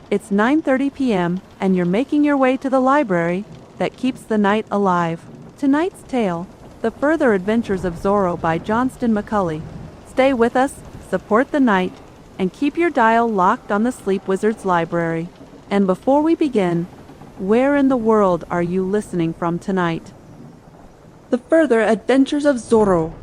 It's 9:30 p.m. and you're making your way to the library that keeps the night alive. Tonight's tale, The Further Adventures of Zorro by Johnston McCulley. Stay with us, support the night, and keep your dial locked on the Sleep Wizard's library. And before we begin, where in the world are you listening from tonight? The Further Adventures of Zorro.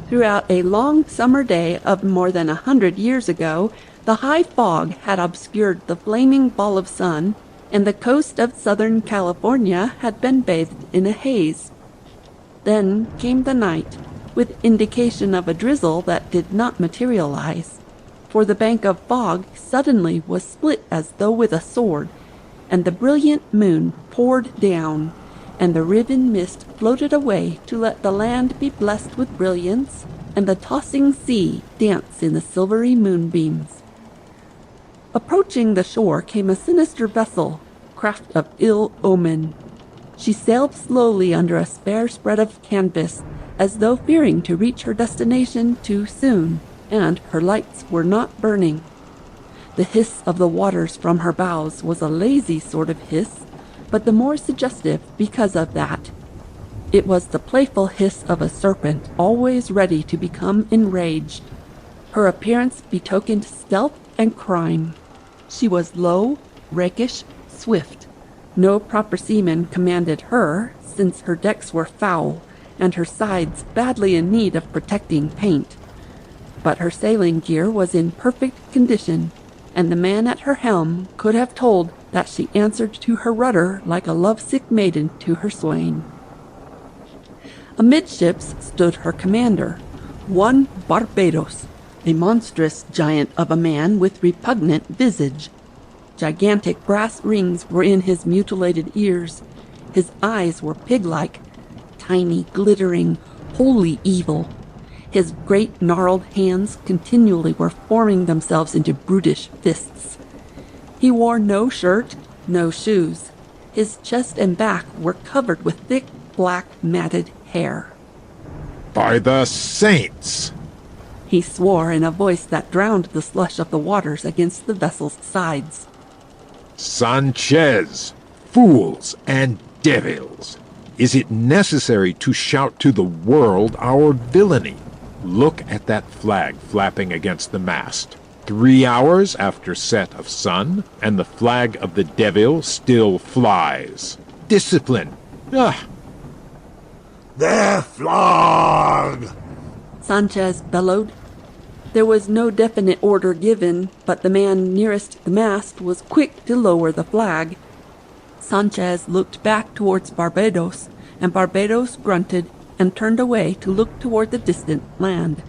Throughout a long summer day of more than 100 years ago, the high fog had obscured the flaming ball of sun, and the coast of Southern California had been bathed in a haze. Then came the night, with indication of a drizzle that did not materialize, for the bank of fog suddenly was split as though with a sword, and the brilliant moon poured down, and the riven mist floated away to let the land be blessed with brilliance, and the tossing sea dance in the silvery moonbeams. Approaching the shore came a sinister vessel, craft of ill omen. She sailed slowly under a spare spread of canvas, as though fearing to reach her destination too soon, and her lights were not burning. The hiss of the waters from her bows was a lazy sort of hiss, but the more suggestive because of that. It was the playful hiss of a serpent, always ready to become enraged. Her appearance betokened stealth and crime. She was low, rakish, swift. No proper seaman commanded her, since her decks were foul, and her sides badly in need of protecting paint. But her sailing gear was in perfect condition, and the man at her helm could have told that she answered to her rudder like a lovesick maiden to her swain. Amidships stood her commander, one Barbados, a monstrous giant of a man with repugnant visage. Gigantic brass rings were in his mutilated ears. His eyes were pig-like, tiny, glittering, wholly evil. His great gnarled hands continually were forming themselves into brutish fists. He wore no shirt, no shoes. His chest and back were covered with thick, black, matted hair. "By the saints!" he swore in a voice that drowned the slush of the waters against the vessel's sides. "Sanchez, fools and devils! Is it necessary to shout to the world our villainy? Look at that flag flapping against the mast. 3 hours after set of sun, and the flag of the devil still flies. Discipline! Ah!" "Their flag!" Sanchez bellowed. There was no definite order given, but the man nearest the mast was quick to lower the flag. Sanchez looked back towards Barbados, and Barbados grunted and turned away to look toward the distant land.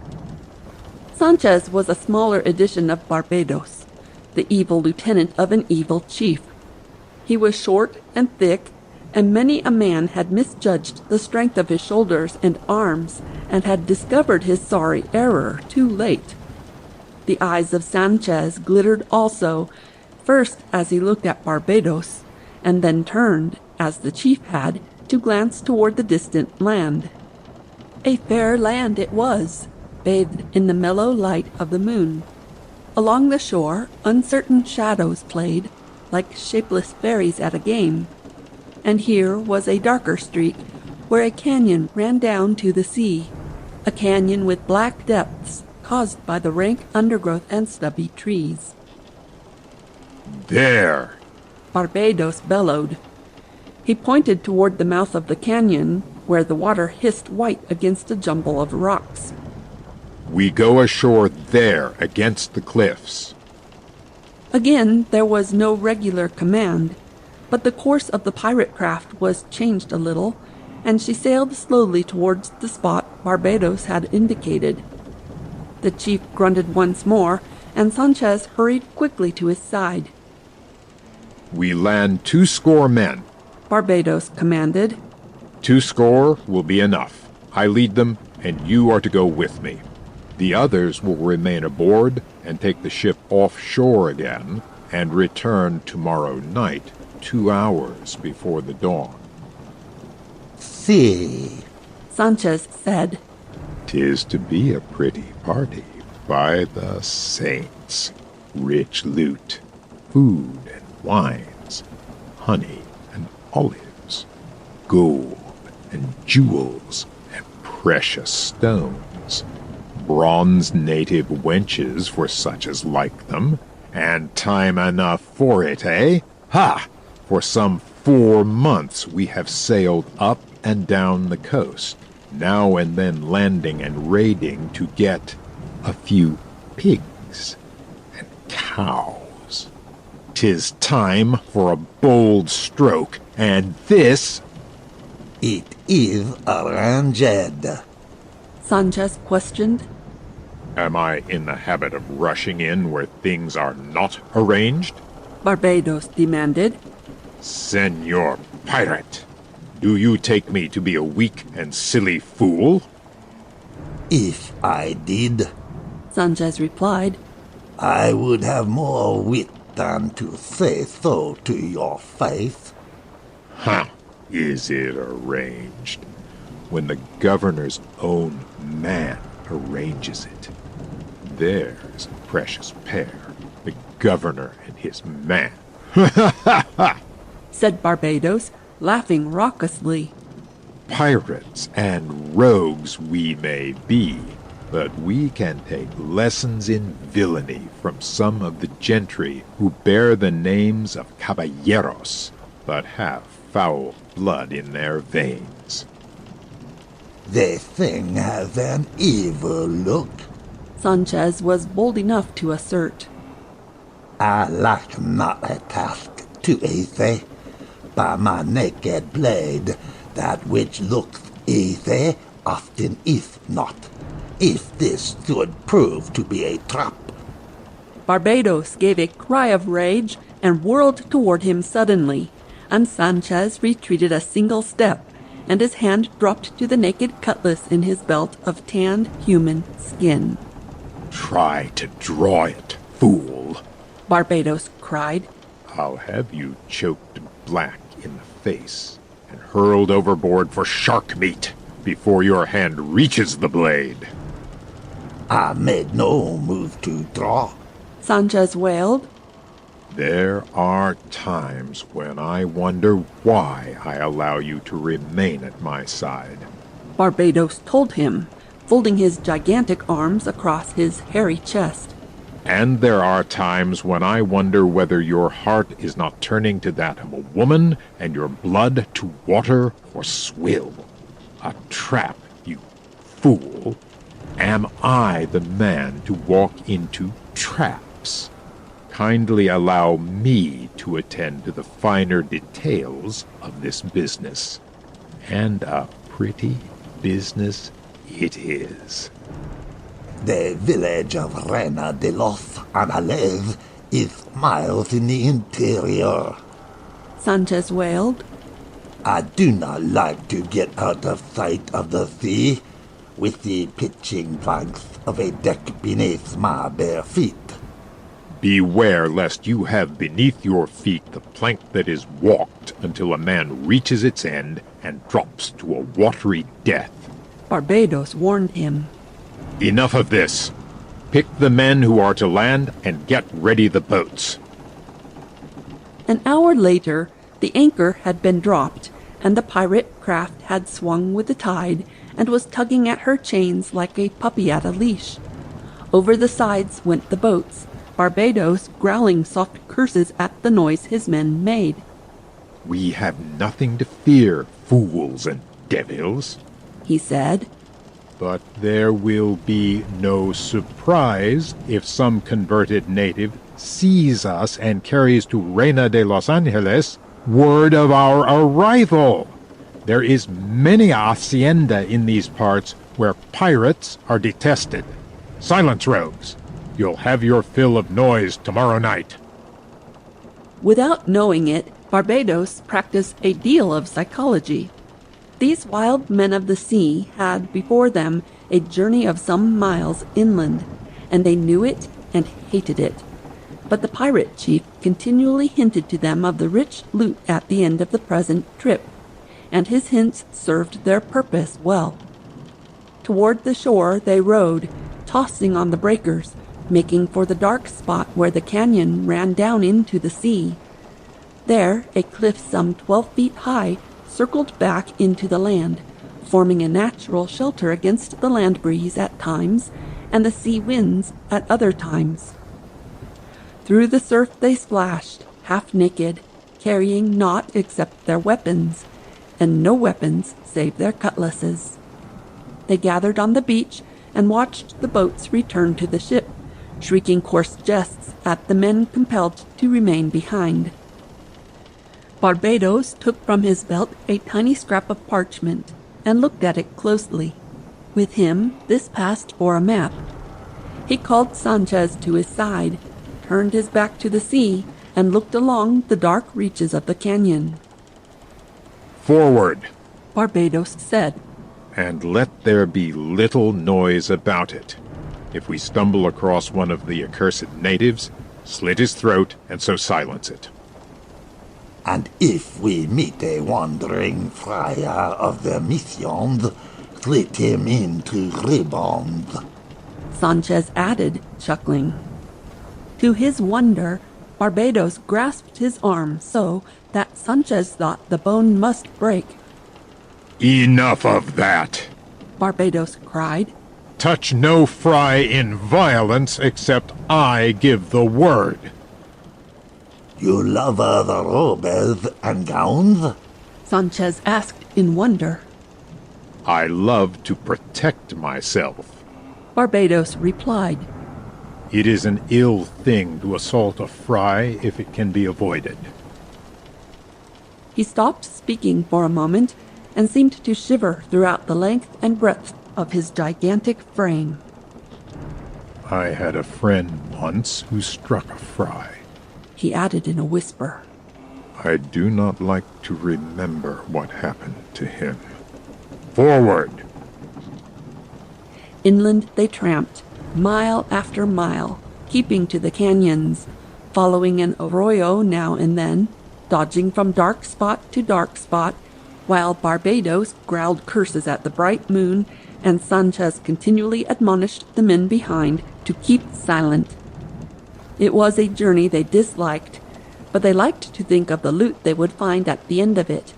Sanchez was a smaller edition of Barbados, the evil lieutenant of an evil chief. He was short and thick, and many a man had misjudged the strength of his shoulders and arms, and had discovered his sorry error too late. The eyes of Sanchez glittered also, first as he looked at Barbados, and then turned, as the chief had, to glance toward the distant land. A fair land it was, bathed in the mellow light of the moon. Along the shore, uncertain shadows played, like shapeless fairies at a game. And here was a darker streak, where a canyon ran down to the sea, a canyon with black depths caused by the rank undergrowth and stubby trees. "There!" Barbados bellowed. He pointed toward the mouth of the canyon, where the water hissed white against a jumble of rocks. "We go ashore there, against the cliffs." Again there was no regular command, but the course of the pirate craft was changed a little, and she sailed slowly towards the spot Barbados had indicated. The chief grunted once more, and Sanchez hurried quickly to his side. "We land 20 men. Barbados commanded. 20 will be enough. I lead them, and you are to go with me. The others will remain aboard and take the ship offshore again, and return tomorrow night, 2 hours before the dawn." "See," Sanchez said. "'Tis to be a pretty party, by the saints. Rich loot, food and wines, honey and olives, gold and jewels and precious stones, bronze native wenches for such as like them, and time enough for it, eh? Ha! For some 4 months we have sailed up and down the coast, now and then landing and raiding to get a few pigs and cows. 'Tis time for a bold stroke, and this... It is arranged. Sanchez questioned. Am I in the habit of rushing in where things are not arranged? Barbados demanded. Senor Pirate, do you take me to be a weak and silly fool? If I did, Sanchez replied. I would have more wit than to say so to your face. Ha! Is it arranged? When the governor's own man arranges it. There's a precious pair, the governor and his man. Said Barbados, laughing raucously. Pirates and rogues we may be, but we can take lessons in villainy from some of the gentry who bear the names of caballeros, but have foul blood in their veins. The thing has an evil look. Sanchez was bold enough to assert. I like not a task too easy. By my naked blade, that which looks easy often is not. If this should prove to be a trap. Barbados gave a cry of rage and whirled toward him suddenly, and Sanchez retreated a single step, and his hand dropped to the naked cutlass in his belt of tanned human skin. Try to draw it, fool. Barbados cried. I'll have you choked black in the face and hurled overboard for shark meat before your hand reaches the blade. I made no move to draw. Sanchez wailed. There are times when I wonder why I allow you to remain at my side. Barbados told him, folding his gigantic arms across his hairy chest. And there are times when I wonder whether your heart is not turning to that of a woman and your blood to water or swill. A trap, you fool. Am I the man to walk into traps? Kindly allow me to attend to the finer details of this business. And a pretty business it is. The village of Reina de los Anales is miles in the interior. Sanchez wailed. I do not like to get out of sight of the sea with the pitching planks of a deck beneath my bare feet. Beware lest you have beneath your feet the plank that is walked until a man reaches its end and drops to a watery death. Barbados warned him. Enough of this. Pick the men who are to land and get ready the boats. An hour later, the anchor had been dropped, and the pirate craft had swung with the tide and was tugging at her chains like a puppy at a leash. Over the sides went the boats, Barbados growling soft curses at the noise his men made. We have nothing to fear, fools and devils, he said. But there will be no surprise if some converted native sees us and carries to Reina de los Angeles word of our arrival. There is many a hacienda in these parts where pirates are detested. Silence, rogues. You'll have your fill of noise tomorrow night. Without knowing it, Barbados practiced a deal of psychology. These wild men of the sea had before them a journey of some miles inland, and they knew it and hated it. But the pirate chief continually hinted to them of the rich loot at the end of the present trip, and his hints served their purpose well. Toward the shore they rowed, tossing on the breakers, making for the dark spot where the canyon ran down into the sea. There, a cliff some 12 feet high circled back into the land, forming a natural shelter against the land breeze at times and the sea winds at other times. Through the surf they splashed, half naked, carrying naught except their weapons, and no weapons save their cutlasses. They gathered on the beach and watched the boats return to the ship, shrieking coarse jests at the men compelled to remain behind. Barbados took from his belt a tiny scrap of parchment and looked at it closely. With him, this passed for a map. He called Sanchez to his side, turned his back to the sea, and looked along the dark reaches of the canyon. Forward, Barbados said, and let there be little noise about it. If we stumble across one of the accursed natives, slit his throat and so silence it. And if we meet a wandering friar of the missions, slit him into ribbons, Sanchez added, chuckling. To his wonder, Barbados grasped his arm so that Sanchez thought the bone must break. Enough of that! Barbados cried. Touch no fry in violence except I give the word. You love the robes and gowns? Sanchez asked in wonder. I love to protect myself. Barbados replied. It is an ill thing to assault a fry if it can be avoided. He stopped speaking for a moment and seemed to shiver throughout the length and breadth of his gigantic frame. I had a friend once who struck a fry. He added in a whisper. I do not like to remember what happened to him. Forward! Inland they tramped, mile after mile, keeping to the canyons, following an arroyo now and then, dodging from dark spot to dark spot, while Barbados growled curses at the bright moon, and Sanchez continually admonished the men behind to keep silent. It was a journey they disliked, but they liked to think of the loot they would find at the end of it.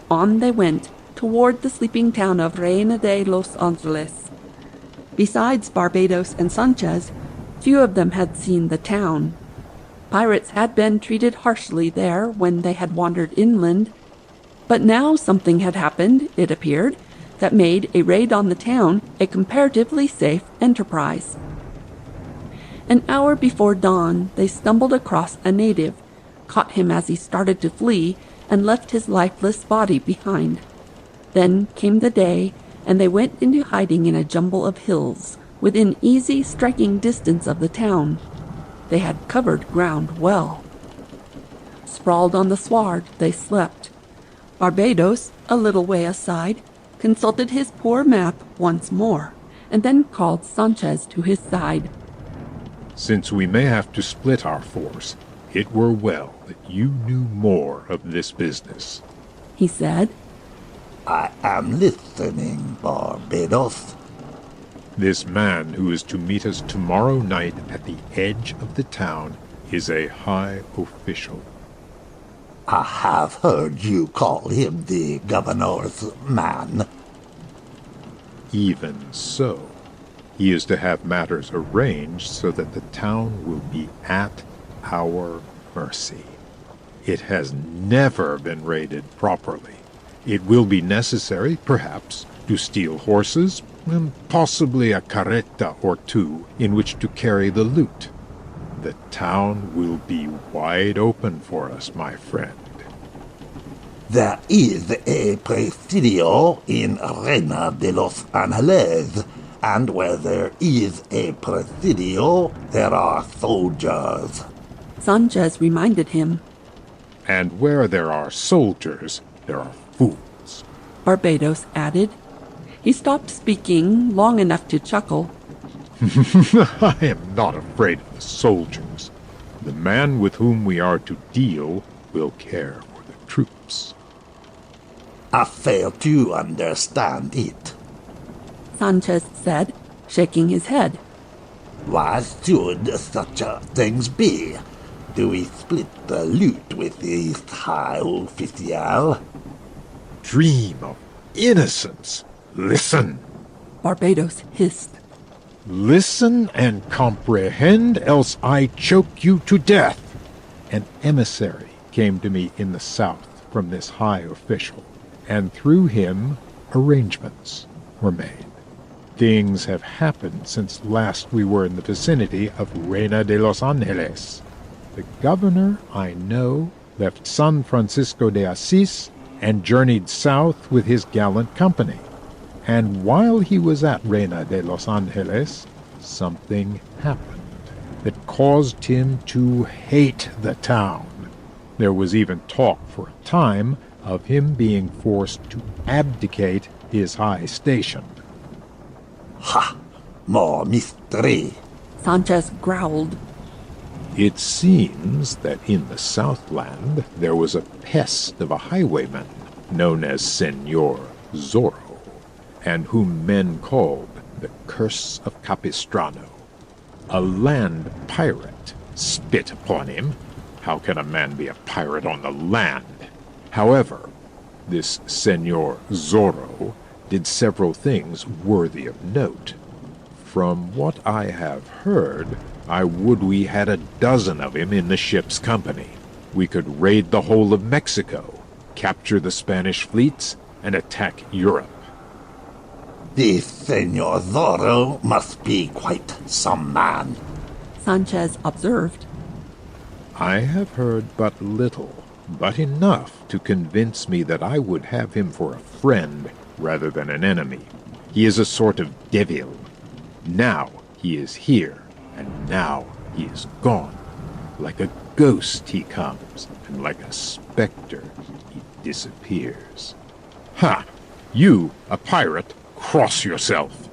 On they went, toward the sleeping town of Reina de Los Angeles. Besides Barbados and Sanchez, few of them had seen the town. Pirates had been treated harshly there when they had wandered inland, but now something had happened, it appeared, that made a raid on the town a comparatively safe enterprise. An hour before dawn, they stumbled across a native, caught him as he started to flee, and left his lifeless body behind. Then came the day, and they went into hiding in a jumble of hills, within easy striking distance of the town. They had covered ground well. Sprawled on the sward, they slept. Barbados, a little way aside, consulted his poor map once more, and then called Sanchez to his side. Since we may have to split our force, it were well that you knew more of this business, he said. I am listening, Barbados. This man who is to meet us tomorrow night at the edge of the town is a high official. I have heard you call him the governor's man. Even so, he is to have matters arranged so that the town will be at our mercy. It has never been raided properly. It will be necessary, perhaps, to steal horses, and possibly a carreta or two in which to carry the loot. The town will be wide open for us, my friend. There is a presidio in Reina de los Angeles, and where there is a presidio, there are soldiers. Sanchez reminded him. And where there are soldiers, there are fools. Barbados added. He stopped speaking long enough to chuckle. I am not afraid of the soldiers. The man with whom we are to deal will care for the troops. I fail to understand it. Sanchez said, shaking his head. Why should such things be? Do we split the loot with these high official? Dream of innocence. Listen. Barbados hissed. Listen and comprehend, else I choke you to death. An emissary came to me in the south from this high official, and through him arrangements were made. Things have happened since last we were in the vicinity of Reina de los Angeles. The governor, I know, left San Francisco de Asís and journeyed south with his gallant company. And while he was at Reina de los Angeles, something happened that caused him to hate the town. There was even talk for a time of him being forced to abdicate his high station. Ha! More mystery. Sanchez growled. It seems that in the Southland there was a pest of a highwayman known as Señor Zorro, and whom men called the Curse of Capistrano. A land pirate. Spit upon him. How can a man be a pirate on the land? However, this Señor Zorro did several things worthy of note. From what I have heard, I would we had a dozen of him in the ship's company. We could raid the whole of Mexico, capture the Spanish fleets, and attack Europe. This Senor Zorro must be quite some man. Sanchez observed. I have heard but little, but enough to convince me that I would have him for a friend rather than an enemy. He is a sort of devil. Now he is here, and now he is gone. Like a ghost he comes, and like a spectre he disappears. Ha! You, a pirate, cross yourself!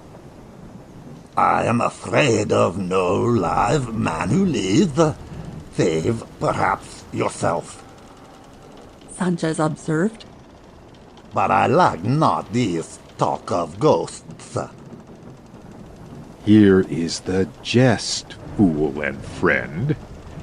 I am afraid of no live man who lives, save perhaps yourself. Sanchez observed. But I like not this talk of ghosts. Here is the jest, fool and friend.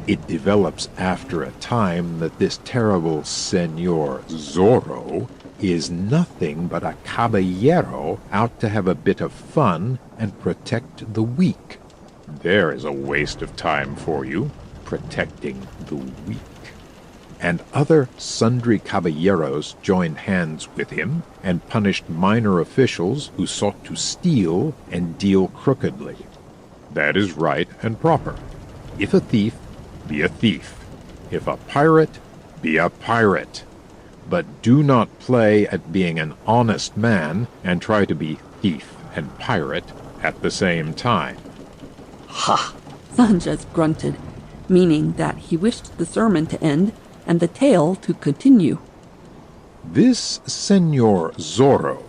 It develops after a time that this terrible Señor Zorro is nothing but a caballero out to have a bit of fun and protect the weak. There is a waste of time for you, protecting the weak. And other sundry caballeros joined hands with him and punished minor officials who sought to steal and deal crookedly. That is right and proper. If a thief, be a thief. If a pirate, be a pirate. But do not play at being an honest man and try to be thief and pirate at the same time. Ha! Sanchez grunted, meaning that he wished the sermon to end and the tale to continue. This Señor Zorro,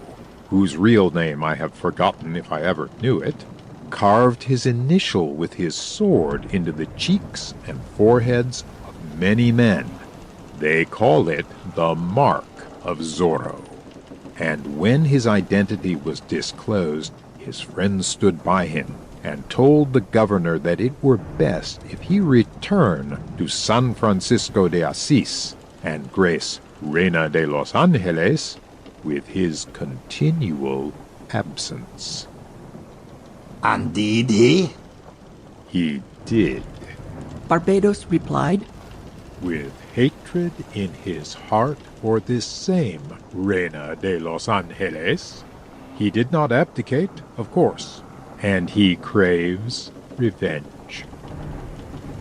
whose real name I have forgotten if I ever knew it, carved his initial with his sword into the cheeks and foreheads of many men. They call it the Mark of Zorro. And when his identity was disclosed, his friends stood by him and told the governor that it were best if he return to San Francisco de Asís and grace Reina de los Angeles with his continual absence. And did he? He did, Barbados replied. with hatred in his heart for this same Reina de los Angeles. He did not abdicate, of course, and he craves revenge.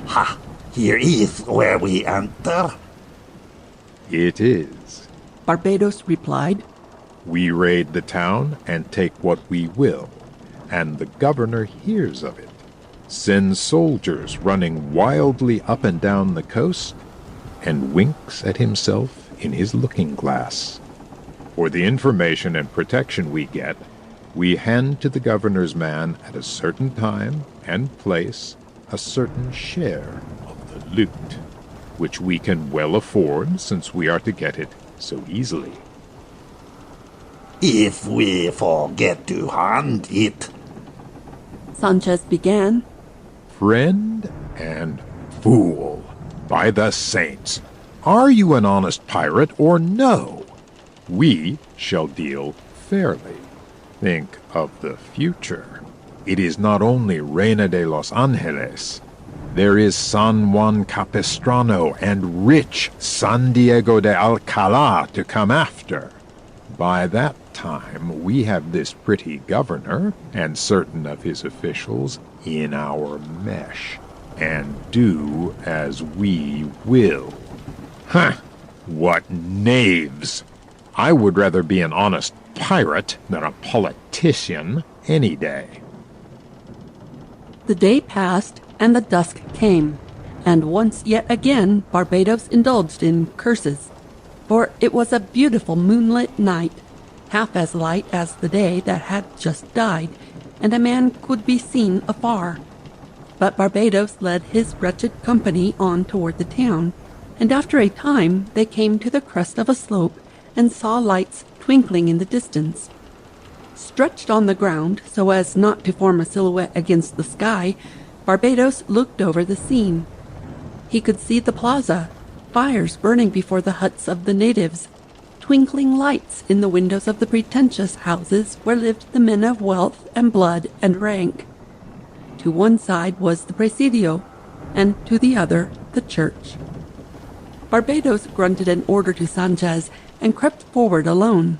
Ha! Here is where we enter. It is. Barbados replied. We raid the town and take what we will, and the governor hears of it, sends soldiers running wildly up and down the coast, and winks at himself in his looking-glass. For the information and protection we get, we hand to the governor's man at a certain time and place a certain share of the loot, which we can well afford since we are to get it so easily. If we forget to hand it, Sanchez began. friend and fool. By the saints, are you an honest pirate or no? We shall deal fairly. Think of the future. It is not only Reina de los Angeles. There is San Juan Capistrano and rich San Diego de Alcalá to come after. By that time, we have this pretty governor and certain of his officials in our mesh, and do as we will. Huh! What knaves! I would rather be an honest pirate than a politician any day. The day passed, and the dusk came, and once yet again Barbados indulged in curses. For it was a beautiful moonlit night, half as light as the day that had just died, and a man could be seen afar. But Barbados led his wretched company on toward the town, and after a time they came to the crest of a slope and saw lights twinkling in the distance. Stretched on the ground, so as not to form a silhouette against the sky, Barbados looked over the scene. He could see the plaza, fires burning before the huts of the natives, twinkling lights in the windows of the pretentious houses where lived the men of wealth and blood and rank. To one side was the presidio, and to the other the church. Barbados grunted an order to Sanchez and crept forward alone.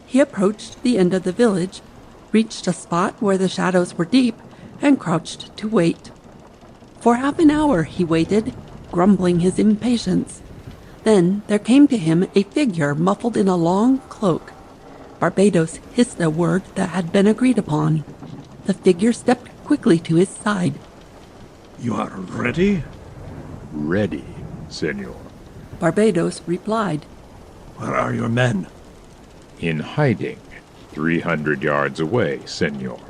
He approached the end of the village, reached a spot where the shadows were deep, and crouched to wait. For half an hour he waited, grumbling his impatience. Then there came to him a figure muffled in a long cloak. Barbados hissed a word that had been agreed upon. The figure stepped quickly to his side. "You are ready?" Ready, senor. Barbados replied. "Where are your men?" In hiding, 300 yards away, senor.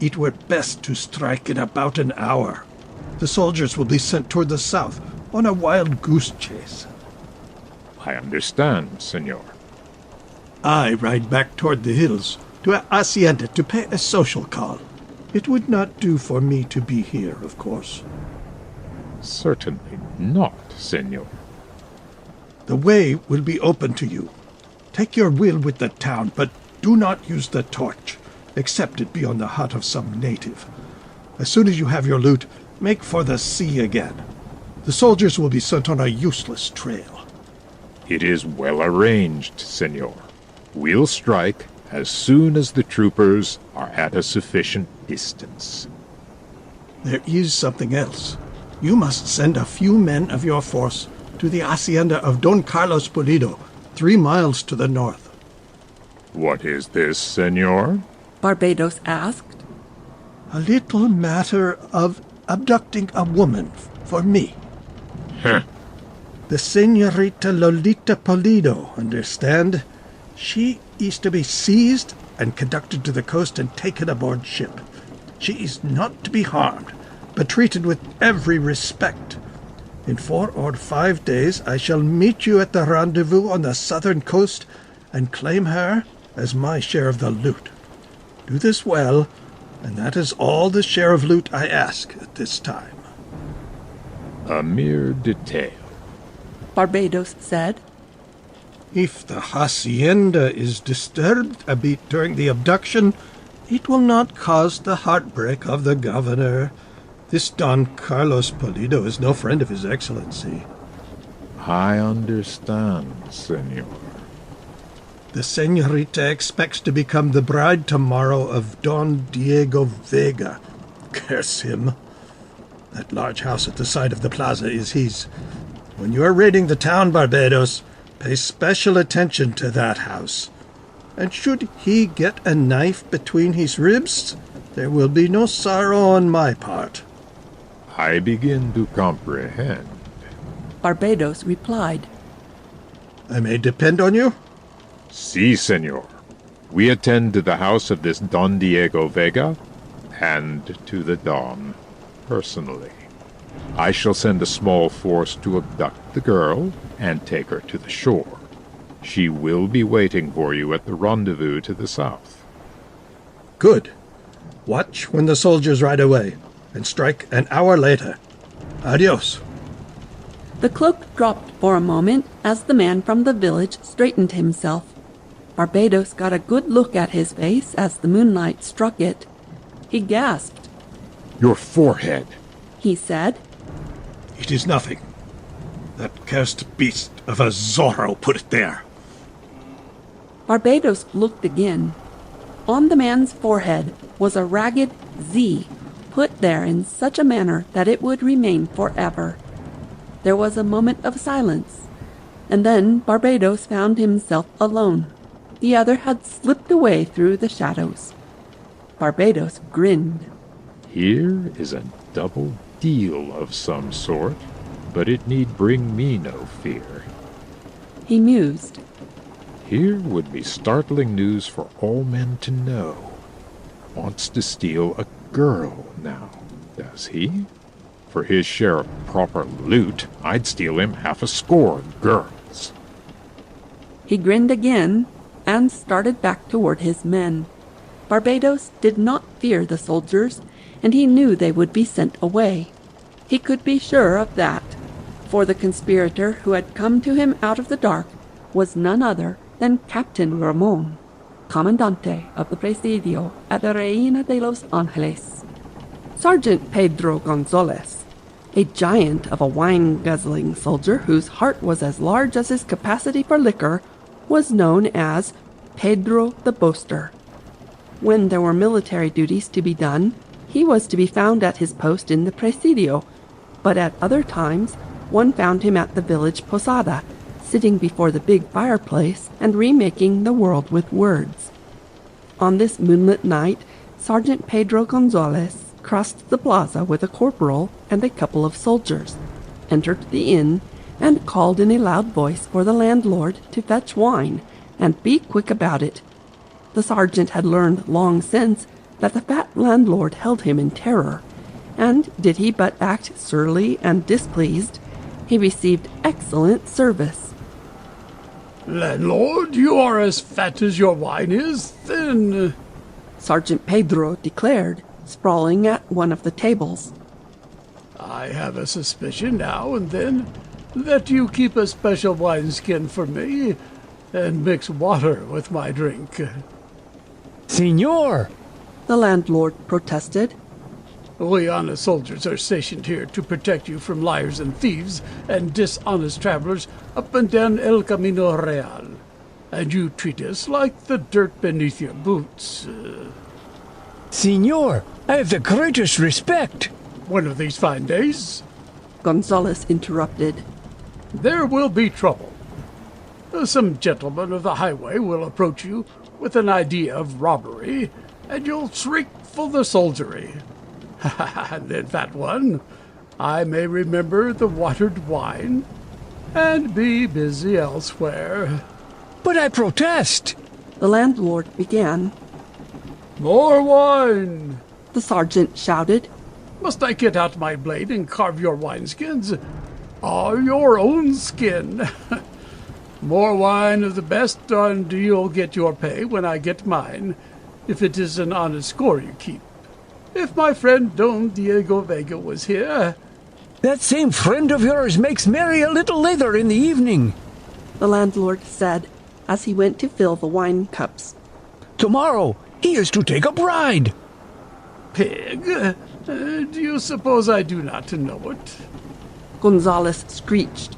"It were best to strike in about an hour. The soldiers will be sent toward the south on a wild goose chase. I understand, senor. I ride back toward the hills to Hacienda to pay a social call. It would not do for me to be here, of course." Certainly not, senor. "The way will be open to you. Take your will with the town, but do not use the torch, except it be on the hut of some native. As soon as you have your loot, make for the sea again. The soldiers will be sent on a useless trail." It is well arranged, senor. We'll strike as soon as the troopers are at a sufficient distance. There is something else. You must send a few men of your force to the hacienda of Don Carlos Pulido, 3 miles to the north. What is this, senor? Barbados asked. A little matter of abducting a woman for me. Heh. The Señorita Lolita Pulido, understand? She is to be seized and conducted to the coast and taken aboard ship. She is not to be harmed, but treated with every respect. In 4 or 5 days I shall meet you at the rendezvous on the southern coast and claim her as my share of the loot. Do this well, and that is all the share of loot I ask at this time." A mere detail. Barbados said. "If the hacienda is disturbed a bit during the abduction, it will not cause the heartbreak of the governor. This Don Carlos Pulido is no friend of His Excellency." I understand, senor. "The señorita expects to become the bride tomorrow of Don Diego Vega. Curse him. That large house at the side of the plaza is his. When you are raiding the town, Barbados, pay special attention to that house. And should he get a knife between his ribs, there will be no sorrow on my part." I begin to comprehend. Barbados replied. "I may depend on you?" Si, senor. We attend to the house of this Don Diego Vega, and to the Don, personally. I shall send a small force to abduct the girl and take her to the shore. She will be waiting for you at the rendezvous to the south. "Good. Watch when the soldiers ride away. and strike an hour later. Adios. The cloak dropped for a moment as the man from the village straightened himself. Barbados got a good look at his face as the moonlight struck it. He gasped. Your forehead. He said. It is nothing. That cursed beast of a Zorro put it there. Barbados looked again. On the man's forehead was a ragged Z, put there in such a manner that it would remain forever. There was a moment of silence, and then Barbados found himself alone. The other had slipped away through the shadows. Barbados grinned. Here is a double deal of some sort, but it need bring me no fear. He mused. Here would be startling news for all men to know. Wants to steal a girl now, does he? For his share of proper loot, I'd steal him 60 girls. He grinned again and started back toward his men. Barbados did not fear the soldiers, and he knew they would be sent away. He could be sure of that, for the conspirator who had come to him out of the dark was none other than Captain Ramon, Comandante of the Presidio at the Reina de los Angeles. Sergeant Pedro Gonzalez, a giant of a wine-guzzling soldier whose heart was as large as his capacity for liquor, was known as Pedro the Boaster. When there were military duties to be done, he was to be found at his post in the Presidio, but at other times one found him at the village posada, sitting before the big fireplace and remaking the world with words. On this moonlit night, Sergeant Pedro Gonzalez crossed the plaza with a corporal and a couple of soldiers, entered the inn, and called in a loud voice for the landlord to fetch wine, and be quick about it. The sergeant had learned long since that the fat landlord held him in terror, and did he but act surly and displeased, he received excellent service. Landlord, you are as fat as your wine is thin, Sergeant Pedro declared, sprawling at one of the tables. I have a suspicion now and then that you keep a special wineskin for me and mix water with my drink. Signor! The landlord protested. We honest soldiers are stationed here to protect you from liars and thieves and dishonest travelers up and down El Camino Real. And you treat us like the dirt beneath your boots. Signor, I have the greatest respect. One of these fine days, Gonzalez interrupted. there will be trouble. Some gentleman of the highway will approach you with an idea of robbery, and you'll shriek for the soldiery. And then, fat one, I may remember the watered wine and be busy elsewhere. But I protest. The landlord began. More wine! The sergeant shouted. Must I get out my blade and carve your wineskins? Or your own skin? More wine of the best, and you'll get your pay when I get mine, if it is an honest score you keep. If my friend Don Diego Vega was here... That same friend of yours makes merry a little later in the evening, the landlord said, as he went to fill the wine cups. Tomorrow he is to take a bride. Pig? Do you suppose I do not know it? Gonzalez screeched.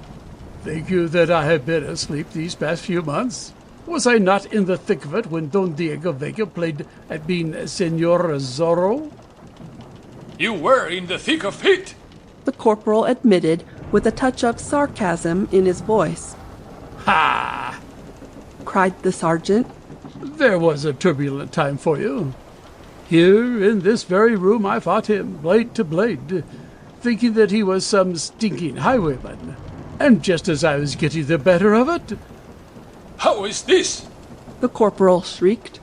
Think you that I have been asleep these past few months? Was I not in the thick of it when Don Diego Vega played at being Senor Zorro? You were in the thick of it, The corporal admitted with a touch of sarcasm in his voice. Ha! Cried the sergeant. There was a turbulent time for you. Here in this very room I fought him, blade to blade, thinking that he was some stinking highwayman. And just as I was getting the better of it... How is this? The corporal shrieked.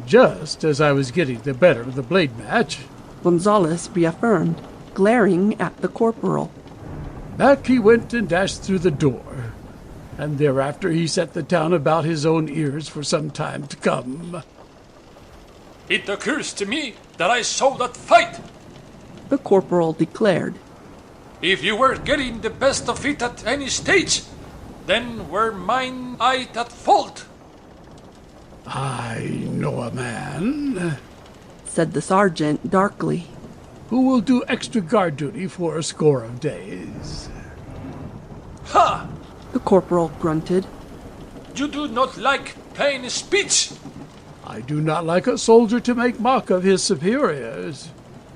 Just as I was getting the better of the blade match... Gonzalez reaffirmed, glaring at the corporal. Back he went and dashed through the door, and thereafter he set the town about his own ears for some time to come. It occurs to me that I saw that fight. the corporal declared. If you were getting the best of it at any stage, then were mine I at fault? I know a man Said the sergeant darkly. who will do extra guard duty for a score of days. Ha! The corporal grunted. You do not like plain speech. I do not like a soldier to make mock of his superiors.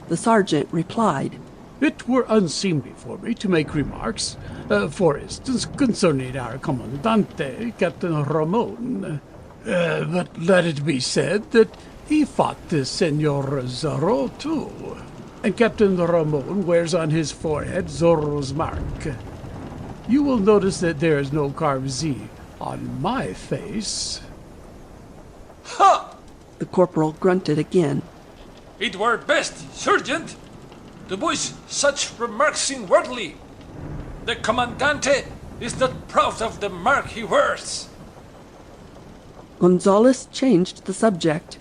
The sergeant replied. It were unseemly for me to make remarks, for instance, concerning our commandante, Captain Ramon. But let it be said that he fought this Senor Zorro, too. And Captain Ramon wears on his forehead Zorro's mark. You will notice that there is no carved Z on my face. Ha! The corporal grunted again. It were best, Sergeant, to voice such remarks inwardly. The Commandante is not proud of the mark he wears. Gonzales changed the subject.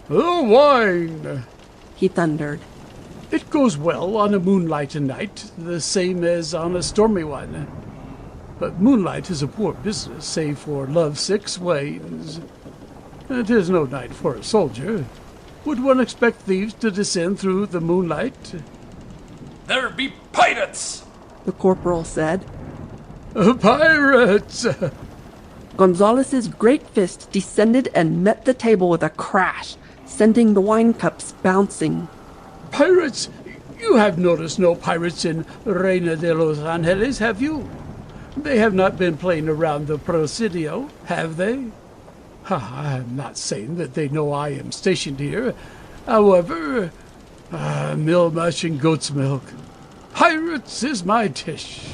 The wine! He thundered. It goes well on a moonlight night, the same as on a stormy one. But moonlight is a poor business, save for lovesick swains. It is no night for a soldier. Would one expect thieves to descend through the moonlight? There be pirates! The corporal said. Pirates! Gonzales's great fist descended and met the table with a crash, sending the wine cups bouncing. Pirates? You have noticed no pirates in Reina de los Angeles, have you? They have not been playing around the Presidio, have they? I am not saying that they know I am stationed here. However, mill mush and goat's milk. Pirates is my dish.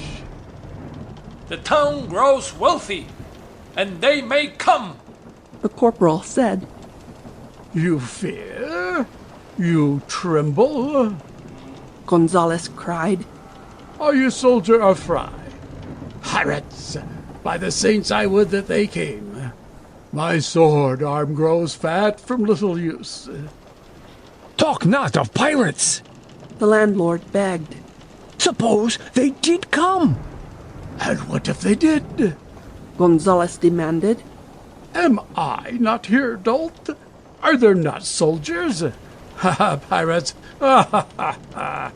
The town grows wealthy, and they may come. The corporal said. You fear? You tremble? Gonzales cried. Are you soldier or fry? Pirates! By the saints I would that they came. My sword arm grows fat from little use. Talk not of pirates! The landlord begged. Suppose they did come? And what if they did? Gonzales demanded. Am I not here, dolt? Are there not soldiers? Ha ha, pirates! Ha ha ha ha!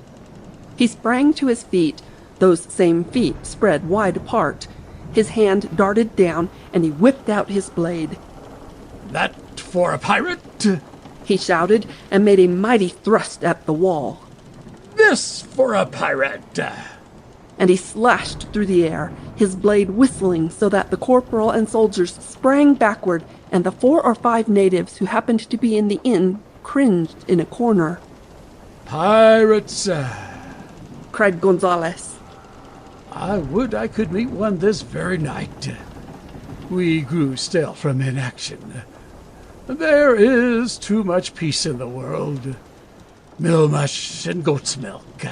He sprang to his feet, those same feet spread wide apart. His hand darted down, and he whipped out his blade. That for a pirate? He shouted, and made a mighty thrust at the wall. This for a pirate! And he slashed through the air, his blade whistling so that the corporal and soldiers sprang backward, and the 4 or 5 natives who happened to be in the inn cringed in a corner. Pirates! Cried Gonzales. I would I could meet one this very night. We grew stale from inaction. There is too much peace in the world. Mill mush and goat's milk.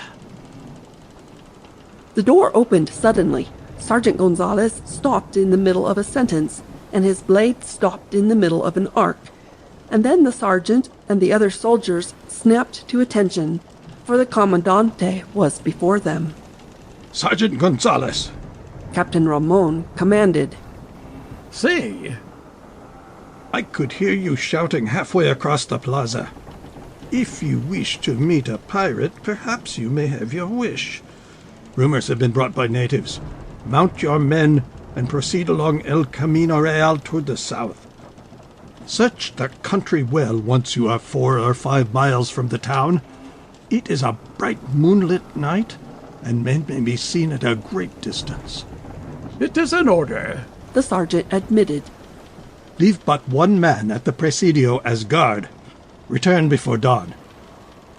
The door opened suddenly. Sergeant Gonzales stopped in the middle of a sentence, and his blade stopped in the middle of an arc. And then the sergeant and the other soldiers snapped to attention, for the commandante was before them. Sergeant Gonzales! Captain Ramon commanded. See? I could hear you shouting halfway across the plaza. If you wish to meet a pirate, perhaps you may have your wish. Rumors have been brought by natives. Mount your men and proceed along El Camino Real toward the south. Search the country well once you are 4 or 5 miles from the town. It is a bright moonlit night, and men may be seen at a great distance. It is an order. The sergeant admitted. Leave but 1 man at the Presidio as guard. Return before dawn.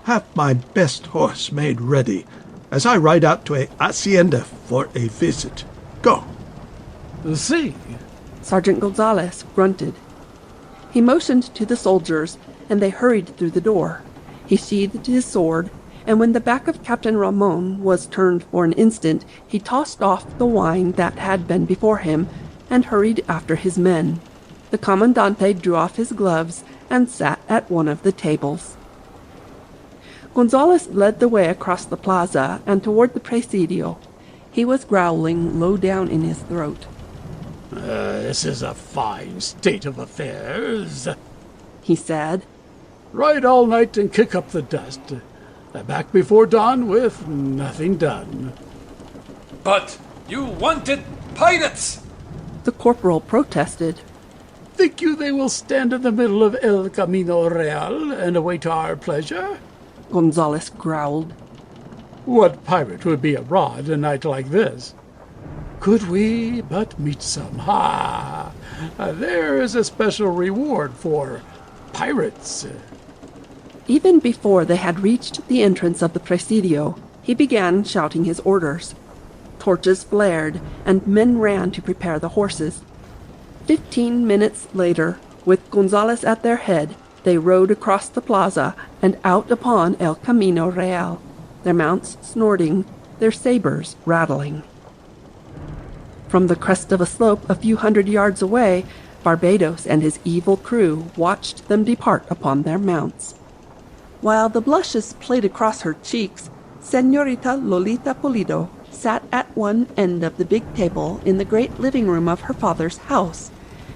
Have my best horse made ready, as I ride out to a hacienda for a visit. Go. See? Sergeant Gonzales grunted. He motioned to the soldiers, and they hurried through the door. He sheathed his sword, and when the back of Captain Ramon was turned for an instant, he tossed off the wine that had been before him, and hurried after his men. The commandante drew off his gloves and sat at one of the tables. Gonzales led the way across the plaza and toward the presidio. He was growling low down in his throat. This is a fine state of affairs, he said. Ride all night and kick up the dust. Back before dawn with nothing done. But you wanted pirates! The corporal protested. Think you they will stand in the middle of El Camino Real and await our pleasure? Gonzales growled. What pirate would be abroad a night like this? Could we but meet some? Ha! There is a special reward for pirates. Even before they had reached the entrance of the presidio, he began shouting his orders. Torches flared, and men ran to prepare the horses. 15 minutes later, with Gonzales at their head, they rode across the plaza and out upon El Camino Real, their mounts snorting, their sabers rattling. From the crest of a slope a few hundred yards away, Barbados and his evil crew watched them depart upon their mounts. While the blushes played across her cheeks, Señorita Lolita Pulido sat at one end of the big table in the great living room of her father's house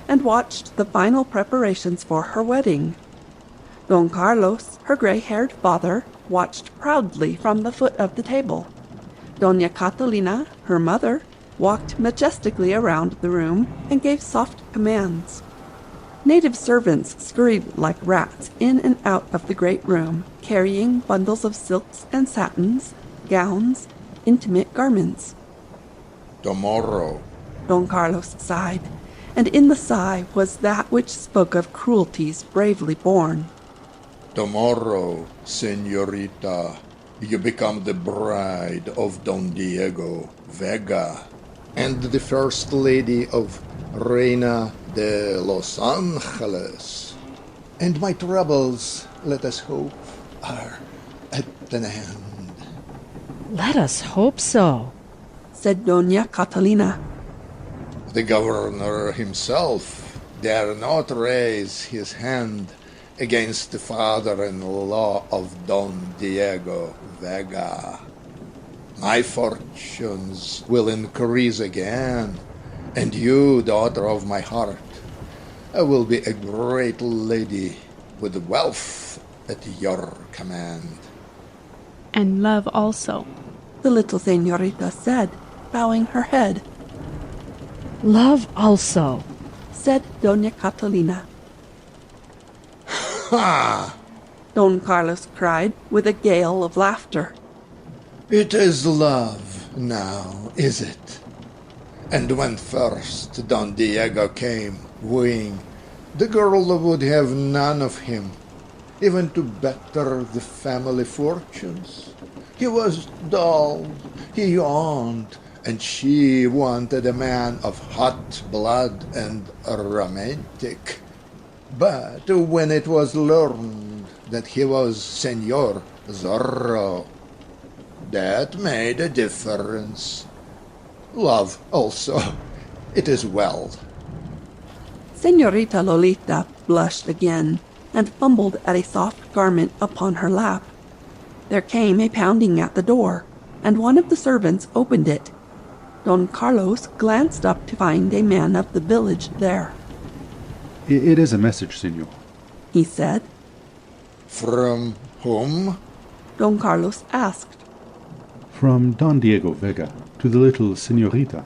and watched the final preparations for her wedding. Don Carlos, her gray-haired father, watched proudly from the foot of the table. Doña Catalina, her mother, walked majestically around the room and gave soft commands. Native servants scurried like rats in and out of the great room, carrying bundles of silks and satins, gowns, intimate garments. Tomorrow, Don Carlos sighed, and in the sigh was that which spoke of cruelties bravely borne. tomorrow, Señorita, you become the bride of Don Diego Vega and the First Lady of Reina de Los Angeles. And my troubles, let us hope, are at an end. Let us hope so, said Doña Catalina. The governor himself dare not raise his hand against the father-in-law of Don Diego Vega. My fortunes will increase again, and you, daughter of my heart, will be a great lady with wealth at your command. And love also, the little señorita said, bowing her head. Love also, said Doña Catalina. Ha! Don Carlos cried with a gale of laughter. It is love now, is it? And when first Don Diego came wooing, the girl would have none of him, even to better the family fortunes. He was dull, he yawned, and she wanted a man of hot blood and romantic. But when it was learned that he was Señor Zorro, that made a difference. Love also, it is well. Señorita Lolita blushed again and fumbled at a soft garment upon her lap. There came a pounding at the door, and one of the servants opened it. Don Carlos glanced up to find a man of the village there. It is a message, Senor, he said. From whom? Don Carlos asked. From Don Diego Vega to the little Señorita.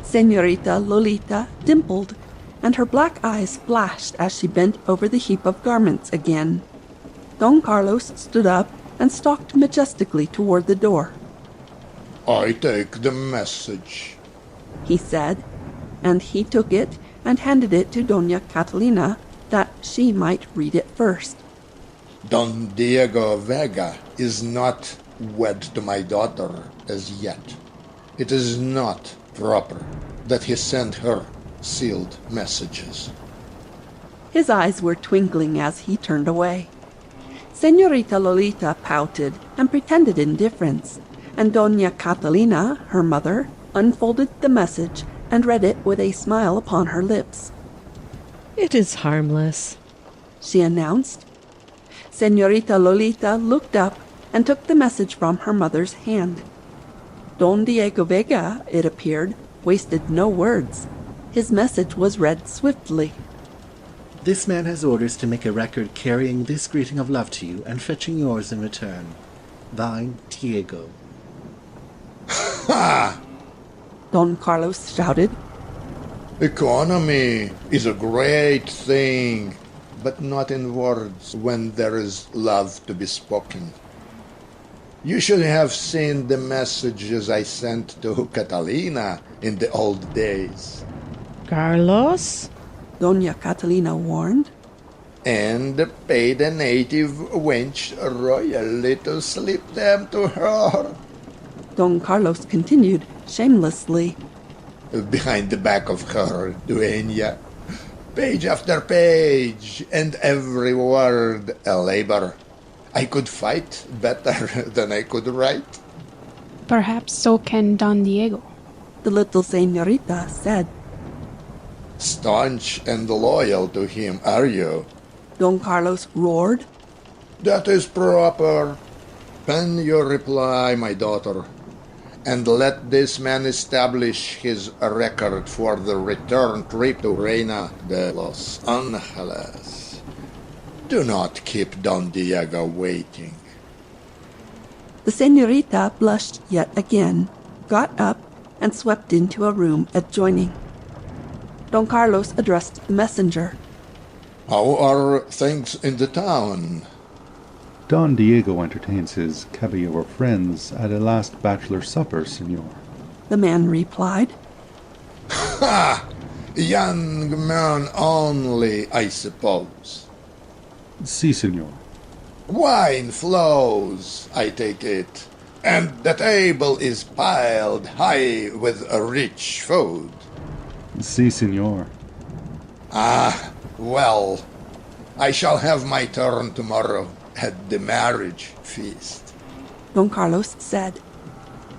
Señorita Lolita dimpled, and her black eyes flashed as she bent over the heap of garments again. Don Carlos stood up and stalked majestically toward the door. I take the message, he said, and he took it and handed it to Doña Catalina that she might read it first. Don Diego Vega is not wed to my daughter as yet. It is not proper that he send her sealed messages. His eyes were twinkling as he turned away. Señorita Lolita pouted and pretended indifference, and Doña Catalina, her mother, unfolded the message and read it with a smile upon her lips. It is harmless, she announced. Señorita Lolita looked up and took the message from her mother's hand. Don Diego Vega, it appeared, wasted no words. His message was read swiftly. This man has orders to make a record carrying this greeting of love to you and fetching yours in return. Thine, Diego. Ha! Don Carlos shouted. Economy is a great thing, but not in words when there is love to be spoken. You should have seen the messages I sent to Catalina in the old days. Carlos? Doña Catalina warned. And paid a native wench royally to slip them to her. Don Carlos continued shamelessly. Behind the back of her, dueña. Page after page, and every word a labor. I could fight better than I could write. Perhaps so can Don Diego. The little señorita said. Staunch and loyal to him, are you? Don Carlos roared. That is proper. Pen your reply, my daughter, and let this man establish his record for the return trip to Reina de los Angeles. Do not keep Don Diego waiting. The señorita blushed yet again, got up, and swept into a room adjoining. Don Carlos addressed the messenger. How are things in the town? Don Diego entertains his caballero friends at a last bachelor supper, senor. The man replied. Ha! Young men only, I suppose. Si, senor. Wine flows, I take it, and the table is piled high with rich food. Si, senor. Ah, well, I shall have my turn tomorrow at the marriage feast. Don Carlos said.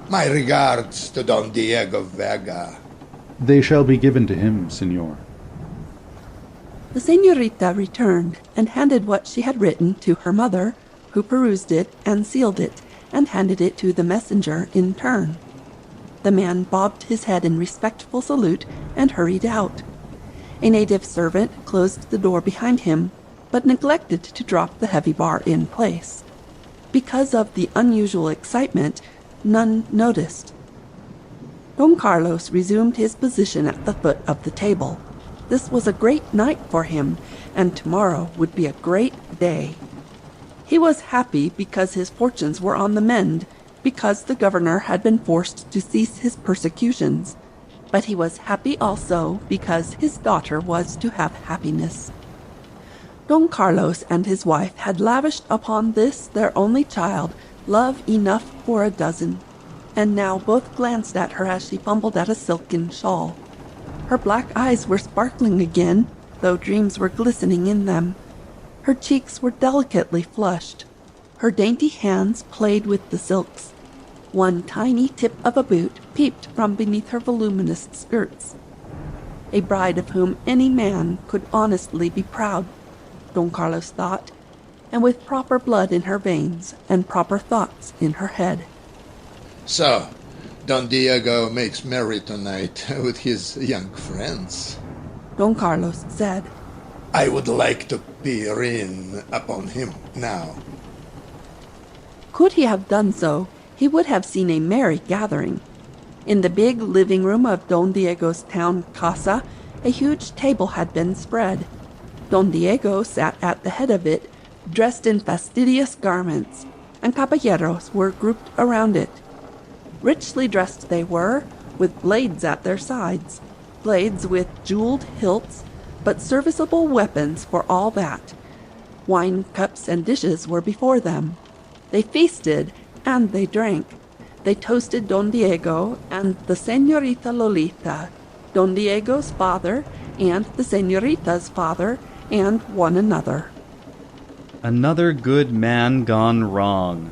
My regards to Don Diego Vega. They shall be given to him, senor. The señorita returned and handed what she had written to her mother, who perused it and sealed it, and handed it to the messenger in turn. The man bobbed his head in respectful salute and hurried out. A native servant closed the door behind him, but neglected to drop the heavy bar in place. Because of the unusual excitement, none noticed. Don Carlos resumed his position at the foot of the table. This was a great night for him, and tomorrow would be a great day. He was happy because his fortunes were on the mend, because the governor had been forced to cease his persecutions. But he was happy also because his daughter was to have happiness. Don Carlos and his wife had lavished upon this their only child love enough for a dozen, and now both glanced at her as she fumbled at a silken shawl. Her black eyes were sparkling again, though dreams were glistening in them. Her cheeks were delicately flushed. Her dainty hands played with the silks. One tiny tip of a boot peeped from beneath her voluminous skirts. A bride of whom any man could honestly be proud, Don Carlos thought, and with proper blood in her veins and proper thoughts in her head. So, Don Diego makes merry tonight with his young friends. Don Carlos said. I would like to peer in upon him now. Could he have done so, he would have seen a merry gathering. In the big living room of Don Diego's town casa, a huge table had been spread. Don Diego sat at the head of it, dressed in fastidious garments, and caballeros were grouped around it. Richly dressed they were, with blades at their sides, blades with jeweled hilts, but serviceable weapons for all that. Wine cups and dishes were before them. They feasted, and they drank. They toasted Don Diego and the Señorita Lolita, Don Diego's father and the Señorita's father, and one another. Another good man gone wrong,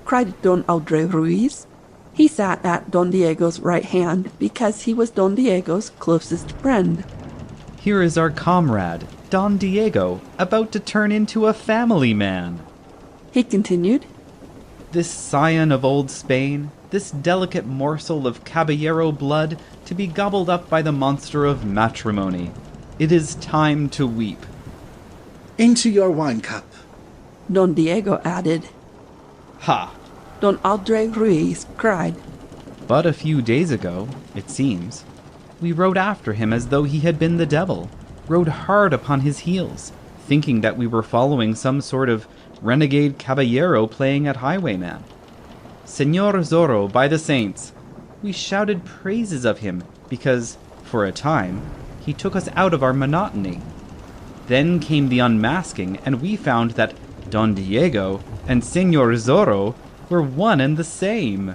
cried Don Audrey Ruiz. He sat at Don Diego's right hand because he was Don Diego's closest friend. here is our comrade, Don Diego, about to turn into a family man. He continued. This scion of old Spain, this delicate morsel of caballero blood, to be gobbled up by the monster of matrimony. It is time to weep. Into your wine cup, Don Diego added. Ha! Don Andre Ruiz cried. But a few days ago, it seems, we rode after him as though he had been the devil, rode hard upon his heels, thinking that we were following some sort of renegade caballero playing at highwayman. Señor Zorro, by the saints! We shouted praises of him, because, for a time, he took us out of our monotony. Then came the unmasking, and we found that Don Diego and Señor Zorro were one and the same.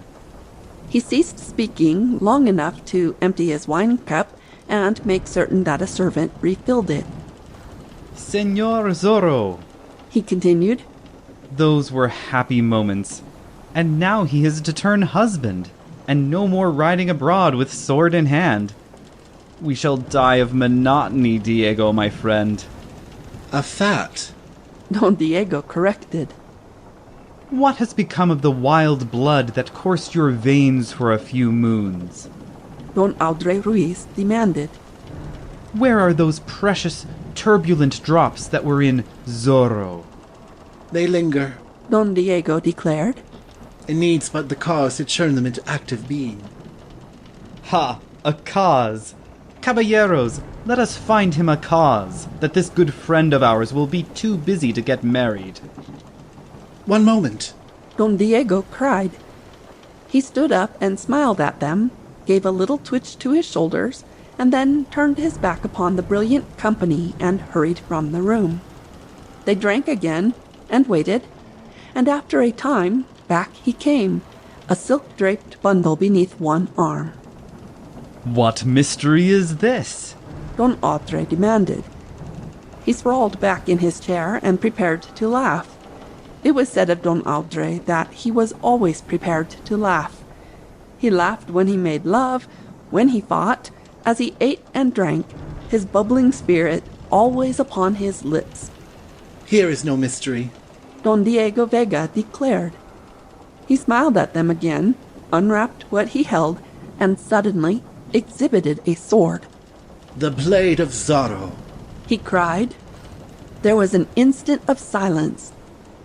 He ceased speaking long enough to empty his wine cup and make certain that a servant refilled it. Señor Zorro, he continued. Those were happy moments. And now he is to turn husband, and no more riding abroad with sword in hand. We shall die of monotony, Diego, my friend. A fat, Don Diego corrected. What has become of the wild blood that coursed your veins for a few moons? Don Andre Ruiz demanded. Where are those precious, turbulent drops that were in Zorro? They linger, Don Diego declared. It needs but the cause to turn them into active being. Ha! A cause! Caballeros, let us find him a cause, that this good friend of ours will be too busy to get married. One moment, Don Diego cried. He stood up and smiled at them, gave a little twitch to his shoulders, and then turned his back upon the brilliant company and hurried from the room. They drank again, and waited, and after a time back he came, a silk-draped bundle beneath one arm. What mystery is this? Don Andre demanded. He sprawled back in his chair and prepared to laugh. It was said of Don Andre that he was always prepared to laugh. He laughed when he made love, when he fought, as he ate and drank, his bubbling spirit always upon his lips. Here is no mystery, Don Diego Vega declared. He smiled at them again, unwrapped what he held, and suddenly exhibited a sword. The blade of Zorro, he cried. There was an instant of silence,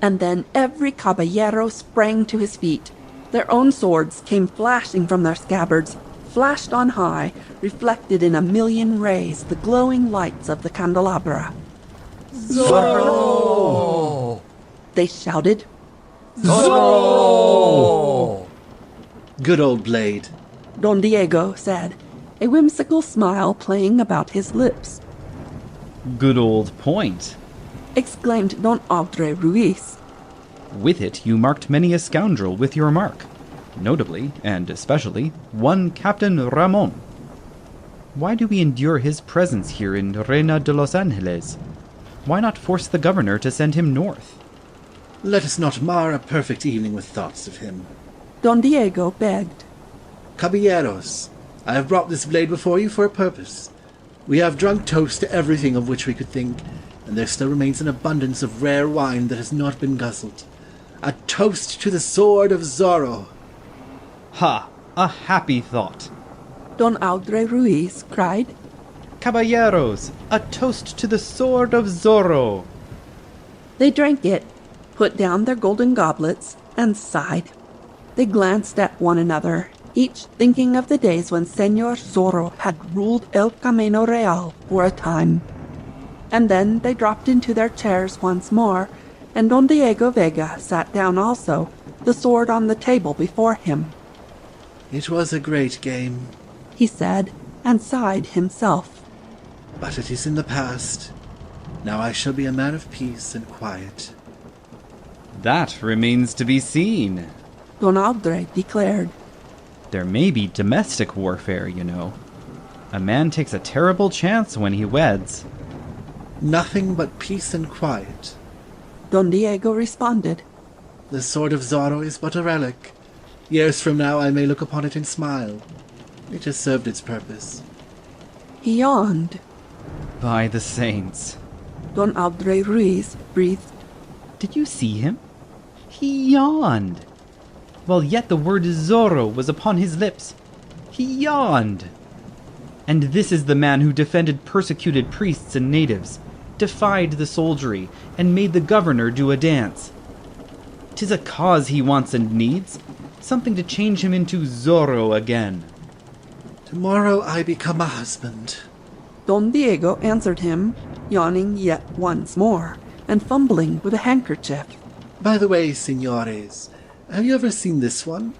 and then every caballero sprang to his feet. Their own swords came flashing from their scabbards, flashed on high, reflected in a million rays the glowing lights of the candelabra. Zorro! They shouted. Zorro! Good old blade, Don Diego said, a whimsical smile playing about his lips. Good old point, exclaimed Don Andre Ruiz. With it you marked many a scoundrel with your mark, notably, and especially, one Captain Ramon. Why do we endure his presence here in Reina de los Angeles? Why not force the governor to send him north? Let us not mar a perfect evening with thoughts of him, Don Diego begged. Caballeros, I have brought this blade before you for a purpose. We have drunk toast to everything of which we could think, and there still remains an abundance of rare wine that has not been guzzled. A toast to the sword of Zorro. Ha! A happy thought. Don Andre Ruiz cried. Caballeros, a toast to the sword of Zorro. They drank it, put down their golden goblets, and sighed. They glanced at one another, each thinking of the days when Señor Zorro had ruled El Camino Real for a time. And then they dropped into their chairs once more, and Don Diego Vega sat down also, the sword on the table before him. It was a great game, he said, and sighed himself. But it is in the past. Now I shall be a man of peace and quiet. That remains to be seen, Don Andre declared. There may be domestic warfare, you know. A man takes a terrible chance when he weds. Nothing but peace and quiet, Don Diego responded. The sword of Zorro is but a relic. Years from now I may look upon it and smile. It has served its purpose. He yawned. By the saints. Don Andre Ruiz breathed. Did you see him? He yawned. While yet the word Zorro was upon his lips. He yawned. And this is the man who defended persecuted priests and natives, defied the soldiery, and made the governor do a dance. 'Tis a cause he wants and needs, something to change him into Zorro again. Tomorrow I become a husband. Don Diego answered him, yawning yet once more, and fumbling with a handkerchief. By the way, signores, have you ever seen this one?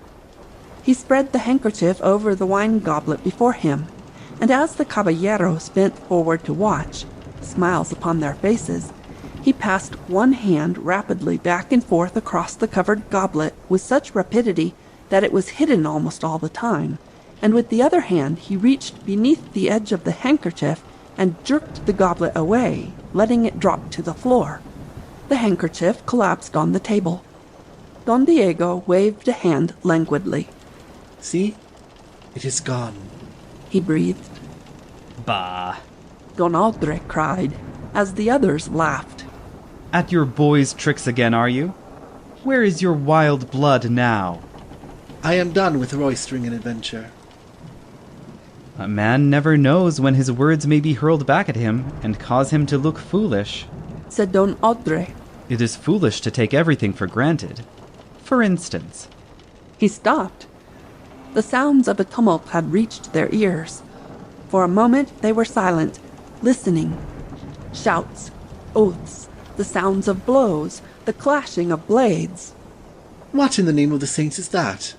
He spread the handkerchief over the wine goblet before him, and as the caballeros bent forward to watch, smiles upon their faces, he passed one hand rapidly back and forth across the covered goblet with such rapidity that it was hidden almost all the time, and with the other hand he reached beneath the edge of the handkerchief and jerked the goblet away, letting it drop to the floor. The handkerchief collapsed on the table. Don Diego waved a hand languidly. See? It is gone. He breathed. Bah. Don Andre cried, as the others laughed. At your boys' tricks again, are you? Where is your wild blood now? I am done with roistering and adventure. A man never knows when his words may be hurled back at him and cause him to look foolish, said Don Andre. It is foolish to take everything for granted. For instance. He stopped. The sounds of a tumult had reached their ears. For a moment they were silent, listening. Shouts, oaths, the sounds of blows, the clashing of blades. What in the name of the saints is that?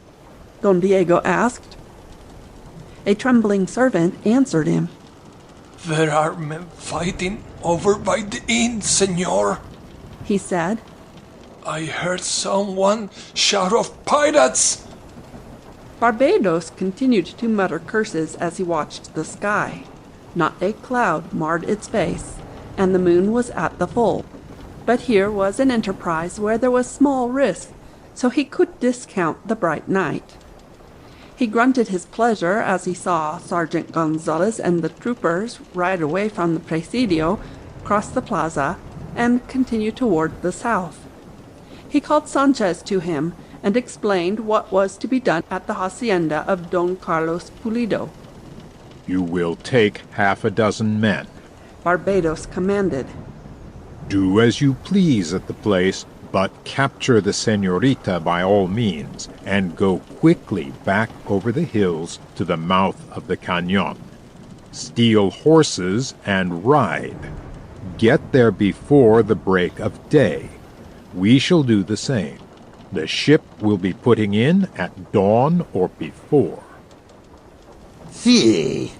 Don Diego asked. A trembling servant answered him. There are men fighting over by the inn, senor, he said. I heard someone shout of pirates. Barbados continued to mutter curses as he watched the sky. Not a cloud marred its face, and the moon was at the full. But here was an enterprise where there was small risk, so he could discount the bright night. He grunted his pleasure as he saw Sergeant Gonzalez and the troopers ride away from the Presidio, cross the plaza, and continue toward the south. He called Sanchez to him and explained what was to be done at the hacienda of Don Carlos Pulido. You will take 6 men. Barbados commanded. Do as you please at the place, but capture the señorita by all means, and go quickly back over the hills to the mouth of the cañon. Steal horses and ride. Get there before the break of day. We shall do the same. The ship will be putting in at dawn or before. See,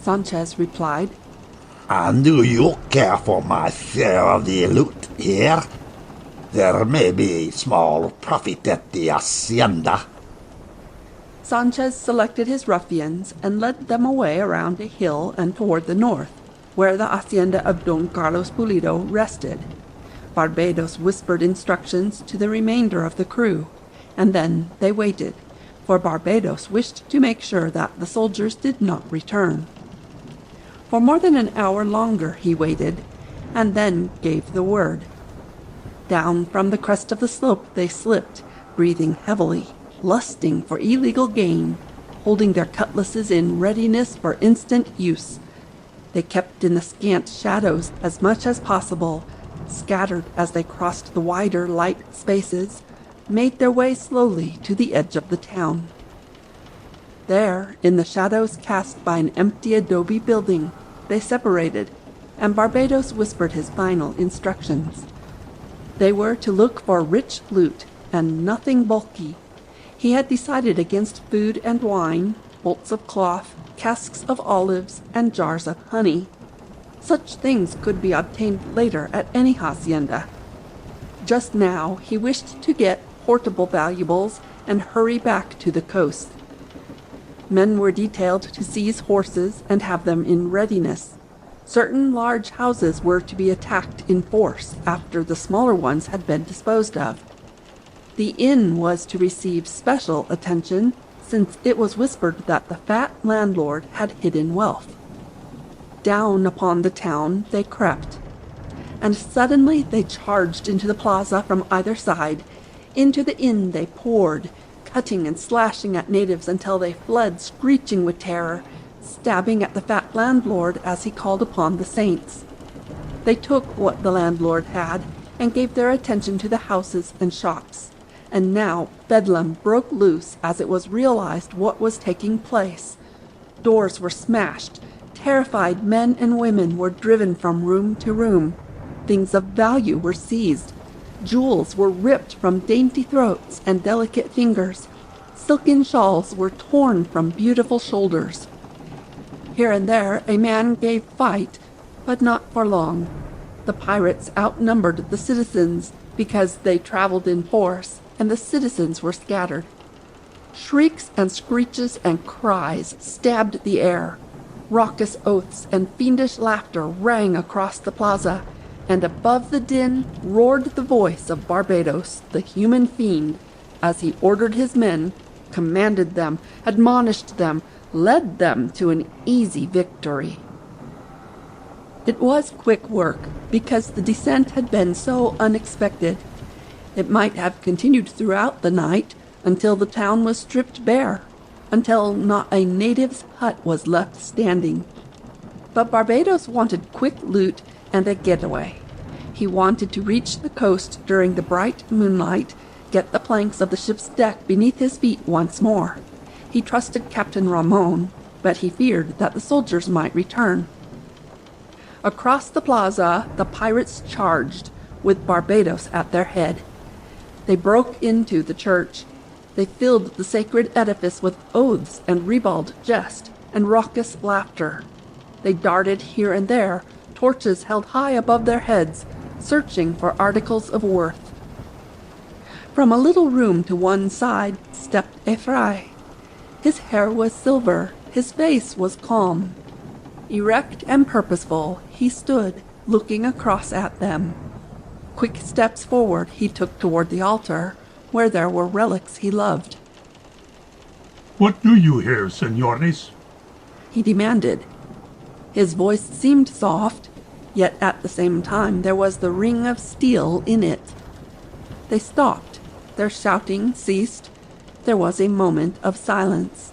Sanchez replied. And do you care for my share of the loot here? There may be small profit at the Hacienda. Sanchez selected his ruffians and led them away around a hill and toward the north, where the hacienda of Don Carlos Pulido rested. Barbados whispered instructions to the remainder of the crew, and then they waited, for Barbados wished to make sure that the soldiers did not return. For more than an hour longer he waited, and then gave the word. Down from the crest of the slope they slipped, breathing heavily, lusting for illegal gain, holding their cutlasses in readiness for instant use. They kept in the scant shadows as much as possible, scattered as they crossed the wider light spaces, made their way slowly to the edge of the town. There, in the shadows cast by an empty adobe building, they separated, and Barbados whispered his final instructions. They were to look for rich loot and nothing bulky. He had decided against food and wine, bolts of cloth, casks of olives, and jars of honey. Such things could be obtained later at any hacienda. Just now he wished to get portable valuables and hurry back to the coast. Men were detailed to seize horses and have them in readiness. Certain large houses were to be attacked in force after the smaller ones had been disposed of. The inn was to receive special attention, since it was whispered that the fat landlord had hidden wealth. Down upon the town they crept, and suddenly they charged into the plaza from either side. Into the inn they poured, cutting and slashing at natives until they fled screeching with terror, stabbing at the fat landlord as he called upon the saints. They took what the landlord had and gave their attention to the houses and shops, and now bedlam broke loose as it was realized what was taking place. Doors were smashed, terrified men and women were driven from room to room, things of value were seized, jewels were ripped from dainty throats and delicate fingers, silken shawls were torn from beautiful shoulders. Here and there a man gave fight, but not for long. The pirates outnumbered the citizens because they traveled in force, and the citizens were scattered. Shrieks and screeches and cries stabbed the air. Raucous oaths and fiendish laughter rang across the plaza, and above the din roared the voice of Barbados, the human fiend, as he ordered his men, commanded them, admonished them, led them to an easy victory. It was quick work, because the descent had been so unexpected. It might have continued throughout the night, until the town was stripped bare, until not a native's hut was left standing. But Barbados wanted quick loot and a getaway. He wanted to reach the coast during the bright moonlight, get the planks of the ship's deck beneath his feet once more. He trusted Captain Ramon, but he feared that the soldiers might return. Across the plaza, the pirates charged, with Barbados at their head. They broke into the church. They filled the sacred edifice with oaths and ribald jest and raucous laughter. They darted here and there, torches held high above their heads, searching for articles of worth. From a little room to one side stepped a fry. His hair was silver, his face was calm. Erect and purposeful, he stood, looking across at them. Quick steps forward he took toward the altar, where there were relics he loved. "What do you here, senores?" he demanded. His voice seemed soft, yet at the same time there was the ring of steel in it. They stopped. Their shouting ceased. There was a moment of silence.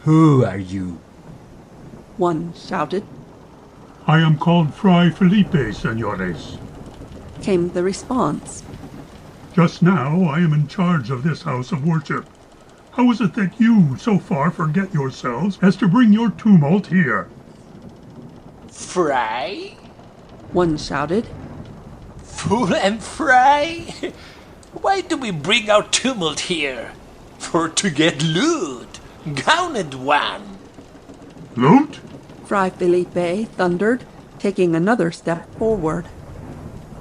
"Who are you?" one shouted. "I am called Fray Felipe, senores," came the response. "Just now I am in charge of this house of worship. How is it that you so far forget yourselves as to bring your tumult here?" "Fray?" one shouted. "Fool and fray? Why do we bring our tumult here? For to get loot, gowned one." "Loot?" Fray Felipe thundered, taking another step forward.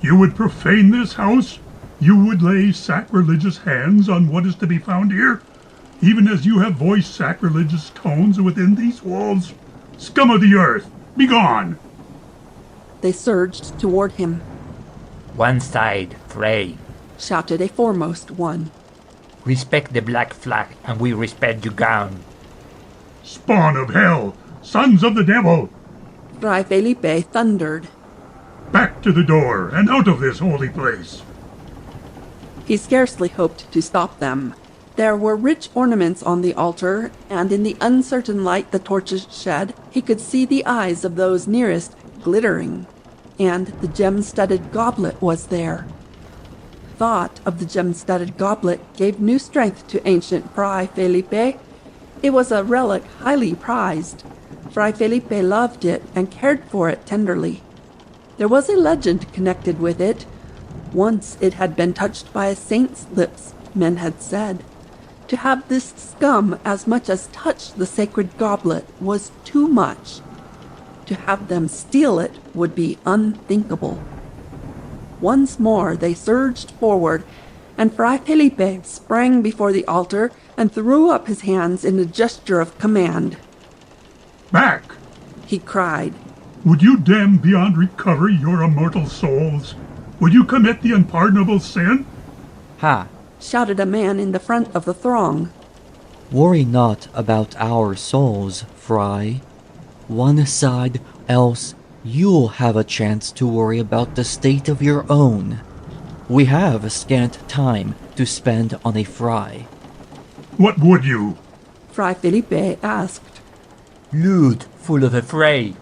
"You would profane this house? You would lay sacrilegious hands on what is to be found here, even as you have voiced sacrilegious tones within these walls? Scum of the earth, begone!" They surged toward him. "One side, Fray," shouted a foremost one. "Respect the black flag, and we respect your gown." "Spawn of hell! Sons of the devil!" Fray Felipe thundered. "Back to the door, and out of this holy place!" He scarcely hoped to stop them. There were rich ornaments on the altar, and in the uncertain light the torches shed, he could see the eyes of those nearest glittering, and the gem-studded goblet was there. Thought of the gem-studded goblet gave new strength to ancient Fray Felipe. It was a relic highly prized. Fray Felipe loved it and cared for it tenderly. There was a legend connected with it. Once it had been touched by a saint's lips, men had said. To have this scum as much as touch the sacred goblet was too much. To have them steal it would be unthinkable. Once more they surged forward, and Fray Felipe sprang before the altar and threw up his hands in a gesture of command. "Back!" he cried. "Would you damn beyond recovery your immortal souls? Would you commit the unpardonable sin?" "Ha!" shouted a man in the front of the throng. "Worry not about our souls, Fry. One aside, else you'll have a chance to worry about the state of your own. We have a scant time to spend on a fry. What would you? Fray Felipe asked. Loot full of affray.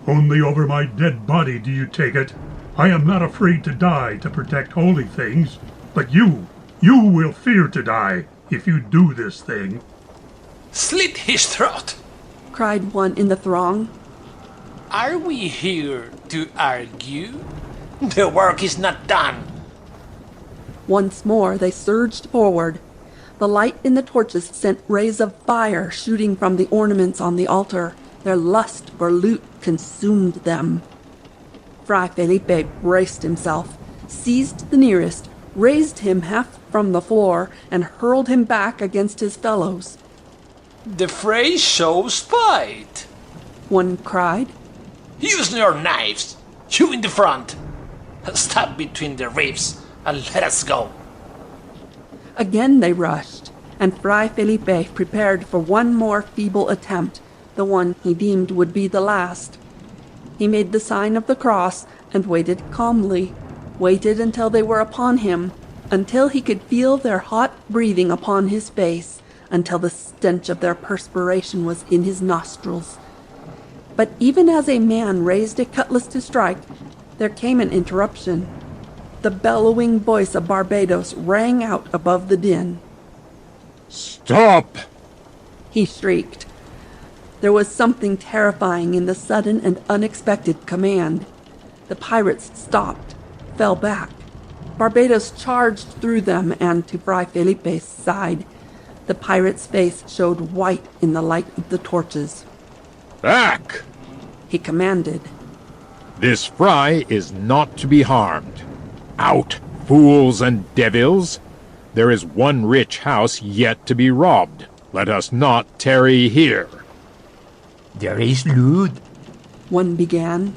Only over my dead body do you take it. I am not afraid to die to protect holy things, but you will fear to die if you do this thing. Slit his throat, cried one in the throng. Are we here to argue? The work is not done. Once more they surged forward. The light in the torches sent rays of fire shooting from the ornaments on the altar. Their lust for loot consumed them. Fray Felipe braced himself, seized the nearest, raised him half from the floor, and hurled him back against his fellows. The fray shows fight, one cried. Use your knives, you in the front. Stab between the ribs and let us go. Again they rushed, and Fray Felipe prepared for one more feeble attempt, the one he deemed would be the last. He made the sign of the cross and waited calmly, waited until they were upon him, until he could feel their hot breathing upon his face, until the stench of their perspiration was in his nostrils. But even as a man raised a cutlass to strike, there came an interruption. The bellowing voice of Barbados rang out above the din. "Stop!" he shrieked. There was something terrifying in the sudden and unexpected command. The pirates stopped, fell back. Barbados charged through them and to Fray Felipe's side. The pirate's face showed white in the light of the torches. "Back!" he commanded. "This fry is not to be harmed. Out, fools and devils! There is one rich house yet to be robbed. Let us not tarry here." There is loot, one began.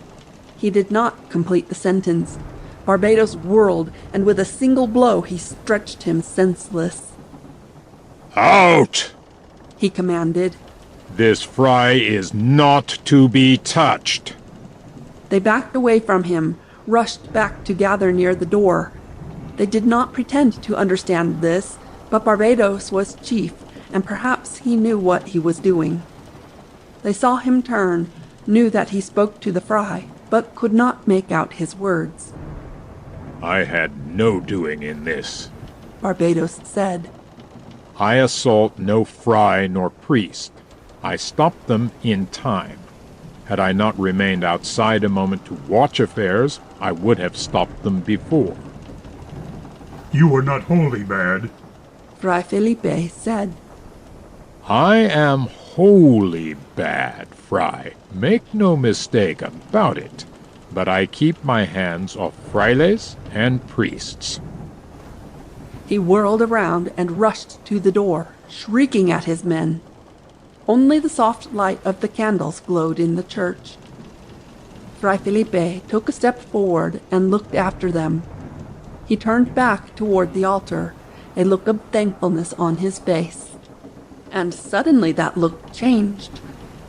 He did not complete the sentence. Barbados whirled, and with a single blow he stretched him senseless. "Out!" he commanded. "This fry is not to be touched." They backed away from him, rushed back to gather near the door. They did not pretend to understand this, but Barbados was chief, and perhaps he knew what he was doing. They saw him turn, knew that he spoke to the fry, but could not make out his words. "I had no doing in this," Barbados said. "I assault no fry nor priest. I stopped them in time. Had I not remained outside a moment to watch affairs, I would have stopped them before." "You are not wholly bad," Fray Felipe said. "I am wholly bad, Fry. Make no mistake about it. But I keep my hands off frailes and priests." He whirled around and rushed to the door, shrieking at his men. Only the soft light of the candles glowed in the church. Fray Felipe took a step forward and looked after them. He turned back toward the altar, a look of thankfulness on his face. And suddenly that look changed.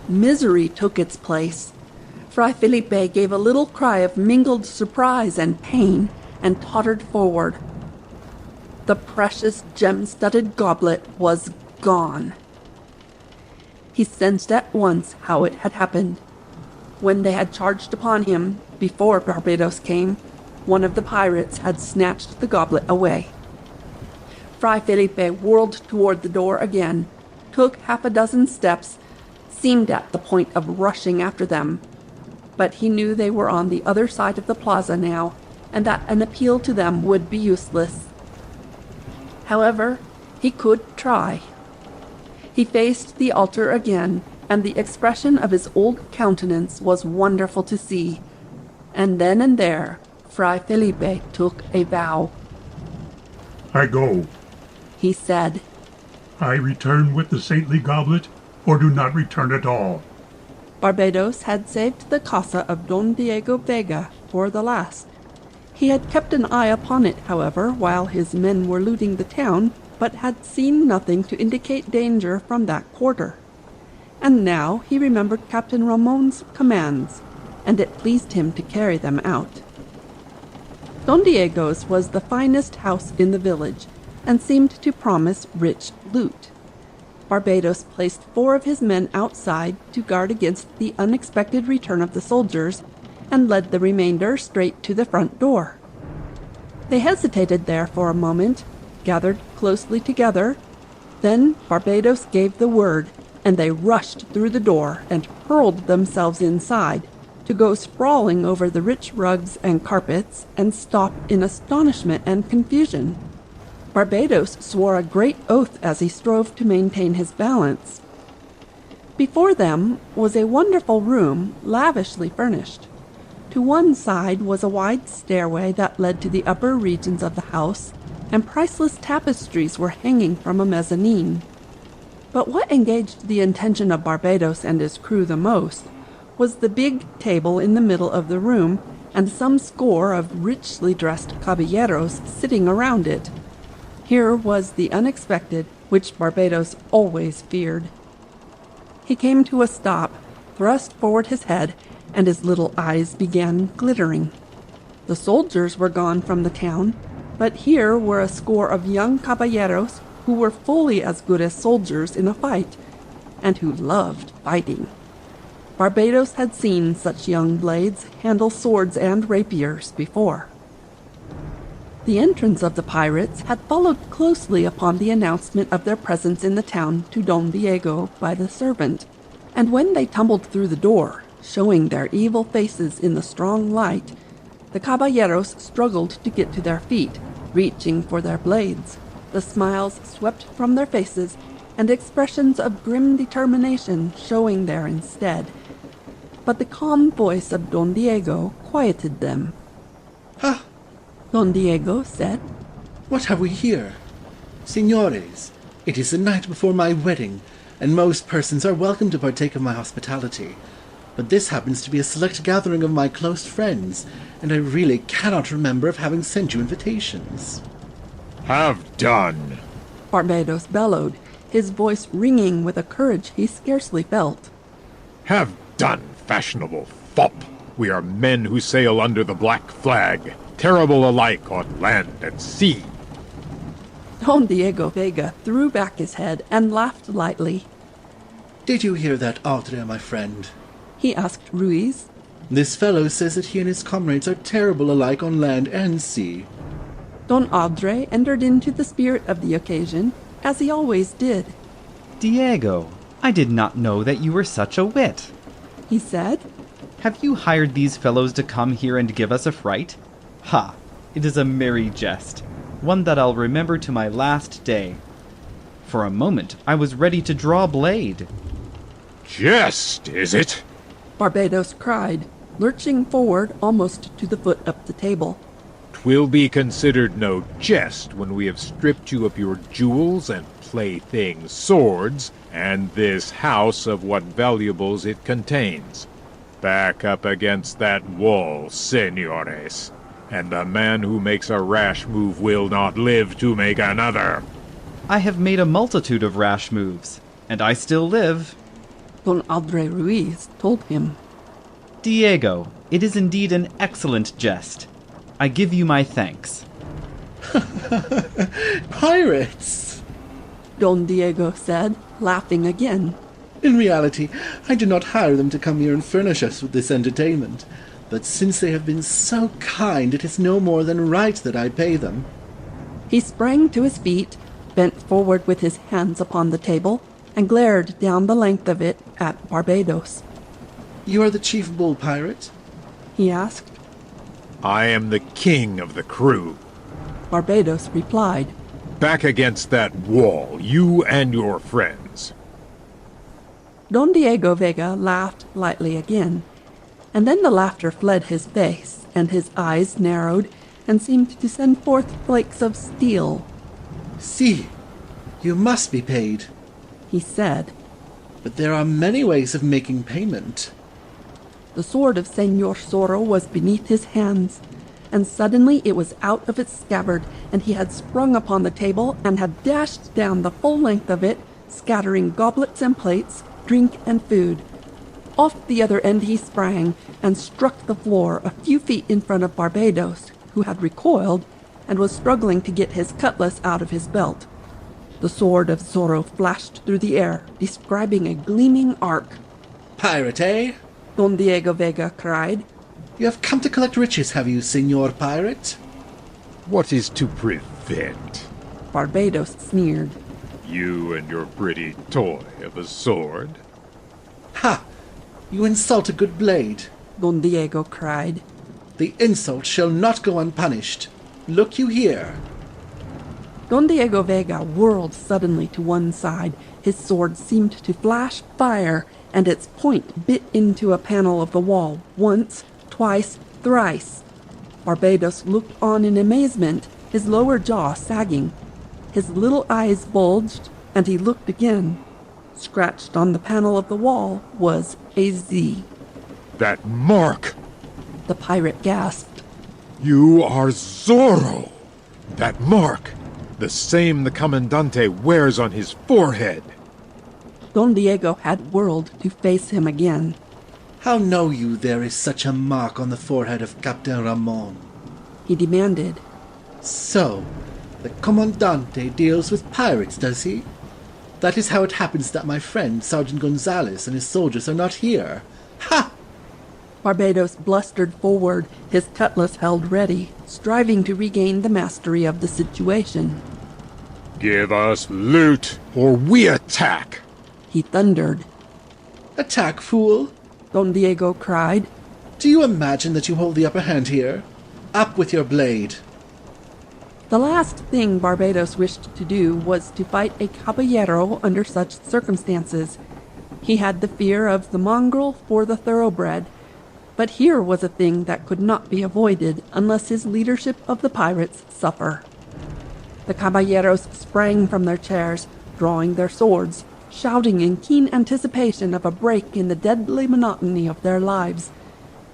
Misery took its place. Fray Felipe gave a little cry of mingled surprise and pain and tottered forward. The precious gem-studded goblet was gone. He sensed at once how it had happened. When they had charged upon him, before Barbados came, one of the pirates had snatched the goblet away. Fray Felipe whirled toward the door again, took half a dozen steps, seemed at the point of rushing after them. But he knew they were on the other side of the plaza now, and that an appeal to them would be useless. However, he could try. He faced the altar again, and the expression of his old countenance was wonderful to see. And then and there, Fray Felipe took a vow. "I go," he said. "I return with the saintly goblet, or do not return at all." Barbados had saved the casa of Don Diego Vega for the last. He had kept an eye upon it, however, while his men were looting the town, but had seen nothing to indicate danger from that quarter. and now he remembered Captain Ramon's commands, and it pleased him to carry them out. Don Diego's was the finest house in the village, and seemed to promise rich loot. Barbados placed 4 of his men outside to guard against the unexpected return of the soldiers, and led the remainder straight to the front door. They hesitated there for a moment, gathered closely together. Then Barbados gave the word, and they rushed through the door and hurled themselves inside, to go sprawling over the rich rugs and carpets and stop in astonishment and confusion. Barbados swore a great oath as he strove to maintain his balance. Before them was a wonderful room, lavishly furnished. To one side was a wide stairway that led to the upper regions of the house, and priceless tapestries were hanging from a mezzanine. But what engaged the attention of Barbados and his crew the most was the big table in the middle of the room, and some score of richly dressed caballeros sitting around it. Here was the unexpected, which Barbados always feared. He came to a stop, thrust forward his head, and his little eyes began glittering. The soldiers were gone from the town, but here were a score of young caballeros who were fully as good as soldiers in a fight, and who loved fighting. Barbados had seen such young blades handle swords and rapiers before. The entrance of the pirates had followed closely upon the announcement of their presence in the town to Don Diego by the servant, and when they tumbled through the door, showing their evil faces in the strong light, the caballeros struggled to get to their feet, reaching for their blades. The smiles swept from their faces, and expressions of grim determination showing there instead. But the calm voice of Don Diego quieted them. "Ha!" Don Diego said. "What have we here? Signores, it is the night before my wedding, and most persons are welcome to partake of my hospitality. But this happens to be a select gathering of my close friends, and I really cannot remember of having sent you invitations." "Have done!" Barbados bellowed, his voice ringing with a courage he scarcely felt. "Have done, fashionable fop! We are men who sail under the black flag, terrible alike on land and sea." Don Diego Vega threw back his head and laughed lightly. "Did you hear that, Audrey, my friend?" he asked Ruiz. "This fellow says that he and his comrades are terrible alike on land and sea." Don Audrey entered into the spirit of the occasion, as he always did. "Diego, I did not know that you were such a wit," he said. "Have you hired these fellows to come here and give us a fright? Ha! It is a merry jest, one that I'll remember to my last day. For a moment I was ready to draw blade." "Jest, is it?" Barbados cried, lurching forward almost to the foot of the table. "'Twill be considered no jest when we have stripped you of your jewels and playthings, swords, and this house of what valuables it contains. Back up against that wall, senores, and the man who makes a rash move will not live to make another." "I have made a multitude of rash moves, and I still live," Don Andre Ruiz told him. "Diego, it is indeed an excellent jest. I give you my thanks." "Pirates!" Don Diego said, laughing again. "In reality, I do not hire them to come here and furnish us with this entertainment. But since they have been so kind, it is no more than right that I pay them." He sprang to his feet, bent forward with his hands upon the table, and glared down the length of it at Barbados. "You are the chief bull pirate?" he asked. "I am the king of the crew," Barbados replied. "Back against that wall, you and your friends." Don Diego Vega laughed lightly again, and then the laughter fled his face, and his eyes narrowed and seemed to send forth flakes of steel. "See, you must be paid," he said. "But there are many ways of making payment." The sword of Señor Zorro was beneath his hands, and suddenly it was out of its scabbard, and he had sprung upon the table and had dashed down the full length of it, scattering goblets and plates, drink, and food. Off the other end he sprang and struck the floor a few feet in front of Barbados, who had recoiled and was struggling to get his cutlass out of his belt. The sword of Zorro flashed through the air, describing a gleaming arc. "Pirate, eh?" Don Diego Vega cried. "You have come to collect riches, have you, Senor Pirate?" What is to prevent? Barbados sneered. You and your pretty toy of a sword? "Ha! You insult a good blade," Don Diego cried. "The insult shall not go unpunished. Look you here." Don Diego Vega whirled suddenly to one side. His sword seemed to flash fire, and its point bit into a panel of the wall once, twice, thrice. Barbados looked on in amazement, his lower jaw sagging. His little eyes bulged, and he looked again. Scratched on the panel of the wall was a Z. That mark! The pirate gasped. You are Zorro! That mark! The same the Commandante wears on his forehead! Don Diego had whirled to face him again. "How know you there is such a mark on the forehead of Captain Ramon?" he demanded. "So, the Commandante deals with pirates, does he? That is how it happens that my friend, Sergeant Gonzalez, and his soldiers are not here. Ha!" Barbados blustered forward, his cutlass held ready, striving to regain the mastery of the situation. Give us loot, or we attack! He thundered. "Attack, fool!" Don Diego cried. "Do you imagine that you hold the upper hand here? Up with your blade!" The last thing Barbados wished to do was to fight a caballero under such circumstances. He had the fear of the mongrel for the thoroughbred, but here was a thing that could not be avoided unless his leadership of the pirates suffer. The caballeros sprang from their chairs, drawing their swords, shouting in keen anticipation of a break in the deadly monotony of their lives.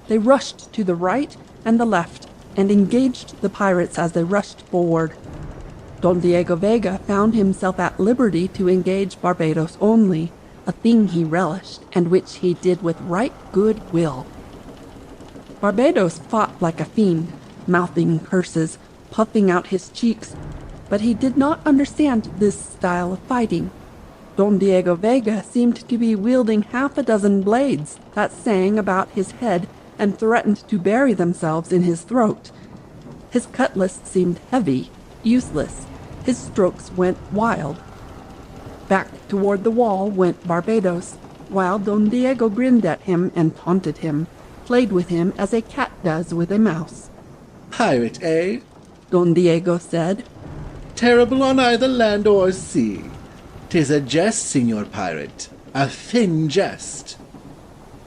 They rushed to the right and the left, and engaged the pirates as they rushed forward. Don Diego Vega found himself at liberty to engage Barbados only, a thing he relished, and which he did with right good will. Barbados fought like a fiend, mouthing curses, puffing out his cheeks, but he did not understand this style of fighting. Don Diego Vega seemed to be wielding half a dozen blades that sang about his head and threatened to bury themselves in his throat. His cutlass seemed heavy, useless. His strokes went wild. Back toward the wall went Barbados, while Don Diego grinned at him and taunted him, played with him as a cat does with a mouse. "Pirate, eh?" Don Diego said. "Terrible on either land or sea. 'Tis a jest, Senor Pirate, a thin jest."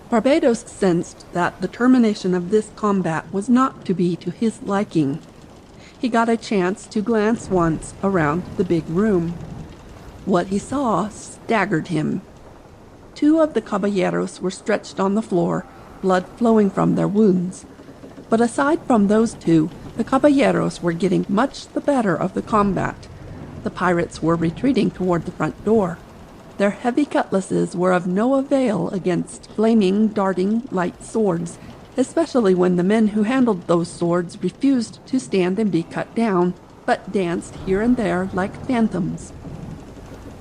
Barbados sensed that the termination of this combat was not to be to his liking. He got a chance to glance once around the big room. What he saw staggered him. Two of the caballeros were stretched on the floor, blood flowing from their wounds. But aside from those two, the caballeros were getting much the better of the combat. The pirates were retreating toward the front door. Their heavy cutlasses were of no avail against flaming, darting, light swords, especially when the men who handled those swords refused to stand and be cut down, but danced here and there like phantoms.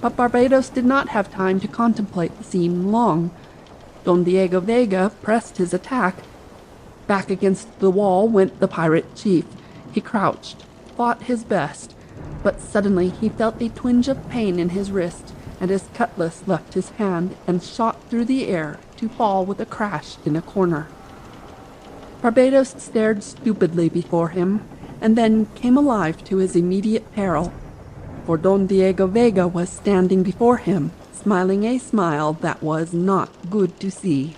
But Barbados did not have time to contemplate the scene long. Don Diego Vega pressed his attack. Back against the wall went the pirate chief. He crouched, fought his best, but suddenly he felt a twinge of pain in his wrist, and his cutlass left his hand and shot through the air to fall with a crash in a corner. Barbados stared stupidly before him, and then came alive to his immediate peril, for Don Diego Vega was standing before him, smiling a smile that was not good to see.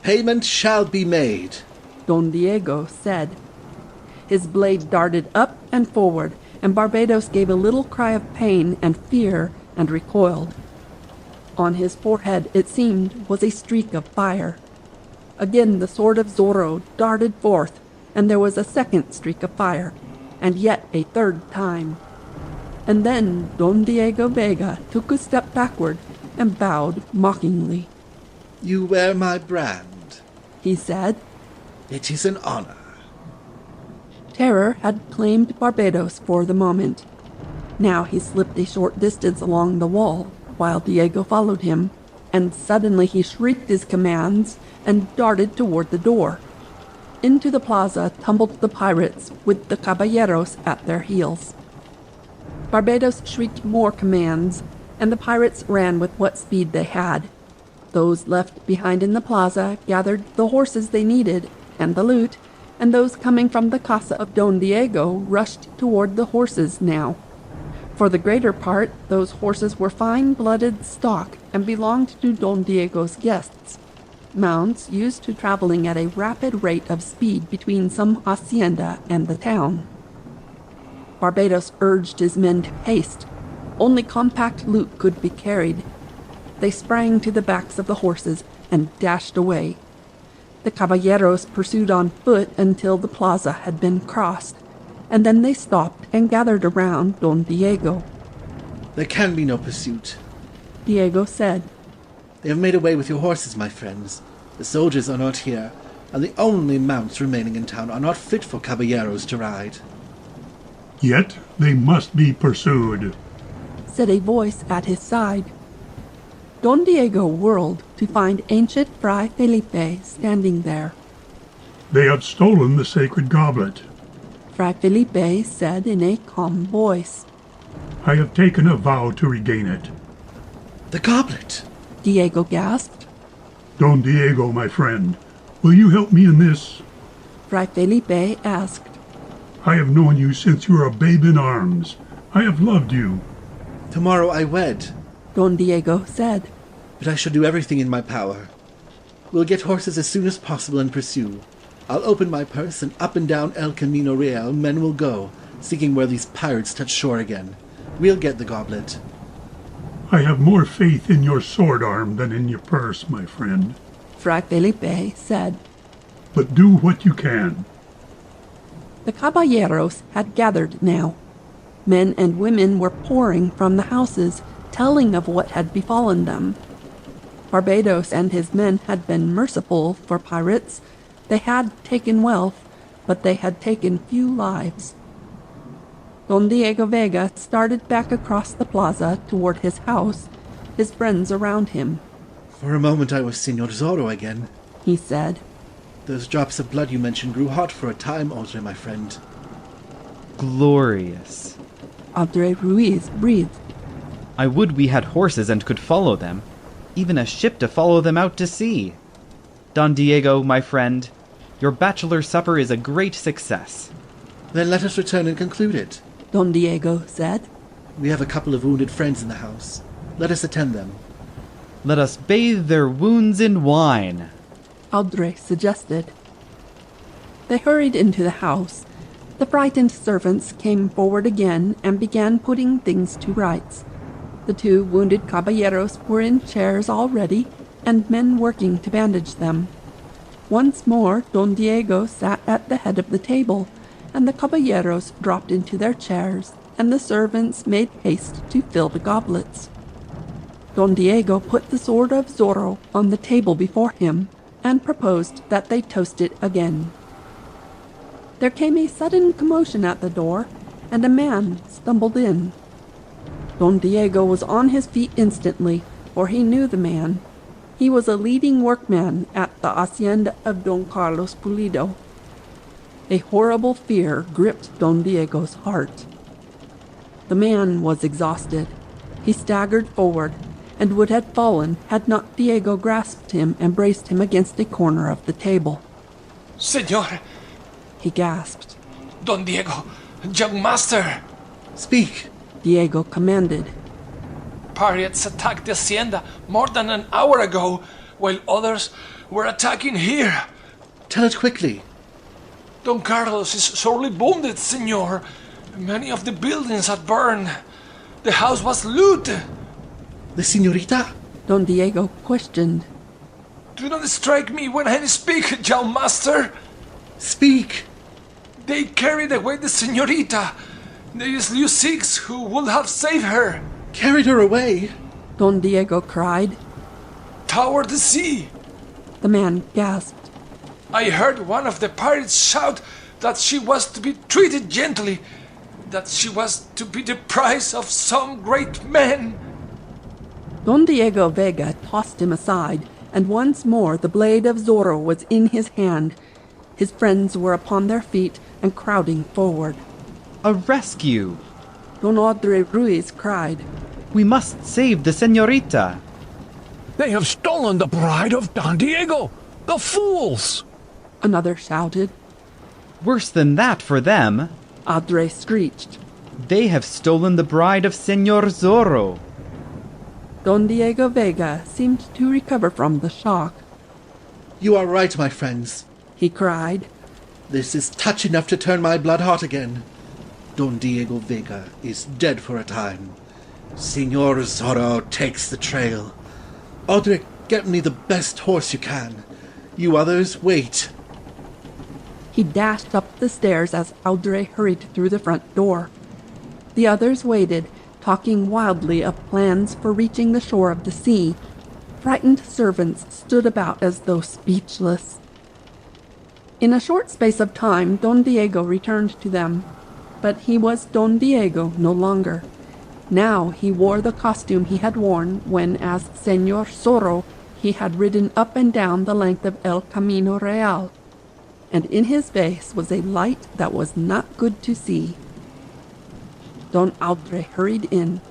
"Payment shall be made," Don Diego said. His blade darted up and forward, and Barbados gave a little cry of pain and fear and recoiled. On his forehead, it seemed, was a streak of fire. Again the sword of Zorro darted forth, and there was a second streak of fire, and yet a third time. And then Don Diego Vega took a step backward, and bowed mockingly. You wear my brand, he said. It is an honor. Terror had claimed Barbados for the moment. Now he slipped a short distance along the wall, while Diego followed him, and suddenly he shrieked his commands and darted toward the door. Into the plaza tumbled the pirates, with the caballeros at their heels. Barbados shrieked more commands, and the pirates ran with what speed they had. Those left behind in the plaza gathered the horses they needed and the loot, and those coming from the casa of Don Diego rushed toward the horses now. For the greater part, those horses were fine-blooded stock and belonged to Don Diego's guests, mounts used to traveling at a rapid rate of speed between some hacienda and the town. Barbados urged his men to haste. Only compact loot could be carried. They sprang to the backs of the horses and dashed away. The caballeros pursued on foot until the plaza had been crossed, and then they stopped and gathered around Don Diego. There can be no pursuit, Diego said. They have made away with your horses, my friends. The soldiers are not here, and the only mounts remaining in town are not fit for caballeros to ride. Yet they must be pursued, said a voice at his side. Don Diego whirled to find ancient Fray Felipe standing there. They have stolen the sacred goblet, Fray Felipe said in a calm voice. I have taken a vow to regain it. The goblet! Diego gasped. Don Diego, my friend, will you help me in this? Fray Felipe asked. I have known you since you were a babe in arms. I have loved you. Tomorrow I wed, Don Diego said. But I shall do everything in my power. We'll get horses as soon as possible and pursue. I'll open my purse, and up and down El Camino Real men will go, seeking where these pirates touch shore again. We'll get the goblet. I have more faith in your sword arm than in your purse, my friend, Fray Felipe said. But do what you can. The caballeros had gathered now. Men and women were pouring from the houses, telling of what had befallen them. Barbados and his men had been merciful for pirates. They had taken wealth, but they had taken few lives. Don Diego Vega started back across the plaza toward his house, his friends around him. For a moment I was Senor Zorro again, he said. Those drops of blood you mentioned grew hot for a time, Audrey, my friend. Glorious. Audrey Ruiz breathed. I would we had horses and could follow them, even a ship to follow them out to sea. Don Diego, my friend, your bachelor supper is a great success. Then let us return and conclude it, Don Diego said. We have a couple of wounded friends in the house. Let us attend them. Let us bathe their wounds in wine, Audrey suggested. They hurried into the house. The frightened servants came forward again and began putting things to rights. The two wounded caballeros were in chairs already, and men working to bandage them. Once more Don Diego sat at the head of the table, and the caballeros dropped into their chairs, and the servants made haste to fill the goblets. Don Diego put the sword of Zorro on the table before him, and proposed that they toast it again. There came a sudden commotion at the door, and a man stumbled in. Don Diego was on his feet instantly, for he knew the man. He was a leading workman at the Hacienda of Don Carlos Pulido. A horrible fear gripped Don Diego's heart. The man was exhausted. He staggered forward, and would have fallen had not Diego grasped him and braced him against a corner of the table. Señor, he gasped. Don Diego, young master. Speak, Diego commanded. Pirates attacked the Hacienda more than an hour ago, while others were attacking here. Tell it quickly. Don Carlos is sorely wounded, señor. Many of the buildings had burned. The house was looted. The señorita? Don Diego questioned. Do not strike me when I speak, young master. Speak. They carried away the señorita. There is slew six who would have saved her. Carried her away? Don Diego cried. Toward the sea! The man gasped. I heard one of the pirates shout that she was to be treated gently, that she was to be the prize of some great man. Don Diego Vega tossed him aside, and once more the blade of Zorro was in his hand. His friends were upon their feet and crowding forward. A rescue! Don Andre Ruiz cried. We must save the señorita! They have stolen the bride of Don Diego! The fools! Another shouted. Worse than that for them! Andre screeched. They have stolen the bride of Señor Zorro! Don Diego Vega seemed to recover from the shock. You are right, my friends, he cried. This is touch enough to turn my blood hot again. Don Diego Vega is dead for a time. Señor Zorro takes the trail. Audrey, get me the best horse you can. You others, wait. He dashed up the stairs as Audrey hurried through the front door. The others waited, talking wildly of plans for reaching the shore of the sea. Frightened servants stood about as though speechless. In a short space of time, Don Diego returned to them. But he was Don Diego no longer. Now he wore the costume he had worn when, as Señor Zorro, he had ridden up and down the length of El Camino Real. And in his face was a light that was not good to see. Don Audrey hurried in.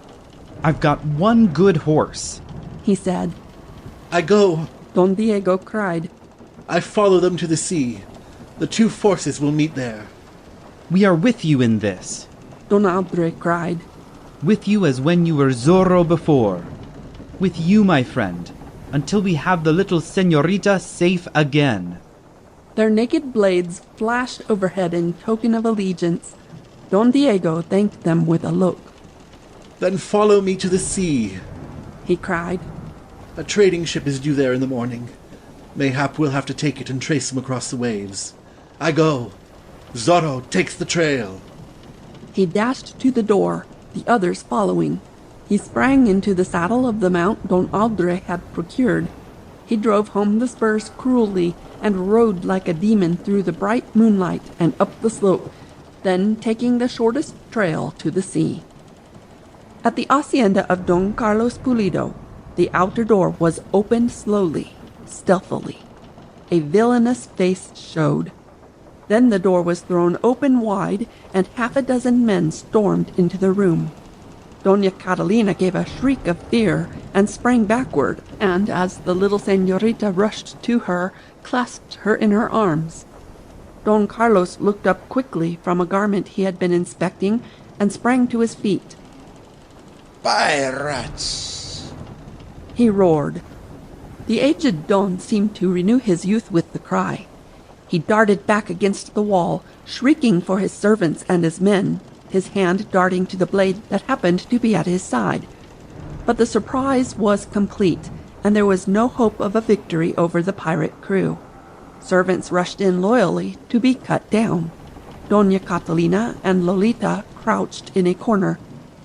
I've got one good horse, he said. I go. Don Diego cried. I follow them to the sea. The two forces will meet there. We are with you in this, Don Audrey cried. With you as when you were Zorro before. With you, my friend, until we have the little señorita safe again. Their naked blades flashed overhead in token of allegiance. Don Diego thanked them with a look. Then follow me to the sea, he cried. A trading ship is due there in the morning. Mayhap we'll have to take it and trace him across the waves. I go. Zorro takes the trail. He dashed to the door, the others following. He sprang into the saddle of the mount Don Audrey had procured. He drove home the spurs cruelly and rode like a demon through the bright moonlight and up the slope, then taking the shortest trail to the sea. At the hacienda of Don Carlos Pulido, the outer door was opened slowly, stealthily. A villainous face showed. Then the door was thrown open wide, and 6 men stormed into the room. Doña Catalina gave a shriek of fear and sprang backward, and as the little señorita rushed to her, clasped her in her arms. Don Carlos looked up quickly from a garment he had been inspecting and sprang to his feet. Pirates! He roared. The aged Don seemed to renew his youth with the cry. He darted back against the wall, shrieking for his servants and his men, his hand darting to the blade that happened to be at his side. But the surprise was complete, and there was no hope of a victory over the pirate crew. Servants rushed in loyally to be cut down. Doña Catalina and Lolita crouched in a corner,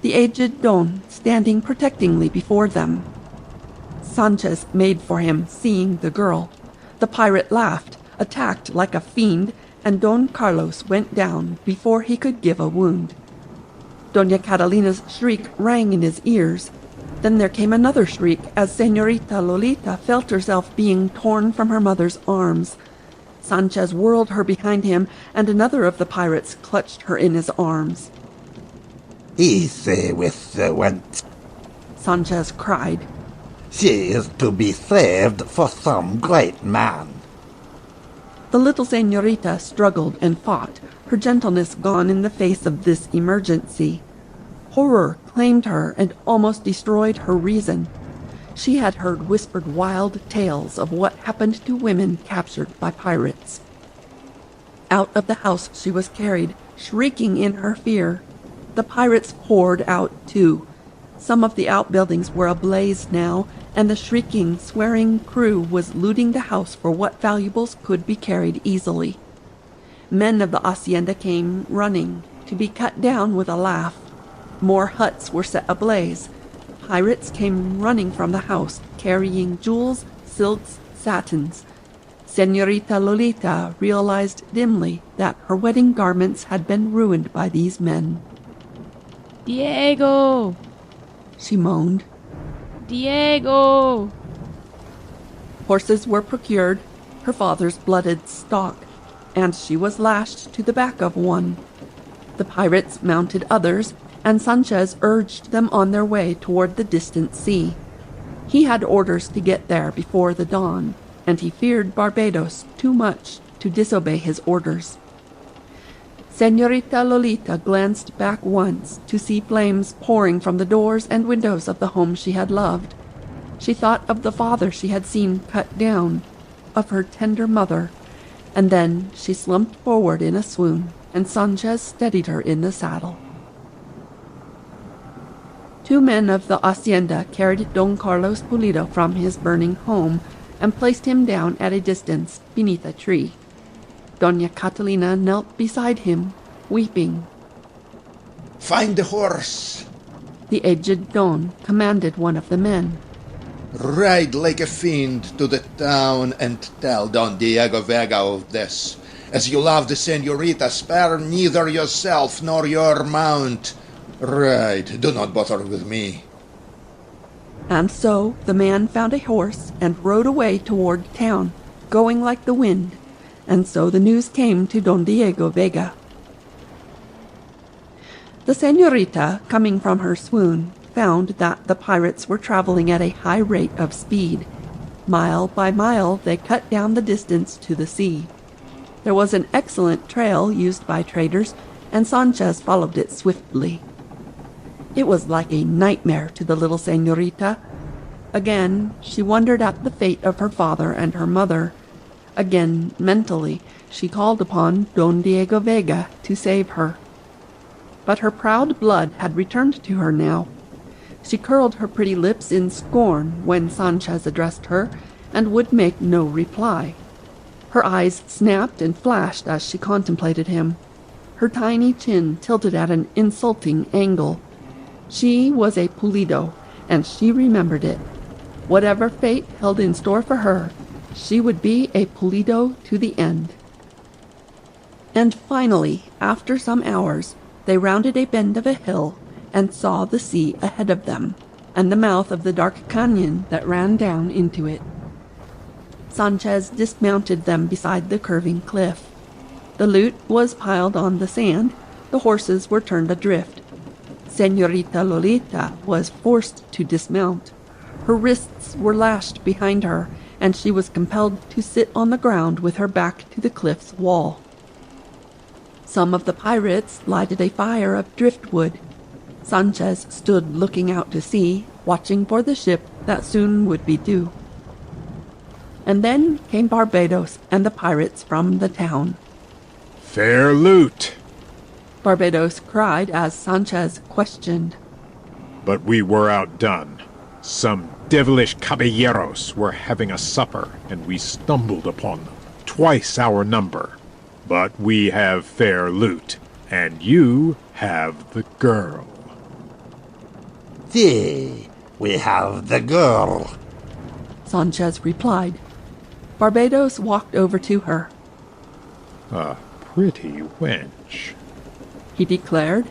the aged Don standing protectingly before them. Sanchez made for him, seeing the girl. The pirate laughed, attacked like a fiend, and Don Carlos went down before he could give a wound. Doña Catalina's shriek rang in his ears. Then there came another shriek as Señorita Lolita felt herself being torn from her mother's arms. Sanchez whirled her behind him, and another of the pirates clutched her in his arms. Easy with the wench, Sanchez cried. She is to be saved for some great man. The little señorita struggled and fought, her gentleness gone in the face of this emergency. Horror claimed her and almost destroyed her reason. She had heard whispered wild tales of what happened to women captured by pirates. Out of the house she was carried, shrieking in her fear. The pirates poured out too. Some of the outbuildings were ablaze now, and the shrieking, swearing crew was looting the house for what valuables could be carried easily. Men of the hacienda came running, to be cut down with a laugh. More huts were set ablaze. pirates came running from the house, carrying jewels, silks, satins. Señorita Lolita realized dimly that her wedding garments had been ruined by these men. Diego! She moaned. Diego! Horses were procured, her father's blooded stock, and she was lashed to the back of one. The pirates mounted others, and Sanchez urged them on their way toward the distant sea. He had orders to get there before the dawn, and he feared Barbados too much to disobey his orders. Señorita Lolita glanced back once to see flames pouring from the doors and windows of the home she had loved. She thought of the father she had seen cut down, of her tender mother, and then she slumped forward in a swoon, and Sanchez steadied her in the saddle. 2 men of the Hacienda carried Don Carlos Pulido from his burning home and placed him down at a distance beneath a tree. Doña Catalina knelt beside him, weeping. Find the horse. The aged Don commanded one of the men. Ride like a fiend to the town and tell Don Diego Vega of this. As you love the señorita, spare neither yourself nor your mount. Ride, do not bother with me. And so the man found a horse and rode away toward town, going like the wind, and so the news came to Don Diego Vega. The señorita, coming from her swoon, found that the pirates were traveling at a high rate of speed. Mile by mile they cut down the distance to the sea. There was an excellent trail used by traders, and Sanchez followed it swiftly. It was like a nightmare to the little señorita. Again, she wondered at the fate of her father and her mother. Again, mentally, she called upon Don Diego Vega to save her. But her proud blood had returned to her now. She curled her pretty lips in scorn when Sanchez addressed her, and would make no reply. Her eyes snapped and flashed as she contemplated him. Her tiny chin tilted at an insulting angle. She was a Pulido, and she remembered it. Whatever fate held in store for her, she would be a Pulido to the end. And finally, after some hours, they rounded a bend of a hill and saw the sea ahead of them, and the mouth of the dark canyon that ran down into it. Sanchez dismounted them beside the curving cliff. The loot was piled on the sand, the horses were turned adrift. Señorita Lolita was forced to dismount. Her wrists were lashed behind her, and she was compelled to sit on the ground with her back to the cliff's wall. Some of the pirates lighted a fire of driftwood. Sanchez stood looking out to sea, watching for the ship that soon would be due. And then came Barbados and the pirates from the town. Fair loot, Barbados cried as Sanchez questioned. but we were outdone. Some devilish caballeros were having a supper, and we stumbled upon them, twice our number. But we have fair loot, and you have the girl. See, we have the girl, Sanchez replied. Barbados walked over to her. A pretty wench, He declared.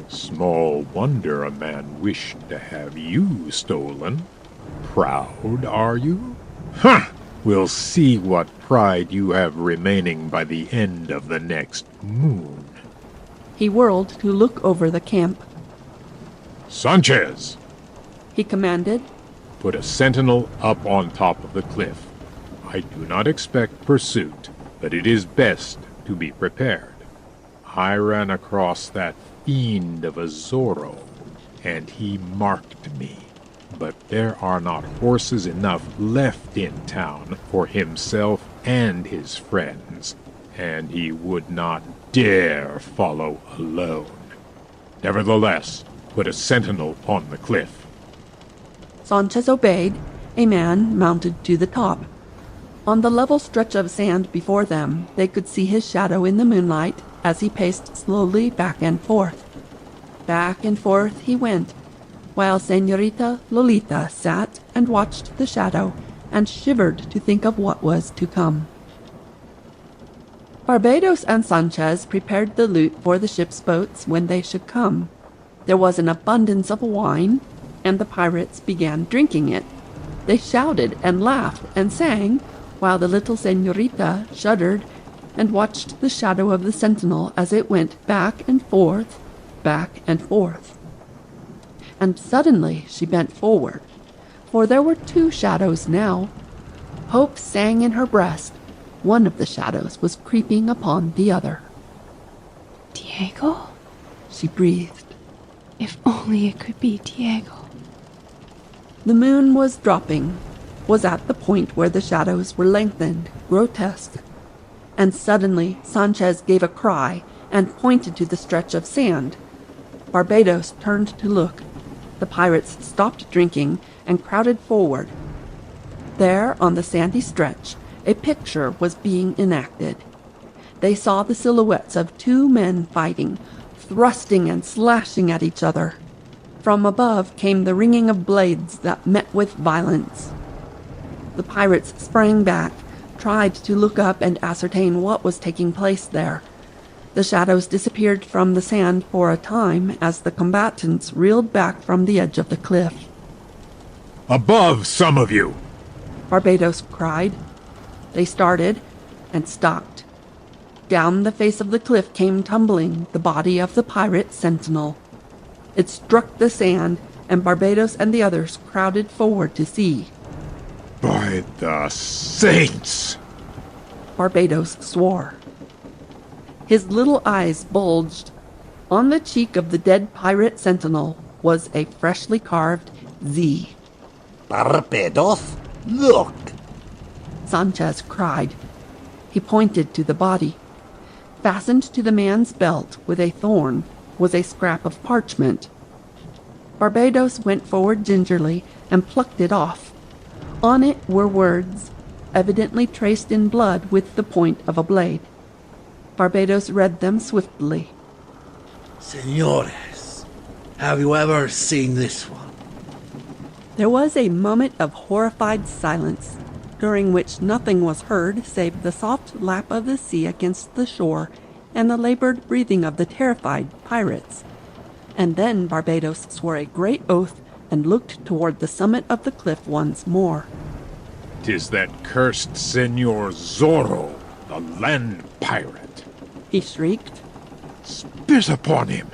Small wonder a man wished to have you stolen. Proud, are you? Huh! We'll see what pride you have remaining by the end of the next moon. He whirled to look over the camp. Sanchez! He commanded. Put a sentinel up on top of the cliff. I do not expect pursuit, but it is best to be prepared. I ran across that fiend of a Zorro, and he marked me. But there are not horses enough left in town for himself and his friends, and he would not dare follow alone. Nevertheless, put a sentinel on the cliff. Sanchez obeyed. A man mounted to the top. On the level stretch of sand before them, they could see his shadow in the moonlight as he paced slowly back and forth. Back and forth he went. while Señorita Lolita sat and watched the shadow and shivered to think of what was to come. Barbados and Sanchez prepared the loot for the ship's boats when they should come. There was an abundance of wine, and the pirates began drinking it. They shouted and laughed and sang, while the little señorita shuddered and watched the shadow of the sentinel as it went back and forth, back and forth. And suddenly she bent forward, for there were two shadows now. Hope sang in her breast. One of the shadows was creeping upon the other. Diego? She breathed. If only it could be Diego. The moon was dropping, was at the point where the shadows were lengthened, grotesque. And suddenly Sanchez gave a cry and pointed to the stretch of sand. Barbados turned to look. The pirates stopped drinking and crowded forward. There, on the sandy stretch, a picture was being enacted. They saw the silhouettes of two men fighting, thrusting and slashing at each other. From above came the ringing of blades that met with violence. The pirates sprang back, tried to look up and ascertain what was taking place there. The shadows disappeared from the sand for a time as the combatants reeled back from the edge of the cliff. "Above, some of you!" Barbados cried. They started and stopped. Down the face of the cliff came tumbling the body of the pirate sentinel. It struck the sand, and Barbados and the others crowded forward to see. "By the saints!" Barbados swore. His little eyes bulged. On the cheek of the dead pirate sentinel was a freshly carved Z. "Barbados, look!" Sanchez cried. He pointed to the body. Fastened to the man's belt with a thorn was a scrap of parchment. Barbados went forward gingerly and plucked it off. On it were words, evidently traced in blood with the point of a blade. Barbados read them swiftly. Señores, have you ever seen this one? There was a moment of horrified silence, during which nothing was heard save the soft lap of the sea against the shore and the labored breathing of the terrified pirates. And then Barbados swore a great oath and looked toward the summit of the cliff once more. "'Tis that cursed Señor Zorro, the land pirate," he shrieked. "Spit upon him!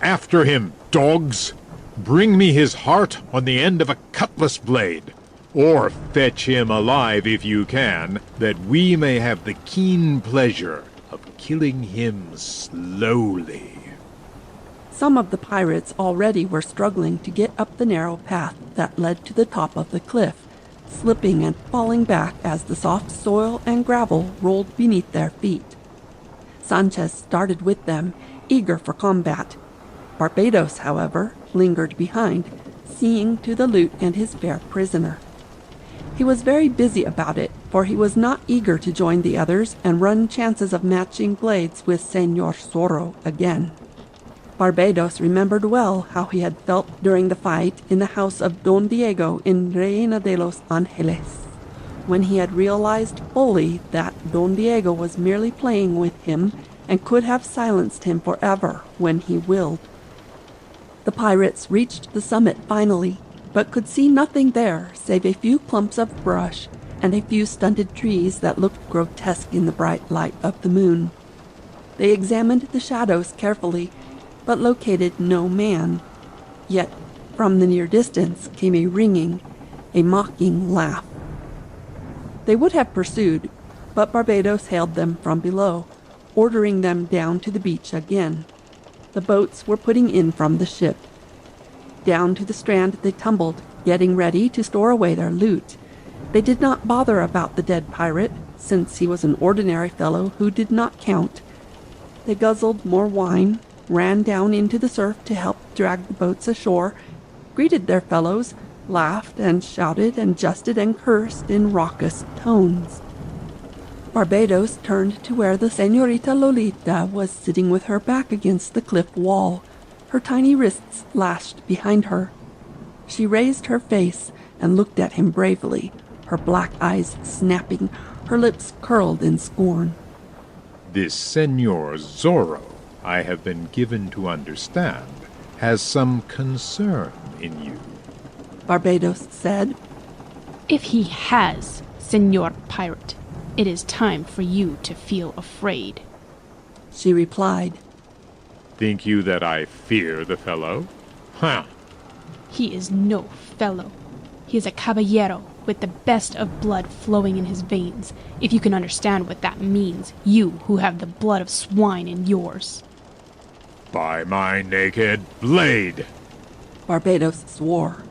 After him, dogs! Bring me his heart on the end of a cutlass blade, or fetch him alive if you can, that we may have the keen pleasure of killing him slowly." Some of the pirates already were struggling to get up the narrow path that led to the top of the cliff, slipping and falling back as the soft soil and gravel rolled beneath their feet. Sanchez started with them, eager for combat. Barbados, however, lingered behind, seeing to the loot and his fair prisoner. He was very busy about it, for he was not eager to join the others and run chances of matching blades with Señor Zorro again. Barbados remembered well how he had felt during the fight in the house of Don Diego in Reina de los Angeles, when he had realized fully that Don Diego was merely playing with him and could have silenced him forever when he willed. The pirates reached the summit finally, but could see nothing there save a few clumps of brush and a few stunted trees that looked grotesque in the bright light of the moon. They examined the shadows carefully, but located no man. Yet, from the near distance came a ringing, a mocking laugh. They would have pursued, but Barbados hailed them from below, ordering them down to the beach again. The boats were putting in from the ship. Down to the strand they tumbled, getting ready to store away their loot. They did not bother about the dead pirate, since he was an ordinary fellow who did not count. They guzzled more wine, ran down into the surf to help drag the boats ashore, greeted their fellows, laughed and shouted and jested and cursed in raucous tones. Barbados turned to where the Señorita Lolita was sitting with her back against the cliff wall, her tiny wrists lashed behind her. She raised her face and looked at him bravely, her black eyes snapping, her lips curled in scorn. This Senor Zorro, I have been given to understand, has some concern in you. Barbados said. If he has, Senor Pirate, it is time for you to feel afraid. She replied. Think you that I fear the fellow? Huh. He is no fellow. He is a caballero with the best of blood flowing in his veins, if you can understand what that means, you who have the blood of swine in yours. By my naked blade! Barbados swore.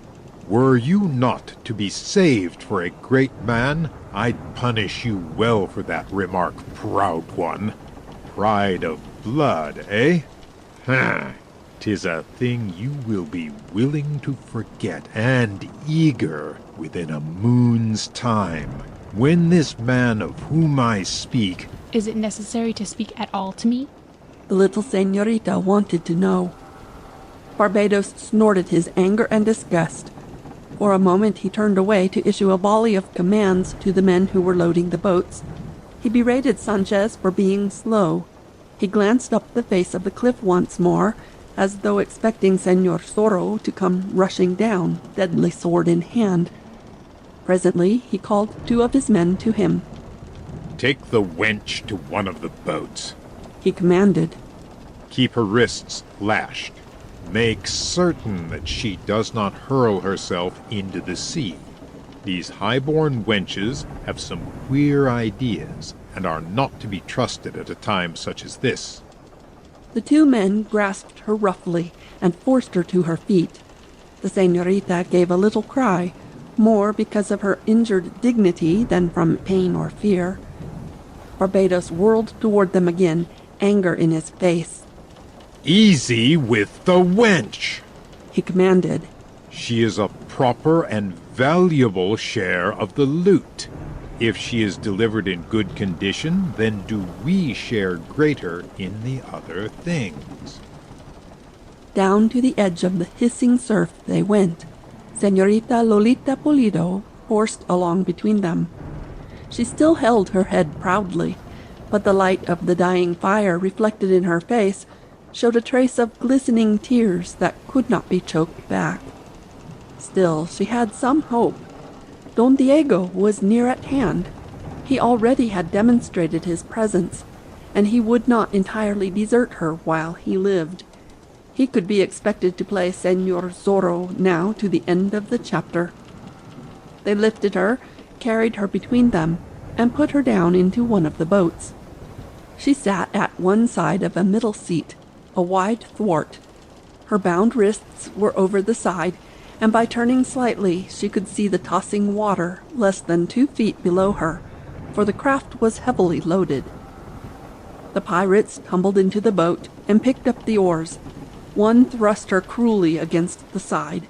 Were you not to be saved for a great man, I'd punish you well for that remark, proud one. Pride of blood, eh? Huh. 'Tis a thing you will be willing to forget, and eager, within a moon's time, when this man of whom I speak— Is it necessary to speak at all to me? The little señorita wanted to know. Barbados snorted his anger and disgust. For a moment he turned away to issue a volley of commands to the men who were loading the boats. He berated Sanchez for being slow. He glanced up the face of the cliff once more, as though expecting Senor Zorro to come rushing down, deadly sword in hand. Presently he called 2 of his men to him. Take the wench to one of the boats, he commanded. Keep her wrists lashed. Make certain that she does not hurl herself into the sea. These high-born wenches have some queer ideas, and are not to be trusted at a time such as this. The 2 men grasped her roughly and forced her to her feet. The señorita gave a little cry, more because of her injured dignity than from pain or fear. Barbados whirled toward them again, anger in his face. Easy with the wench, he commanded. She is a proper and valuable share of the loot. If she is delivered in good condition, then do we share greater in the other things. Down to the edge of the hissing surf they went. Señorita Lolita Pulido forced along between them. She still held her head proudly, but the light of the dying fire reflected in her face showed a trace of glistening tears that could not be choked back. Still, she had some hope. Don Diego was near at hand. He already had demonstrated his presence, and he would not entirely desert her while he lived. He could be expected to play Senor Zorro now to the end of the chapter. They lifted her, carried her between them, and put her down into one of the boats. She sat at one side of a middle seat, a wide thwart. Her bound wrists were over the side, and by turning slightly she could see the tossing water less than 2 feet below her, for the craft was heavily loaded. The pirates tumbled into the boat and picked up the oars. One thrust her cruelly against the side.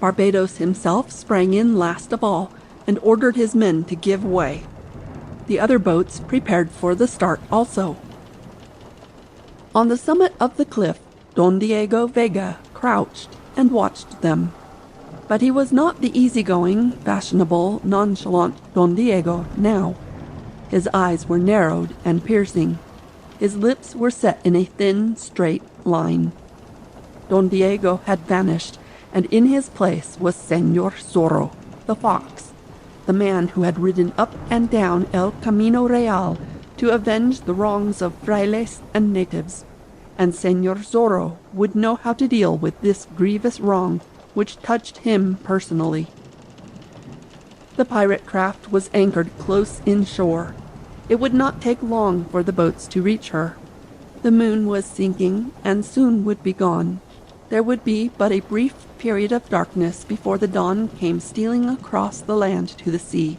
Barbados himself sprang in last of all and ordered his men to give way. The other boats prepared for the start also. On the summit of the cliff, Don Diego Vega crouched and watched them. But he was not the easygoing, fashionable, nonchalant Don Diego now. His eyes were narrowed and piercing. His lips were set in a thin, straight line. Don Diego had vanished, and in his place was Senor Zorro, the fox, the man who had ridden up and down El Camino Real to avenge the wrongs of frailes and natives. And Senor Zorro would know how to deal with this grievous wrong which touched him personally. The pirate craft was anchored close inshore. It would not take long for the boats to reach her. The moon was sinking and soon would be gone. There would be but a brief period of darkness before the dawn came stealing across the land to the sea.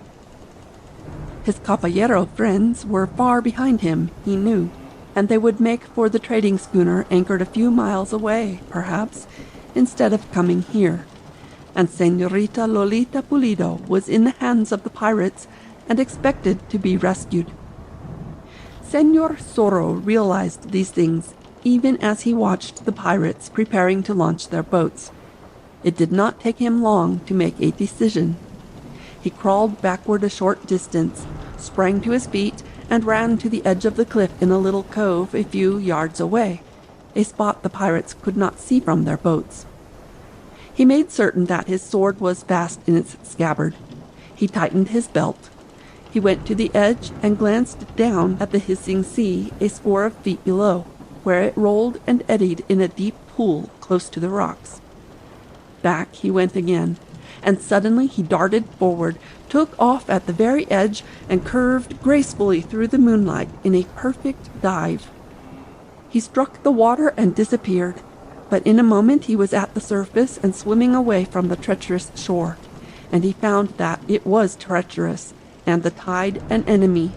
His caballero friends were far behind him, he knew, and they would make for the trading schooner anchored a few miles away, perhaps, instead of coming here. And Señorita Lolita Pulido was in the hands of the pirates and expected to be rescued. Senor Zorro realized these things even as he watched the pirates preparing to launch their boats. It did not take him long to make a decision. He crawled backward a short distance, sprang to his feet, and ran to the edge of the cliff in a little cove a few yards away, a spot the pirates could not see from their boats. He made certain that his sword was fast in its scabbard. He tightened his belt. He went to the edge and glanced down at the hissing sea a score of feet below, where it rolled and eddied in a deep pool close to the rocks. Back he went again, and suddenly he darted forward, took off at the very edge, and curved gracefully through the moonlight in a perfect dive. He struck the water and disappeared, but in a moment he was at the surface and swimming away from the treacherous shore, and he found that it was treacherous, and the tide an enemy.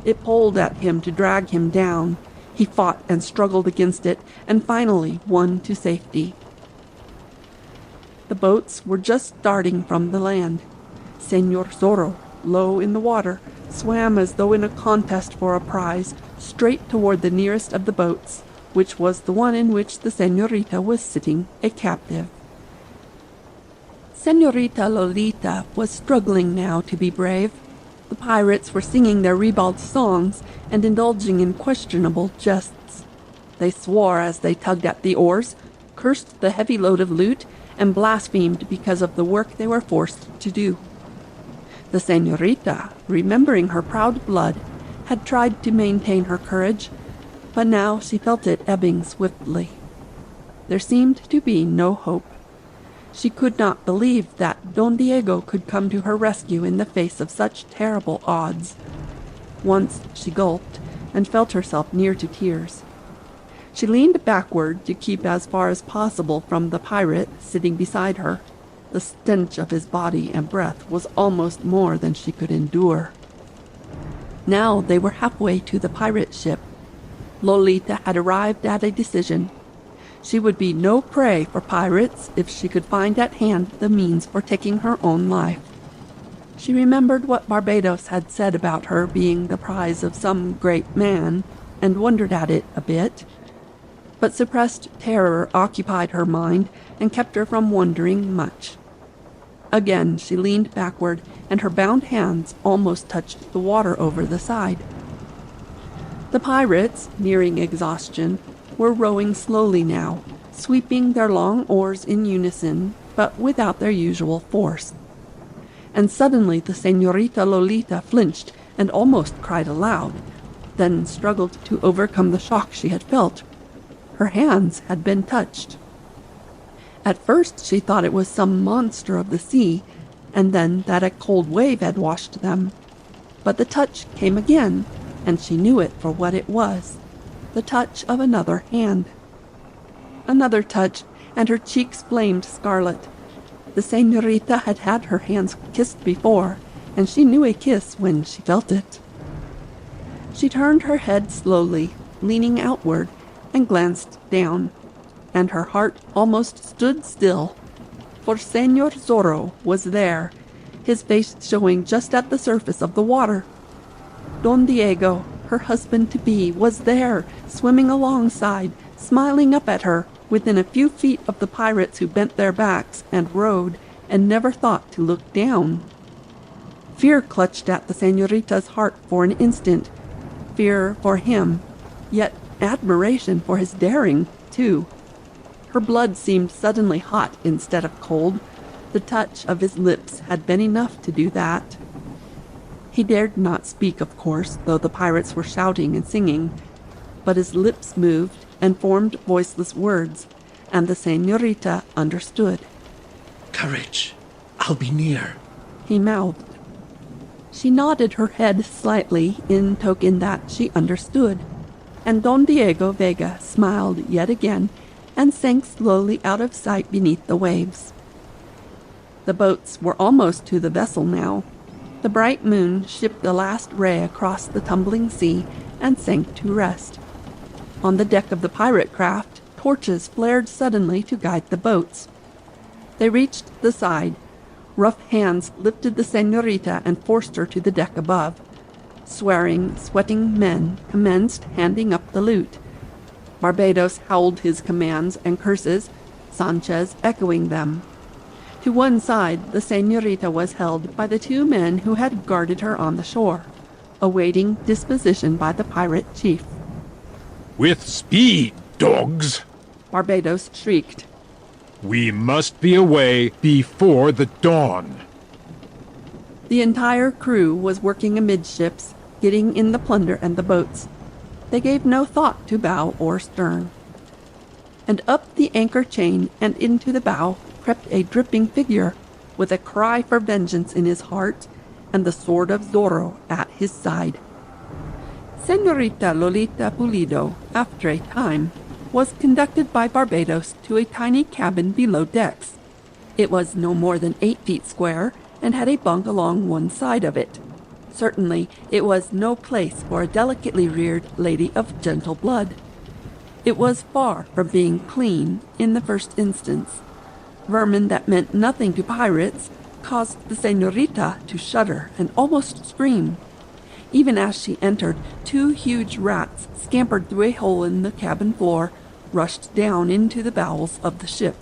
It pulled at him to drag him down. He fought and struggled against it, and finally won to safety. The boats were just starting from the land. Señor Zorro, low in the water, swam as though in a contest for a prize, straight toward the nearest of the boats, which was the one in which the señorita was sitting, a captive. Señorita Lolita was struggling now to be brave. The pirates were singing their ribald songs and indulging in questionable jests. They swore as they tugged at the oars, cursed the heavy load of loot, and blasphemed because of the work they were forced to do. The señorita, remembering her proud blood, had tried to maintain her courage, but now she felt it ebbing swiftly. There seemed to be no hope. She could not believe that Don Diego could come to her rescue in the face of such terrible odds. Once she gulped and felt herself near to tears. She leaned backward to keep as far as possible from the pirate sitting beside her. The stench of his body and breath was almost more than she could endure. Now they were halfway to the pirate ship. Lolita had arrived at a decision. She would be no prey for pirates if she could find at hand the means for taking her own life. She remembered what Barbados had said about her being the prize of some great man, and wondered at it a bit. But suppressed terror occupied her mind and kept her from wondering much. Again she leaned backward, and her bound hands almost touched the water over the side. The pirates, nearing exhaustion, were rowing slowly now, sweeping their long oars in unison, but without their usual force. And suddenly the señorita Lolita flinched and almost cried aloud, then struggled to overcome the shock she had felt. Her hands had been touched. At first she thought it was some monster of the sea, and then that a cold wave had washed them. But the touch came again, and she knew it for what it was, the touch of another hand. Another touch, and her cheeks flamed scarlet. The señorita had had her hands kissed before, and she knew a kiss when she felt it. She turned her head slowly, leaning outward, and glanced down, and her heart almost stood still, for Señor Zorro was there, his face showing just at the surface of the water. Don Diego, her husband-to-be, was there, swimming alongside, smiling up at her, within a few feet of the pirates who bent their backs and rowed, and never thought to look down. Fear clutched at the señorita's heart for an instant, fear for him, yet admiration for his daring, too. Her blood seemed suddenly hot instead of cold. The touch of his lips had been enough to do that. He dared not speak, of course, though the pirates were shouting and singing, but his lips moved and formed voiceless words, and the señorita understood. "Courage, I'll be near," he mouthed. She nodded her head slightly in token that she understood, and Don Diego Vega smiled yet again and sank slowly out of sight beneath the waves. The boats were almost to the vessel now. The bright moon shipped a last ray across the tumbling sea and sank to rest. On the deck of the pirate craft, torches flared suddenly to guide the boats. They reached the side. Rough hands lifted the señorita and forced her to the deck above. Swearing, sweating men commenced handing up the loot. Barbados howled his commands and curses, Sanchez echoing them. To one side, the señorita was held by the two men who had guarded her on the shore, awaiting disposition by the pirate chief. With speed, dogs! Barbados shrieked. We must be away before the dawn. The entire crew was working amidships, getting in the plunder and the boats. They gave no thought to bow or stern. And up the anchor chain and into the bow crept a dripping figure, with a cry for vengeance in his heart and the sword of Zorro at his side. Señorita Lolita Pulido, after a time, was conducted by Barbados to a tiny cabin below decks. It was no more than 8 feet square and had a bunk along one side of it. Certainly, it was no place for a delicately reared lady of gentle blood. It was far from being clean in the first instance. Vermin that meant nothing to pirates caused the señorita to shudder and almost scream. Even as she entered, 2 huge rats scampered through a hole in the cabin floor, rushed down into the bowels of the ship.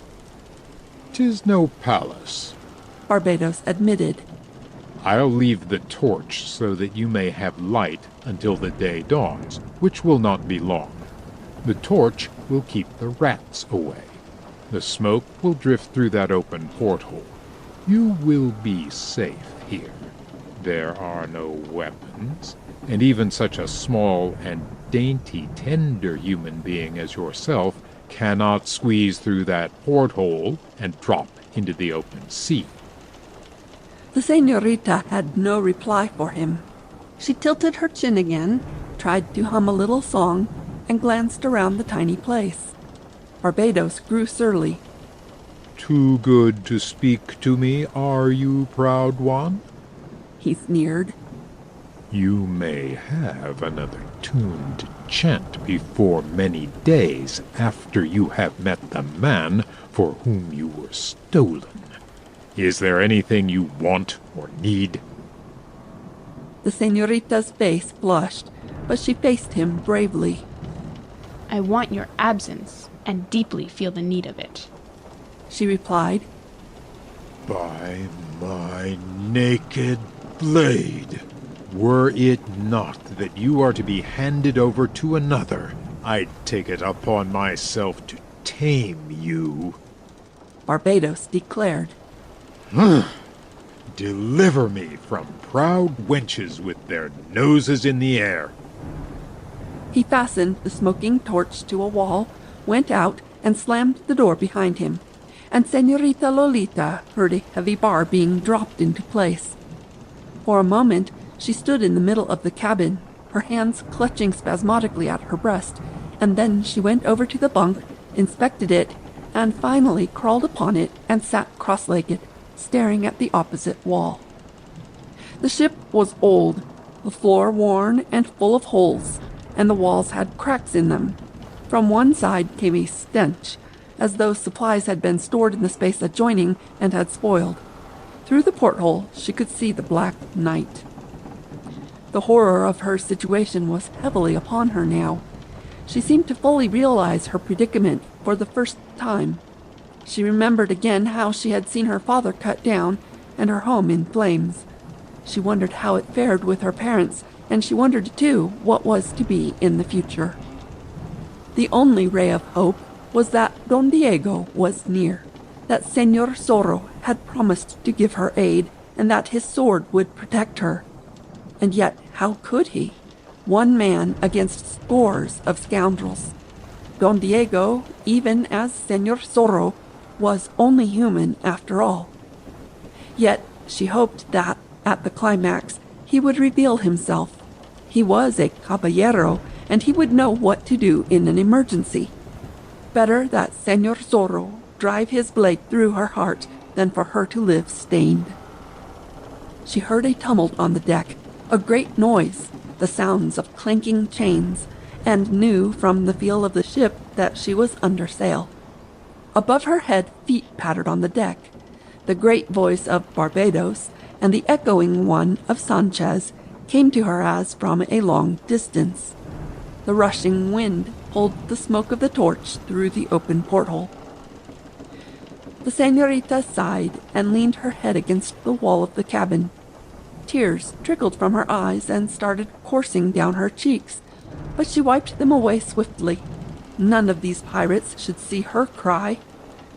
'Tis no palace, Barbados admitted. I'll leave the torch so that you may have light until the day dawns, which will not be long. The torch will keep the rats away. The smoke will drift through that open porthole. You will be safe here. There are no weapons, and even such a small and dainty, tender human being as yourself cannot squeeze through that porthole and drop into the open sea. The señorita had no reply for him. She tilted her chin again, tried to hum a little song, and glanced around the tiny place. Barbados grew surly. Too good to speak to me, are you, proud one? He sneered. You may have another tune to chant before many days after you have met the man for whom you were stolen. Is there anything you want or need? The señorita's face flushed, but she faced him bravely. I want your absence, and deeply feel the need of it, she replied. By my naked blade, were it not that you are to be handed over to another, I'd take it upon myself to tame you. Barbados declared. Deliver me from proud wenches with their noses in the air. He fastened the smoking torch to a wall, went out, and slammed the door behind him, and Señorita Lolita heard a heavy bar being dropped into place. For a moment, she stood in the middle of the cabin, her hands clutching spasmodically at her breast, and then she went over to the bunk, inspected it, and finally crawled upon it and sat cross-legged, staring at the opposite wall. The ship was old, the floor worn and full of holes, and the walls had cracks in them. From one side came a stench, as though supplies had been stored in the space adjoining and had spoiled. Through the porthole she could see the black night. The horror of her situation was heavily upon her now. She seemed to fully realize her predicament for the first time. She remembered again how she had seen her father cut down and her home in flames. She wondered how it fared with her parents, and she wondered, too, what was to be in the future. The only ray of hope was that Don Diego was near, that Señor Zorro had promised to give her aid, and that his sword would protect her. And yet, how could he? One man against scores of scoundrels. Don Diego, even as Señor Zorro, was only human after all. Yet she hoped that, at the climax, he would reveal himself. He was a caballero, and he would know what to do in an emergency. Better that Señor Zorro drive his blade through her heart than for her to live stained. She heard a tumult on the deck, a great noise, the sounds of clanking chains, and knew from the feel of the ship that she was under sail. Above her head, feet pattered on the deck. The great voice of Barbados and the echoing one of Sanchez came to her as from a long distance. The rushing wind pulled the smoke of the torch through the open porthole. The señorita sighed and leaned her head against the wall of the cabin. Tears trickled from her eyes and started coursing down her cheeks, but she wiped them away swiftly. None of these pirates should see her cry.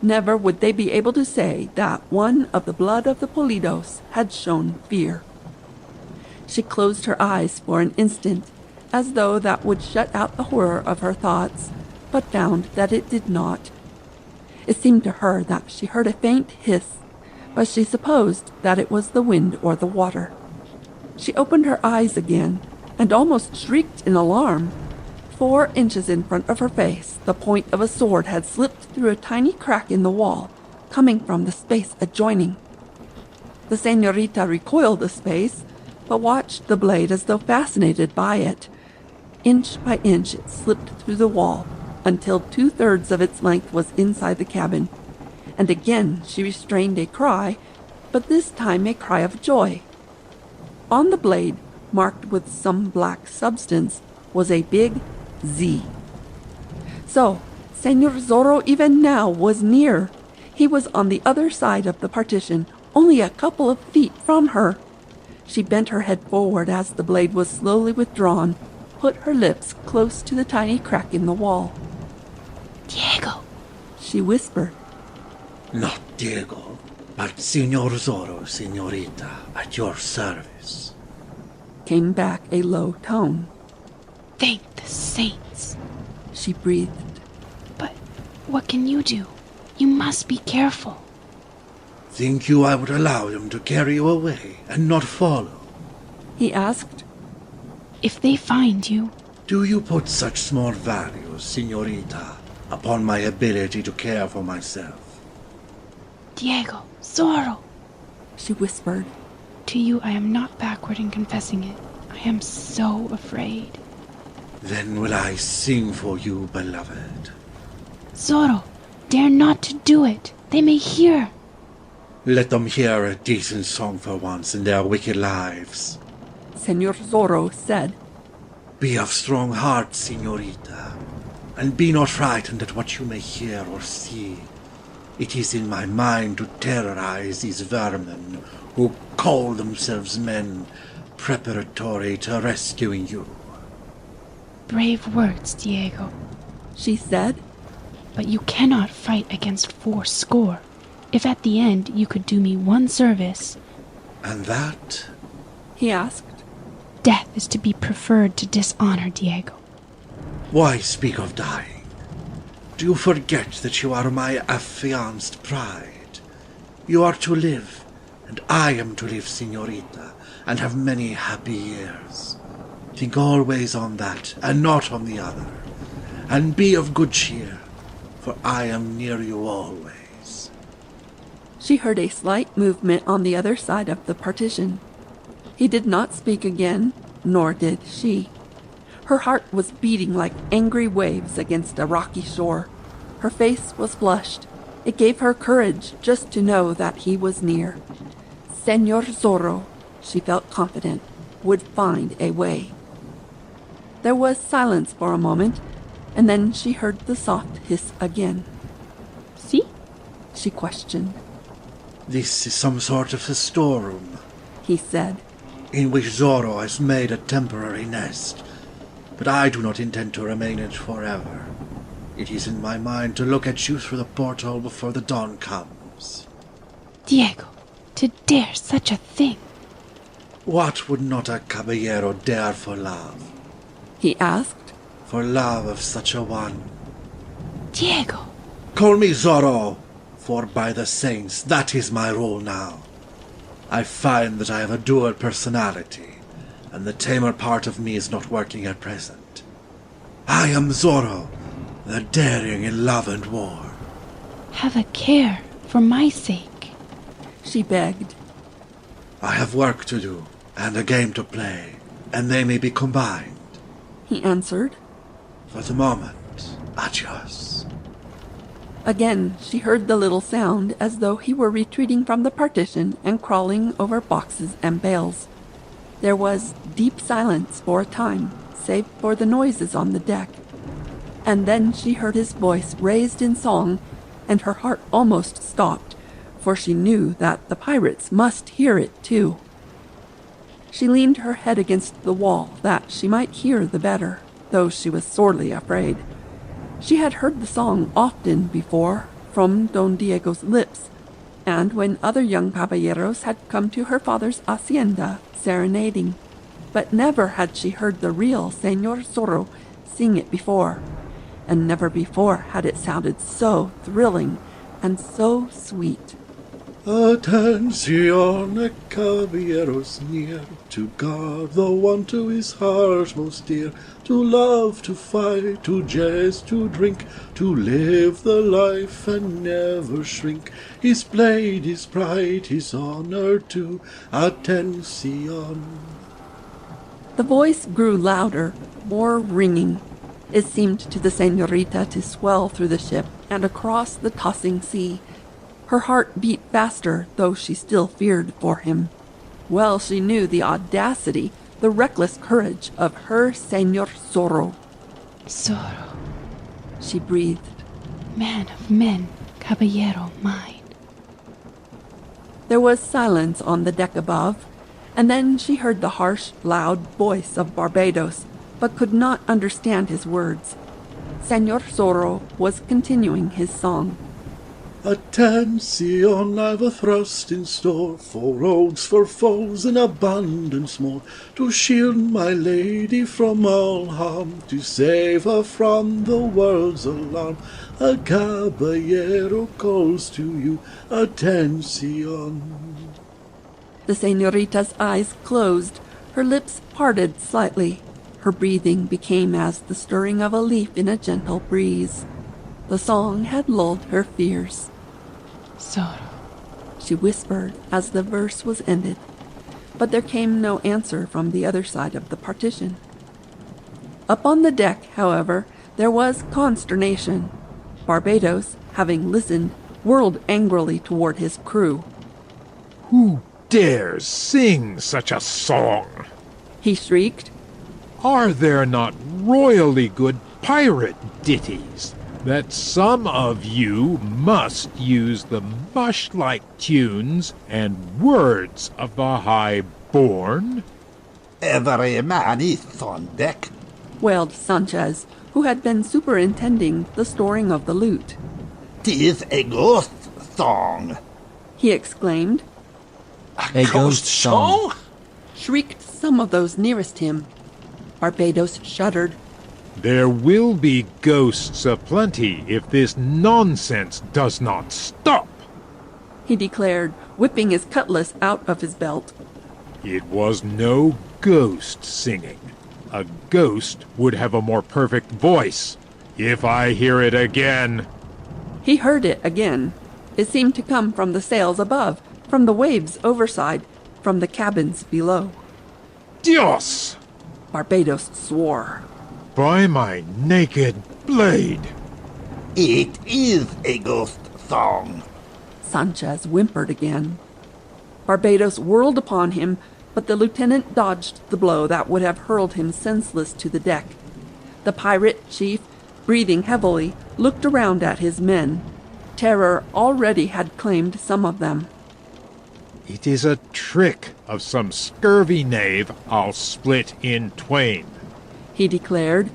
Never would they be able to say that one of the blood of the Polidos had shown fear. She closed her eyes for an instant, as though that would shut out the horror of her thoughts, but found that it did not. It seemed to her that she heard a faint hiss, but she supposed that it was the wind or the water. She opened her eyes again, and almost shrieked in alarm. 4 inches in front of her face, the point of a sword had slipped through a tiny crack in the wall, coming from the space adjoining. The señorita recoiled a space, but watched the blade as though fascinated by it. Inch by inch it slipped through the wall, until 2/3 of its length was inside the cabin, and again she restrained a cry, but this time a cry of joy. On the blade, marked with some black substance, was a big Z. So, Señor Zorro even now was near. He was on the other side of the partition, only a couple of feet from her. She bent her head forward as the blade was slowly withdrawn, put her lips close to the tiny crack in the wall. Diego, she whispered. Not Diego, but Señor Zorro, señorita, at your service. Came back a low tone. Thank the saints, she breathed. But what can you do? You must be careful. Think you I would allow them to carry you away and not follow? He asked. If they find you... Do you put such small value, señorita, upon my ability to care for myself? Diego, Zorro, she whispered. To you I am not backward in confessing it. I am so afraid. Then will I sing for you, beloved. Zorro, dare not to do it. They may hear. Let them hear a decent song for once in their wicked lives. Señor Zorro said. Be of strong heart, señorita, and be not frightened at what you may hear or see. It is in my mind to terrorize these vermin who call themselves men, preparatory to rescuing you. Brave words, Diego, she said. But you cannot fight against 80. If at the end you could do me one service... And that? He asked. Death is to be preferred to dishonor, Diego. Why speak of dying? Do you forget that you are my affianced bride? You are to live, and I am to live, señorita, and have many happy years. Think always on that, and not on the other. And be of good cheer, for I am near you always. She heard a slight movement on the other side of the partition. He did not speak again, nor did she. Her heart was beating like angry waves against a rocky shore. Her face was flushed. It gave her courage just to know that he was near. Señor Zorro, she felt confident, would find a way. There was silence for a moment, and then she heard the soft hiss again. See? She questioned. This is some sort of a storeroom, he said, in which Zorro has made a temporary nest, but I do not intend to remain in it forever. It is in my mind to look at you through the portal before the dawn comes. Diego, to dare such a thing. What would not a caballero dare for love? He asked. For love of such a one. Diego. Call me Zorro, for by the saints, that is my role now. I find that I have a dual personality, and the tamer part of me is not working at present. I am Zorro, the daring in love and war. Have a care, for my sake, she begged. I have work to do, and a game to play, and they may be combined, he answered. For the moment, adios. Again she heard the little sound as though he were retreating from the partition and crawling over boxes and bales. There was deep silence for a time, save for the noises on the deck. And then she heard his voice raised in song, and her heart almost stopped, for she knew that the pirates must hear it too. She leaned her head against the wall that she might hear the better, though she was sorely afraid. She had heard the song often before, from Don Diego's lips, and when other young caballeros had come to her father's hacienda serenading, but never had she heard the real Señor Zorro sing it before, and never before had it sounded so thrilling and so sweet. Attenzione, caballeros near, to guard the one to his heart most dear, to love, to fight, to jest, to drink, to live the life and never shrink. His blade, his pride, his honor too. Attenzione. The voice grew louder, more ringing. It seemed to the señorita to swell through the ship and across the tossing sea. Her heart beat faster, though she still feared for him. Well she knew the audacity, the reckless courage of her Señor Zorro. Zorro, she breathed. Man of men, caballero mine. There was silence on the deck above, and then she heard the harsh, loud voice of Barbados, but could not understand his words. Señor Zorro was continuing his song. Attenzione, I've a thrust in store, for rogues, for foes, in abundance more, to shield my lady from all harm, to save her from the world's alarm. A caballero calls to you, attenzione. The señorita's eyes closed, her lips parted slightly. Her breathing became as the stirring of a leaf in a gentle breeze. The song had lulled her fears. Zorro, she whispered as the verse was ended, but there came no answer from the other side of the partition. Up on the deck, however, there was consternation. Barbados, having listened, whirled angrily toward his crew. Who dares sing such a song? He shrieked. Are there not royally good pirate ditties that some of you must use the mush-like tunes and words of the high-born? Every man is on deck, wailed Sanchez, who had been superintending the storing of the loot. 'Tis a ghost song, he exclaimed. A ghost song? Shrieked some of those nearest him. Barbados shuddered. There will be ghosts aplenty if this nonsense does not stop, he declared, whipping his cutlass out of his belt. It was no ghost singing. A ghost would have a more perfect voice. If I hear it again... He heard it again. It seemed to come from the sails above, from the waves overside, from the cabins below. Dios! Barbados swore. By my naked blade! It is a ghost song, Sanchez whimpered again. Barbados whirled upon him, but the lieutenant dodged the blow that would have hurled him senseless to the deck. The pirate chief, breathing heavily, looked around at his men. Terror already had claimed some of them. It is a trick of some scurvy knave I'll split in twain, he declared.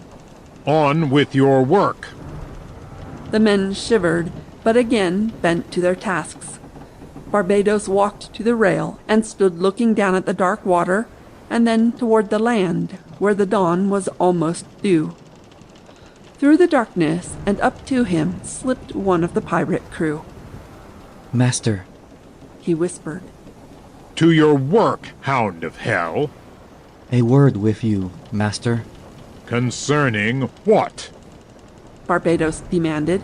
On with your work. The men shivered, but again bent to their tasks. Barbados walked to the rail and stood looking down at the dark water, and then toward the land, where the dawn was almost due. Through the darkness and up to him slipped one of the pirate crew. Master, he whispered. To your work, hound of hell. A word with you, master. Concerning what? Barbados demanded.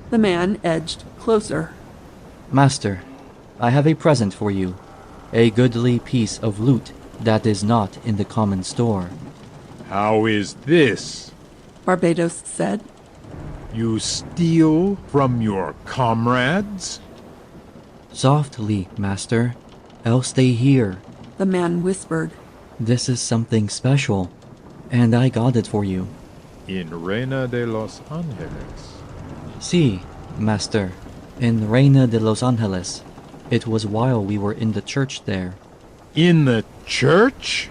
The man edged closer. Master, I have a present for you. A goodly piece of loot that is not in the common store. How is this? Barbados said. You steal from your comrades? Softly, master, else they hear. The man whispered. This is something special, and I got it for you. In Reina de los Angeles. See, Master. In Reina de Los Angeles. It was while we were in the church there. In the church?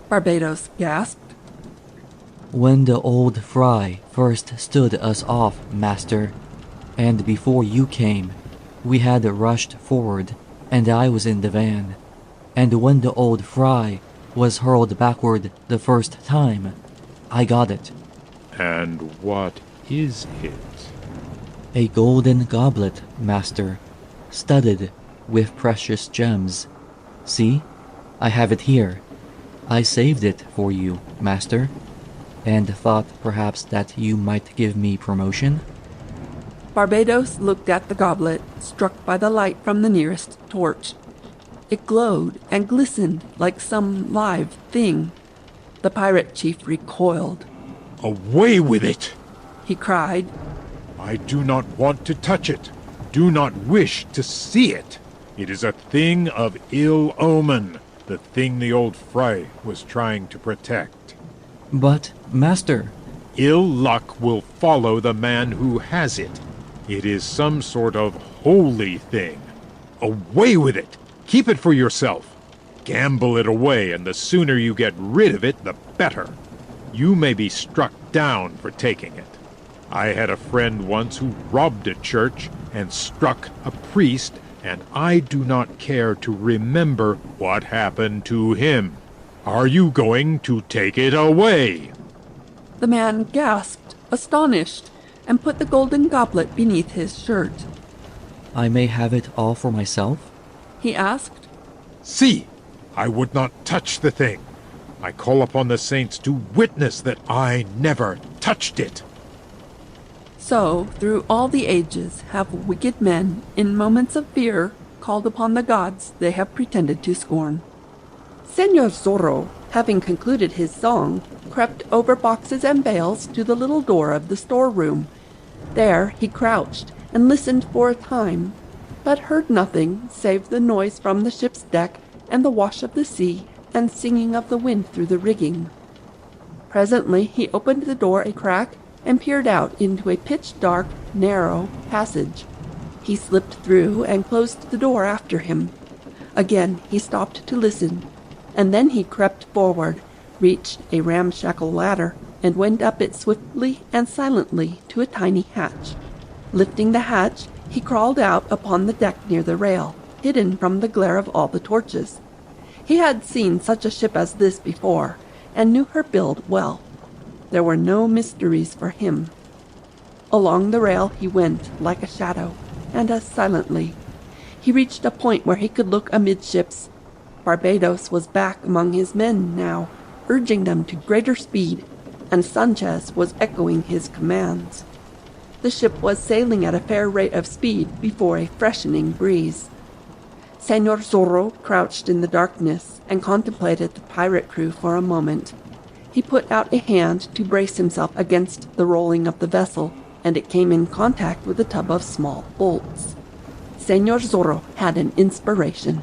Barbados gasped. When the old fry first stood us off, Master, and before you came, we had rushed forward, and I was in the van. And when the old fry was hurled backward the first time, I got it. And what is it? A golden goblet, Master, studded with precious gems. See, I have it here. I saved it for you, Master, and thought perhaps that you might give me promotion. Barbados looked at the goblet, struck by the light from the nearest torch. It glowed and glistened like some live thing. The pirate chief recoiled. Away with it! He cried. I do not want to touch it. Do not wish to see it. It is a thing of ill omen, the thing the old fry was trying to protect. But, Master... Ill luck will follow the man who has it. It is some sort of holy thing. Away with it! Keep it for yourself. Gamble it away, and the sooner you get rid of it, the better. You may be struck down for taking it. I had a friend once who robbed a church and struck a priest, and I do not care to remember what happened to him. Are you going to take it away? The man gasped, astonished, and put the golden goblet beneath his shirt. I may have it all for myself? He asked. See, I would not touch the thing. I call upon the saints to witness that I never touched it. So, through all the ages, have wicked men, in moments of fear, called upon the gods they have pretended to scorn. Senor Zorro, having concluded his song, crept over boxes and bales to the little door of the storeroom. There he crouched and listened for a time, but heard nothing save the noise from the ship's deck and the wash of the sea and singing of the wind through the rigging. Presently he opened the door a crack and peered out into a pitch-dark, narrow passage. He slipped through and closed the door after him. Again he stopped to listen, and then he crept forward, reached a ramshackle ladder, and went up it swiftly and silently to a tiny hatch. Lifting the hatch, he crawled out upon the deck near the rail, hidden from the glare of all the torches. He had seen such a ship as this before, and knew her build well. There were no mysteries for him. Along the rail he went like a shadow, and as silently. He reached a point where he could look amidships. Barbados was back among his men now, urging them to greater speed, and Sanchez was echoing his commands. The ship was sailing at a fair rate of speed before a freshening breeze. Senor Zorro crouched in the darkness and contemplated the pirate crew for a moment. He put out a hand to brace himself against the rolling of the vessel, and it came in contact with a tub of small bolts. Senor Zorro had an inspiration.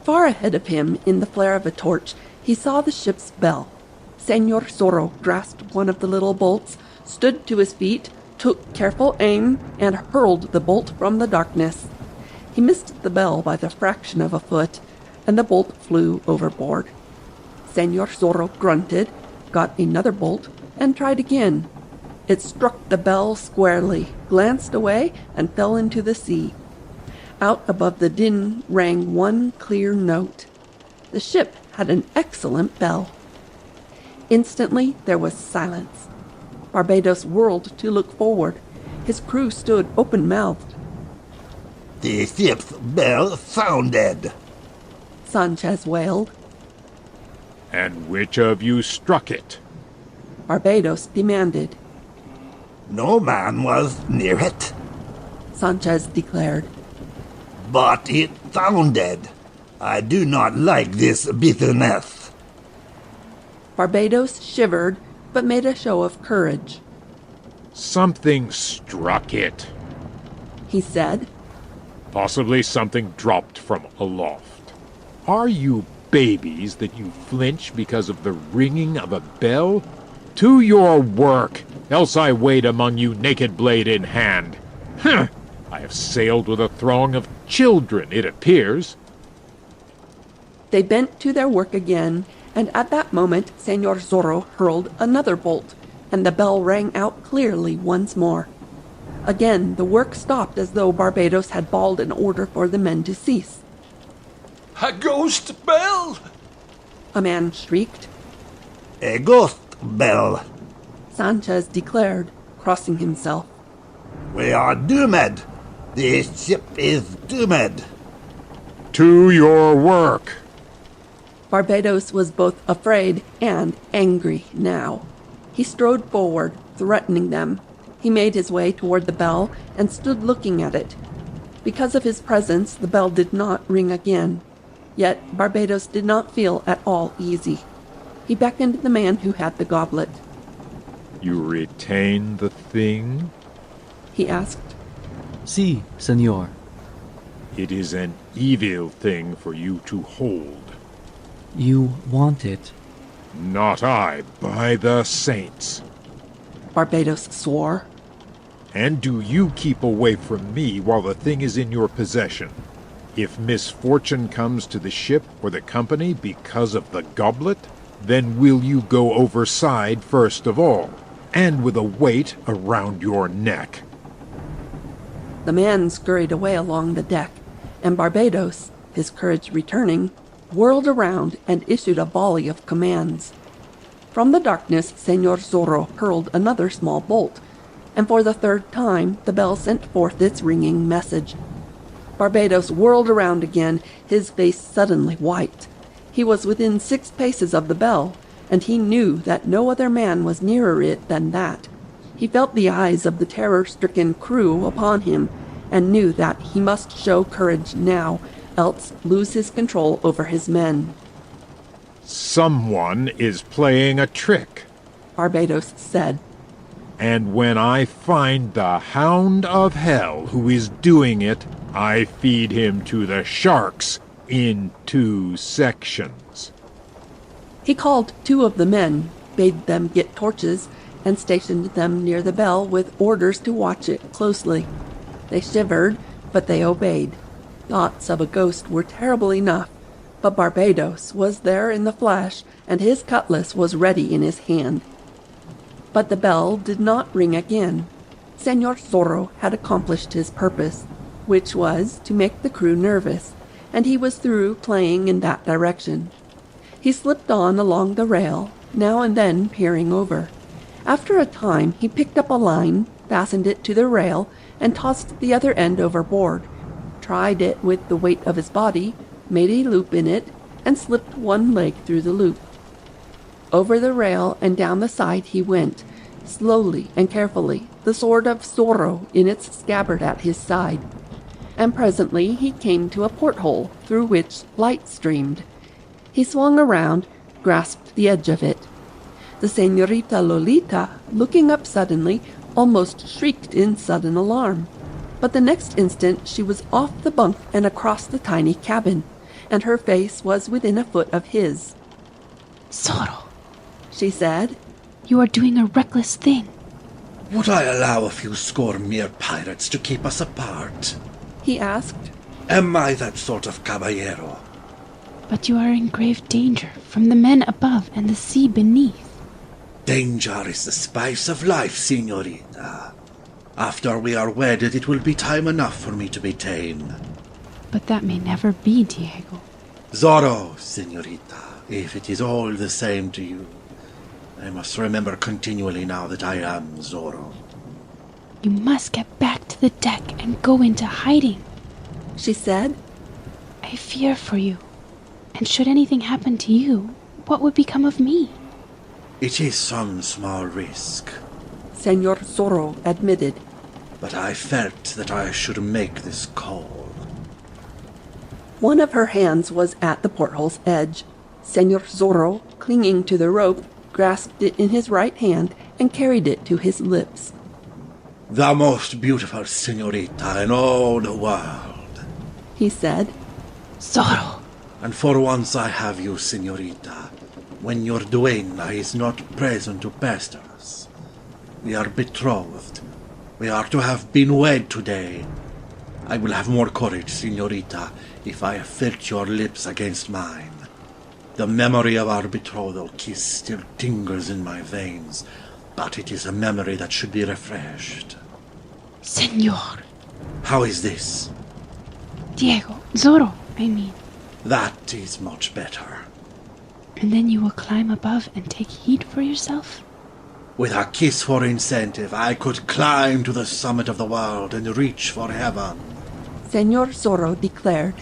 Far ahead of him, in the flare of a torch, he saw the ship's bell. Senor Zorro grasped one of the little bolts, stood to his feet, took careful aim, and hurled the bolt from the darkness. He missed the bell by the fraction of a foot, and the bolt flew overboard. Senor Zorro grunted, got another bolt, and tried again. It struck the bell squarely, glanced away, and fell into the sea. Out above the din rang one clear note. The ship had an excellent bell. Instantly there was silence. Barbados whirled to look forward. His crew stood open-mouthed. The ship's bell sounded, Sanchez wailed. And which of you struck it? Barbados demanded. No man was near it, Sanchez declared. But it sounded. I do not like this bitterness. Barbados shivered, but made a show of courage. Something struck it, he said. Possibly something dropped from aloft. Are you babies that you flinch because of the ringing of a bell? To your work, else I wait among you naked blade in hand. Huh! I have sailed with a throng of children, it appears. They bent to their work again, and at that moment Señor Zorro hurled another bolt, and the bell rang out clearly once more. Again the work stopped as though Barbados had bawled an order for the men to cease. A ghost bell! A man shrieked. A ghost bell. Sanchez declared, crossing himself. We are doomed. This ship is doomed. To your work. Barbados was both afraid and angry now. He strode forward, threatening them. He made his way toward the bell and stood looking at it. Because of his presence, the bell did not ring again. Yet Barbados did not feel at all easy. He beckoned the man who had the goblet. You retain the thing? He asked. Si, senor. It is an evil thing for you to hold. You want it? Not I, by the saints. Barbados swore. And do you keep away from me while the thing is in your possession. If misfortune comes to the ship or the company because of the goblet, then will you go overside first of all, and with a weight around your neck. The man scurried away along the deck, and Barbados, his courage returning, whirled around and issued a volley of commands. From the darkness, Señor Zorro hurled another small bolt, and for the third time the bell sent forth its ringing message. Barbados whirled around again, his face suddenly white. He was within 6 paces of the bell, and he knew that no other man was nearer it than that. He felt the eyes of the terror-stricken crew upon him, and knew that he must show courage now, else lose his control over his men. Someone is playing a trick, Barbados said. And when I find the hound of hell who is doing it, I feed him to the sharks in 2 sections. He called 2 of the men, bade them get torches, and stationed them near the bell with orders to watch it closely. They shivered, but they obeyed. Thoughts of a ghost were terrible enough, but Barbados was there in the flesh, and his cutlass was ready in his hand. But the bell did not ring again. Señor Zorro had accomplished his purpose, which was to make the crew nervous, and he was through playing in that direction. He slipped on along the rail, now and then peering over. After a time he picked up a line, fastened it to the rail, and tossed the other end overboard, tried it with the weight of his body, made a loop in it, and slipped one leg through the loop. Over the rail and down the side he went, slowly and carefully, the sword of Zorro in its scabbard at his side. And presently he came to a porthole through which light streamed. He swung around, grasped the edge of it. The Señorita Lolita, looking up suddenly, almost shrieked in sudden alarm. But the next instant she was off the bunk and across the tiny cabin, and her face was within a foot of his. Zorro, she said. You are doing a reckless thing. Would I allow a few score mere pirates to keep us apart? He asked. Am I that sort of caballero? But you are in grave danger from the men above and the sea beneath. Danger is the spice of life, señorita. After we are wedded, it will be time enough for me to be tame. But that may never be, Diego. Zorro, señorita, if it is all the same to you, I must remember continually now that I am Zorro. You must get back to the deck and go into hiding, she said. I fear for you. And should anything happen to you, what would become of me? It is some small risk, Señor Zorro admitted. But I felt that I should make this call. One of her hands was at the porthole's edge. Señor Zorro, clinging to the rope, grasped it in his right hand and carried it to his lips. The most beautiful señorita in all the world, he said. Zorro. And for once I have you, señorita, when your duenna is not present to pester us. We are betrothed. We are to have been wed today. I will have more courage, señorita, if I have felt your lips against mine. The memory of our betrothal kiss still tingles in my veins, but it is a memory that should be refreshed. Señor. How is this? Diego. Zorro, I mean. That is much better. And then you will climb above and take heat for yourself? With a kiss for incentive, I could climb to the summit of the world and reach for heaven. Señor Zorro declared.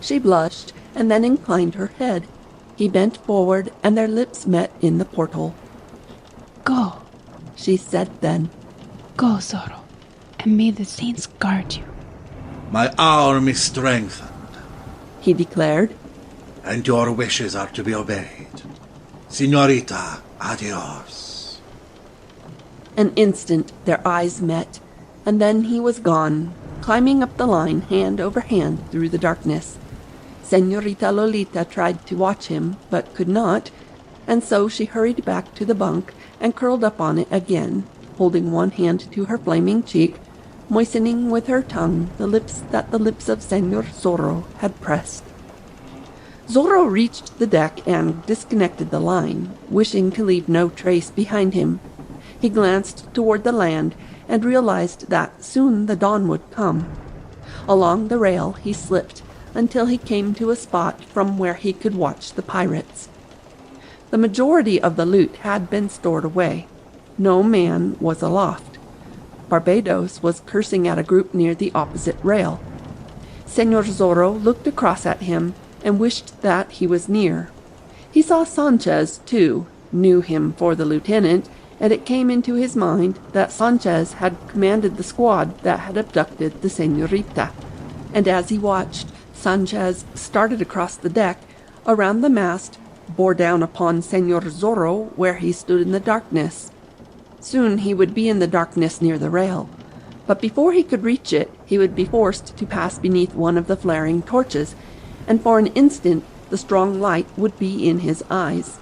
She blushed and then inclined her head. He bent forward and their lips met in the portal. Go, she said then. Go, Zorro, and may the saints guard you. My arm is strengthened, he declared. And your wishes are to be obeyed. Señorita, adios. An instant their eyes met, and then he was gone, climbing up the line hand over hand through the darkness. Señorita Lolita tried to watch him, but could not, and so she hurried back to the bunk and curled up on it again, holding one hand to her flaming cheek, moistening with her tongue the lips that the lips of Señor Zorro had pressed. Zorro reached the deck and disconnected the line, wishing to leave no trace behind him. He glanced toward the land and realized that soon the dawn would come. Along the rail he slipped until he came to a spot from where he could watch the pirates. The majority of the loot had been stored away. No man was aloft. Barbados was cursing at a group near the opposite rail. Señor Zorro looked across at him and wished that he was near. He saw Sanchez, too, knew him for the lieutenant, and it came into his mind that Sanchez had commanded the squad that had abducted the señorita. And as he watched, Sanchez started across the deck, around the mast, bore down upon Señor Zorro where he stood in the darkness. Soon he would be in the darkness near the rail, but before he could reach it, he would be forced to pass beneath one of the flaring torches, and for an instant the strong light would be in his eyes.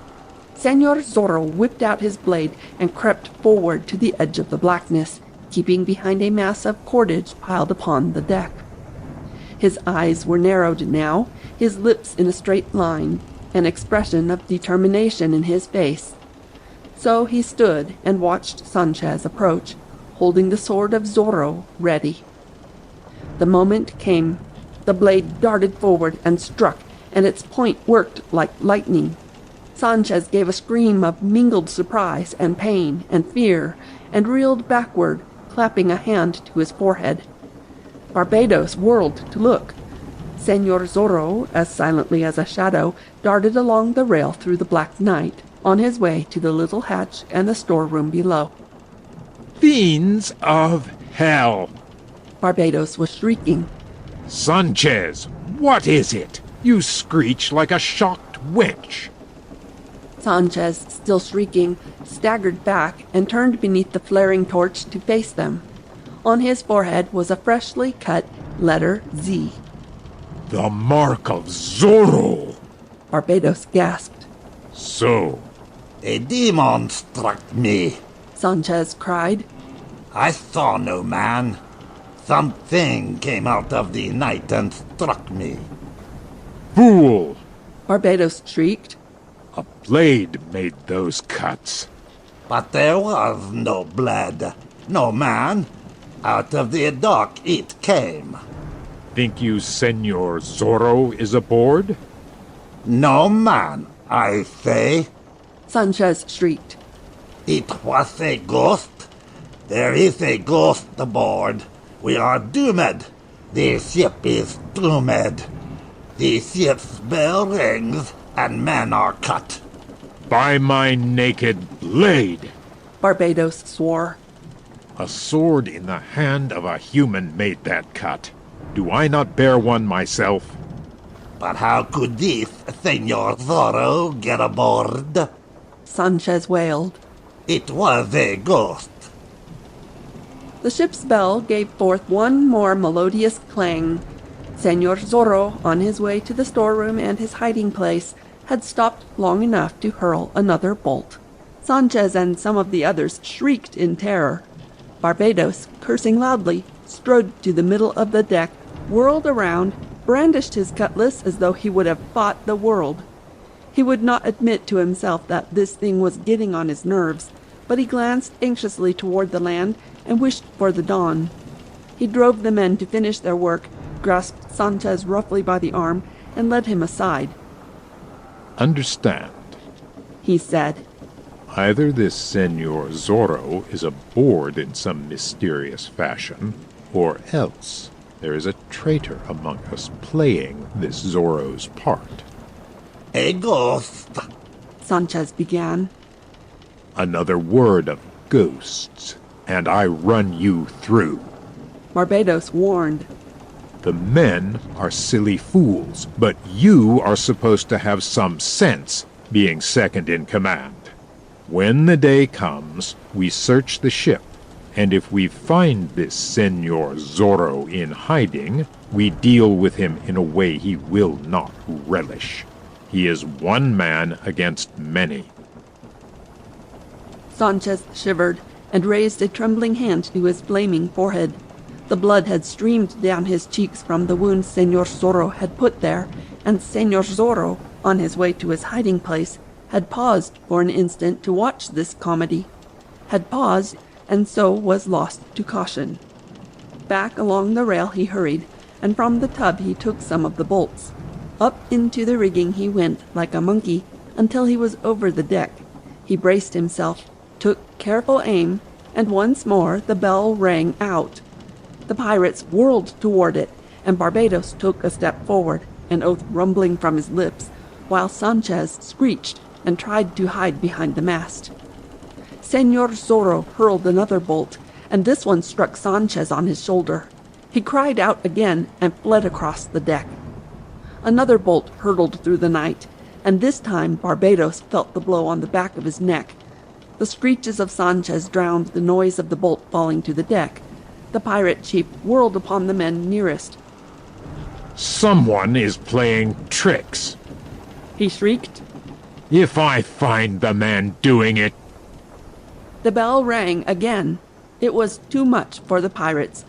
Señor Zorro whipped out his blade and crept forward to the edge of the blackness, keeping behind a mass of cordage piled upon the deck. His eyes were narrowed now, his lips in a straight line, an expression of determination in his face. So he stood and watched Sanchez approach, holding the sword of Zorro ready. The moment came. The blade darted forward and struck, and its point worked like lightning. Sanchez gave a scream of mingled surprise and pain and fear, and reeled backward, clapping a hand to his forehead. Barbados whirled to look. Señor Zorro, as silently as a shadow, darted along the rail through the black night, on his way to the little hatch and the storeroom below. Fiends of hell! Barbados was shrieking. Sanchez, what is it? You screech like a shocked witch. Sanchez, still shrieking, staggered back and turned beneath the flaring torch to face them. On his forehead was a freshly cut letter Z. The mark of Zorro! Barbados gasped. So, a demon struck me, Sanchez cried. I saw no man. Something came out of the night and struck me. Fool! Barbados shrieked. A blade made those cuts. But there was no blood, no man. Out of the dock it came. Think you Señor Zorro is aboard? No man, I say. Sanchez shrieked. It was a ghost. There is a ghost aboard. We are doomed. The ship is doomed. The ship's bell rings, and men are cut. By my naked blade! Barbados swore. A sword in the hand of a human made that cut. Do I not bear one myself? But how could this Señor Zorro get aboard? Sanchez wailed. It was a ghost. The ship's bell gave forth one more melodious clang. Señor Zorro, on his way to the storeroom and his hiding place, had stopped long enough to hurl another bolt. Sanchez and some of the others shrieked in terror. Barbados, cursing loudly, strode to the middle of the deck, whirled around, brandished his cutlass as though he would have fought the world. He would not admit to himself that this thing was getting on his nerves, but he glanced anxiously toward the land and wished for the dawn. He drove the men to finish their work, grasped Sanchez roughly by the arm, and led him aside. Understand, he said. Either this Senor Zorro is aboard in some mysterious fashion, or else there is a traitor among us playing this Zorro's part. A ghost, Sanchez began. Another word of ghosts, and I run you through. Barbados warned. The men are silly fools, but you are supposed to have some sense, being second in command. When the day comes, we search the ship, and if we find this Senor Zorro in hiding, we deal with him in a way he will not relish. He is one man against many. Sanchez shivered and raised a trembling hand to his flaming forehead. The blood had streamed down his cheeks from the wound Senor Zorro had put there, and Senor Zorro, on his way to his hiding place, had paused for an instant to watch this comedy. Had paused, and so was lost to caution. Back along the rail he hurried, and from the tub he took some of the bolts. Up into the rigging he went like a monkey until he was over the deck. He braced himself, took careful aim, and once more the bell rang out. The pirates whirled toward it, and Barbados took a step forward, an oath rumbling from his lips, while Sanchez screeched and tried to hide behind the mast. Senor Zorro hurled another bolt, and this one struck Sanchez on his shoulder. He cried out again and fled across the deck. Another bolt hurtled through the night, and this time Barbados felt the blow on the back of his neck. The screeches of Sanchez drowned the noise of the bolt falling to the deck. The pirate chief whirled upon the men nearest. Someone is playing tricks, he shrieked. If I find the man doing it... The bell rang again. It was too much for the pirates.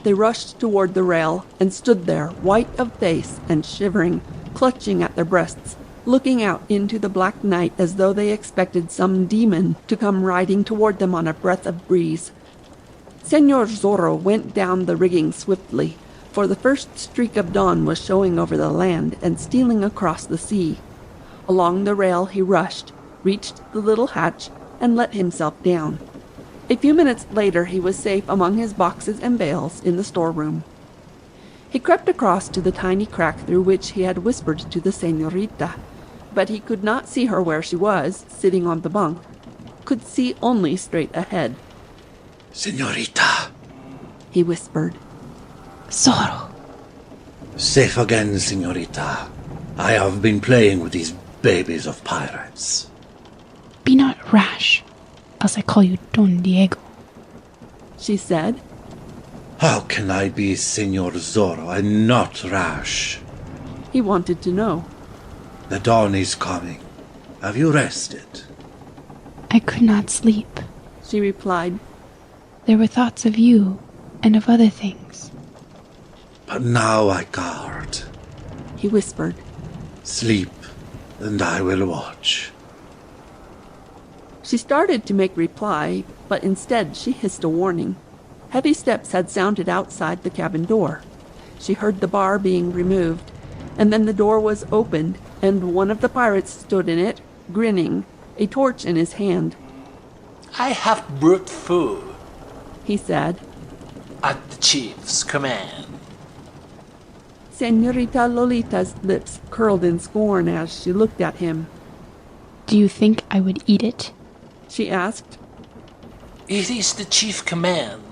They rushed toward the rail and stood there, white of face and shivering, clutching at their breasts, looking out into the black night as though they expected some demon to come riding toward them on a breath of breeze. Senor Zorro went down the rigging swiftly, for the first streak of dawn was showing over the land and stealing across the sea. Along the rail he rushed, reached the little hatch, and let himself down. A few minutes later he was safe among his boxes and bales in the storeroom. He crept across to the tiny crack through which he had whispered to the señorita, but he could not see her where she was, sitting on the bunk, could see only straight ahead. Señorita, he whispered. Zorro. Safe again, señorita. I have been playing with these babies of pirates. Be not rash, else I call you Don Diego, she said. How can I be Senor Zorro and not rash? He wanted to know. The dawn is coming. Have you rested? I could not sleep, she replied. There were thoughts of you and of other things. But now I guard, he whispered. Sleep, and I will watch. She started to make reply, but instead she hissed a warning. Heavy steps had sounded outside the cabin door. She heard the bar being removed, and then the door was opened, and one of the pirates stood in it, grinning, a torch in his hand. I have brought food, he said. At the chief's command. Señorita Lolita's lips curled in scorn as she looked at him. Do you think I would eat it? She asked. It is the chief command.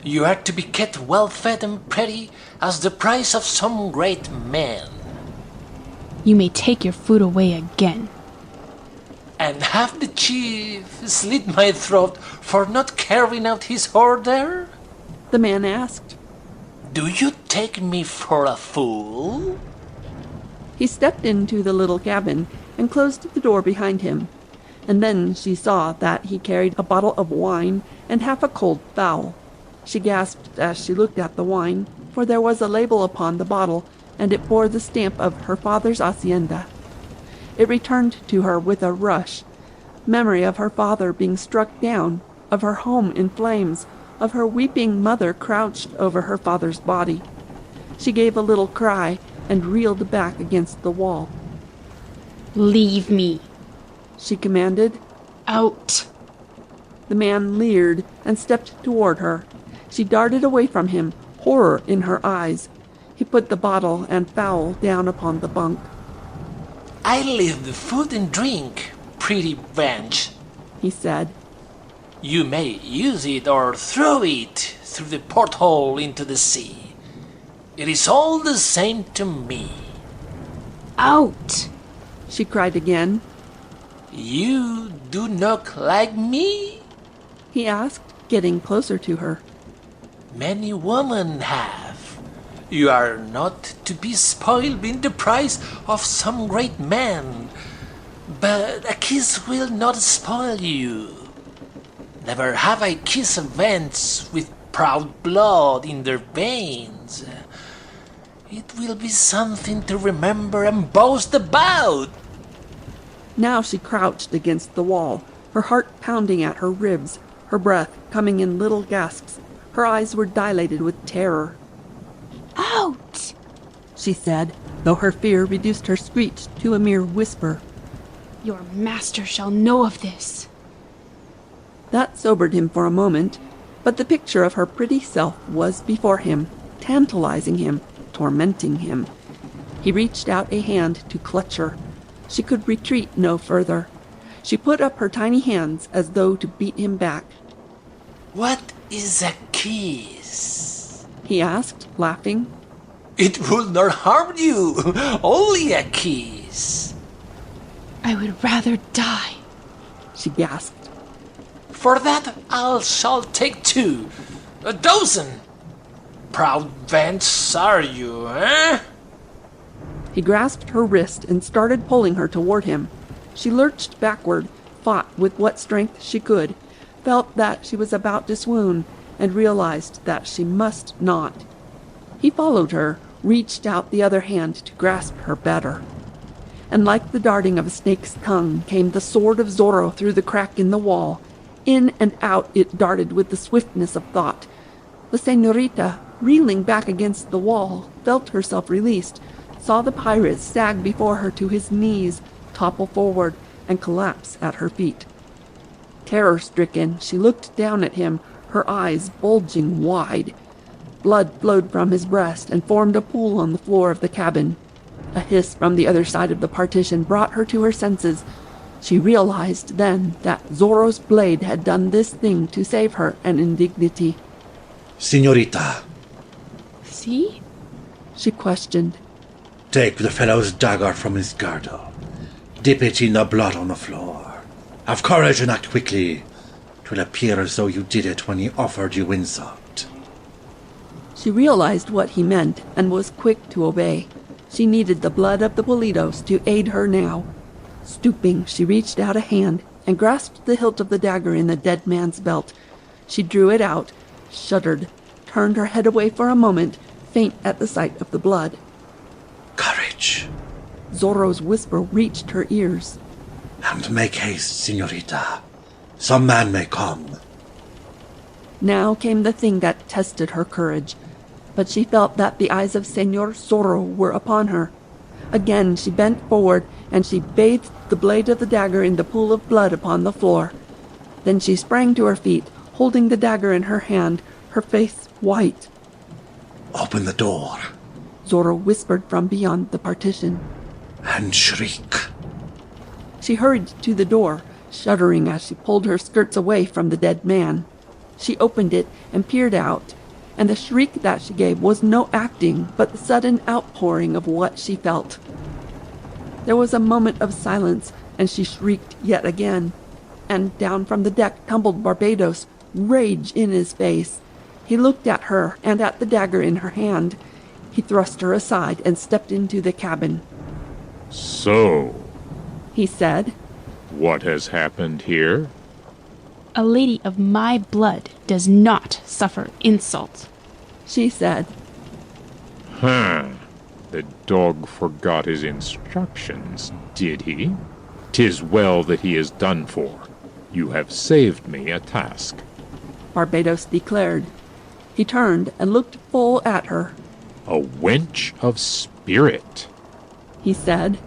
You are to be kept well fed and pretty as the price of some great man. You may take your food away again. And have the chief slit my throat for not carrying out his order? The man asked. Do you take me for a fool? He stepped into the little cabin and closed the door behind him. And then she saw that he carried a bottle of wine and half a cold fowl. She gasped as she looked at the wine, for there was a label upon the bottle, and it bore the stamp of her father's hacienda. It returned to her with a rush. Memory of her father being struck down, of her home in flames, of her weeping mother crouched over her father's body. She gave a little cry and reeled back against the wall. "Leave me," she commanded. "Out." The man leered and stepped toward her. She darted away from him, horror in her eyes. He put the bottle and fowl down upon the bunk. "I leave the food and drink, pretty wench," he said. "You may use it or throw it through the porthole into the sea. It is all the same to me." "Out!" she cried again. "You do not like me?" he asked, getting closer to her. "Many women have. You are not to be spoiled in the price of some great man, but a kiss will not spoil you. Never have I kissed a wench with proud blood in their veins. It will be something to remember and boast about." Now she crouched against the wall, her heart pounding at her ribs, her breath coming in little gasps. Her eyes were dilated with terror. "Out!" she said, though her fear reduced her screech to a mere whisper. "Your master shall know of this." That sobered him for a moment, but the picture of her pretty self was before him, tantalizing him, tormenting him. He reached out a hand to clutch her. She could retreat no further. She put up her tiny hands as though to beat him back. "What is a kiss?" he asked, laughing. "It will not harm you, only a kiss." "I would rather die," she gasped. "For that I shall take 2, a dozen. Proud wench are you, eh?" He grasped her wrist and started pulling her toward him. She lurched backward, fought with what strength she could, felt that she was about to swoon, and realized that she must not. He followed her, reached out the other hand to grasp her better. And like the darting of a snake's tongue came the sword of Zorro through the crack in the wall. In and out it darted with the swiftness of thought. The señorita, reeling back against the wall, felt herself released, saw the pirate sag before her to his knees, topple forward, and collapse at her feet. Terror-stricken, she looked down at him, her eyes bulging wide. Blood flowed from his breast and formed a pool on the floor of the cabin. A hiss from the other side of the partition brought her to her senses. She realized then that Zorro's blade had done this thing to save her an indignity. "Señorita," "See?" she questioned. "take the fellow's dagger from his girdle. Dip it in the blood on the floor. Have courage and act quickly. 'Twill appear as though you did it when he offered you insult." She realized what he meant and was quick to obey. She needed the blood of the Pulidos to aid her now. Stooping, she reached out a hand and grasped the hilt of the dagger in the dead man's belt. She drew it out, shuddered, turned her head away for a moment, faint at the sight of the blood. "Courage!" Zorro's whisper reached her ears. "And make haste, señorita. Some man may come." Now came the thing that tested her courage, but she felt that the eyes of Señor Zorro were upon her. Again she bent forward, and she bathed the blade of the dagger in the pool of blood upon the floor. Then she sprang to her feet, holding the dagger in her hand, her face white. "Open the door," Zorro whispered from beyond the partition. "and shriek." She hurried to the door, shuddering as she pulled her skirts away from the dead man. She opened it and peered out, and the shriek that she gave was no acting, but the sudden outpouring of what she felt. There was a moment of silence, and she shrieked yet again, and down from the deck tumbled Barbados, rage in his face. He looked at her and at the dagger in her hand. He thrust her aside and stepped into the cabin. "So," he said, "what has happened here?" A lady of my blood does not suffer insult, she said. The dog forgot his instructions, did he? 'Tis well that he is done for. You have saved me a task, Barbados declared. He turned and looked full at her. A wench of spirit, he said.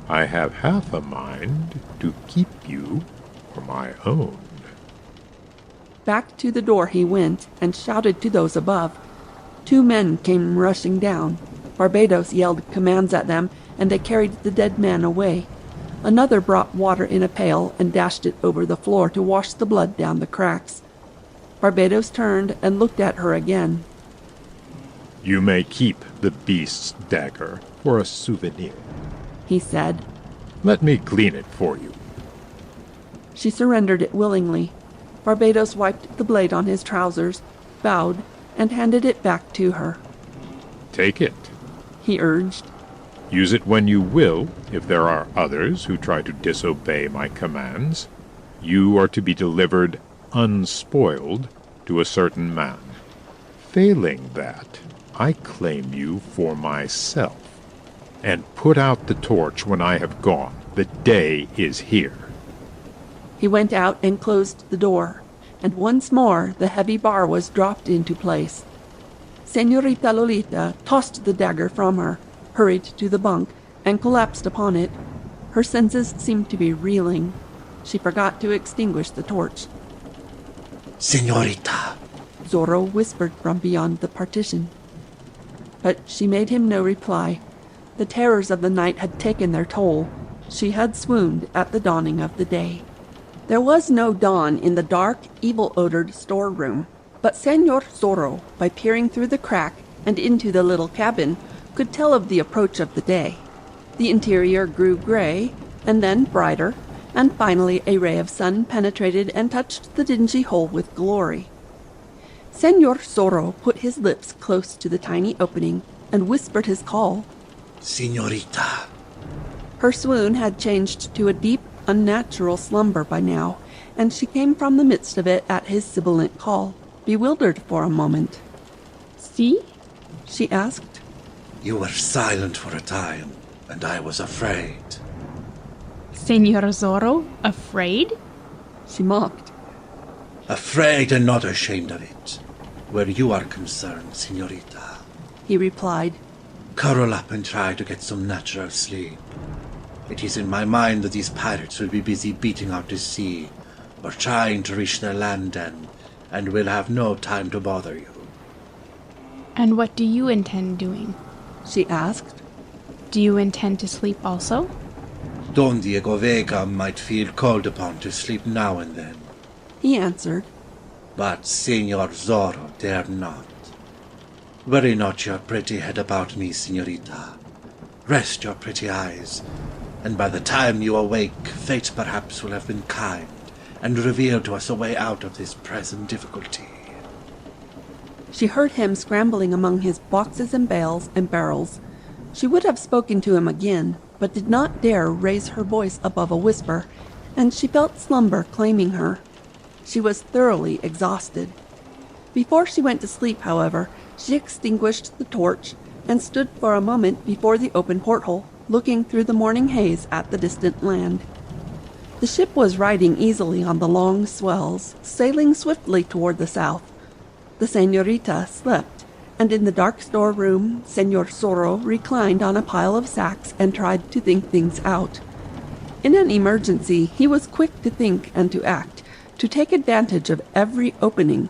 I have half a mind to keep you for my own. Back to the door he went and shouted to those above. 2 men came rushing down. Barbados yelled commands at them, and they carried the dead man away. Another brought water in a pail and dashed it over the floor to wash the blood down the cracks. Barbados turned and looked at her again. You may keep the beast's dagger for a souvenir, he said. Let me clean it for you. She surrendered it willingly. Barbados wiped the blade on his trousers, bowed, and handed it back to her. Take it, he urged. Use it when you will, if there are others who try to disobey my commands. You are to be delivered unspoiled to a certain man. Failing that, I claim you for myself, and put out the torch when I have gone. The day is here. He went out and closed the door, and once more the heavy bar was dropped into place. Señorita Lolita tossed the dagger from her, hurried to the bunk, and collapsed upon it. Her senses seemed to be reeling. She forgot to extinguish the torch. Señorita, Zorro whispered from beyond the partition. But she made him no reply. The terrors of the night had taken their toll. She had swooned at the dawning of the day. There was no dawn in the dark, evil-odored storeroom, but Señor Zorro, by peering through the crack and into the little cabin, could tell of the approach of the day. The interior grew gray, and then brighter, and finally a ray of sun penetrated and touched the dingy hole with glory. Señor Zorro put his lips close to the tiny opening and whispered his call. Señorita. Her swoon had changed to a deep, unnatural slumber by now, and she came from the midst of it at his sibilant call, bewildered for a moment. See? She asked. You were silent for a time, and I was afraid. Señor Zorro, afraid? She mocked. Afraid and not ashamed of it. Where you are concerned, Señorita, he replied. Curl up and try to get some natural sleep. It is in my mind that these pirates will be busy beating out to sea, or trying to reach their land den, and will have no time to bother you. And what do you intend doing? She asked. Do you intend to sleep also? Don Diego Vega might feel called upon to sleep now and then, he answered. But Señor Zorro dare not. Worry not your pretty head about me, Señorita. Rest your pretty eyes, and by the time you awake, fate perhaps will have been kind, and reveal to us a way out of this present difficulty. She heard him scrambling among his boxes and bales and barrels. She would have spoken to him again, but did not dare raise her voice above a whisper, and she felt slumber claiming her. She was thoroughly exhausted. Before she went to sleep, however, she extinguished the torch and stood for a moment before the open porthole, looking through the morning haze at the distant land. The ship was riding easily on the long swells, sailing swiftly toward the south. The señorita slept, and in the dark storeroom, Señor Zorro reclined on a pile of sacks and tried to think things out. In an emergency, he was quick to think and to act, to take advantage of every opening.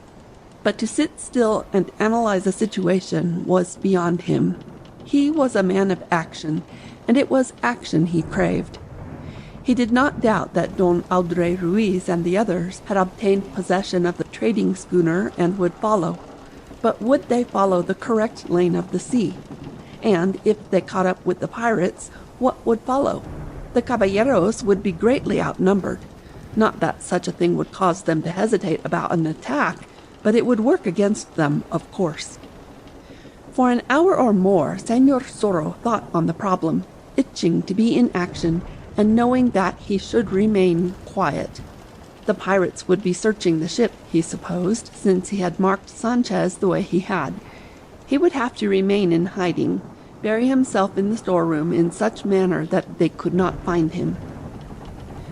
But to sit still and analyze a situation was beyond him. He was a man of action, and it was action he craved. He did not doubt that Don Audrey Ruiz and the others had obtained possession of the trading schooner and would follow. But would they follow the correct lane of the sea? And if they caught up with the pirates, what would follow? The caballeros would be greatly outnumbered. Not that such a thing would cause them to hesitate about an attack, but it would work against them, of course. For an hour or more, Señor Zorro thought on the problem, itching to be in action, and knowing that he should remain quiet. The pirates would be searching the ship, he supposed, since he had marked Sanchez the way he had. He would have to remain in hiding, bury himself in the storeroom in such manner that they could not find him.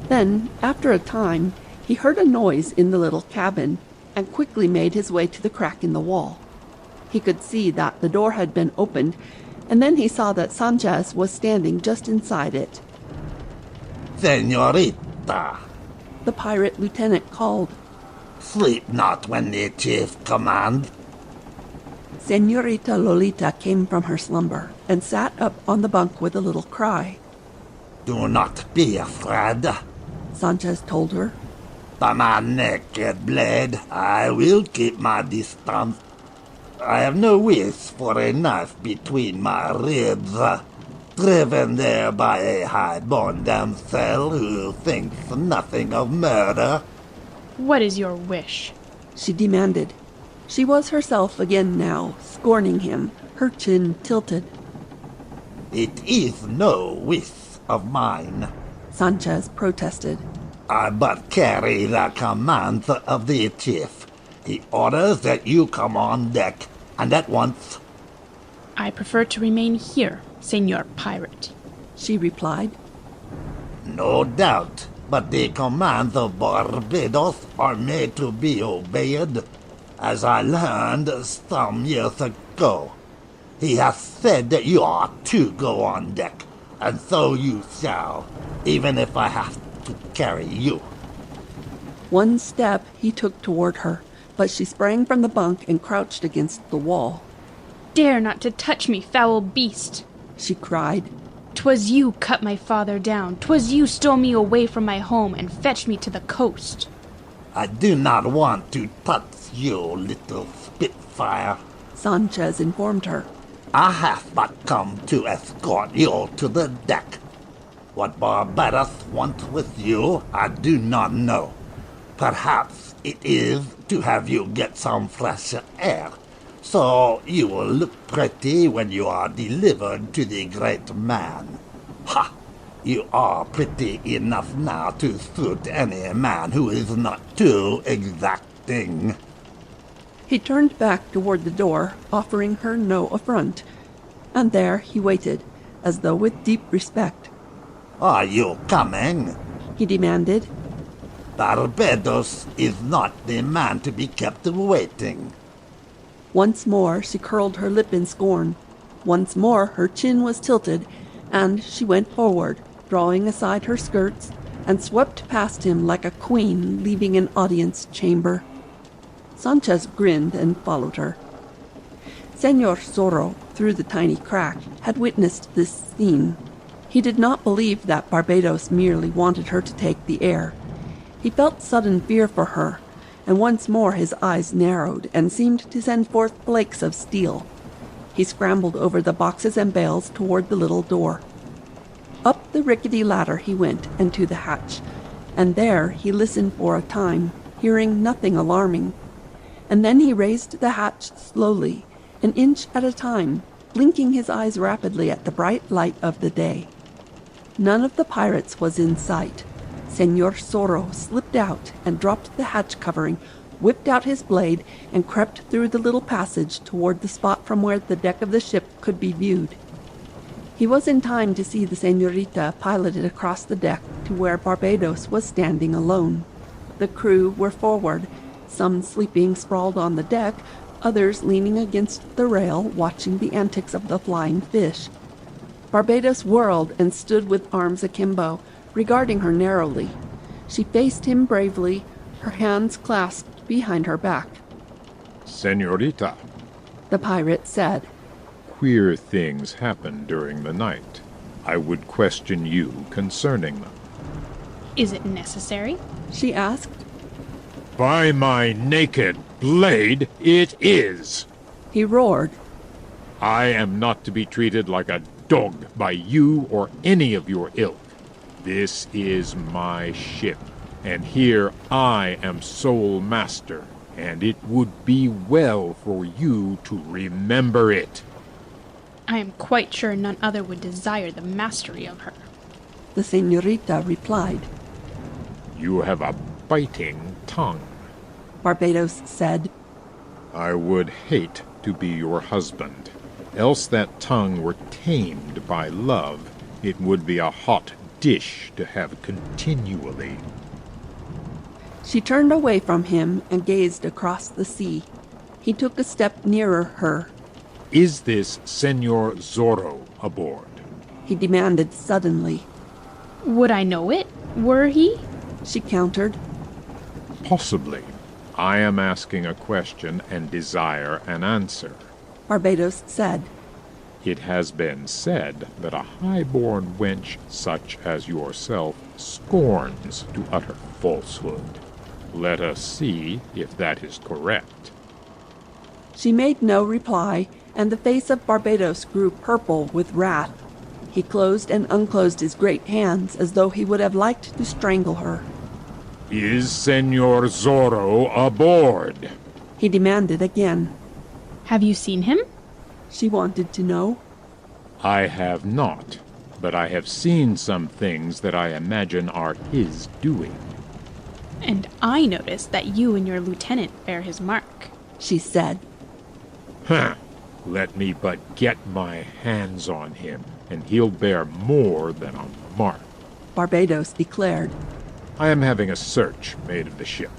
Then, after a time, he heard a noise in the little cabin, and quickly made his way to the crack in the wall. He could see that the door had been opened, and then he saw that Sanchez was standing just inside it. Senorita, the pirate lieutenant called. Sleep not when the chief commands. Senorita Lolita came from her slumber and sat up on the bunk with a little cry. Do not be afraid, Sanchez told her. By my naked blade, I will keep my distance. I have no wish for a knife between my ribs, driven there by a high-born damsel who thinks nothing of murder. What is your wish? She demanded. She was herself again now, scorning him, her chin tilted. It is no wish of mine, Sanchez protested. I but carry the commands of the chief. He orders that you come on deck, and at once. I prefer to remain here, Senor Pirate, she replied. No doubt, but the commands of Barbados are made to be obeyed, as I learned some years ago. He has said that you are to go on deck, and so you shall, even if I have to carry you. One step he took toward her, but she sprang from the bunk and crouched against the wall. Dare not to touch me, foul beast, she cried. 'Twas you cut my father down. 'Twas you stole me away from my home and fetched me to the coast. I do not want to touch you, little spitfire, Sanchez informed her. I have but come to escort you to the deck. What Barbados wants with you, I do not know. Perhaps it is to have you get some fresh air, so you will look pretty when you are delivered to the great man. Ha! You are pretty enough now to suit any man who is not too exacting. He turned back toward the door, offering her no affront, and there he waited, as though with deep respect. Are you coming? He demanded. Barbados is not the man to be kept waiting. Once more she curled her lip in scorn. Once more her chin was tilted, and she went forward, drawing aside her skirts, and swept past him like a queen leaving an audience chamber. Sanchez grinned and followed her. Senor Zorro, through the tiny crack, had witnessed this scene. He did not believe that Barbados merely wanted her to take the air. He felt sudden fear for her, and once more his eyes narrowed and seemed to send forth flakes of steel. He scrambled over the boxes and bales toward the little door. Up the rickety ladder he went and to the hatch, and there he listened for a time, hearing nothing alarming. And then he raised the hatch slowly, an inch at a time, blinking his eyes rapidly at the bright light of the day. None of the pirates was in sight. Senor Zorro slipped out and dropped the hatch covering, whipped out his blade, and crept through the little passage toward the spot from where the deck of the ship could be viewed. He was in time to see the senorita piloted across the deck to where Barbados was standing alone. The crew were forward, some sleeping sprawled on the deck, others leaning against the rail watching the antics of the flying fish. Barbados whirled and stood with arms akimbo, regarding her narrowly. She faced him bravely, her hands clasped behind her back. Senorita, the pirate said. Queer things happen during the night. I would question you concerning them. Is it necessary? She asked. By my naked blade, it is! He roared. I am not to be treated like a dog by you or any of your ilk. This is my ship, and here I am sole master, and it would be well for you to remember it. I am quite sure none other would desire the mastery of her, the senorita replied. You have a biting tongue. Barbados said. I would hate to be your husband, else that tongue were tamed by love. It would be a hot dish to have continually. She turned away from him and gazed across the sea. He took a step nearer her. Is this Senor Zorro aboard? He demanded suddenly. Would I know it, were he? She countered. Possibly. I am asking a question and desire an answer. Barbados said. It has been said that a high-born wench such as yourself scorns to utter falsehood. Let us see if that is correct. She made no reply, and the face of Barbados grew purple with wrath. He closed and unclosed his great hands as though he would have liked to strangle her. Is Senor Zorro aboard? He demanded again. Have you seen him? She wanted to know. I have not, but I have seen some things that I imagine are his doing. And I noticed that you and your lieutenant bear his mark, she said. Huh. Let me but get my hands on him, and he'll bear more than a mark. Barbados declared. I am having a search made of the ship.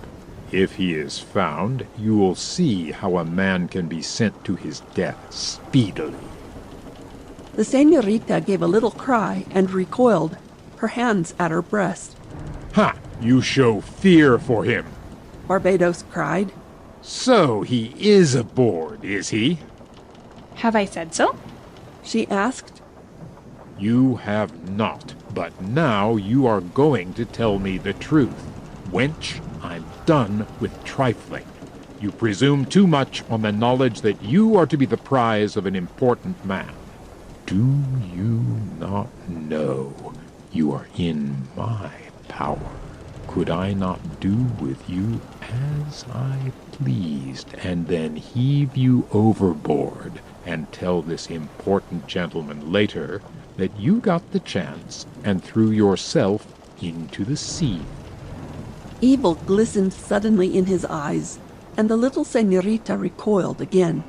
If he is found, you will see how a man can be sent to his death speedily. The señorita gave a little cry and recoiled, her hands at her breast. Ha! You show fear for him, Barbados cried. So he is aboard, is he? Have I said so? She asked. You have not, but now you are going to tell me the truth. Wench, I'm done with trifling. You presume too much on the knowledge that you are to be the prize of an important man. Do you not know you are in my power? Could I not do with you as I pleased, and then heave you overboard, and tell this important gentleman later that you got the chance and threw yourself into the sea? Evil glistened suddenly in his eyes, and the little señorita recoiled again.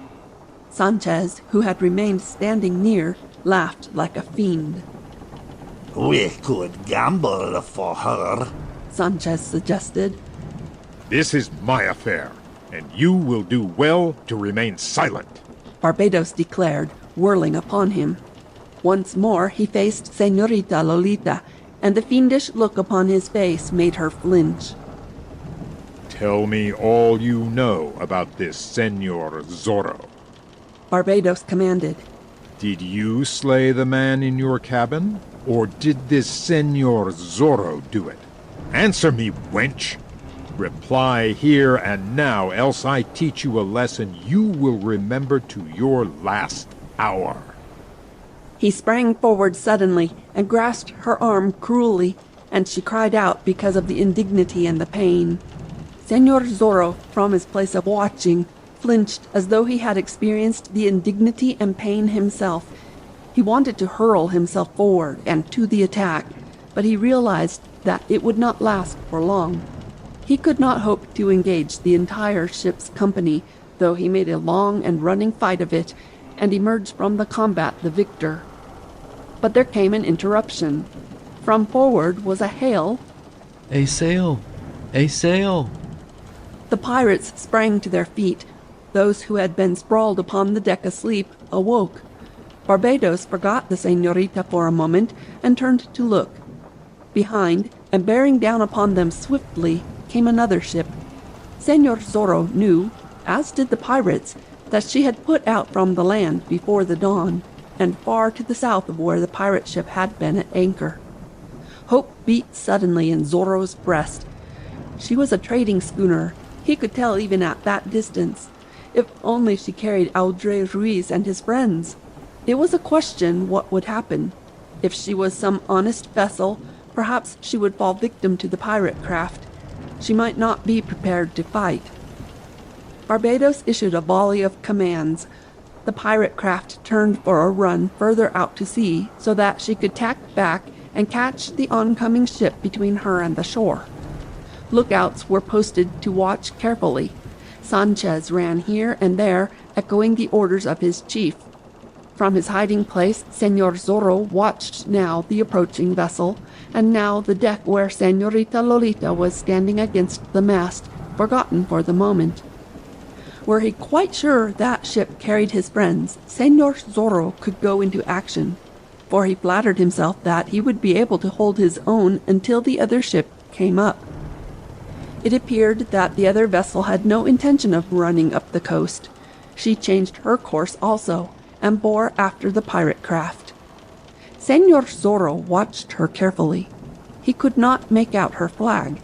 Sanchez, who had remained standing near, laughed like a fiend. We could gamble for her, Sanchez suggested. This is my affair, and you will do well to remain silent, Barbados declared, whirling upon him. Once more he faced Señorita Lolita, and the fiendish look upon his face made her flinch. Tell me all you know about this Senor Zorro, Barbados commanded. Did you slay the man in your cabin, or did this Senor Zorro do it? Answer me, wench! Reply here and now, else I teach you a lesson you will remember to your last hour. He sprang forward suddenly and grasped her arm cruelly, and she cried out because of the indignity and the pain. Senor Zorro, from his place of watching, flinched as though he had experienced the indignity and pain himself. He wanted to hurl himself forward and to the attack, but he realized that it would not last for long. He could not hope to engage the entire ship's company, though he made a long and running fight of it, and emerged from the combat the victor. But there came an interruption. From forward was a hail. A sail! A sail! The pirates sprang to their feet. Those who had been sprawled upon the deck asleep awoke. Barbados forgot the señorita for a moment and turned to look. Behind, and bearing down upon them swiftly, came another ship. Senor Zorro knew, as did the pirates, that she had put out from the land before the dawn, and far to the south of where the pirate ship had been at anchor. Hope beat suddenly in Zorro's breast. She was a trading schooner. He could tell even at that distance. If only she carried Audrey Ruiz and his friends. It was a question what would happen. If she was some honest vessel, perhaps she would fall victim to the pirate craft. She might not be prepared to fight. Barbados issued a volley of commands. The pirate craft turned for a run further out to sea so that she could tack back and catch the oncoming ship between her and the shore. Lookouts were posted to watch carefully. Sanchez ran here and there, echoing the orders of his chief. From his hiding place, Señor Zorro watched now the approaching vessel, and now the deck where Señorita Lolita was standing against the mast, forgotten for the moment. Were he quite sure that ship carried his friends, Señor Zorro could go into action, for he flattered himself that he would be able to hold his own until the other ship came up. It appeared that the other vessel had no intention of running up the coast. She changed her course also, and bore after the pirate craft. Señor Zorro watched her carefully. He could not make out her flag.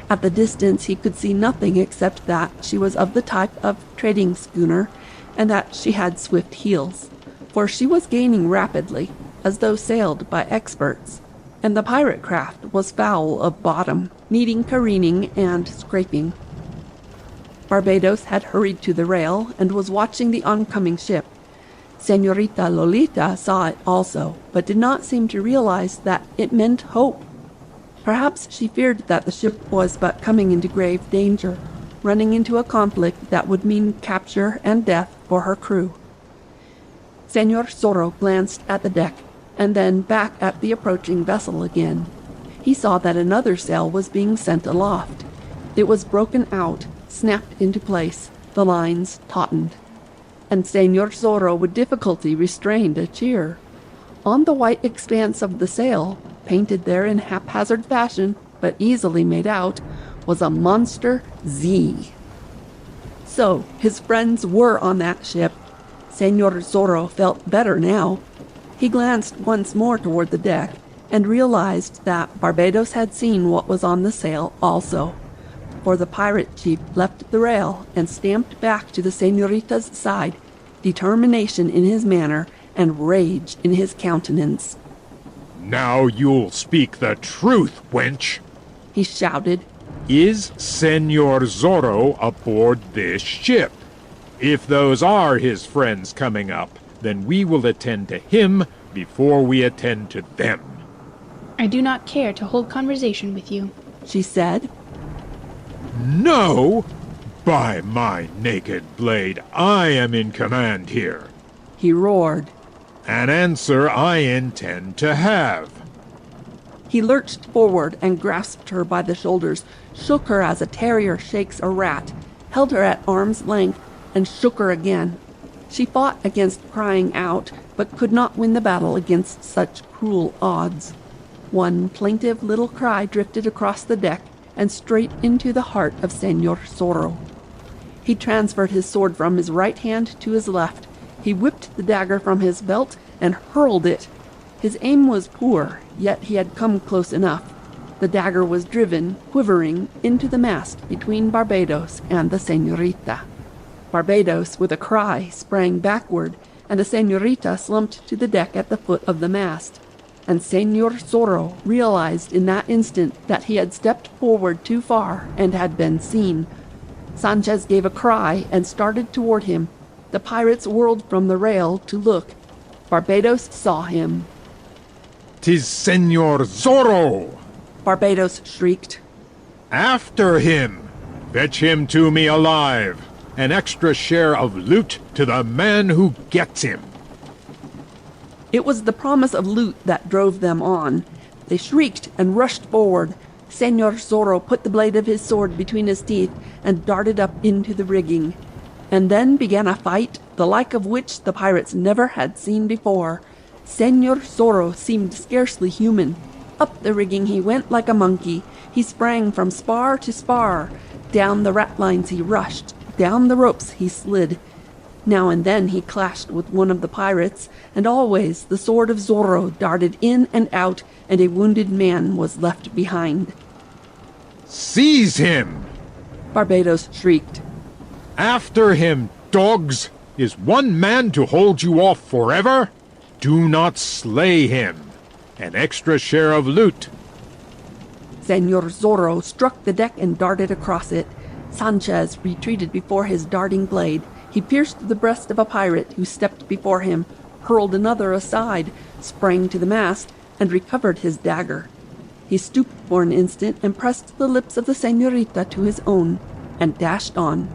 At the distance he could see nothing except that she was of the type of trading schooner, and that she had swift heels, for she was gaining rapidly, as though sailed by experts, and the pirate craft was foul of bottom, needing careening and scraping. Barbados had hurried to the rail and was watching the oncoming ship. Señorita Lolita saw it also, but did not seem to realize that it meant hope. Perhaps she feared that the ship was but coming into grave danger, running into a conflict that would mean capture and death for her crew. Señor Zorro glanced at the deck, and then back at the approaching vessel again. He saw that another sail was being sent aloft. It was broken out, snapped into place, the lines tautened, and Señor Zorro with difficulty restrained a cheer. On the white expanse of the sail, painted there in haphazard fashion, but easily made out, was a monster Z. So, his friends were on that ship. Señor Zorro felt better now. He glanced once more toward the deck, and realized that Barbados had seen what was on the sail also, for the pirate chief left the rail and stamped back to the señorita's side, determination in his manner and rage in his countenance. "Now you'll speak the truth, wench!" he shouted. "Is Señor Zorro aboard this ship? If those are his friends coming up, then we will attend to him before we attend to them." I do not care to hold conversation with you, she said. "No! By my naked blade, I am in command here," he roared. "An answer I intend to have." He lurched forward and grasped her by the shoulders, shook her as a terrier shakes a rat, held her at arm's length, and shook her again. She fought against crying out, but could not win the battle against such cruel odds. One plaintive little cry drifted across the deck and straight into the heart of Señor Zorro. He transferred his sword from his right hand to his left. He whipped the dagger from his belt and hurled it. His aim was poor, yet he had come close enough. The dagger was driven, quivering, into the mast between Barbados and the señorita. Barbados, with a cry, sprang backward, and the señorita slumped to the deck at the foot of the mast. And Señor Zorro realized in that instant that he had stepped forward too far and had been seen. Sanchez gave a cry and started toward him. The pirates whirled from the rail to look. Barbados saw him. "'Tis Señor Zorro!" Barbados shrieked. "After him! Fetch him to me alive! An extra share of loot to the man who gets him!" It was the promise of loot that drove them on. They shrieked and rushed forward. Señor Zorro put the blade of his sword between his teeth and darted up into the rigging. And then began a fight, the like of which the pirates never had seen before. Señor Zorro seemed scarcely human. Up the rigging he went like a monkey. He sprang from spar to spar. Down the ratlines he rushed. Down the ropes he slid. Now and then he clashed with one of the pirates, and always the sword of Zorro darted in and out, and a wounded man was left behind. "Seize him!" Barbados shrieked. "After him, dogs! Is one man to hold you off forever? Do not slay him! An extra share of loot!" Señor Zorro struck the deck and darted across it. Sanchez retreated before his darting blade. He pierced the breast of a pirate who stepped before him, hurled another aside, sprang to the mast, and recovered his dagger. He stooped for an instant and pressed the lips of the señorita to his own, and dashed on.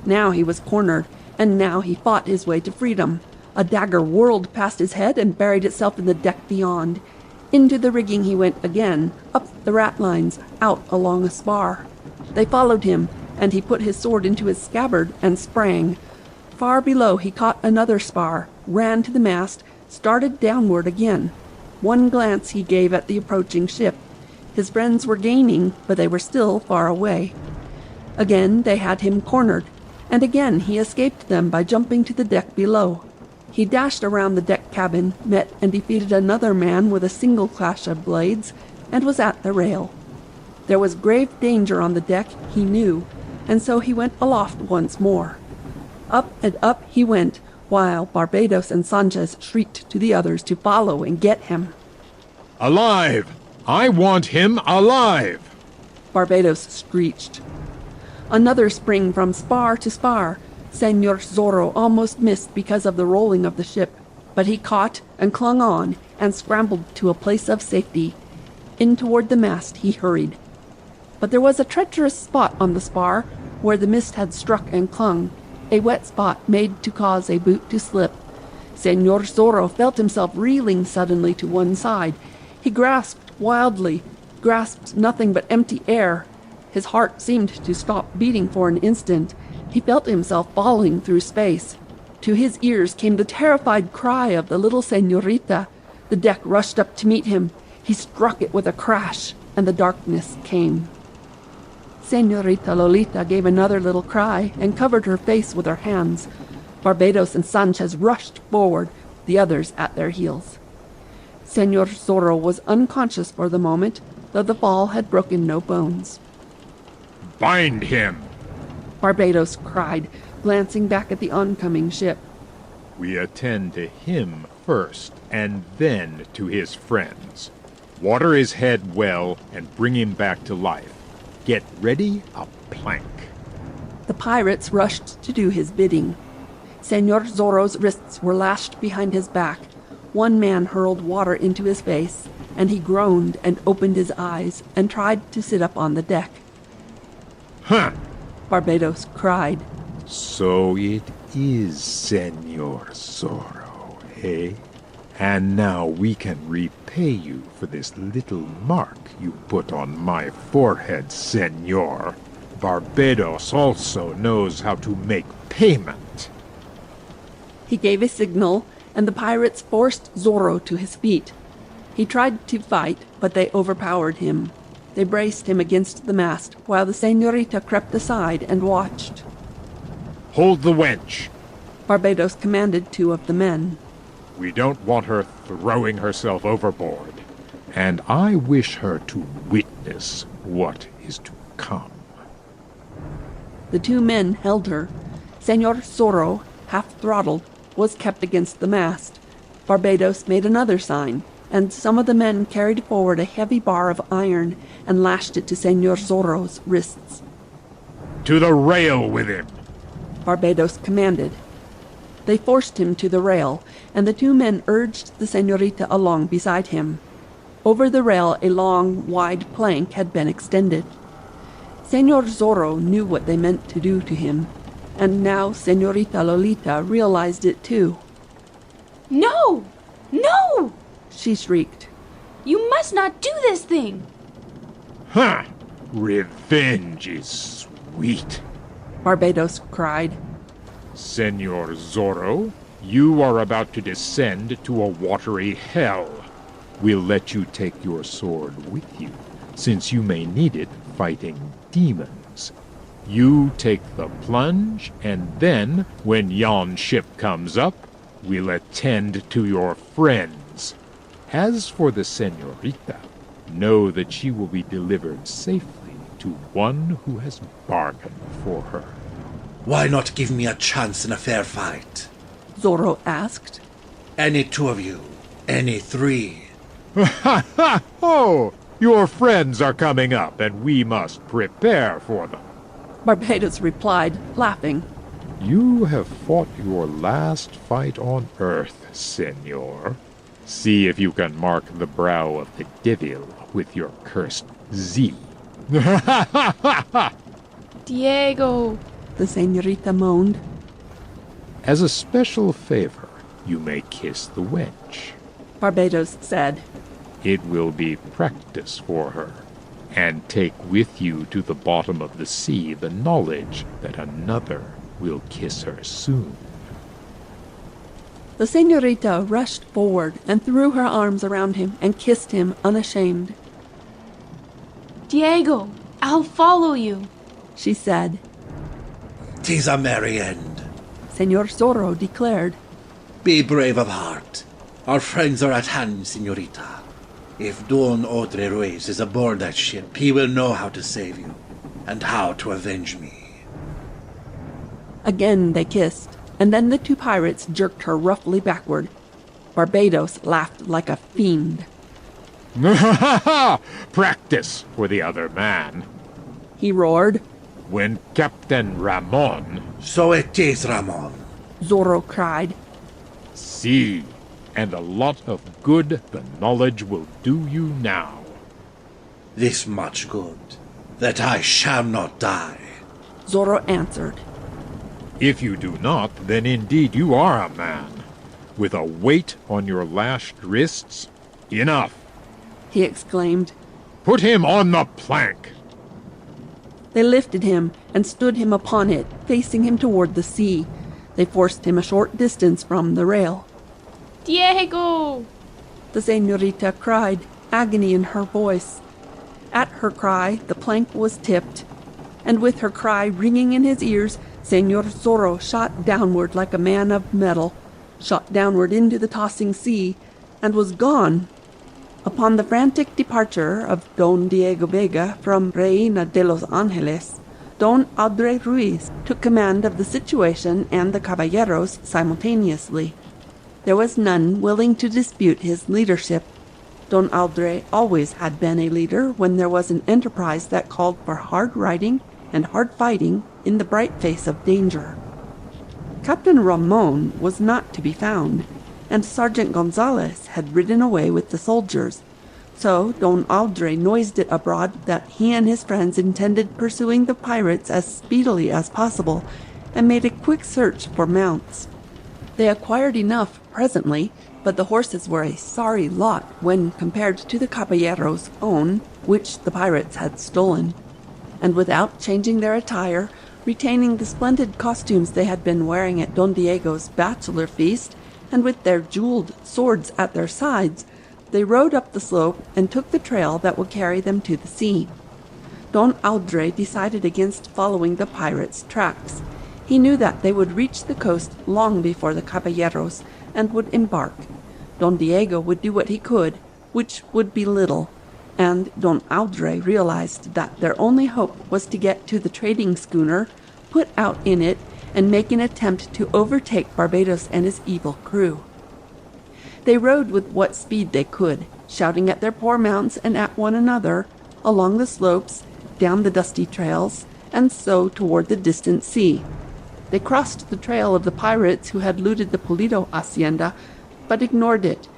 Now he was cornered, and now he fought his way to freedom. A dagger whirled past his head and buried itself in the deck beyond. Into the rigging he went again, up the ratlines, out along a spar. They followed him, and he put his sword into his scabbard and sprang. Far below he caught another spar, ran to the mast, started downward again. One glance he gave at the approaching ship. His friends were gaining, but they were still far away. Again they had him cornered, and again he escaped them by jumping to the deck below. He dashed around the deck cabin, met and defeated another man with a single clash of blades, and was at the rail. There was grave danger on the deck, he knew, and so he went aloft once more. Up and up he went, while Barbados and Sanchez shrieked to the others to follow and get him. Alive! I want him alive! Barbados screeched. Another spring from spar to spar. Señor Zorro almost missed because of the rolling of the ship, but he caught and clung on and scrambled to a place of safety. In toward the mast he hurried. But there was a treacherous spot on the spar where the mist had struck and clung, a wet spot made to cause a boot to slip. Señor Zorro felt himself reeling suddenly to one side. He grasped wildly, grasped nothing but empty air. His heart seemed to stop beating for an instant. He felt himself falling through space. To his ears came the terrified cry of the little señorita. The deck rushed up to meet him. He struck it with a crash, and the darkness came. Señorita Lolita gave another little cry and covered her face with her hands. Barbados and Sanchez rushed forward, the others at their heels. Señor Zorro was unconscious for the moment, though the fall had broken no bones. Bind him! Barbados cried, glancing back at the oncoming ship. We attend to him first, and then to his friends. Water his head well, and bring him back to life. Get ready a plank. The pirates rushed to do his bidding. Señor Zorro's wrists were lashed behind his back. One man hurled water into his face, and he groaned and opened his eyes and tried to sit up on the deck. Huh! Barbados cried. So it is, Señor Zorro, eh? And now we can repay you for this little mark you put on my forehead, Señor. Barbados also knows how to make payment. He gave a signal, and the pirates forced Zorro to his feet. He tried to fight, but they overpowered him. They braced him against the mast, while the señorita crept aside and watched. Hold the wench! Barbados commanded two of the men. We don't want her throwing herself overboard, and I wish her to witness what is to come. The two men held her. Señor Zorro, half throttled, was kept against the mast. Barbados made another sign, and some of the men carried forward a heavy bar of iron and lashed it to Señor Zorro's wrists. To the rail with him! Barbados commanded. They forced him to the rail, and the two men urged the señorita along beside him. Over the rail a long, wide plank had been extended. Señor Zorro knew what they meant to do to him, and now Señorita Lolita realized it too. No! No! She shrieked. You must not do this thing! Ha! Revenge is sweet, Barbados cried. Señor Zorro, you are about to descend to a watery hell. We'll let you take your sword with you, since you may need it fighting demons. You take the plunge, and then, when yon ship comes up, we'll attend to your friends. As for the señorita, know that she will be delivered safely to one who has bargained for her. Why not give me a chance in a fair fight? Zorro asked. Any two of you. Any three. Ha ha! Oh! Your friends are coming up, and we must prepare for them. Barbados replied, laughing. You have fought your last fight on Earth, Señor. See if you can mark the brow of the devil with your cursed Z. Diego! The señorita moaned. As a special favor, you may kiss the wench. Barbados said. It will be practice for her, and take with you to the bottom of the sea the knowledge that another will kiss her soon. The señorita rushed forward and threw her arms around him and kissed him unashamed. Diego, I'll follow you, she said. "'Tis a merry end," Señor Zorro declared. "Be brave of heart. Our friends are at hand, señorita. If Don Audrey Ruiz is aboard that ship, he will know how to save you, and how to avenge me." Again they kissed, and then the two pirates jerked her roughly backward. Barbados laughed like a fiend. Practice for the other man, he roared. When Captain Ramon... "So it is, Ramon," Zorro cried. "See, and a lot of good the knowledge will do you now." "This much good, that I shall not die," Zorro answered. "If you do not, then indeed you are a man. With a weight on your lashed wrists, enough," he exclaimed. "Put him on the plank." They lifted him and stood him upon it, facing him toward the sea. They forced him a short distance from the rail. Diego! The señorita cried, agony in her voice. At her cry, the plank was tipped, and with her cry ringing in his ears, Señor Zorro shot downward like a man of metal, shot downward into the tossing sea, and was gone. Upon the frantic departure of Don Diego Vega from Reina de los Angeles, Don Audrey Ruiz took command of the situation and the caballeros simultaneously. There was none willing to dispute his leadership. Don Audrey always had been a leader when there was an enterprise that called for hard riding and hard fighting in the bright face of danger. Captain Ramon was not to be found, and Sergeant Gonzalez had ridden away with the soldiers. So Don Audrey noised it abroad that he and his friends intended pursuing the pirates as speedily as possible, and made a quick search for mounts. They acquired enough presently, but the horses were a sorry lot when compared to the caballeros' own, which the pirates had stolen. And without changing their attire, retaining the splendid costumes they had been wearing at Don Diego's bachelor feast, and with their jeweled swords at their sides, they rode up the slope and took the trail that would carry them to the sea. Don Audrey decided against following the pirates' tracks. He knew that they would reach the coast long before the caballeros and would embark. Don Diego would do what he could, which would be little, and Don Audrey realized that their only hope was to get to the trading schooner, put out in it, and make an attempt to overtake Barbados and his evil crew. They rode with what speed they could, shouting at their poor mounts and at one another, along the slopes, down the dusty trails, and so toward the distant sea. They crossed the trail of the pirates who had looted the Pulido hacienda, but ignored it.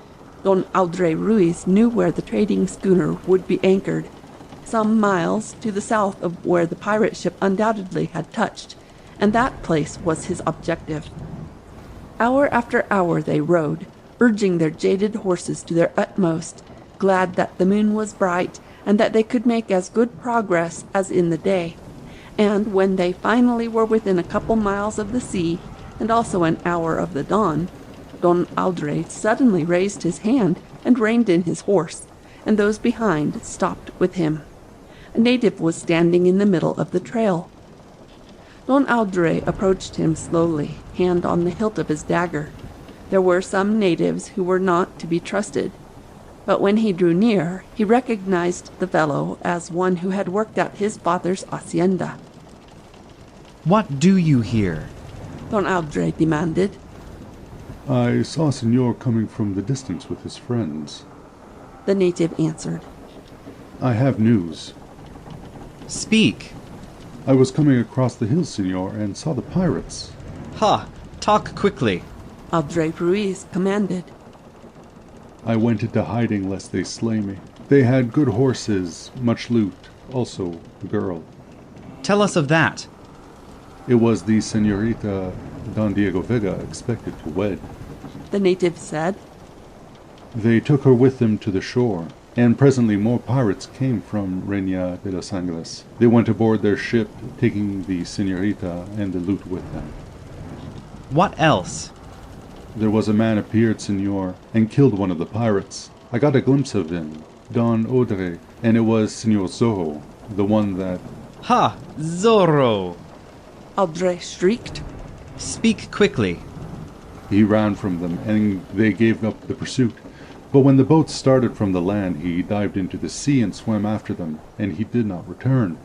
Don Audrey Ruiz knew where the trading schooner would be anchored, some miles to the south of where the pirate ship undoubtedly had touched, and that place was his objective. Hour after hour they rode, urging their jaded horses to their utmost, glad that the moon was bright and that they could make as good progress as in the day. And when they finally were within a couple miles of the sea, and also an hour of the dawn, Don Audrey suddenly raised his hand and reined in his horse, and those behind stopped with him. A native was standing in the middle of the trail. Don Audrey approached him slowly, hand on the hilt of his dagger. There were some natives who were not to be trusted, but when he drew near, he recognized the fellow as one who had worked out his father's hacienda. "What do you here?" Don Audrey demanded. "I saw Senor coming from the distance with his friends," the native answered. "I have news." "Speak." "I was coming across the hills, Senor, and saw the pirates." "Ha! Talk quickly." Audrey Ruiz commanded. I went into hiding lest they slay me. They had good horses, much loot, also a girl. Tell us of that. It was the Senorita Don Diego Vega expected to wed. The native said. They took her with them to the shore, and presently more pirates came from Reina de los Angeles. They went aboard their ship, taking the Senorita and the loot with them. What else? There was a man appeared, Senor, and killed one of the pirates. I got a glimpse of him, Don Odre, and it was Senor Zorro, the one that... Ha! Zorro! Audre shrieked. Speak quickly. He ran from them, and they gave up the pursuit. But when the boat started from the land, he dived into the sea and swam after them, and he did not return.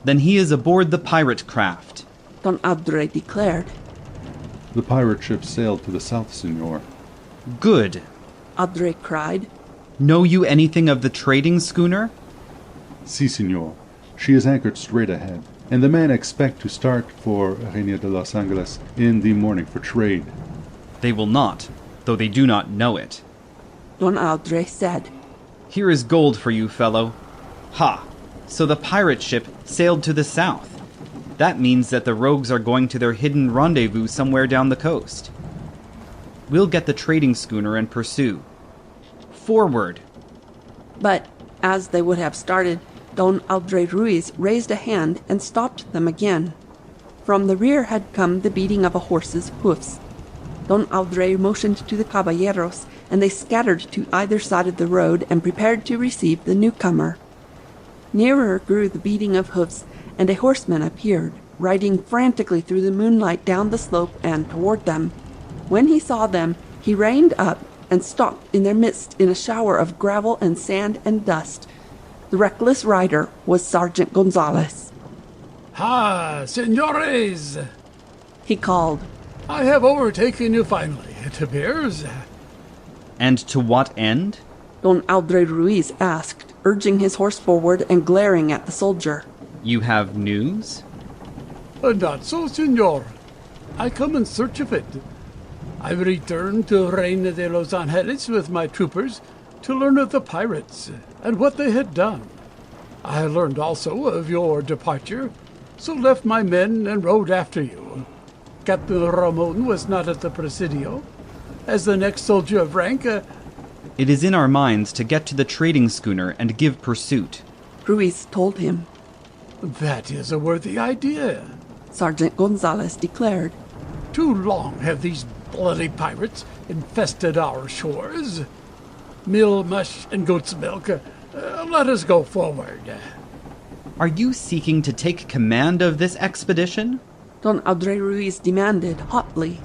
Then he is aboard the pirate craft, Don Audre declared. The pirate ship sailed to the south, Senor. Good. Audre cried. Know you anything of the trading schooner? Si, Senor. She is anchored straight ahead, and the men expect to start for Reina de los Angeles in the morning for trade. They will not, though they do not know it. Don Audre said. Here is gold for you, fellow. Ha! So the pirate ship sailed to the south. That means that the rogues are going to their hidden rendezvous somewhere down the coast. We'll get the trading schooner and pursue. Forward! But, as they would have started, Don Audre Ruiz raised a hand and stopped them again. From the rear had come the beating of a horse's hoofs. Don Audre motioned to the caballeros, and they scattered to either side of the road and prepared to receive the newcomer. Nearer grew the beating of hoofs, and a horseman appeared, riding frantically through the moonlight down the slope and toward them. When he saw them, he reined up and stopped in their midst in a shower of gravel and sand and dust. The reckless rider was Sergeant Gonzalez. Ha, senores! He called. I have overtaken you finally, it appears. And to what end? Don Audre Ruiz asked, urging his horse forward and glaring at the soldier. You have news? Not so, senor. I come in search of it. I returned to Reina de los Angeles with my troopers to learn of the pirates and what they had done. I learned also of your departure, so left my men and rode after you. Captain Ramon was not at the Presidio. As the next soldier of rank, It is in our minds to get to the trading schooner and give pursuit. Ruiz told him. That is a worthy idea, Sergeant Gonzalez declared. Too long have these bloody pirates infested our shores. Mill, mush, and goat's milk, let us go forward. Are you seeking to take command of this expedition? Don Audre Ruiz demanded hotly.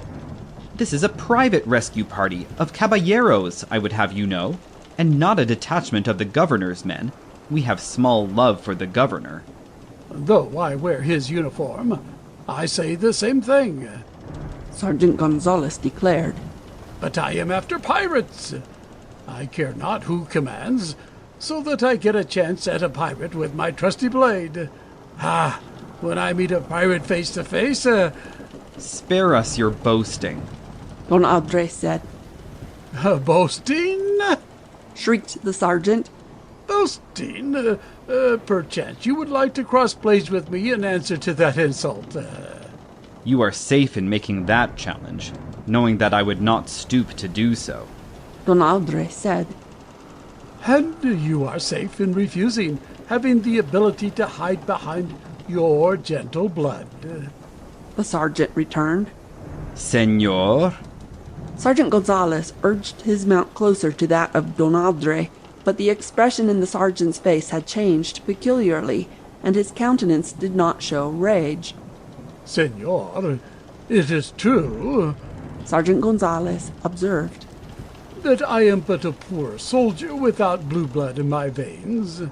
This is a private rescue party of caballeros, I would have you know, and not a detachment of the governor's men. We have small love for the governor. Though I wear his uniform, I say the same thing. Sergeant Gonzalez declared. But I am after pirates. I care not who commands, so that I get a chance at a pirate with my trusty blade. Ah, when I meet a pirate face to face, Spare us your boasting. Don Audre said. Boasting? Shrieked the sergeant. Boasting? Perchance you would like to cross blades with me in answer to that insult. You are safe in making that challenge, knowing that I would not stoop to do so. Don Audre said. And you are safe in refusing, having the ability to hide behind your gentle blood. The sergeant returned. Senor? Sergeant Gonzalez urged his mount closer to that of Don Audre, but the expression in the sergeant's face had changed peculiarly, and his countenance did not show rage. Senor, it is true, Sergeant Gonzalez observed, that I am but a poor soldier without blue blood in my veins.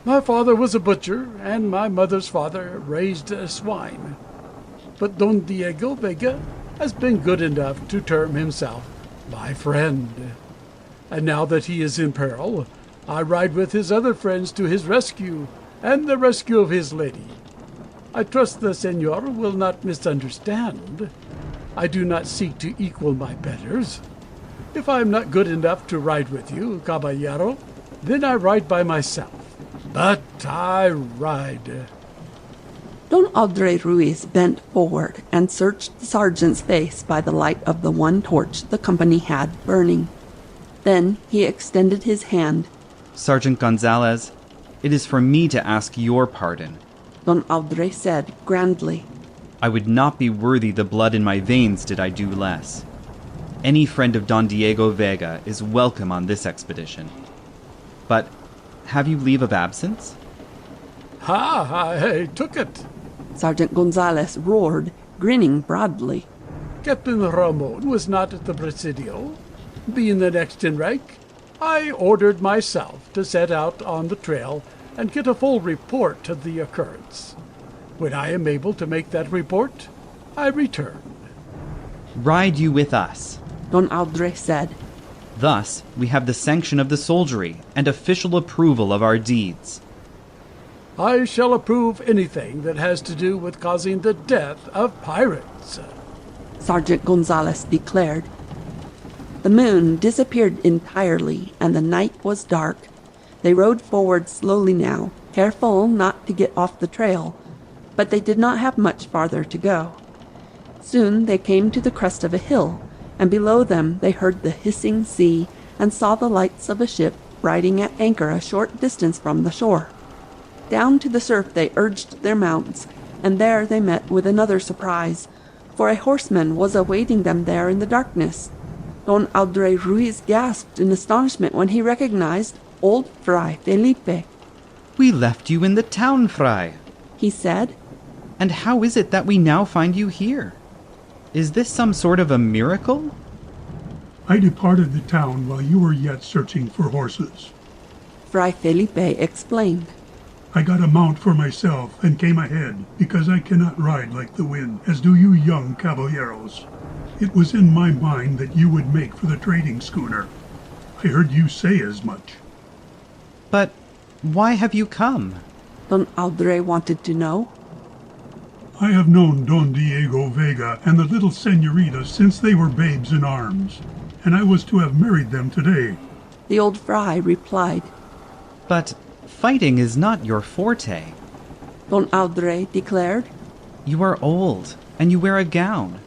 My father was a butcher, and my mother's father raised swine. But Don Diego Vega has been good enough to term himself my friend. And now that he is in peril, I ride with his other friends to his rescue, and the rescue of his lady. I trust the senor will not misunderstand. I do not seek to equal my betters. If I'm not good enough to ride with you, caballero, then I ride by myself. But I ride. Don Andre Ruiz bent forward and searched the sergeant's face by the light of the one torch the company had burning. Then he extended his hand. Sergeant Gonzalez, it is for me to ask your pardon. Don Andre said grandly. I would not be worthy the blood in my veins did I do less. Any friend of Don Diego Vega is welcome on this expedition. But have you leave of absence? I took it. Sergeant Gonzalez roared, grinning broadly. Captain Ramon was not at the Presidio. Being the next in rank, I ordered myself to set out on the trail and get a full report of the occurrence. When I am able to make that report, I return. Ride you with us, Don Andre said. Thus, we have the sanction of the soldiery and official approval of our deeds. I shall approve anything that has to do with causing the death of pirates, Sergeant Gonzalez declared. The moon disappeared entirely, and the night was dark. They rode forward slowly now, careful not to get off the trail, but they did not have much farther to go. Soon they came to the crest of a hill, and below them they heard the hissing sea and saw the lights of a ship riding at anchor a short distance from the shore. Down to the surf they urged their mounts, and there they met with another surprise, for a horseman was awaiting them there in the darkness. Don Andre Ruiz gasped in astonishment when he recognized old Fray Felipe. We left you in the town, Fray, he said. And how is it that we now find you here? Is this some sort of a miracle? I departed the town while you were yet searching for horses. Fray Felipe explained. I got a mount for myself and came ahead, because I cannot ride like the wind, as do you young caballeros. It was in my mind that you would make for the trading schooner. I heard you say as much. But why have you come? Don Andre wanted to know. I have known Don Diego Vega and the little senorita since they were babes in arms, and I was to have married them today. The old fry replied. But fighting is not your forte, Don Andre declared. You are old, and you wear a gown.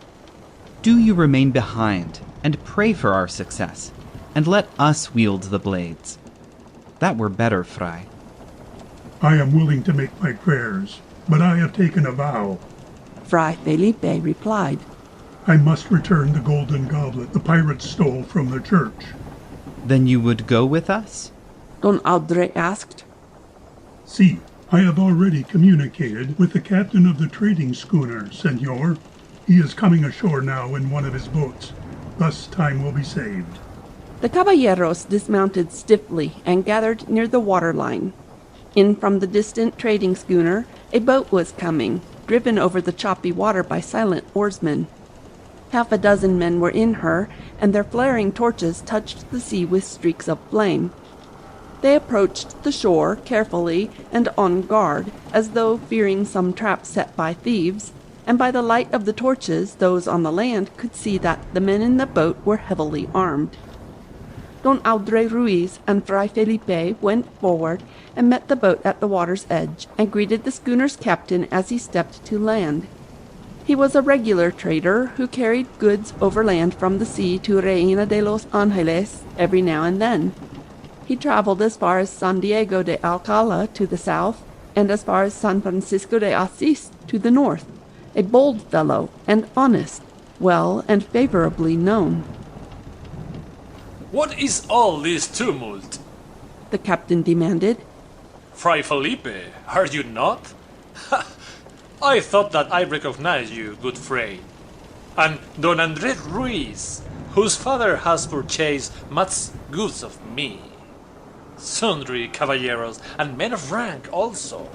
Do you remain behind and pray for our success, and let us wield the blades. That were better, Fray. I am willing to make my prayers, but I have taken a vow. Fray Felipe replied. I must return the golden goblet the pirates stole from the church. Then you would go with us? Don Andre asked. See, I have already communicated with the captain of the trading schooner, senor. He is coming ashore now in one of his boats. Thus time will be saved. The caballeros dismounted stiffly and gathered near the waterline. In from the distant trading schooner, a boat was coming, driven over the choppy water by silent oarsmen. Half a dozen men were in her, and their flaring torches touched the sea with streaks of flame. They approached the shore carefully and on guard, as though fearing some trap set by thieves, and by the light of the torches those on the land could see that the men in the boat were heavily armed. Don Andre Ruiz and Fray Felipe went forward and met the boat at the water's edge, and greeted the schooner's captain as he stepped to land. He was a regular trader who carried goods overland from the sea to Reina de los Angeles every now and then. He traveled as far as San Diego de Alcala to the south, and as far as San Francisco de Asís to the north, a bold fellow and honest, well and favorably known. What is all this tumult? The captain demanded. Fray Felipe, are you not? I thought that I recognized you, good Fray. And Don Andres Ruiz, whose father has purchased much goods of me. Sundry caballeros and men of rank also.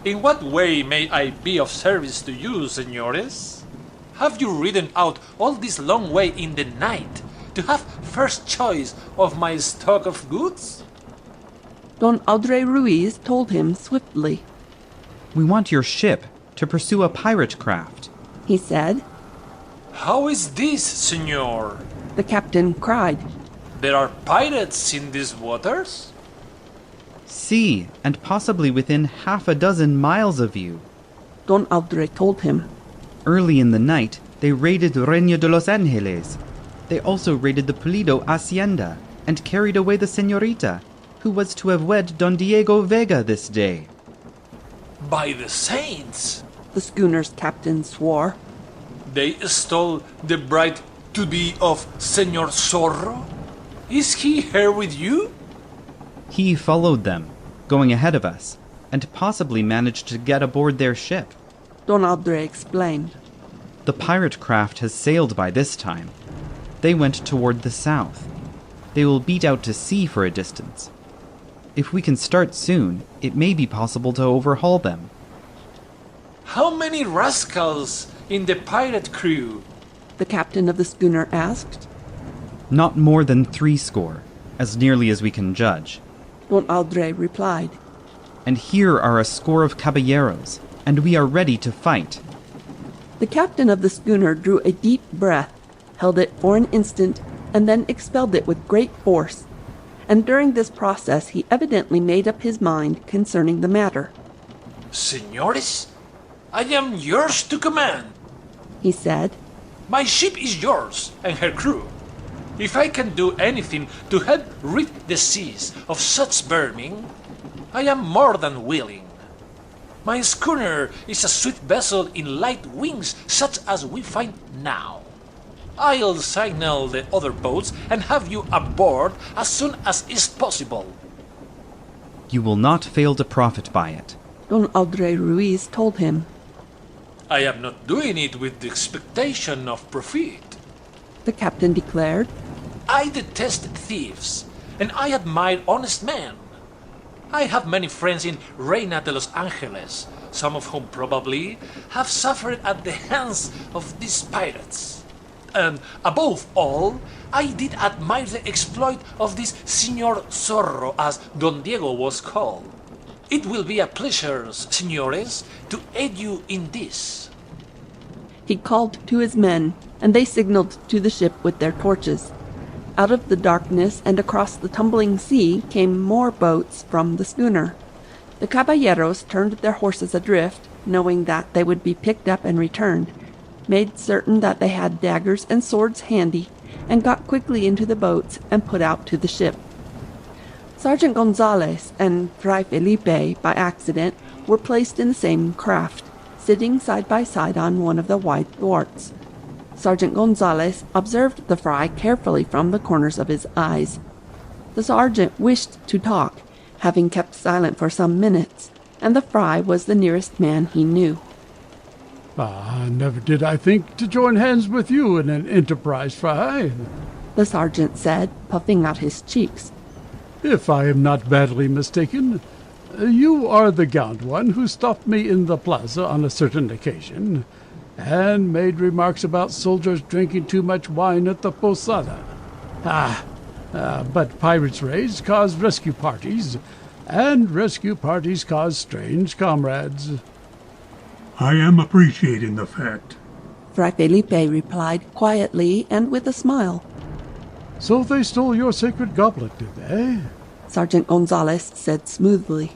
In what way may I be of service to you, senores? Have you ridden out all this long way in the night to have first choice of my stock of goods? Don Andre Ruiz told him swiftly. We want your ship to pursue a pirate craft, he said. How is this, senor? The captain cried. There are pirates in these waters? See, and possibly within 6 miles of you. Don Aldre told him. Early in the night, they raided Reino de los Angeles. They also raided the Pulido Hacienda and carried away the señorita, who was to have wed Don Diego Vega this day. By the saints! The schooner's captain swore. They stole the bride-to-be of Señor Zorro? Is he here with you? He followed them, going ahead of us, and possibly managed to get aboard their ship. Don Aldre explained. The pirate craft has sailed by this time. They went toward the south. They will beat out to sea for a distance. If we can start soon, it may be possible to overhaul them. How many rascals in the pirate crew? The captain of the schooner asked. Not more than 60, as nearly as we can judge. Don Aldre replied. And here are a score of caballeros, and we are ready to fight. The captain of the schooner drew a deep breath, held it for an instant, and then expelled it with great force. And during this process he evidently made up his mind concerning the matter. Señores, I am yours to command, he said. My ship is yours and her crew. If I can do anything to help rid the seas of such vermin, I am more than willing. My schooner is a swift vessel in light wings such as we find now. I'll signal the other boats and have you aboard as soon as is possible. You will not fail to profit by it, Don Aldre Ruiz told him. I am not doing it with the expectation of profit, the captain declared. I detest thieves, and I admire honest men. I have many friends in Reina de los Angeles, some of whom probably have suffered at the hands of these pirates. And above all, I did admire the exploit of this Señor Zorro, as Don Diego was called. It will be a pleasure, señores, to aid you in this. He called to his men, and they signaled to the ship with their torches. Out of the darkness and across the tumbling sea came more boats from the schooner. The caballeros turned their horses adrift, knowing that they would be picked up and returned, made certain that they had daggers and swords handy, and got quickly into the boats and put out to the ship. Sergeant Gonzalez and Fray Felipe, by accident, were placed in the same craft, sitting side by side on one of the wide thwarts. Sergeant Gonzalez observed the fry carefully from the corners of his eyes. The sergeant wished to talk, having kept silent for some minutes, and the fry was the nearest man he knew. Never did I think to join hands with you in an enterprise, Fry, the sergeant said, puffing out his cheeks. If I am not badly mistaken, you are the gallant one who stopped me in the plaza on a certain occasion, and made remarks about soldiers drinking too much wine at the posada. But pirates' raids cause rescue parties, and rescue parties cause strange comrades. I am appreciating the fact, Fray Felipe replied quietly and with a smile. So they stole your sacred goblet, did they? Sergeant Gonzalez said smoothly.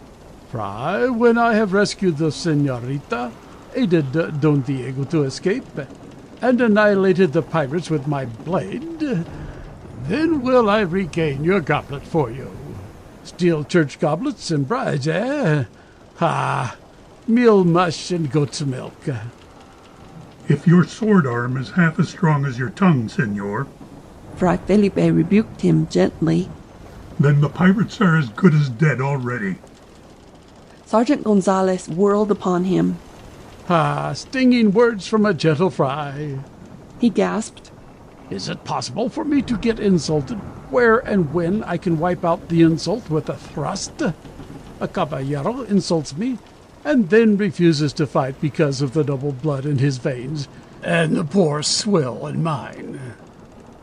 Fry, when I have rescued the señorita, aided Don Diego to escape, and annihilated the pirates with my blade, then will I regain your goblet for you. Steel church goblets and brides, eh? Meal mush and goat's milk. If your sword arm is half as strong as your tongue, senor, Fray Felipe rebuked him gently, then the pirates are as good as dead already. Sergeant Gonzalez whirled upon him. Stinging words from a gentle fry, he gasped. Is it possible for me to get insulted where and when I can wipe out the insult with a thrust? A caballero insults me, and then refuses to fight because of the noble blood in his veins, and the poor swill in mine.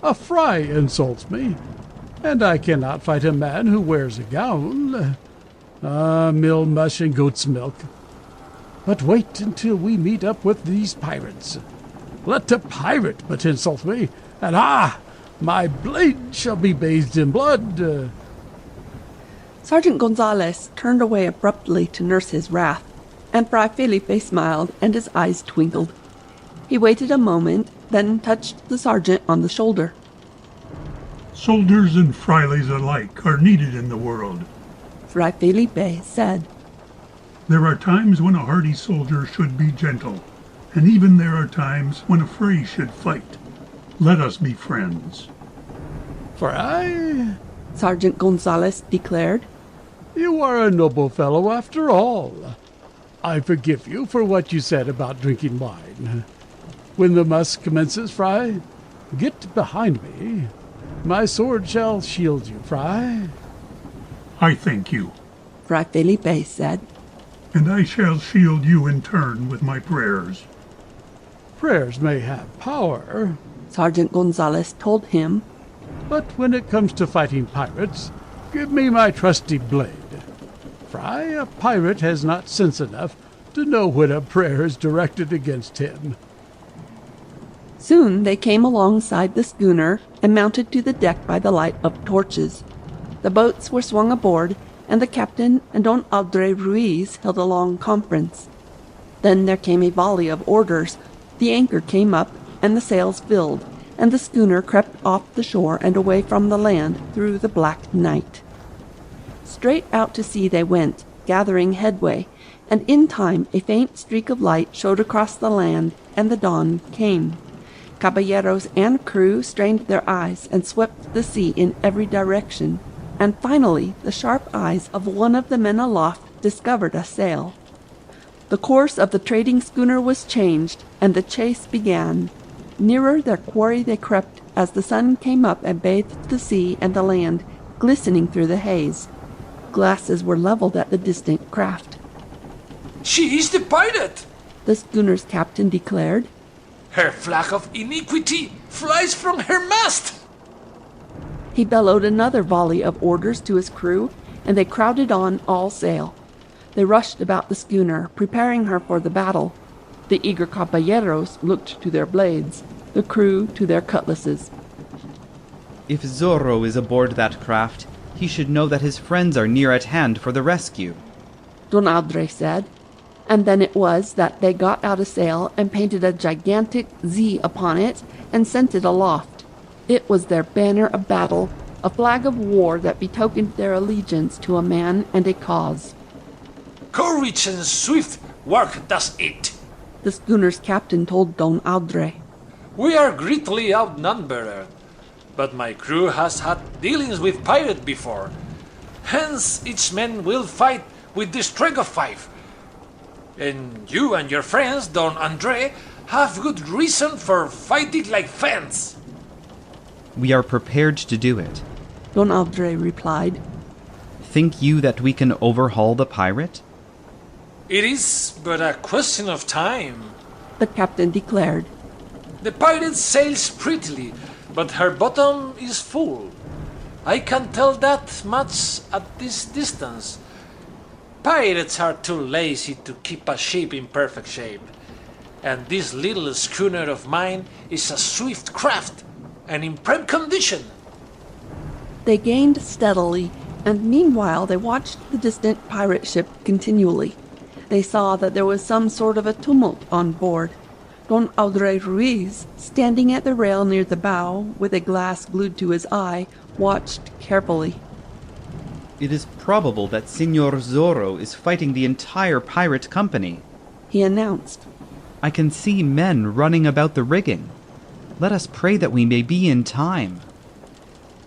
A fry insults me, and I cannot fight a man who wears a gown. Mill mush and goat's milk. But wait until we meet up with these pirates. Let the pirate but insult me, and My blade shall be bathed in blood. Sergeant Gonzalez turned away abruptly to nurse his wrath, and Fray Felipe smiled and his eyes twinkled. He waited a moment, then touched the sergeant on the shoulder. Soldiers and frailes alike are needed in the world, Fray Felipe said. There are times when a hardy soldier should be gentle, and even there are times when a fray should fight. Let us be friends. Fray, Sergeant Gonzalez declared, you are a noble fellow after all. I forgive you for what you said about drinking wine. When the muss commences, Fray, get behind me. My sword shall shield you, Fray. I thank you, Fray Felipe said. And I shall shield you in turn with my prayers. Prayers may have power, Sergeant Gonzalez told him, but when it comes to fighting pirates, give me my trusty blade. Fray, a pirate has not sense enough to know when a prayer is directed against him. Soon they came alongside the schooner and mounted to the deck by the light of torches. The boats were swung aboard, and the captain and Don Andre Ruiz held a long conference. Then there came a volley of orders. The anchor came up, and the sails filled, and the schooner crept off the shore and away from the land through the black night. Straight out to sea they went, gathering headway, and in time a faint streak of light showed across the land, and the dawn came. Caballeros and crew strained their eyes and swept the sea in every direction, and finally the sharp eyes of one of the men aloft discovered a sail. The course of the trading schooner was changed, and the chase began. Nearer their quarry they crept as the sun came up and bathed the sea and the land, glistening through the haze. Glasses were leveled at the distant craft. She is the pirate! The schooner's captain declared. Her flag of iniquity flies from her mast! He bellowed another volley of orders to his crew, and they crowded on all sail. They rushed about the schooner, preparing her for the battle. The eager caballeros looked to their blades, the crew to their cutlasses. If Zorro is aboard that craft, he should know that his friends are near at hand for the rescue, Don Andre said, and then it was that they got out a sail and painted a gigantic Z upon it and sent it aloft. It was their banner of battle, a flag of war that betokened their allegiance to a man and a cause. Courage and swift work does it, the schooner's captain told Don Andre. We are greatly outnumbered, but my crew has had dealings with pirates before. Hence each man will fight with the strength of 5. And you and your friends, Don Andre, have good reason for fighting like fans. We are prepared to do it, Don Andre replied. Think you that we can overhaul the pirate? It is but a question of time, the captain declared. The pirate sails prettily, but her bottom is full. I can tell that much at this distance. Pirates are too lazy to keep a ship in perfect shape, and this little schooner of mine is a swift craft and in prime condition. They gained steadily, and meanwhile they watched the distant pirate ship continually. They saw that there was some sort of a tumult on board. Don Andre Ruiz, standing at the rail near the bow, with a glass glued to his eye, watched carefully. It is probable that Senor Zorro is fighting the entire pirate company, he announced. I can see men running about the rigging. Let us pray that we may be in time.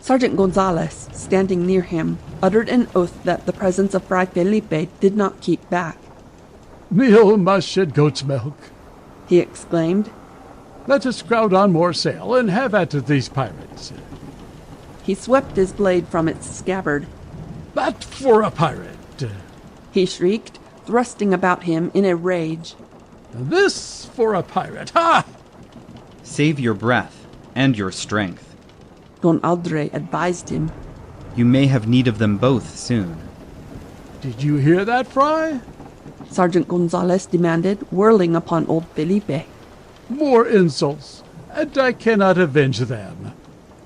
Sergeant Gonzalez, standing near him, uttered an oath that the presence of Fray Felipe did not keep back. Meal, mush, and goat's milk, he exclaimed. Let us crowd on more sail and have at these pirates. He swept his blade from its scabbard. But for a pirate, he shrieked, thrusting about him in a rage. This for a pirate, ha! Save your breath and your strength, Don Andre advised him. You may have need of them both soon. Did you hear that, Fry? Sergeant Gonzalez demanded, whirling upon old Felipe. More insults, and I cannot avenge them.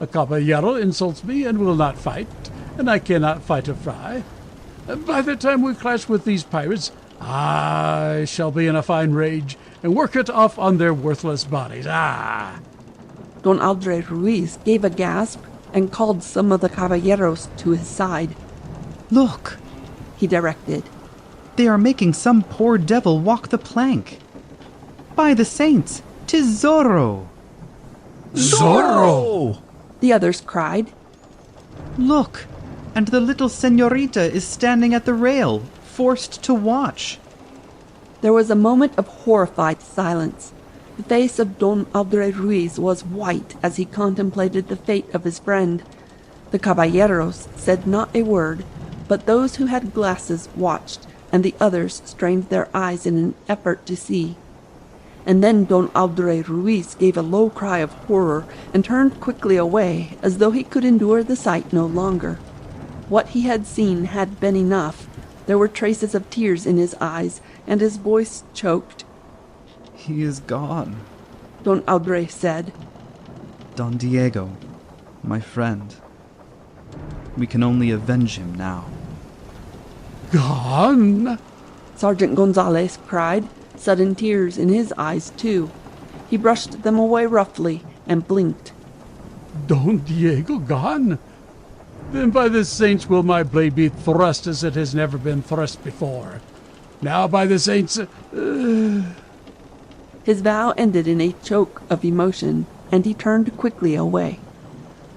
A caballero insults me and will not fight, and I cannot fight a fry. By the time we clash with these pirates, I shall be in a fine rage and work it off on their worthless bodies. Ah!" Don Andres Ruiz gave a gasp and called some of the caballeros to his side. "Look," he directed. "They are making some poor devil walk the plank. By the saints, 'tis Zorro!" "Zorro!" the others cried. "Look, and the little señorita is standing at the rail, forced to watch." There was a moment of horrified silence. The face of Don Andres Ruiz was white as he contemplated the fate of his friend. The caballeros said not a word, but those who had glasses watched, and the others strained their eyes in an effort to see. And then Don Andres Ruiz gave a low cry of horror and turned quickly away, as though he could endure the sight no longer. What he had seen had been enough. There were traces of tears in his eyes, and his voice choked. "He is gone," Don Andres said. "Don Diego, my friend. We can only avenge him now." "Gone?" Sergeant Gonzalez cried, sudden tears in his eyes too. He brushed them away roughly and blinked. "Don Diego gone? Then by the saints will my blade be thrust as it has never been thrust before. Now by the saints..." His vow ended in a choke of emotion, and he turned quickly away.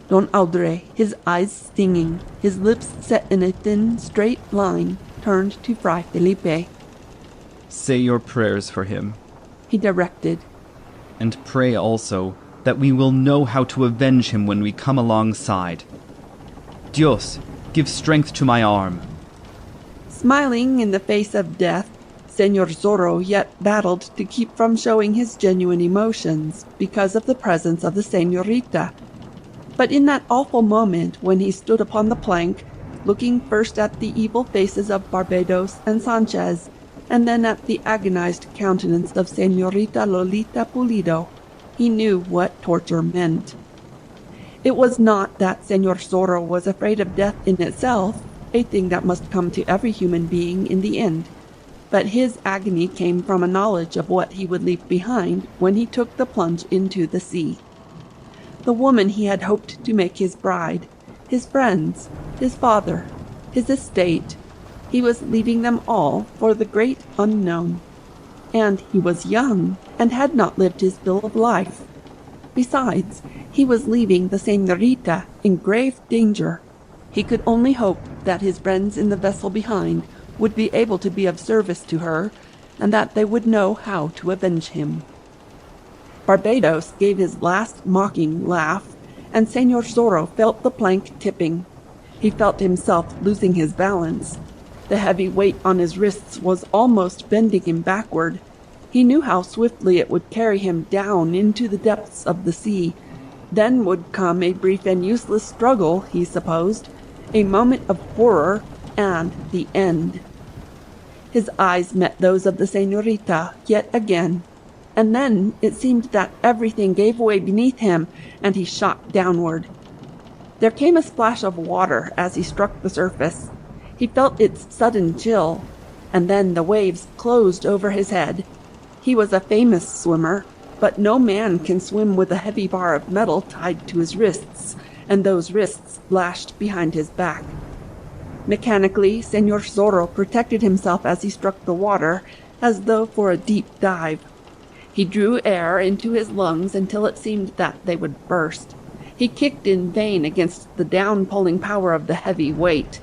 Don Andres, his eyes stinging, his lips set in a thin, straight line, turned to Fray Felipe. "Say your prayers for him," he directed. "and pray also that we will know how to avenge him when we come alongside. Dios, give strength to my arm." Smiling in the face of death, Señor Zorro yet battled to keep from showing his genuine emotions because of the presence of the señorita. But in that awful moment when he stood upon the plank, looking first at the evil faces of Barbados and Sanchez, and then at the agonized countenance of Señorita Lolita Pulido, he knew what torture meant. It was not that Señor Zorro was afraid of death in itself, a thing that must come to every human being in the end, but his agony came from a knowledge of what he would leave behind when he took the plunge into the sea. The woman he had hoped to make his bride, his friends, his father, his estate, he was leaving them all for the great unknown. And he was young, and had not lived his fill of life. Besides, he was leaving the señorita in grave danger. He could only hope that his friends in the vessel behind would be able to be of service to her, and that they would know how to avenge him. Barbados gave his last mocking laugh, and Señor Zorro felt the plank tipping. He felt himself losing his balance. The heavy weight on his wrists was almost bending him backward. He knew how swiftly it would carry him down into the depths of the sea. Then would come a brief and useless struggle, he supposed, a moment of horror, and the end. His eyes met those of the señorita yet again, and then it seemed that everything gave way beneath him, and he shot downward. There came a splash of water as he struck the surface. He felt its sudden chill, and then the waves closed over his head. He was a famous swimmer, but no man can swim with a heavy bar of metal tied to his wrists, and those wrists lashed behind his back. Mechanically, Señor Zorro protected himself as he struck the water, as though for a deep dive. He drew air into his lungs until it seemed that they would burst. He kicked in vain against the down-pulling power of the heavy weight.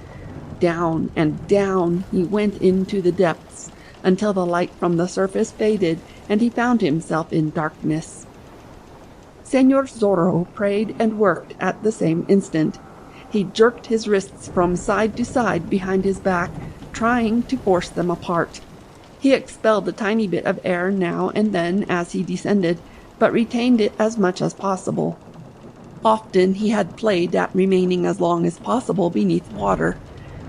Down and down he went into the depths, until the light from the surface faded, and he found himself in darkness. Señor Zorro prayed and worked at the same instant. He jerked his wrists from side to side behind his back, trying to force them apart. He expelled a tiny bit of air now and then as he descended, but retained it as much as possible. Often he had played at remaining as long as possible beneath water,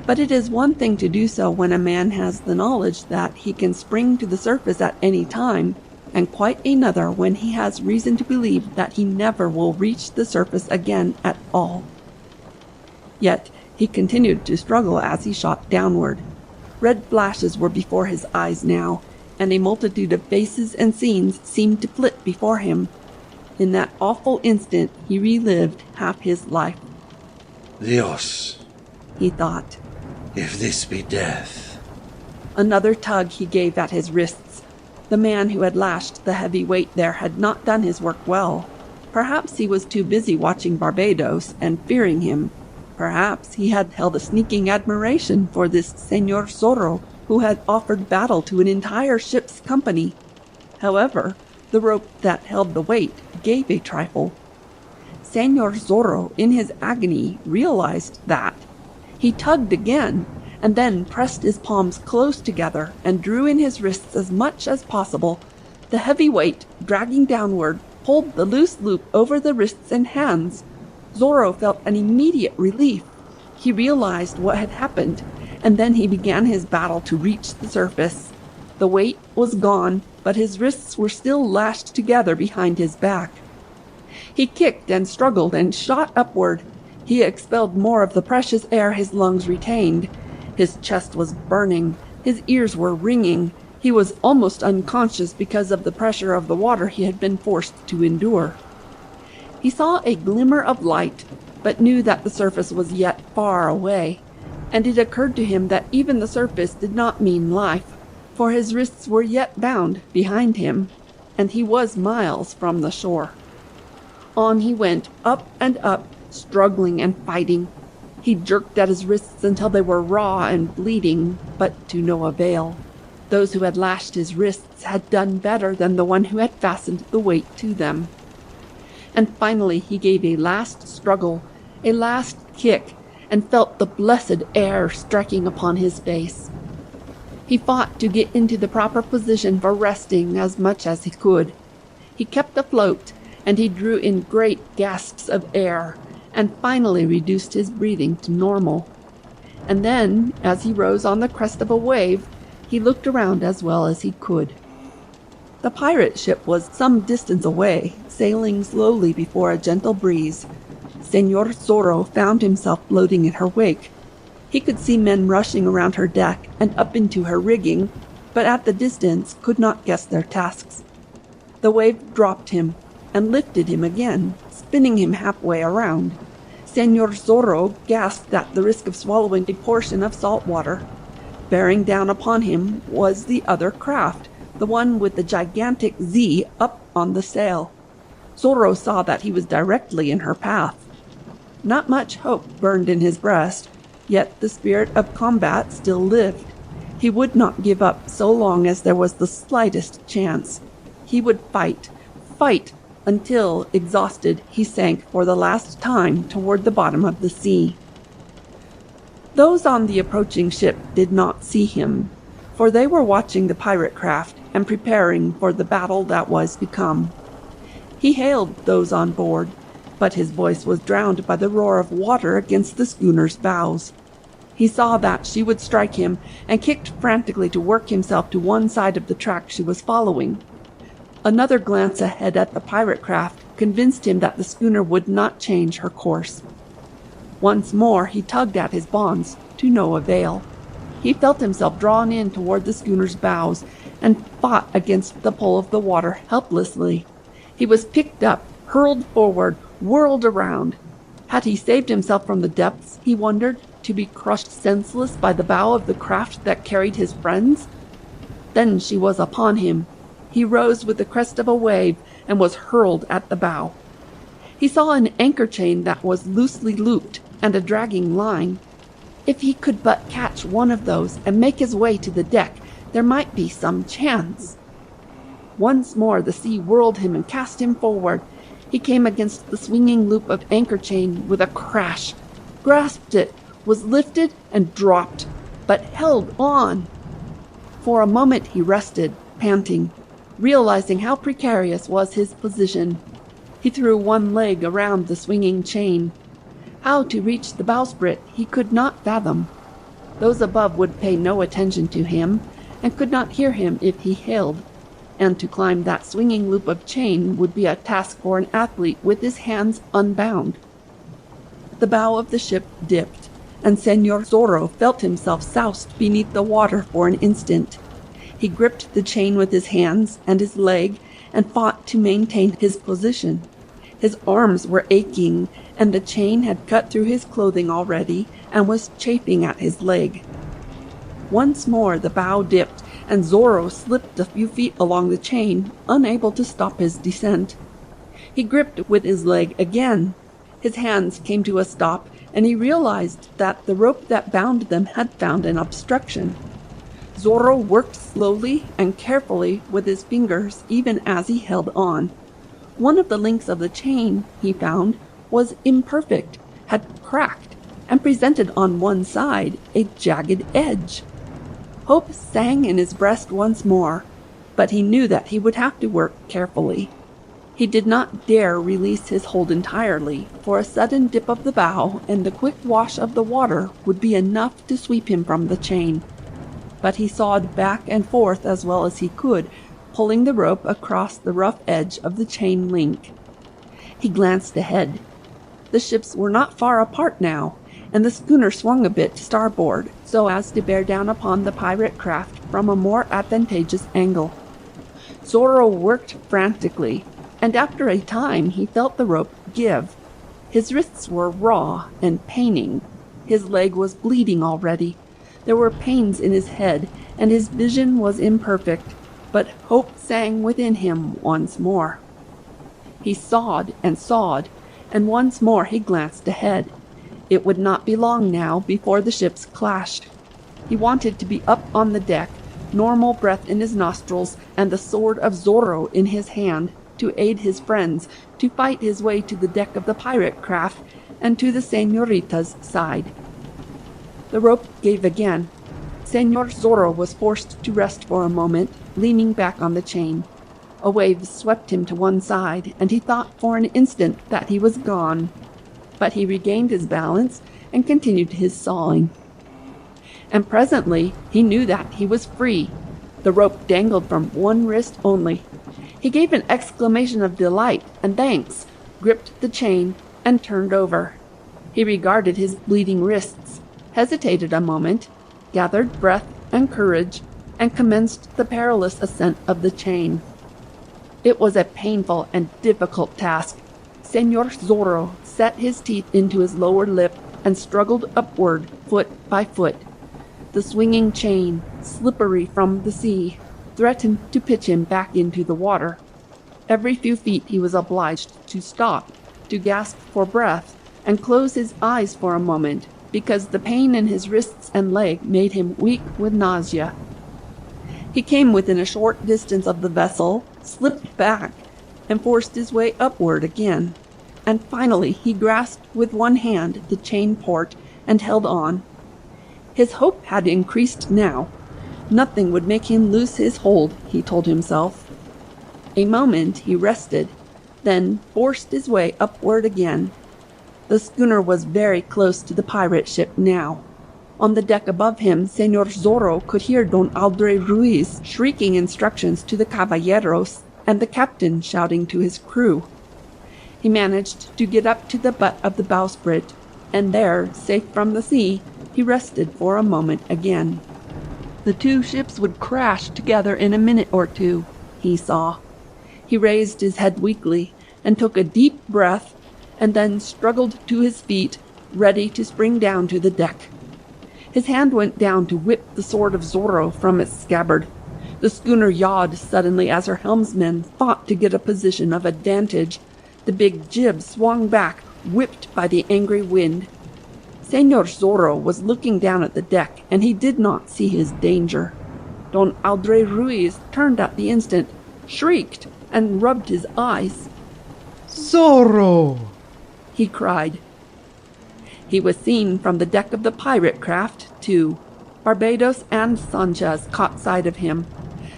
but it is one thing to do so when a man has the knowledge that he can spring to the surface at any time, and quite another when he has reason to believe that he never will reach the surface again at all. Yet he continued to struggle as he shot downward. Red flashes were before his eyes now, and a multitude of faces and scenes seemed to flit before him. In that awful instant he relived half his life. Dios, he thought. If this be death. Another tug he gave at his wrists. The man who had lashed the heavy weight there had not done his work well. Perhaps he was too busy watching Barbados and fearing him. Perhaps he had held a sneaking admiration for this Señor Zorro, who had offered battle to an entire ship's company. However, the rope that held the weight gave a trifle. Señor Zorro, in his agony, realized that. He tugged again, and then pressed his palms close together and drew in his wrists as much as possible. The heavy weight, dragging downward, pulled the loose loop over the wrists and hands. Zorro felt an immediate relief. He realized what had happened, and then he began his battle to reach the surface. The weight was gone, but his wrists were still lashed together behind his back. He kicked and struggled and shot upward. He expelled more of the precious air his lungs retained. His chest was burning. His ears were ringing. He was almost unconscious because of the pressure of the water he had been forced to endure. He saw a glimmer of light, but knew that the surface was yet far away, and it occurred to him that even the surface did not mean life, for his wrists were yet bound behind him, and he was miles from the shore. On he went, up and up, struggling and fighting. He jerked at his wrists until they were raw and bleeding, but to no avail. Those who had lashed his wrists had done better than the one who had fastened the weight to them. And finally he gave a last struggle, a last kick, and felt the blessed air striking upon his face. He fought to get into the proper position for resting as much as he could. He kept afloat, and he drew in great gasps of air, and finally reduced his breathing to normal. And then, as he rose on the crest of a wave, he looked around as well as he could. The pirate ship was some distance away, sailing slowly before a gentle breeze. Señor Zorro found himself floating in her wake. He could see men rushing around her deck and up into her rigging, but at the distance could not guess their tasks. The wave dropped him and lifted him again, spinning him halfway around. Señor Zorro gasped at the risk of swallowing a portion of salt water. Bearing down upon him was the other craft, the one with the gigantic Z up on the sail. Zorro saw that he was directly in her path. Not much hope burned in his breast, yet the spirit of combat still lived. He would not give up so long as there was the slightest chance. He would fight, until, exhausted, he sank for the last time toward the bottom of the sea. Those on the approaching ship did not see him, for they were watching the pirate craft and preparing for the battle that was to come. He hailed those on board, but his voice was drowned by the roar of water against the schooner's bows. He saw that she would strike him and kicked frantically to work himself to one side of the track she was following. Another glance ahead at the pirate craft convinced him that the schooner would not change her course. Once more he tugged at his bonds, to no avail. He felt himself drawn in toward the schooner's bows and fought against the pull of the water helplessly. He was picked up, hurled forward, whirled around. Had he saved himself from the depths, he wondered, to be crushed senseless by the bow of the craft that carried his friends? Then she was upon him. He rose with the crest of a wave and was hurled at the bow. He saw an anchor chain that was loosely looped and a dragging line. If he could but catch one of those and make his way to the deck, there might be some chance. Once more the sea whirled him and cast him forward. He came against the swinging loop of anchor chain with a crash, grasped it, was lifted and dropped, but held on. For a moment he rested, panting, realizing how precarious was his position. He threw one leg around the swinging chain. How to reach the bowsprit he could not fathom. Those above would pay no attention to him, and could not hear him if he hailed. and to climb that swinging loop of chain would be a task for an athlete with his hands unbound. The bow of the ship dipped, and Señor Zorro felt himself soused beneath the water for an instant. He gripped the chain with his hands and his leg and fought to maintain his position. His arms were aching, and the chain had cut through his clothing already and was chafing at his leg. Once more the bow dipped, and Zorro slipped a few feet along the chain, unable to stop his descent. He gripped with his leg again. His hands came to a stop, and he realized that the rope that bound them had found an obstruction. Zorro worked slowly and carefully with his fingers even as he held on. One of the links of the chain, he found, was imperfect, had cracked, and presented on one side a jagged edge. Hope sang in his breast once more, but he knew that he would have to work carefully. He did not dare release his hold entirely, for a sudden dip of the bow and the quick wash of the water would be enough to sweep him from the chain. But he sawed back and forth as well as he could, pulling the rope across the rough edge of the chain link. He glanced ahead. The ships were not far apart now, and the schooner swung a bit to starboard, so as to bear down upon the pirate craft from a more advantageous angle. Zorro worked frantically, and after a time he felt the rope give. His wrists were raw and paining. His leg was bleeding already. There were pains in his head, and his vision was imperfect, but hope sang within him once more. He sawed, and once more he glanced ahead. It would not be long now before the ships clashed. He wanted to be up on the deck, normal breath in his nostrils, and the sword of Zorro in his hand, to aid his friends, to fight his way to the deck of the pirate craft, and to the señorita's side. The rope gave again. Señor Zorro was forced to rest for a moment, leaning back on the chain. A wave swept him to one side, and he thought for an instant that he was gone. But he regained his balance and continued his sawing. And presently he knew that he was free. The rope dangled from one wrist only. He gave an exclamation of delight and thanks, gripped the chain, and turned over. He regarded his bleeding wrists, hesitated a moment, gathered breath and courage, and commenced the perilous ascent of the chain. It was a painful and difficult task. Señor Zorro set his teeth into his lower lip and struggled upward, foot by foot. The swinging chain, slippery from the sea, threatened to pitch him back into the water. Every few feet he was obliged to stop, to gasp for breath, and close his eyes for a moment, because the pain in his wrists and leg made him weak with nausea. He came within a short distance of the vessel, slipped back, and forced his way upward again. And finally he grasped with one hand the chain port and held on. His hope had increased now. Nothing would make him loose his hold, he told himself. A moment he rested, then forced his way upward again. The schooner was very close to the pirate ship now. On the deck above him, Señor Zorro could hear Don Aldre Ruiz shrieking instructions to the caballeros and the captain shouting to his crew. He managed to get up to the butt of the bowsprit, and there, safe from the sea, he rested for a moment again. The two ships would crash together in a minute or two, he saw. He raised his head weakly and took a deep breath, and then struggled to his feet, ready to spring down to the deck. His hand went down to whip the sword of Zorro from its scabbard. The schooner yawed suddenly as her helmsmen fought to get a position of advantage. The big jib swung back, whipped by the angry wind. Señor Zorro was looking down at the deck, and he did not see his danger. Don Aldre Ruiz turned at the instant, shrieked, and rubbed his eyes. "Zorro!" he cried. He was seen from the deck of the pirate craft, too. Barbados and Sanchez caught sight of him.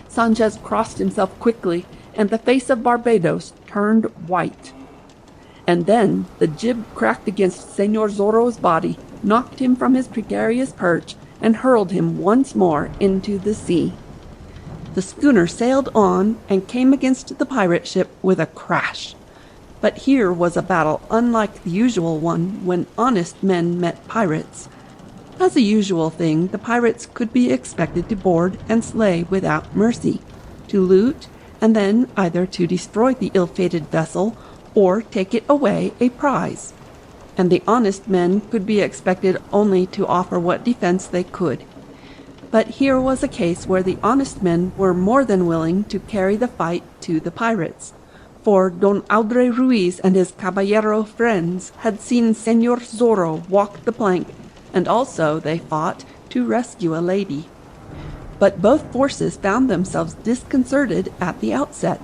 Sanchez crossed himself quickly, and the face of Barbados turned white. And then the jib cracked against Señor Zorro's body, knocked him from his precarious perch, and hurled him once more into the sea. The schooner sailed on and came against the pirate ship with a crash. But here was a battle unlike the usual one when honest men met pirates. As a usual thing, the pirates could be expected to board and slay without mercy, to loot, and then either to destroy the ill-fated vessel or take it away a prize. And the honest men could be expected only to offer what defense they could. But here was a case where the honest men were more than willing to carry the fight to the pirates, for Don Audrey Ruiz and his caballero friends had seen Señor Zorro walk the plank, and also, they fought, to rescue a lady. But both forces found themselves disconcerted at the outset.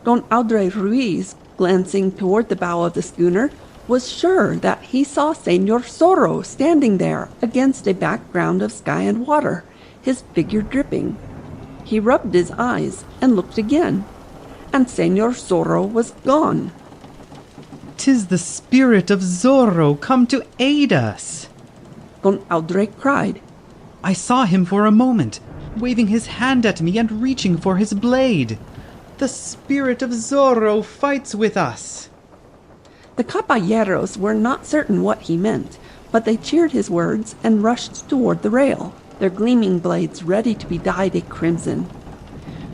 Don Audrey Ruiz, glancing toward the bow of the schooner, was sure that he saw Señor Zorro standing there against a background of sky and water, his figure dripping. He rubbed his eyes and looked again, and Señor Zorro was gone. "'Tis the spirit of Zorro come to aid us!" Don Audrey cried. "I saw him for a moment, waving his hand at me and reaching for his blade. The spirit of Zorro fights with us!" The caballeros were not certain what he meant, but they cheered his words and rushed toward the rail, their gleaming blades ready to be dyed a crimson.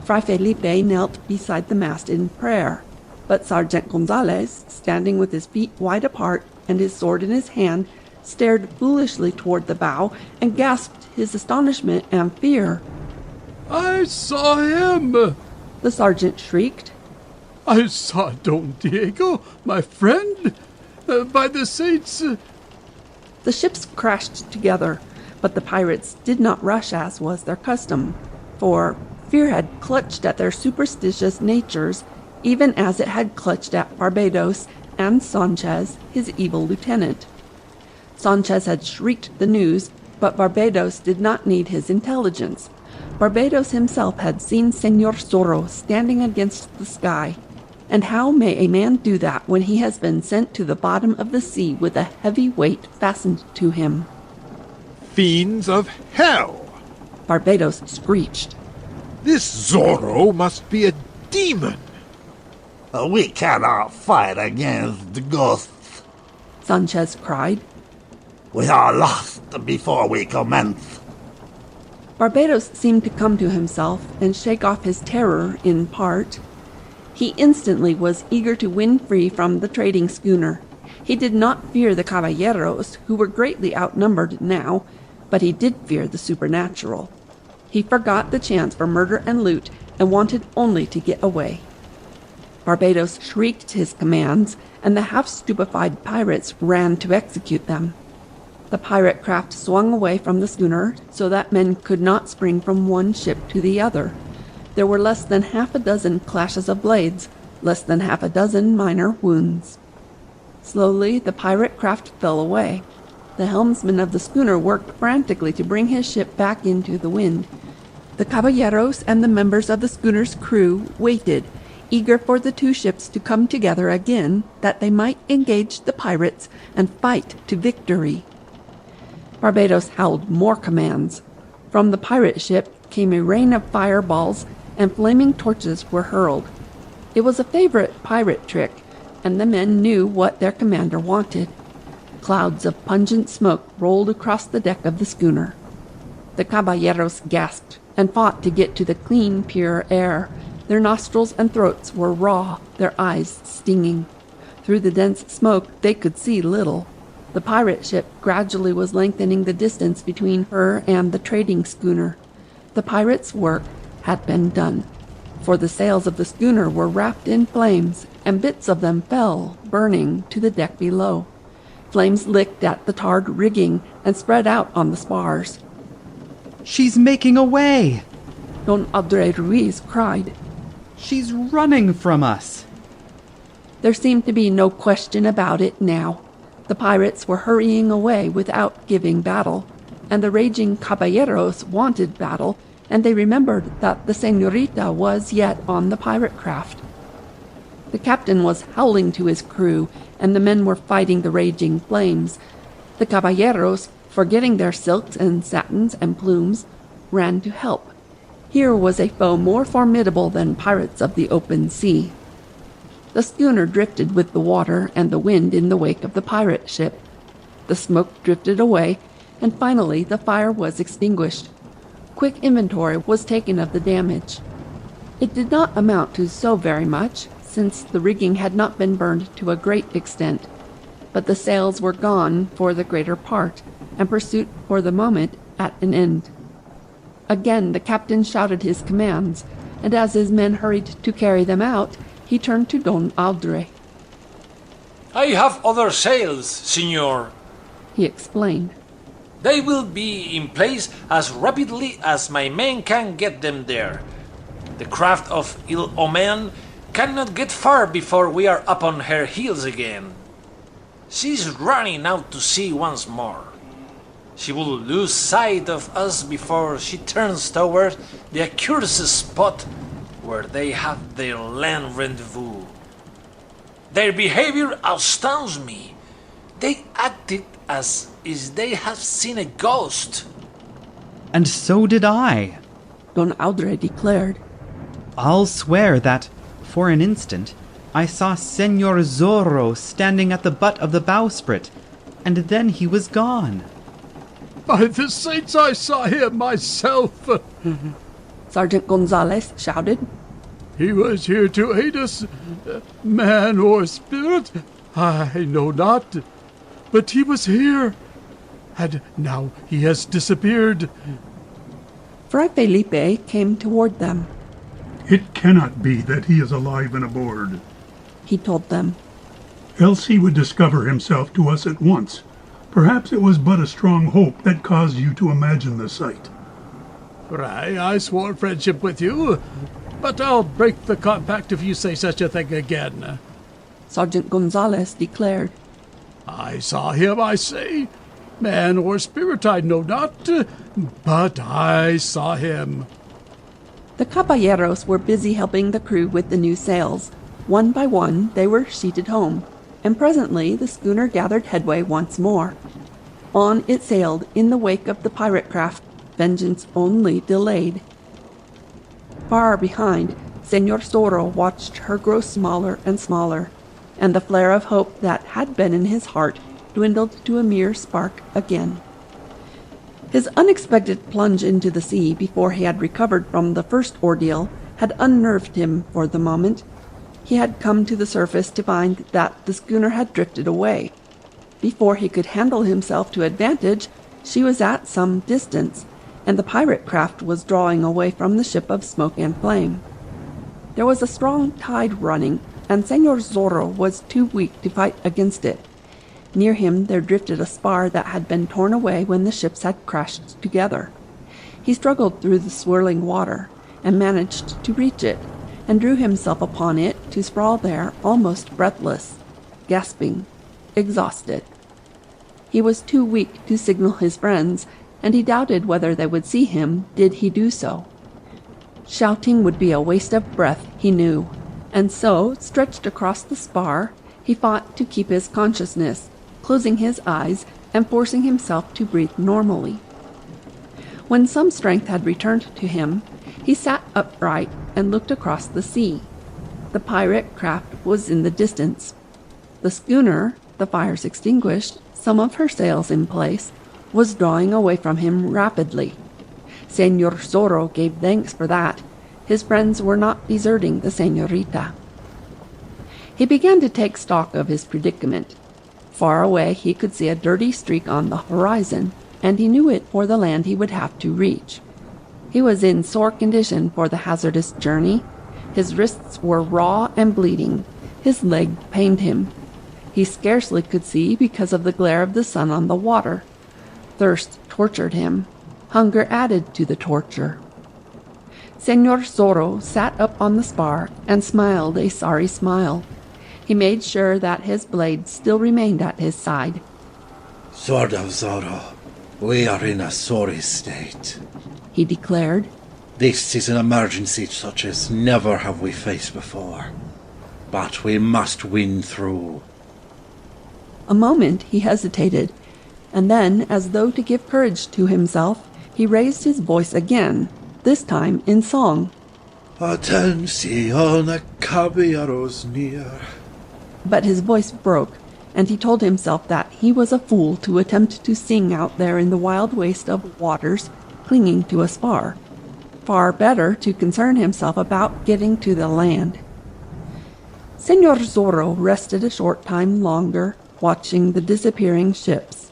Fray Felipe knelt beside the mast in prayer, but Sergeant Gonzalez, standing with his feet wide apart and his sword in his hand, stared foolishly toward the bow and gasped his astonishment and fear. "I saw him!" the sergeant shrieked. "I saw Don Diego, my friend! By the saints!" The ships crashed together, but the pirates did not rush as was their custom, for fear had clutched at their superstitious natures, even as it had clutched at Barbados and Sanchez, his evil lieutenant. Sanchez had shrieked the news, but Barbados did not need his intelligence. Barbados himself had seen Señor Zorro standing against the sky. And how may a man do that when he has been sent to the bottom of the sea with a heavy weight fastened to him? Fiends of hell! Barbados screeched. This Zorro must be a demon! We cannot fight against the ghosts, Sanchez cried. We are lost before we commence. Barbados seemed to come to himself and shake off his terror in part. He instantly was eager to win free from the trading schooner. He did not fear the caballeros, who were greatly outnumbered now, but he did fear the supernatural. He forgot the chance for murder and loot and wanted only to get away. Barbados shrieked his commands, and the half-stupefied pirates ran to execute them. The pirate craft swung away from the schooner so that men could not spring from one ship to the other. There were less than half a dozen clashes of blades, less than half a dozen minor wounds. Slowly, the pirate craft fell away. The helmsman of the schooner worked frantically to bring his ship back into the wind. The caballeros and the members of the schooner's crew waited, eager for the two ships to come together again, that they might engage the pirates and fight to victory. Barbados howled more commands. From the pirate ship came a rain of fireballs, and flaming torches were hurled. It was a favorite pirate trick, and the men knew what their commander wanted. Clouds of pungent smoke rolled across the deck of the schooner. The caballeros gasped and fought to get to the clean, pure air. Their nostrils and throats were raw, their eyes stinging. Through the dense smoke they could see little. The pirate ship gradually was lengthening the distance between her and the trading schooner. The pirates' work had been done, for the sails of the schooner were wrapped in flames, and bits of them fell, burning, to the deck below. Flames licked at the tarred rigging and spread out on the spars. "She's making away!" Don Audrey Ruiz cried. "She's running from us!" There seemed to be no question about it now. The pirates were hurrying away without giving battle, and the raging caballeros wanted battle, and they remembered that the señorita was yet on the pirate craft. The captain was howling to his crew, and the men were fighting the raging flames. The caballeros, forgetting their silks and satins and plumes, ran to help. Here was a foe more formidable than pirates of the open sea. The schooner drifted with the water and the wind in the wake of the pirate ship. The smoke drifted away, and finally the fire was extinguished. Quick inventory was taken of the damage. It did not amount to so very much, since the rigging had not been burned to a great extent, but the sails were gone for the greater part, and pursuit for the moment at an end. Again the captain shouted his commands, and as his men hurried to carry them out, he turned to Don Aldre. I have other sails, Signor, he explained. They will be in place as rapidly as my men can get them there. The craft of Il Omen cannot get far before we are up on her heels again. She's running out to sea once more. She will lose sight of us before she turns toward the accursed spot where they have their land rendezvous. Their behavior astounds me. They acted as if they had seen a ghost. And so did I, Don Aldre declared. I'll swear that, for an instant, I saw Senor Zorro standing at the butt of the bowsprit, and then he was gone. By the saints, I saw him myself! Sergeant Gonzalez shouted. He was here to aid us, man or spirit, I know not. But he was here, and now he has disappeared. Fray Felipe came toward them. It cannot be that he is alive and aboard, he told them. Else he would discover himself to us at once. Perhaps it was but a strong hope that caused you to imagine the sight. Fray, I swore friendship with you, but I'll break the compact if you say such a thing again. Sergeant Gonzalez declared. I saw him, I say. Man or spirit, I know not, but I saw him. The caballeros were busy helping the crew with the new sails. One by one, they were sheeted home, and presently the schooner gathered headway once more. On it sailed in the wake of the pirate craft, vengeance only delayed. Far behind, Senor Zorro watched her grow smaller and smaller, and the flare of hope that had been in his heart dwindled to a mere spark again. His unexpected plunge into the sea before he had recovered from the first ordeal had unnerved him for the moment. He had come to the surface to find that the schooner had drifted away. Before he could handle himself to advantage, she was at some distance, and the pirate craft was drawing away from the ship of smoke and flame. There was a strong tide running, and Senor Zorro was too weak to fight against it. Near him there drifted a spar that had been torn away when the ships had crashed together. He struggled through the swirling water, and managed to reach it, and drew himself upon it to sprawl there almost breathless, gasping, exhausted. He was too weak to signal his friends, and he doubted whether they would see him did he do so. Shouting would be a waste of breath, he knew, and so, stretched across the spar, he fought to keep his consciousness, closing his eyes and forcing himself to breathe normally. When some strength had returned to him, he sat upright and looked across the sea. The pirate craft was in the distance. The schooner, the fires extinguished, some of her sails in place, was drawing away from him rapidly. Senor Zorro gave thanks for that. His friends were not deserting the señorita. He began to take stock of his predicament. Far away he could see a dirty streak on the horizon, and he knew it for the land he would have to reach. He was in sore condition for the hazardous journey. His wrists were raw and bleeding. His leg pained him. He scarcely could see because of the glare of the sun on the water. Thirst tortured him. Hunger added to the torture. Senor Zorro sat up on the spar and smiled a sorry smile. He made sure that his blade still remained at his side. Sword of Zorro, we are in a sorry state, he declared. This is an emergency such as never have we faced before. But we must win through. A moment he hesitated, and then, as though to give courage to himself, he raised his voice again, this time in song. Attention, caballeros near. But his voice broke, and he told himself that he was a fool to attempt to sing out there in the wild waste of waters, clinging to a spar. Far better to concern himself about getting to the land. Señor Zorro rested a short time longer, watching the disappearing ships,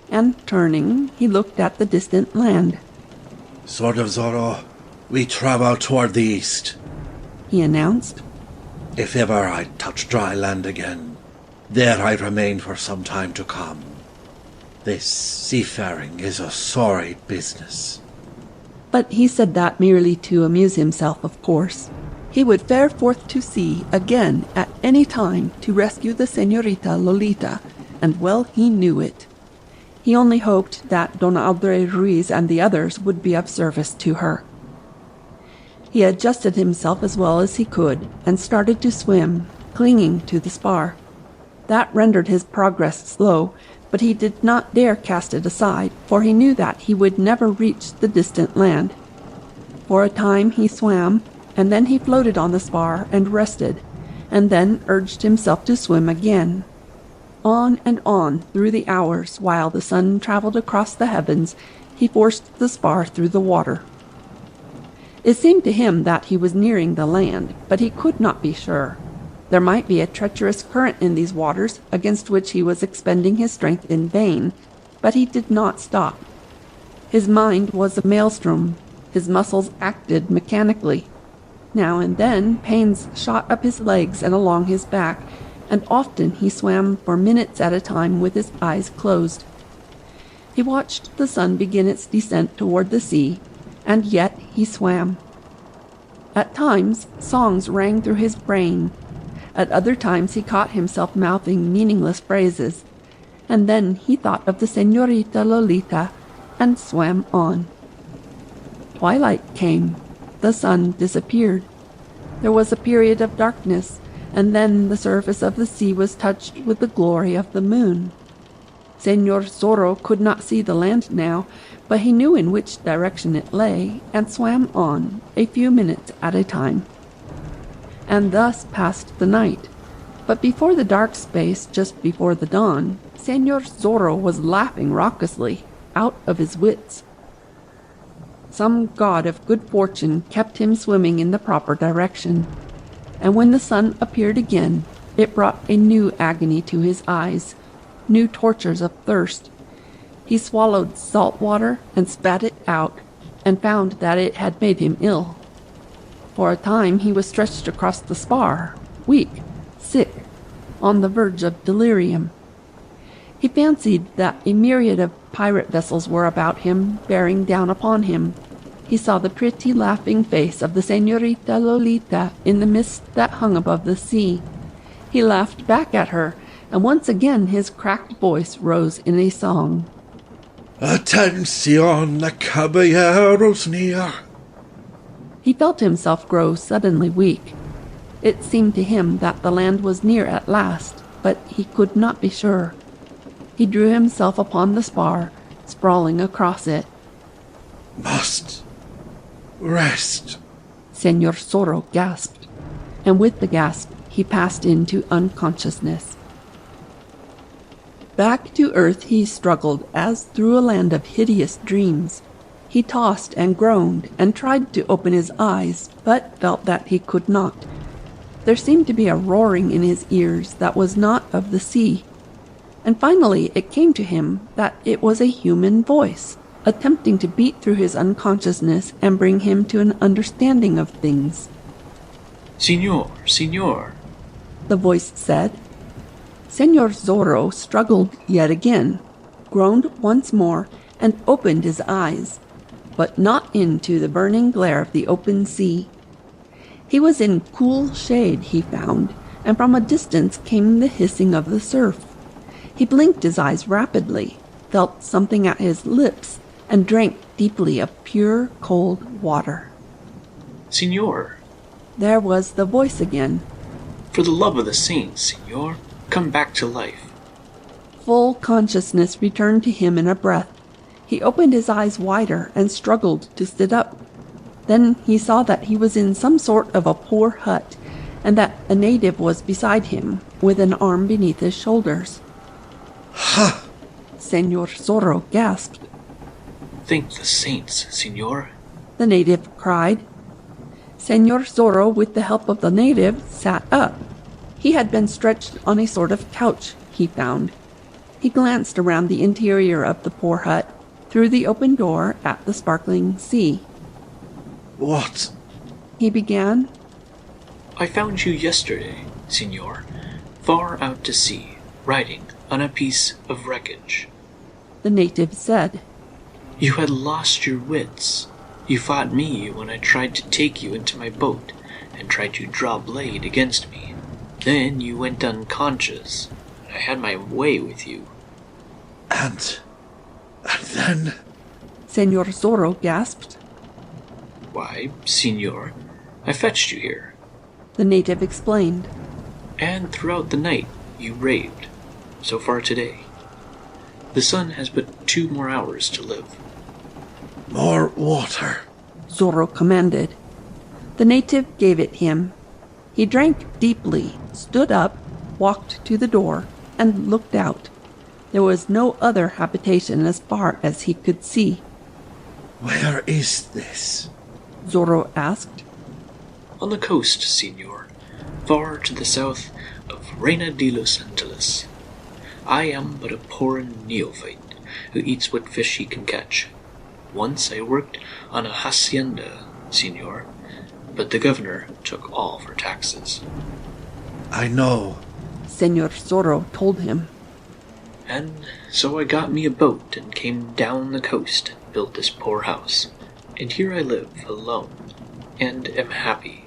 and turning, he looked at the distant land. Sword of Zorro, we travel toward the east, he announced. If ever I touch dry land again, there I remain for some time to come. This seafaring is a sorry business. But he said that merely to amuse himself, of course. He would fare forth to sea again at any time to rescue the Señorita Lolita, and well he knew it. He only hoped that Don Andre Ruiz and the others would be of service to her. He adjusted himself as well as he could, and started to swim, clinging to the spar. That rendered his progress slow, but he did not dare cast it aside, for he knew that he would never reach the distant land. For a time he swam, and then he floated on the spar and rested, and then urged himself to swim again. On and on through the hours, while the sun traveled across the heavens, he forced the spar through the water. It seemed to him that he was nearing the land, but he could not be sure. There might be a treacherous current in these waters, against which he was expending his strength in vain, but he did not stop. His mind was a maelstrom. His muscles acted mechanically. Now and then pains shot up his legs and along his back, and often he swam for minutes at a time with his eyes closed. He watched the sun begin its descent toward the sea, and yet he swam. At times songs rang through his brain. At other times he caught himself mouthing meaningless phrases, and then he thought of the Señorita Lolita and swam on. Twilight came. The sun disappeared. There was a period of darkness, and then the surface of the sea was touched with the glory of the moon. Señor Zorro could not see the land now, but he knew in which direction it lay, and swam on, a few minutes at a time. And thus passed the night. But before the dark space, just before the dawn, Señor Zorro was laughing raucously, out of his wits. Some god of good fortune kept him swimming in the proper direction, and when the sun appeared again, it brought a new agony to his eyes, new tortures of thirst. He swallowed salt water and spat it out, and found that it had made him ill. For a time he was stretched across the spar, weak, sick, on the verge of delirium. He fancied that a myriad of pirate vessels were about him, bearing down upon him. He saw the pretty laughing face of the Señorita Lolita in the mist that hung above the sea. He laughed back at her, and once again his cracked voice rose in a song. Attention, caballeros near. He felt himself grow suddenly weak. It seemed to him that the land was near at last, but he could not be sure. He drew himself upon the spar, sprawling across it. Must rest, Señor Zorro gasped, and with the gasp he passed into unconsciousness. Back to earth he struggled as through a land of hideous dreams. He tossed and groaned and tried to open his eyes, but felt that he could not. There seemed to be a roaring in his ears that was not of the sea. And finally it came to him that it was a human voice, attempting to beat through his unconsciousness and bring him to an understanding of things. Señor, the voice said. Señor Zorro struggled yet again, groaned once more, and opened his eyes, but not into the burning glare of the open sea. He was in cool shade, he found, and from a distance came the hissing of the surf. He blinked his eyes rapidly, felt something at his lips, and drank deeply of pure, cold water. Señor. There was the voice again. For the love of the saints, Señor, come back to life. Full consciousness returned to him in a breath. He opened his eyes wider and struggled to sit up. Then he saw that he was in some sort of a poor hut, and that a native was beside him, with an arm beneath his shoulders. Ha! Senor Zorro gasped. Thank the saints, Signor. The native cried. Senor Zorro, with the help of the native, sat up. He had been stretched on a sort of couch, he found. He glanced around the interior of the poor hut, through the open door at the sparkling sea. What? He began. I found you yesterday, Signor, far out to sea, riding on a piece of wreckage. The native said. You had lost your wits. You fought me when I tried to take you into my boat and tried to draw blade against me. Then you went unconscious, and I had my way with you. And then? Senor Zorro gasped. Why, Signor, I fetched you here. The native explained. And throughout the night you raved, so far today. The sun has but 2 more hours to live. More water, Zorro commanded. The native gave it him. He drank deeply, stood up, walked to the door, and looked out. There was no other habitation as far as he could see. Where is this? Zorro asked. On the coast, Signor, far to the south of Reina de los Angeles. I am but a poor neophyte who eats what fish he can catch. Once I worked on a hacienda, Signor, but the governor took all for taxes. I know, Senor Zorro told him. And so I got me a boat and came down the coast and built this poor house. And here I live alone, and am happy.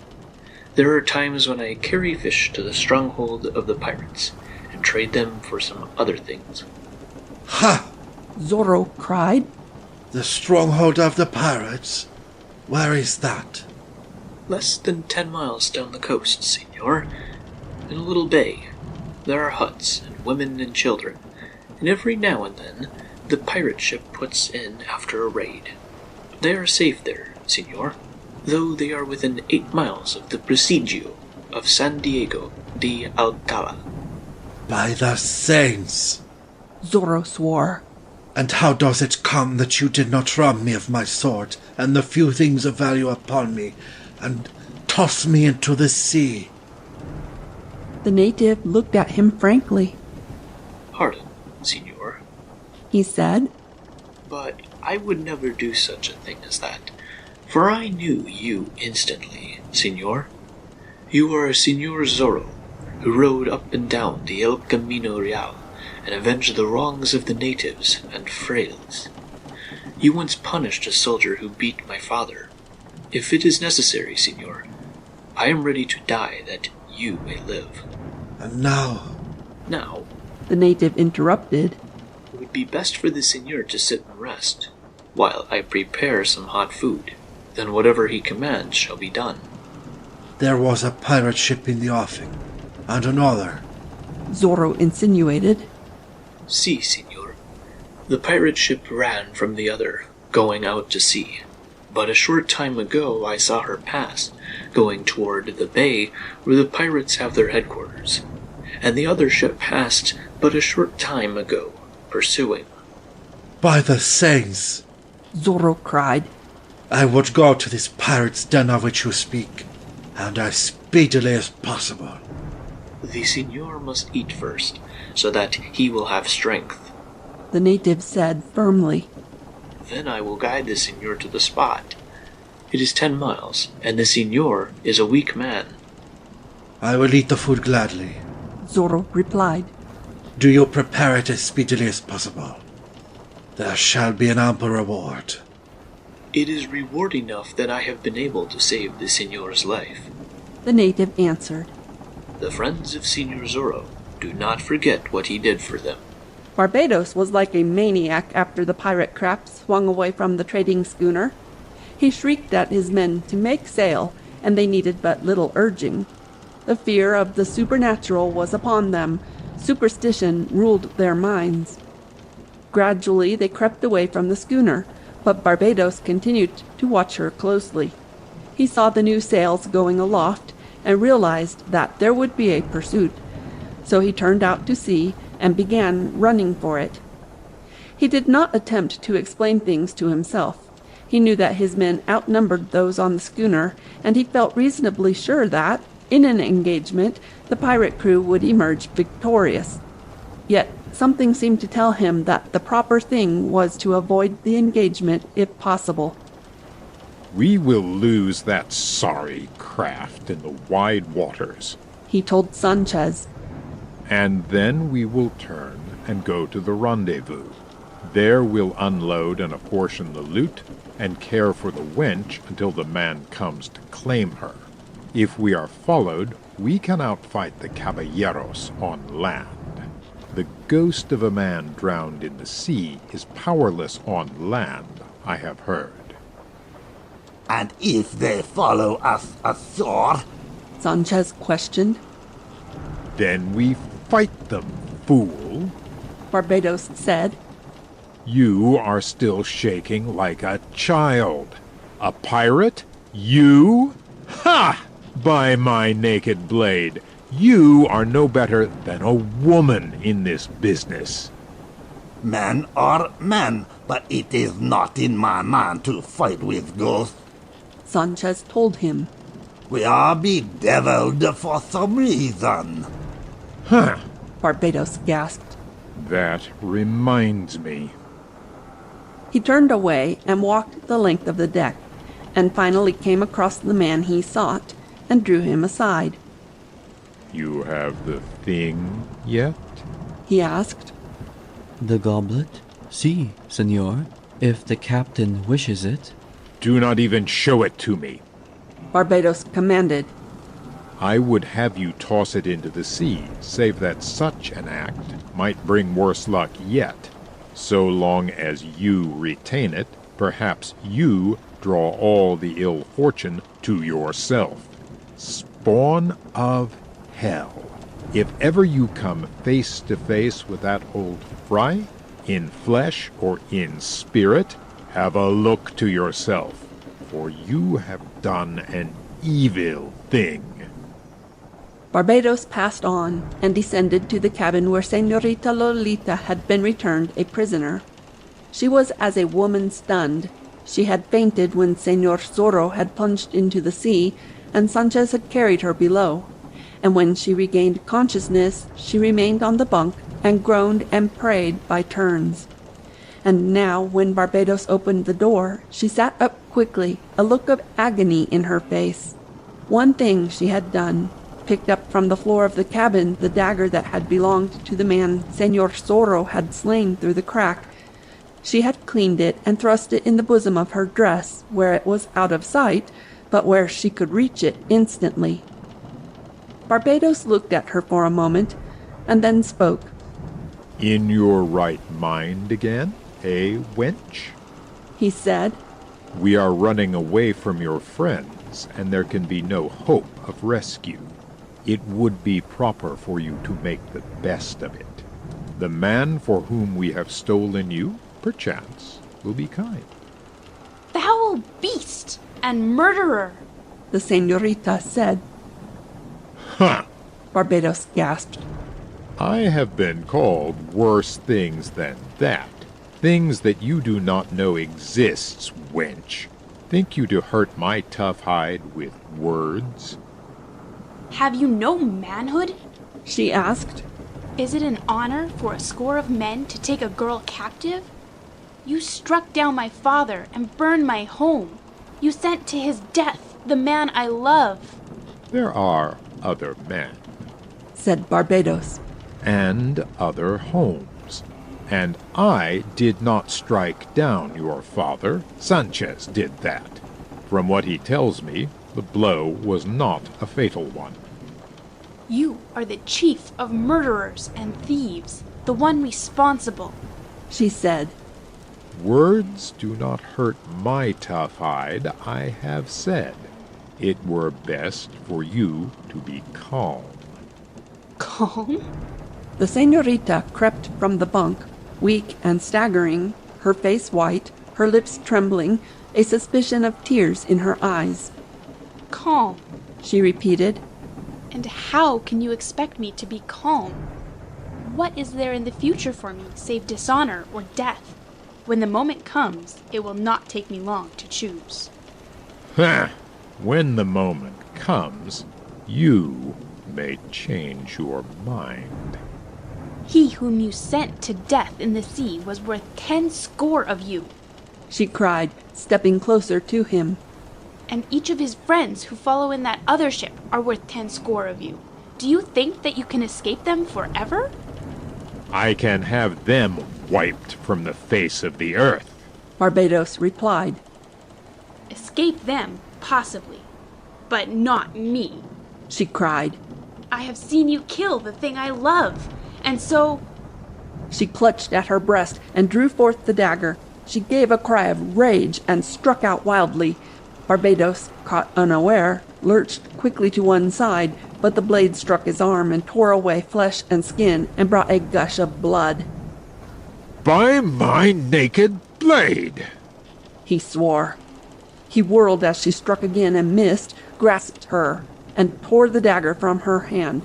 There are times when I carry fish to the stronghold of the pirates, and trade them for some other things. Ha! Zorro cried. The stronghold of the pirates? Where is that? Less than 10 miles down the coast, Signor. In a little bay. There are huts, and women and children, and every now and then the pirate ship puts in after a raid. They are safe there, Signor, though they are within 8 miles of the Presidio of San Diego de Alcala. By the saints! Zorro swore. And how does it come that you did not rob me of my sword and the few things of value upon me, and toss me into the sea? The native looked at him frankly. Pardon, Signor, he said. But I would never do such a thing as that, for I knew you instantly, Signor. You are Signor Zorro, who rode up and down the El Camino Real and avenged the wrongs of the natives and frailes. You once punished a soldier who beat my father. If it is necessary, Signor, I am ready to die that you may live. And now? Now, the native interrupted. It would be best for the Signor to sit and rest, while I prepare some hot food. Then whatever he commands shall be done. There was a pirate ship in the offing, and another. Zorro insinuated. Si, Signor. The pirate ship ran from the other, going out to sea. But a short time ago I saw her pass, going toward the bay where the pirates have their headquarters. And the other ship passed but a short time ago, pursuing. By the saints! Zorro cried. I would go to this pirate's den of which you speak, and as speedily as possible. The Signor must eat first, so that he will have strength, the native said firmly. Then I will guide the Signor to the spot. It is 10 miles, and the Signor is a weak man. I will eat the food gladly, Zorro replied. Do you prepare it as speedily as possible? There shall be an ample reward. It is reward enough that I have been able to save the Signor's life, the native answered. The friends of Signor Zorro do not forget what he did for them. Barbados was like a maniac after the pirate craft swung away from the trading schooner. He shrieked at his men to make sail, and they needed but little urging. The fear of the supernatural was upon them. Superstition ruled their minds. Gradually they crept away from the schooner, but Barbados continued to watch her closely. He saw the new sails going aloft and realized that there would be a pursuit, so he turned out to sea and began running for it. He did not attempt to explain things to himself. He knew that his men outnumbered those on the schooner, and he felt reasonably sure that, in an engagement, the pirate crew would emerge victorious. Yet something seemed to tell him that the proper thing was to avoid the engagement if possible. We will lose that sorry craft in the wide waters, he told Sanchez. And then we will turn and go to the rendezvous. There we'll unload and apportion the loot and care for the wench until the man comes to claim her. If we are followed, we can outfight the caballeros on land. The ghost of a man drowned in the sea is powerless on land, I have heard. And if they follow us ashore? Sanchez questioned. Then we fight them, fool, Barbados said. You are still shaking like a child. A pirate? You? Ha! By my naked blade, you are no better than a woman in this business. Men are men, but it is not in my mind to fight with ghosts, Sanchez told him. We are bedeviled for some reason. Huh. Barbados gasped. That reminds me. He turned away and walked the length of the deck, and finally came across the man he sought, and drew him aside. You have the thing yet? He asked. The goblet? Si, senor, if the captain wishes it. Do not even show it to me, Barbados commanded. I would have you toss it into the sea, save that such an act might bring worse luck yet. So long as you retain it, perhaps you draw all the ill fortune to yourself. Spawn of hell. If ever you come face to face with that old fry, in flesh or in spirit, have a look to yourself, for you have done an evil thing. Barbados passed on and descended to the cabin where Señorita Lolita had been returned a prisoner. She was as a woman stunned. She had fainted when Señor Zorro had plunged into the sea, and Sanchez had carried her below. And when she regained consciousness, she remained on the bunk and groaned and prayed by turns. And now, when Barbados opened the door, she sat up quickly, a look of agony in her face. One thing she had done, picked up from the floor of the cabin the dagger that had belonged to the man Señor Zorro had slain through the crack. She had cleaned it and thrust it in the bosom of her dress, where it was out of sight, but where she could reach it instantly. Barbados looked at her for a moment, and then spoke. In your right mind again, eh, wench? He said. We are running away from your friends, and there can be no hope of rescue. It would be proper for you to make the best of it. The man for whom we have stolen you, perchance, will be kind. Foul beast and murderer, the señorita said. Huh! Barbados gasped. I have been called worse things than that. Things that you do not know exists, wench. Think you to hurt my tough hide with words? Have you no manhood? She asked. Is it an honor for a score of men to take a girl captive? You struck down my father and burned my home. You sent to his death the man I love. There are other men, said Barbados, and other homes. And I did not strike down your father. Sanchez did that. From what he tells me, the blow was not a fatal one. You are the chief of murderers and thieves, the one responsible, she said. Words do not hurt my tough hide, I have said. It were best for you to be calm. Calm? The señorita crept from the bunk, weak and staggering, her face white, her lips trembling, a suspicion of tears in her eyes. Calm, she repeated. and how can you expect me to be calm? What is there in the future for me save dishonor or death? When the moment comes, it will not take me long to choose. When the moment comes, you may change your mind. He whom you sent to death in the sea was worth 10 score of you, she cried, stepping closer to him. and each of his friends who follow in that other ship are worth 10 score of you. Do you think that you can escape them forever? I can have them wiped from the face of the earth, Barbados replied. Escape them, possibly, but not me, she cried. I have seen you kill the thing I love, and so... She clutched at her breast and drew forth the dagger. She gave a cry of rage and struck out wildly. Barbados, caught unaware, lurched quickly to one side, but the blade struck his arm and tore away flesh and skin and brought a gush of blood. By my naked blade, he swore. He whirled as she struck again and missed, grasped her, and tore the dagger from her hand.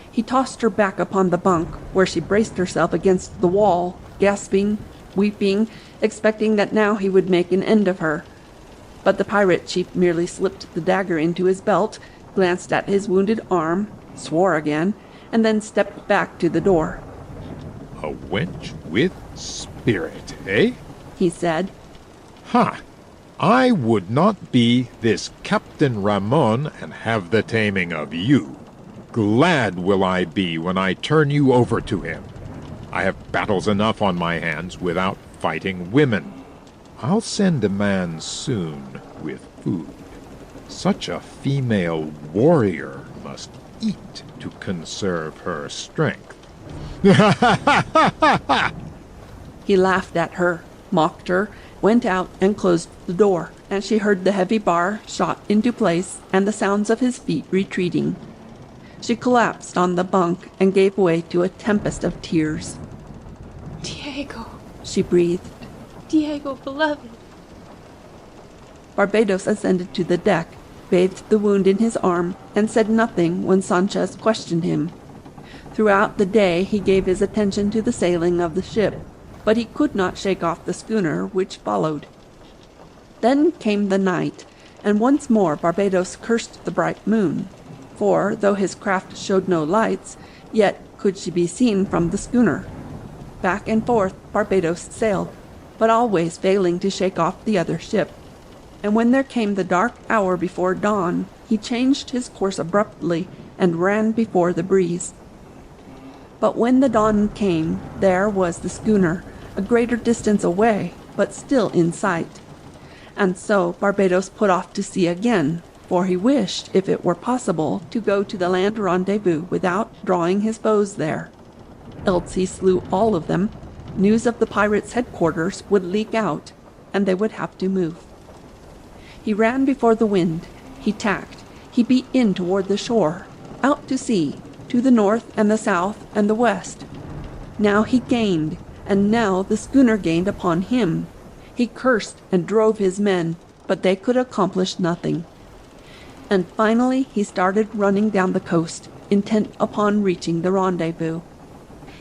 He tossed her back upon the bunk, where she braced herself against the wall, gasping, weeping, expecting that now he would make an end of her. But the pirate chief merely slipped the dagger into his belt, glanced at his wounded arm, swore again, and then stepped back to the door. A wench with spirit, eh? He said. Ha! I would not be this Captain Ramon and have the taming of you. Glad will I be when I turn you over to him. I have battles enough on my hands without fighting women. I'll send a man soon with food. Such a female warrior must eat to conserve her strength. He laughed at her, mocked her, went out and closed the door, and she heard the heavy bar shot into place and the sounds of his feet retreating. She collapsed on the bunk and gave way to a tempest of tears. Diego, she breathed. Diego, beloved. Barbados ascended to the deck, bathed the wound in his arm, and said nothing when Sanchez questioned him. Throughout the day he gave his attention to the sailing of the ship, but he could not shake off the schooner which followed. Then came the night, and once more Barbados cursed the bright moon, for, though his craft showed no lights, yet could she be seen from the schooner. Back and forth Barbados sailed, but always failing to shake off the other ship. And when there came the dark hour before dawn, he changed his course abruptly and ran before the breeze. But when the dawn came, there was the schooner, a greater distance away, but still in sight. And so Barbados put off to sea again, for he wished, if it were possible, to go to the land rendezvous without drawing his bows there. Else he slew all of them. News of the pirates' headquarters would leak out, and they would have to move. He ran before the wind. He tacked. He beat in toward the shore, out to sea, to the north and the south and the west. Now he gained, and now the schooner gained upon him. He cursed and drove his men, but they could accomplish nothing. And finally he started running down the coast, intent upon reaching the rendezvous.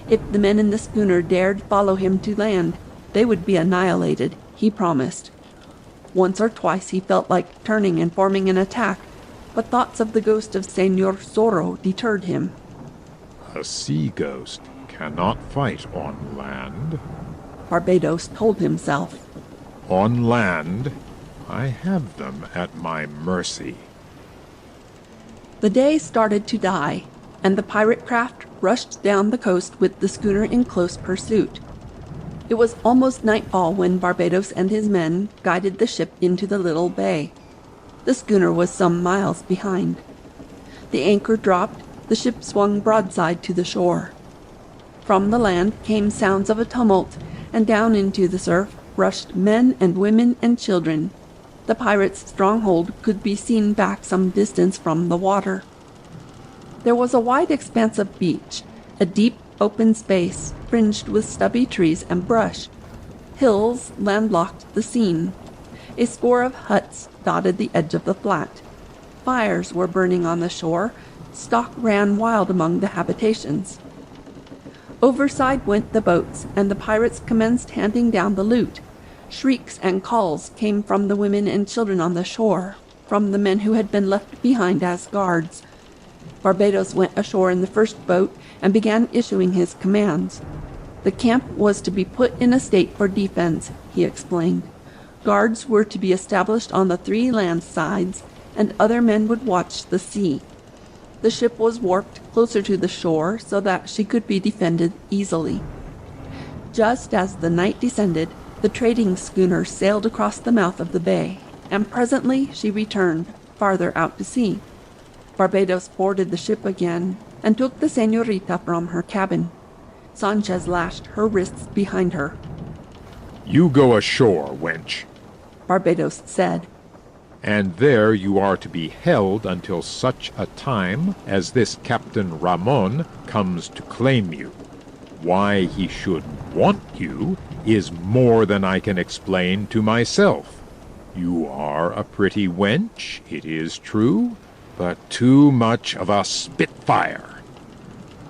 If the men in the schooner dared follow him to land, they would be annihilated, he promised. Once or twice he felt like turning and forming an attack, but thoughts of the ghost of Señor Zorro deterred him. A sea ghost cannot fight on land, Barbados told himself. On land, I have them at my mercy. The day started to die, and the pirate craft rushed down the coast with the schooner in close pursuit. It was almost nightfall when Barbados and his men guided the ship into the little bay. The schooner was some miles behind. The anchor dropped, the ship swung broadside to the shore. From the land came sounds of a tumult, and down into the surf rushed men and women and children. The pirates' stronghold could be seen back some distance from the water. There was a wide expanse of beach, a deep open space fringed with stubby trees and brush. Hills landlocked the scene. A score of huts dotted the edge of the flat. Fires were burning on the shore. Stock ran wild among the habitations. Overside went the boats, and the pirates commenced handing down the loot. Shrieks and calls came from the women and children on the shore, from the men who had been left behind as guards. Barbados went ashore in the first boat and began issuing his commands. The camp was to be put in a state for defense, he explained. Guards were to be established on the 3 land sides, and other men would watch the sea. The ship was warped closer to the shore so that she could be defended easily. Just as the night descended, the trading schooner sailed across the mouth of the bay, and presently she returned, farther out to sea. Barbados boarded the ship again and took the señorita from her cabin. Sanchez lashed her wrists behind her. "You go ashore, wench," Barbados said. "and there you are to be held until such a time as this Captain Ramon comes to claim you. Why he should want you is more than I can explain to myself. You are a pretty wench, it is true, but too much of a spitfire."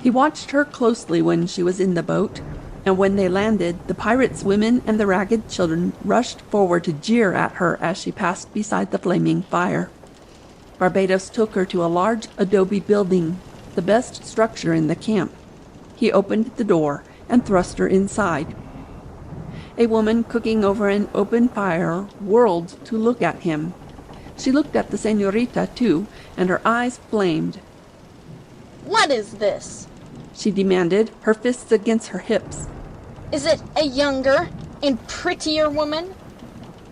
He watched her closely when she was in the boat, and when they landed, the pirates' women and the ragged children rushed forward to jeer at her as she passed beside the flaming fire. Barbados took her to a large adobe building, the best structure in the camp. He opened the door and thrust her inside. A woman cooking over an open fire whirled to look at him. She looked at the señorita, too, and her eyes flamed. "What is this?" she demanded, her fists against her hips. "Is it a younger and prettier woman?"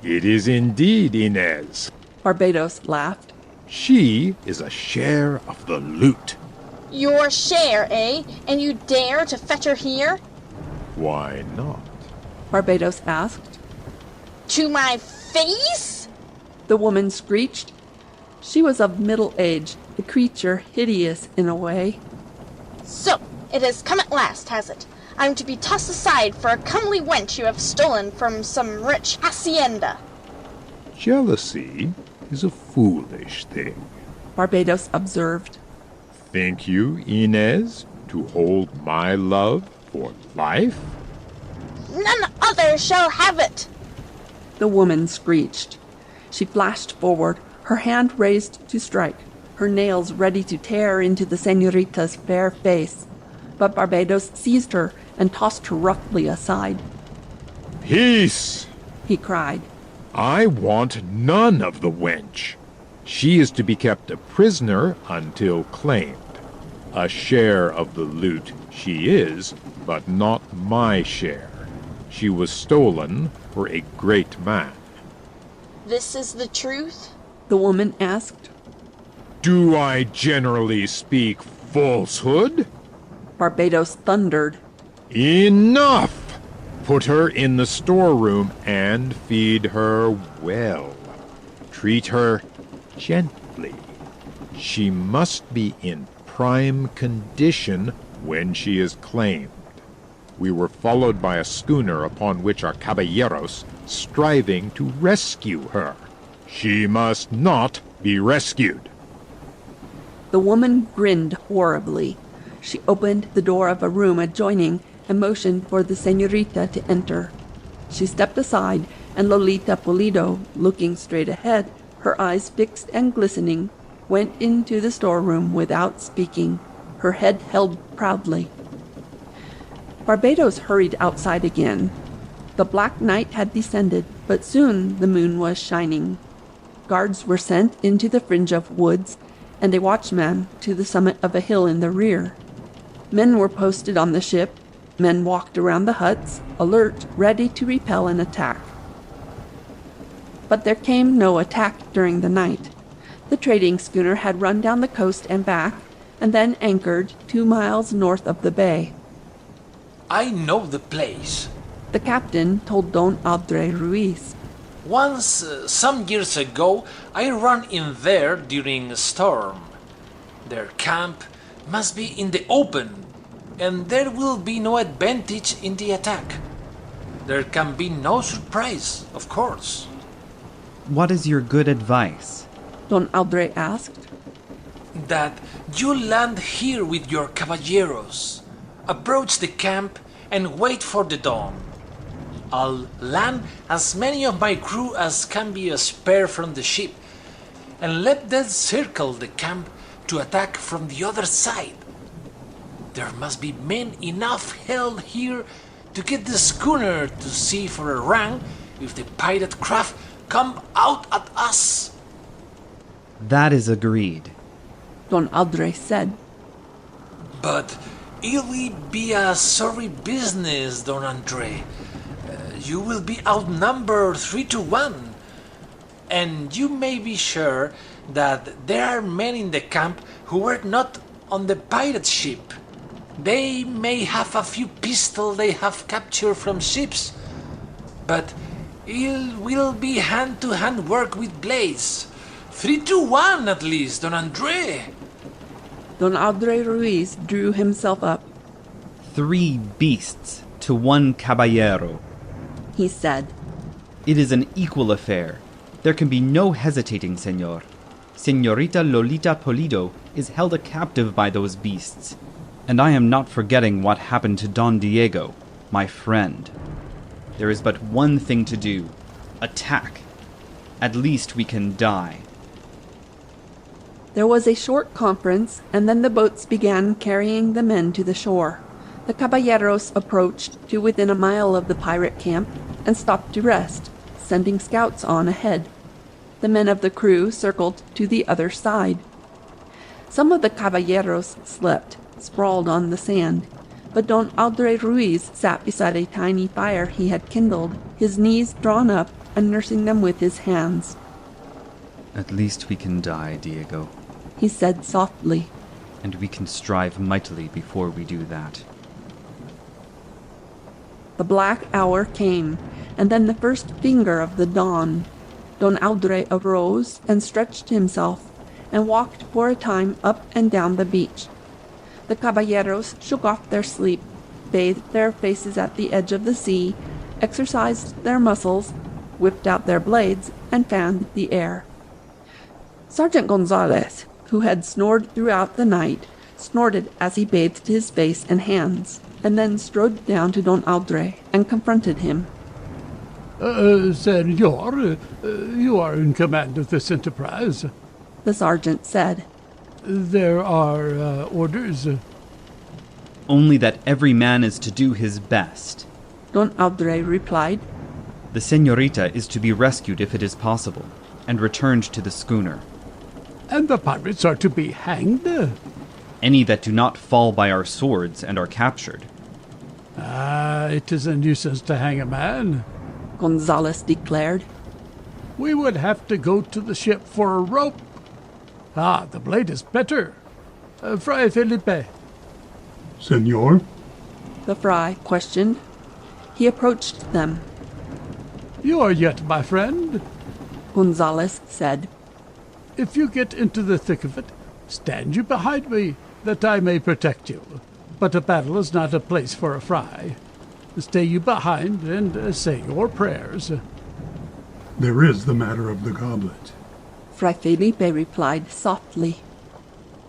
"It is indeed, Inez," Barbados laughed. "She is a share of the loot." "Your share, eh? And you dare to fetch her here?" "Why not?" Barbados asked. "To my face?" the woman screeched. She was of middle age, the creature hideous in a way. "So, it has come at last, has it? I'm to be tossed aside for a comely wench you have stolen from some rich hacienda." "Jealousy is a foolish thing," Barbados observed. "Think you, Inez, to hold my love for life?" "None other shall have it!" the woman screeched. She flashed forward, her hand raised to strike, her nails ready to tear into the señorita's fair face. But Barbados seized her and tossed her roughly aside. "Peace!" he cried. "I want none of the wench. She is to be kept a prisoner until claimed. A share of the loot she is, but not my share. She was stolen for a great man." "This is the truth?" the woman asked. "Do I generally speak falsehood?" Barbados thundered. "Enough! Put her in the storeroom and feed her well. Treat her gently. She must be in prime condition when she is claimed. We were followed by a schooner upon which are caballeros striving to rescue her. She must not be rescued." The woman grinned horribly. She opened the door of a room adjoining and motioned for the señorita to enter. She stepped aside, and Lolita Pulido, looking straight ahead, her eyes fixed and glistening, went into the storeroom without speaking, her head held proudly. Barbados hurried outside again. The black night had descended, but soon the moon was shining. Guards were sent into the fringe of woods, and a watchman to the summit of a hill in the rear. Men were posted on the ship. Men walked around the huts, alert, ready to repel an attack. But there came no attack during the night. The trading schooner had run down the coast and back, and then anchored 2 miles north of the bay. "I know the place," the captain told Don Aldre Ruiz. "Once, some years ago, I ran in there during a storm. Their camp must be in the open, and there will be no advantage in the attack. There can be no surprise, of course." What is your good advice? Don Aldre asked. That you land here with your caballeros, approach the camp, and wait for the dawn. I'll land as many of my crew as can be spared from the ship, and let them circle the camp to attack from the other side. There must be men enough held here to get the schooner to sea for a run if the pirate craft come out at us. That is agreed, Don Aldre said. But it will be a sorry business, Don Andre. You will be outnumbered 3-1, and you may be sure that there are men in the camp who were not on the pirate ship. They may have a few pistols they have captured from ships, but it will be hand-to-hand work with blades. 3-1 at least, Don Andre. Don Andre Ruiz drew himself up. 3 beasts to 1 caballero, he said. It is an equal affair. There can be no hesitating, senor. Senorita Lolita Polido is held a captive by those beasts. And I am not forgetting what happened to Don Diego, my friend. There is but one thing to do. Attack. At least we can die. There was a short conference, and then the boats began carrying the men to the shore. The caballeros approached to within a mile of the pirate camp and stopped to rest, sending scouts on ahead. The men of the crew circled to the other side. Some of the caballeros slept, sprawled on the sand, but Don Aldre Ruiz sat beside a tiny fire he had kindled, his knees drawn up and nursing them with his hands. At least we can die, Diego, he said softly. And we can strive mightily before we do that. The black hour came, and then the first finger of the dawn. Don Aldre arose and stretched himself, and walked for a time up and down the beach. The caballeros shook off their sleep, bathed their faces at the edge of the sea, exercised their muscles, whipped out their blades, and fanned the air. Sergeant Gonzalez, who had snored throughout the night, snorted as he bathed his face and hands, and then strode down to Don Aldre and confronted him. Senor, you are in command of this enterprise, the sergeant said. There are orders. Only that every man is to do his best, Don Aldre replied. The senorita is to be rescued if it is possible, and returned to the schooner. And the pirates are to be hanged? Any that do not fall by our swords and are captured. It is a nuisance to hang a man, Gonzalez declared. We would have to go to the ship for a rope. The blade is better. Fray Felipe. Senor? The fry questioned. He approached them. You are yet my friend, Gonzalez said. If you get into the thick of it, stand you behind me, that I may protect you. But a battle is not a place for a fry. Stay you behind and say your prayers. There is the matter of the goblet. Fray Felipe replied softly.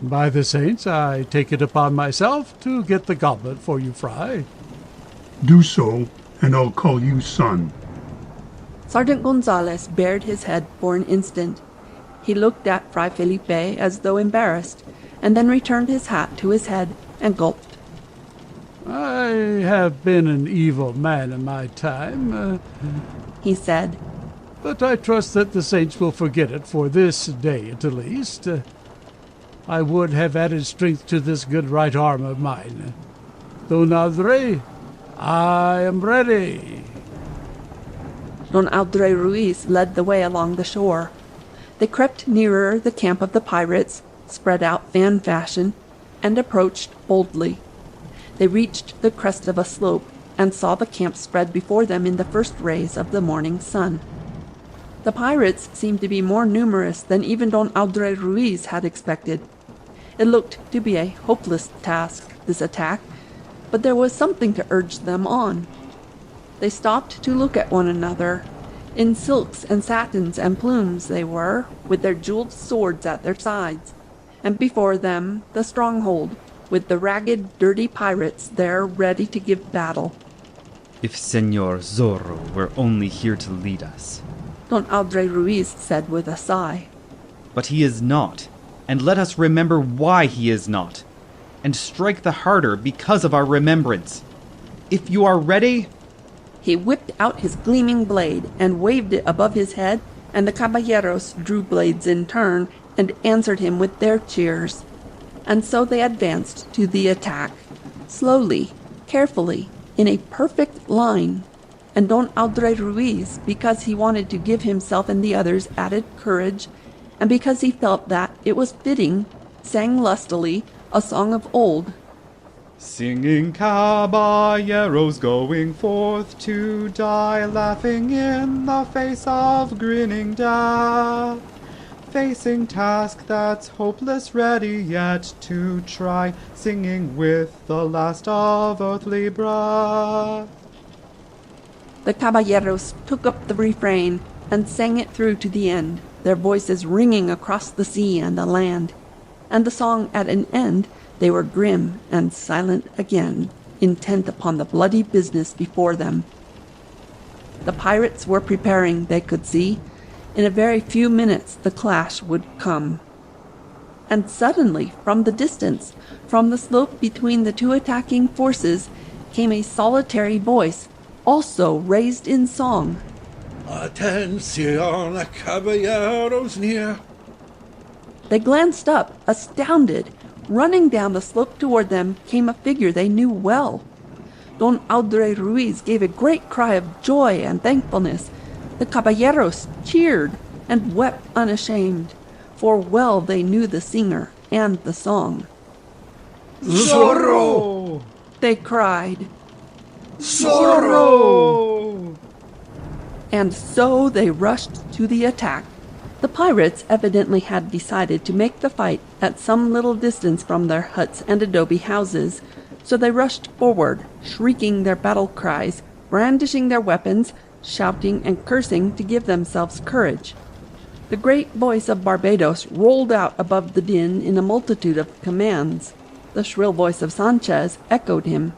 By the saints, I take it upon myself to get the goblet for you, Fry. Do so, and I'll call you son. Sergeant Gonzalez bared his head for an instant. He looked at Fray Felipe as though embarrassed, and then returned his hat to his head and gulped. I have been an evil man in my time, he said. But I trust that the saints will forget it for this day at least. I would have added strength to this good right arm of mine. Don Andre, I am ready. Don Aldre Ruiz led the way along the shore. They crept nearer the camp of the pirates, spread out fan fashion, and approached boldly. They reached the crest of a slope and saw the camp spread before them in the first rays of the morning sun. The pirates seemed to be more numerous than even Don Aldre Ruiz had expected. It looked to be a hopeless task, this attack, but there was something to urge them on. They stopped to look at one another, In silks and satins and plumes they were, with their jeweled swords at their sides, and before them the stronghold, with the ragged, dirty pirates there ready to give battle. If Senor Zorro were only here to lead us. Don Andre Ruiz said with a sigh. But he is not, and let us remember why he is not, and strike the harder because of our remembrance. If you are ready... He whipped out his gleaming blade and waved it above his head, and the caballeros drew blades in turn and answered him with their cheers. And so they advanced to the attack, slowly, carefully, in a perfect line. And Don Andre Ruiz, because he wanted to give himself and the others added courage, and because he felt that it was fitting, sang lustily a song of old. Singing caballeros going forth to die, laughing in the face of grinning death, facing task that's hopeless, ready yet to try, singing with the last of earthly breath. The caballeros took up the refrain and sang it through to the end, their voices ringing across the sea and the land. And the song at an end, they were grim and silent again, intent upon the bloody business before them. The pirates were preparing, they could see. In a very few minutes the clash would come. And suddenly, from the distance, from the slope between the two attacking forces, came a solitary voice, also raised in song. Atención, caballeros near. They glanced up, astounded. Running down the slope toward them came a figure they knew well. Don Andre Ruiz gave a great cry of joy and thankfulness. The caballeros cheered and wept unashamed, for well they knew the singer and the song. Zorro! They cried. Zorro! And so they rushed to the attack. The pirates evidently had decided to make the fight at some little distance from their huts and adobe houses, so they rushed forward, shrieking their battle cries, brandishing their weapons, shouting and cursing to give themselves courage. The great voice of Barbados rolled out above the din in a multitude of commands. The shrill voice of Sanchez echoed him.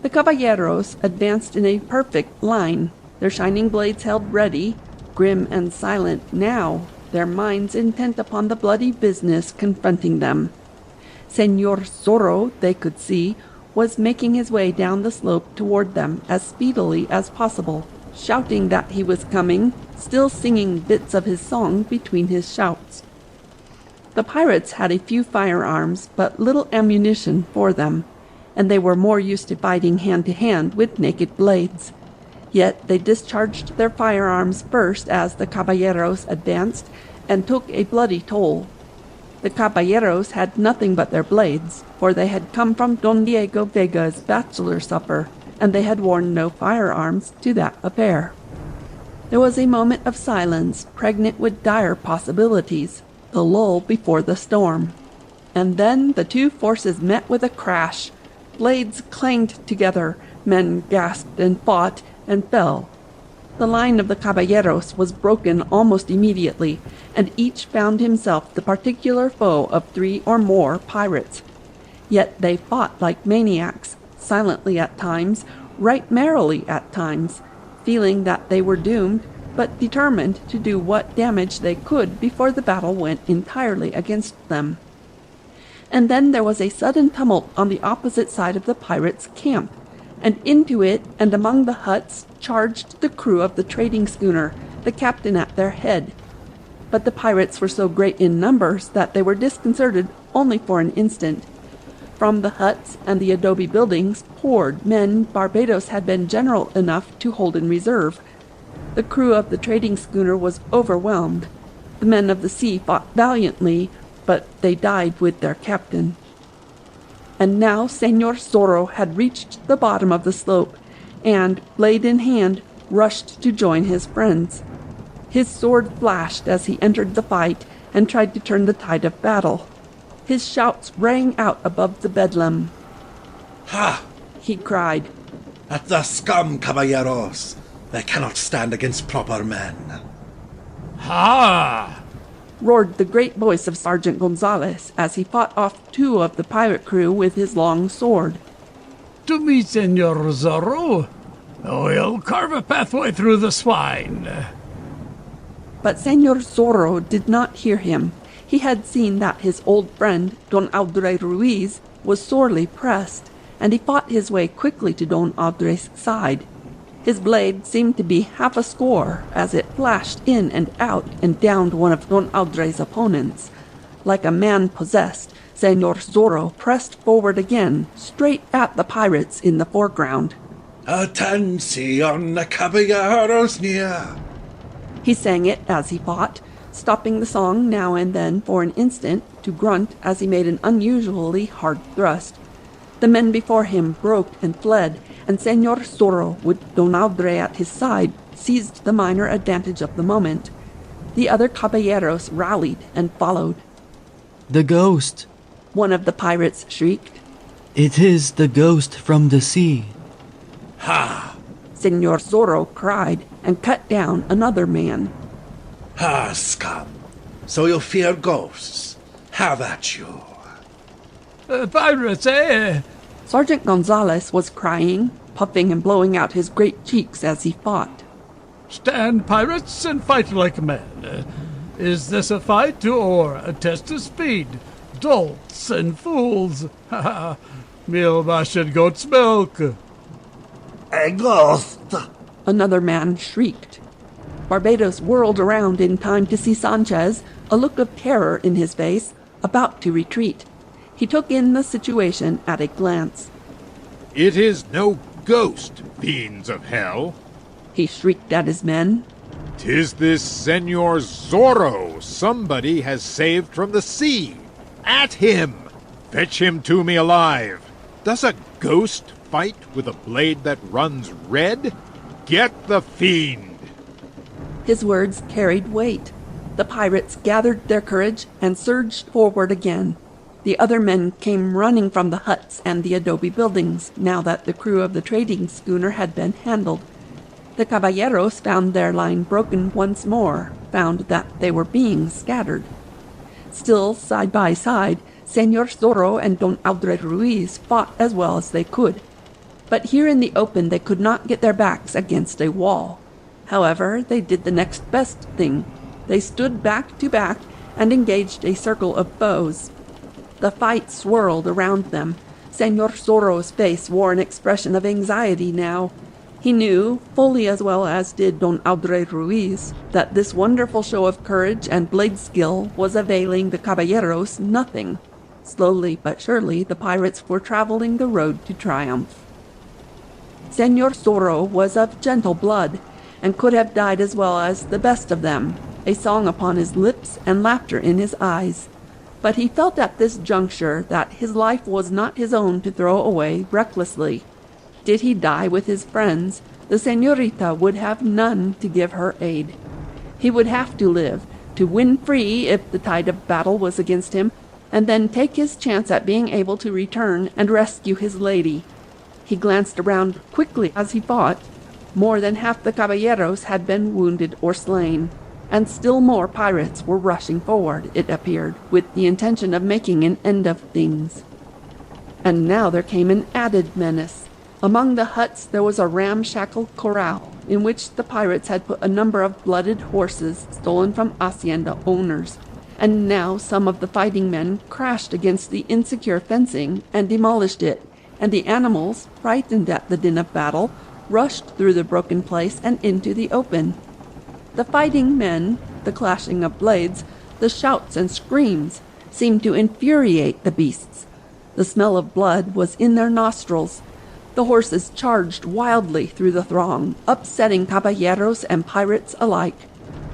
The caballeros advanced in a perfect line, their shining blades held ready, grim and silent now, their minds intent upon the bloody business confronting them. Senor Zorro, they could see, was making his way down the slope toward them as speedily as possible, shouting that he was coming, still singing bits of his song between his shouts. The pirates had a few firearms, but little ammunition for them, and they were more used to fighting hand to hand with naked blades. Yet they discharged their firearms first as the caballeros advanced, and took a bloody toll. The caballeros had nothing but their blades, for they had come from Don Diego Vega's bachelor supper, and they had worn no firearms to that affair. There was a moment of silence, pregnant with dire possibilities, the lull before the storm. And then the two forces met with a crash. Blades clanged together, men gasped and fought, and fell. The line of the caballeros was broken almost immediately, and each found himself the particular foe of 3 or more pirates. Yet they fought like maniacs, silently at times, right merrily at times, feeling that they were doomed, but determined to do what damage they could before the battle went entirely against them. And then there was a sudden tumult on the opposite side of the pirates' camp, and into it and among the huts charged the crew of the trading schooner, the captain at their head. But the pirates were so great in numbers that they were disconcerted only for an instant. From the huts and the adobe buildings poured men Barbados had been general enough to hold in reserve. The crew of the trading schooner was overwhelmed. The men of the sea fought valiantly, but they died with their captain. And now Senor Zorro had reached the bottom of the slope, and, blade in hand, rushed to join his friends. His sword flashed as he entered the fight and tried to turn the tide of battle. His shouts rang out above the bedlam. "Ha!" he cried. "At the scum, caballeros! They cannot stand against proper men. Ha! Roared the great voice of Sergeant Gonzalez as he fought off 2 of the pirate crew with his long sword. To me, Senor Zorro. We'll carve a pathway through the swine. But Senor Zorro did not hear him. He had seen that his old friend, Don Audrey Ruiz, was sorely pressed, and he fought his way quickly to Don Audrey's side. His blade seemed to be half a score as it flashed in and out and downed one of Don Audrey's opponents. Like a man possessed, Senor Zorro pressed forward again, straight at the pirates in the foreground. Atención, caballeros near! He sang it as he fought, stopping the song now and then for an instant to grunt as he made an unusually hard thrust. The men before him broke and fled, and Senor Zorro, with Don Audrey at his side, seized the minor advantage of the moment. The other caballeros rallied and followed. The ghost! One of the pirates shrieked. It is the ghost from the sea. Ha! Senor Zorro cried and cut down another man. Ha, scum! So you fear ghosts? Have at you! Pirates, eh? Sergeant Gonzalez was crying, puffing and blowing out his great cheeks as he fought. Stand, pirates, and fight like men. Is this a fight or a test of speed? Dolts and fools! Ha ha! Meal mash and goat's milk! A ghost! Another man shrieked. Barbados whirled around in time to see Sanchez, a look of terror in his face, about to retreat. He took in the situation at a glance. It is no ghost, fiends of hell. He shrieked at his men. 'Tis this Senor Zorro somebody has saved from the sea. At him! Fetch him to me alive. Does a ghost fight with a blade that runs red? Get the fiend! His words carried weight. The pirates gathered their courage and surged forward again. The other men came running from the huts and the adobe buildings, now that the crew of the trading schooner had been handled. The caballeros found their line broken once more, found that they were being scattered. Still, side by side, Senor Zorro and Don Audrey Ruiz fought as well as they could. But here in the open they could not get their backs against a wall. However, they did the next best thing. They stood back to back and engaged a circle of foes. The fight swirled around them. Senor Zorro's face wore an expression of anxiety now. He knew, fully as well as did Don Audrey Ruiz, that this wonderful show of courage and blade skill was availing the caballeros nothing. Slowly but surely the pirates were traveling the road to triumph. Senor Zorro was of gentle blood, and could have died as well as the best of them, a song upon his lips and laughter in his eyes. But he felt at this juncture that his life was not his own to throw away recklessly. Did he die with his friends, the señorita would have none to give her aid. He would have to live, to win free if the tide of battle was against him, and then take his chance at being able to return and rescue his lady. He glanced around quickly as he fought. More than half the caballeros had been wounded or slain, and still more pirates were rushing forward, it appeared, with the intention of making an end of things. And now there came an added menace. Among the huts there was a ramshackle corral, in which the pirates had put a number of blooded horses stolen from Hacienda owners, and now some of the fighting men crashed against the insecure fencing and demolished it, and the animals, frightened at the din of battle, rushed through the broken place and into the open. The fighting men, the clashing of blades, the shouts and screams, seemed to infuriate the beasts. The smell of blood was in their nostrils. The horses charged wildly through the throng, upsetting caballeros and pirates alike.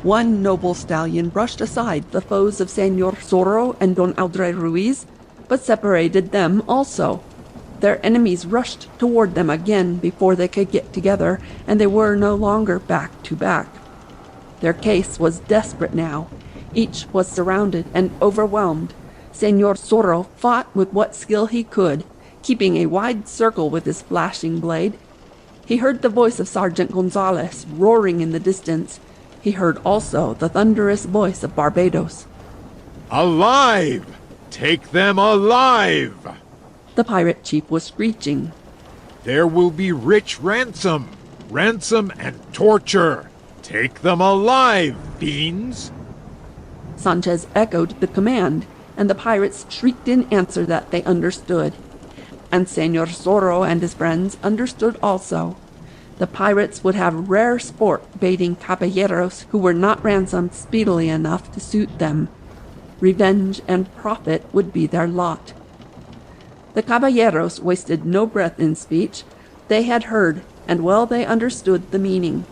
One noble stallion brushed aside the foes of Senor Zorro and Don Audrey Ruiz, but separated them also. Their enemies rushed toward them again before they could get together, and they were no longer back to back. Their case was desperate now. Each was surrounded and overwhelmed. Senor Zorro fought with what skill he could, keeping a wide circle with his flashing blade. He heard the voice of Sergeant Gonzalez roaring in the distance. He heard also the thunderous voice of Barbados. Alive! Take them alive! The pirate chief was screeching. There will be rich ransom! Ransom and torture! Take them alive, fiends! Sanchez echoed the command, and the pirates shrieked in answer that they understood. And Señor Zorro and his friends understood also. The pirates would have rare sport baiting caballeros who were not ransomed speedily enough to suit them. Revenge and profit would be their lot. The caballeros wasted no breath in speech. They had heard, and well they understood the meaning.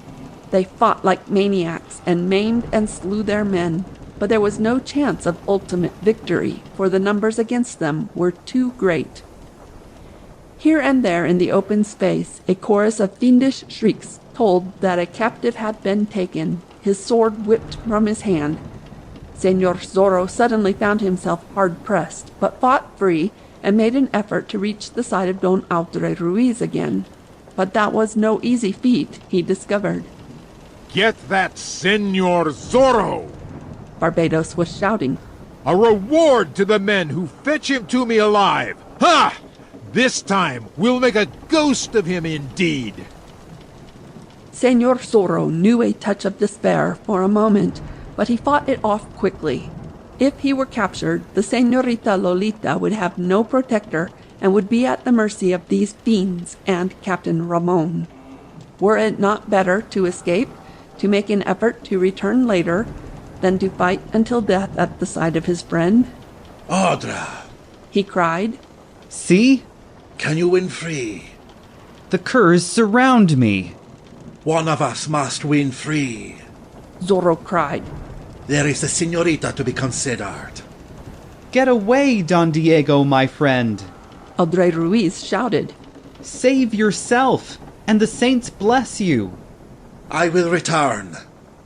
They fought like maniacs and maimed and slew their men, but there was no chance of ultimate victory, for the numbers against them were too great. Here and there in the open space, a chorus of fiendish shrieks told that a captive had been taken, his sword whipped from his hand. Señor Zorro suddenly found himself hard-pressed, but fought free and made an effort to reach the side of Don Audrey Ruiz again. But that was no easy feat, he discovered. Get that Señor Zorro! Barbados was shouting. A reward to the men who fetch him to me alive! Ha! This time we'll make a ghost of him indeed! Señor Zorro knew a touch of despair for a moment, but he fought it off quickly. If he were captured, the Señorita Lolita would have no protector and would be at the mercy of these fiends and Captain Ramon. Were it not better to escape, to make an effort to return later, than to fight until death at the side of his friend? Audra! He cried. See? Can you win free? The curs surround me. One of us must win free. Zorro cried. There is the señorita to be considered. Get away, Don Diego, my friend. Audrey Ruiz shouted. Save yourself, and the saints bless you. I will return.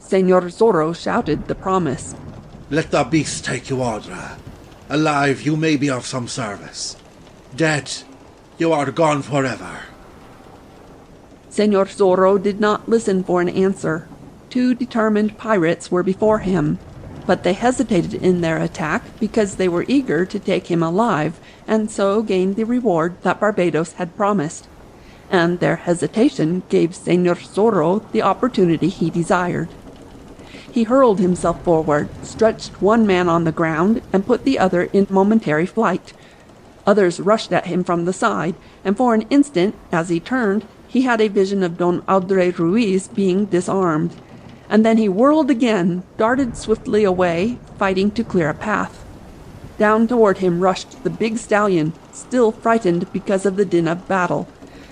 Señor Zorro shouted the promise. Let the beast take you, Audra. Alive, you may be of some service. Dead, you are gone forever. Señor Zorro did not listen for an answer. 2 determined pirates were before him, but they hesitated in their attack because they were eager to take him alive, and so gain the reward that Barbados had promised. And their hesitation gave Señor Zorro the opportunity he desired. He hurled himself forward, stretched one man on the ground, and put the other in momentary flight. Others rushed at him from the side, and for an instant, as he turned, he had a vision of Don Audrey Ruiz being disarmed. And then he whirled again, darted swiftly away, fighting to clear a path. Down toward him rushed the big stallion, still frightened because of the din of battle.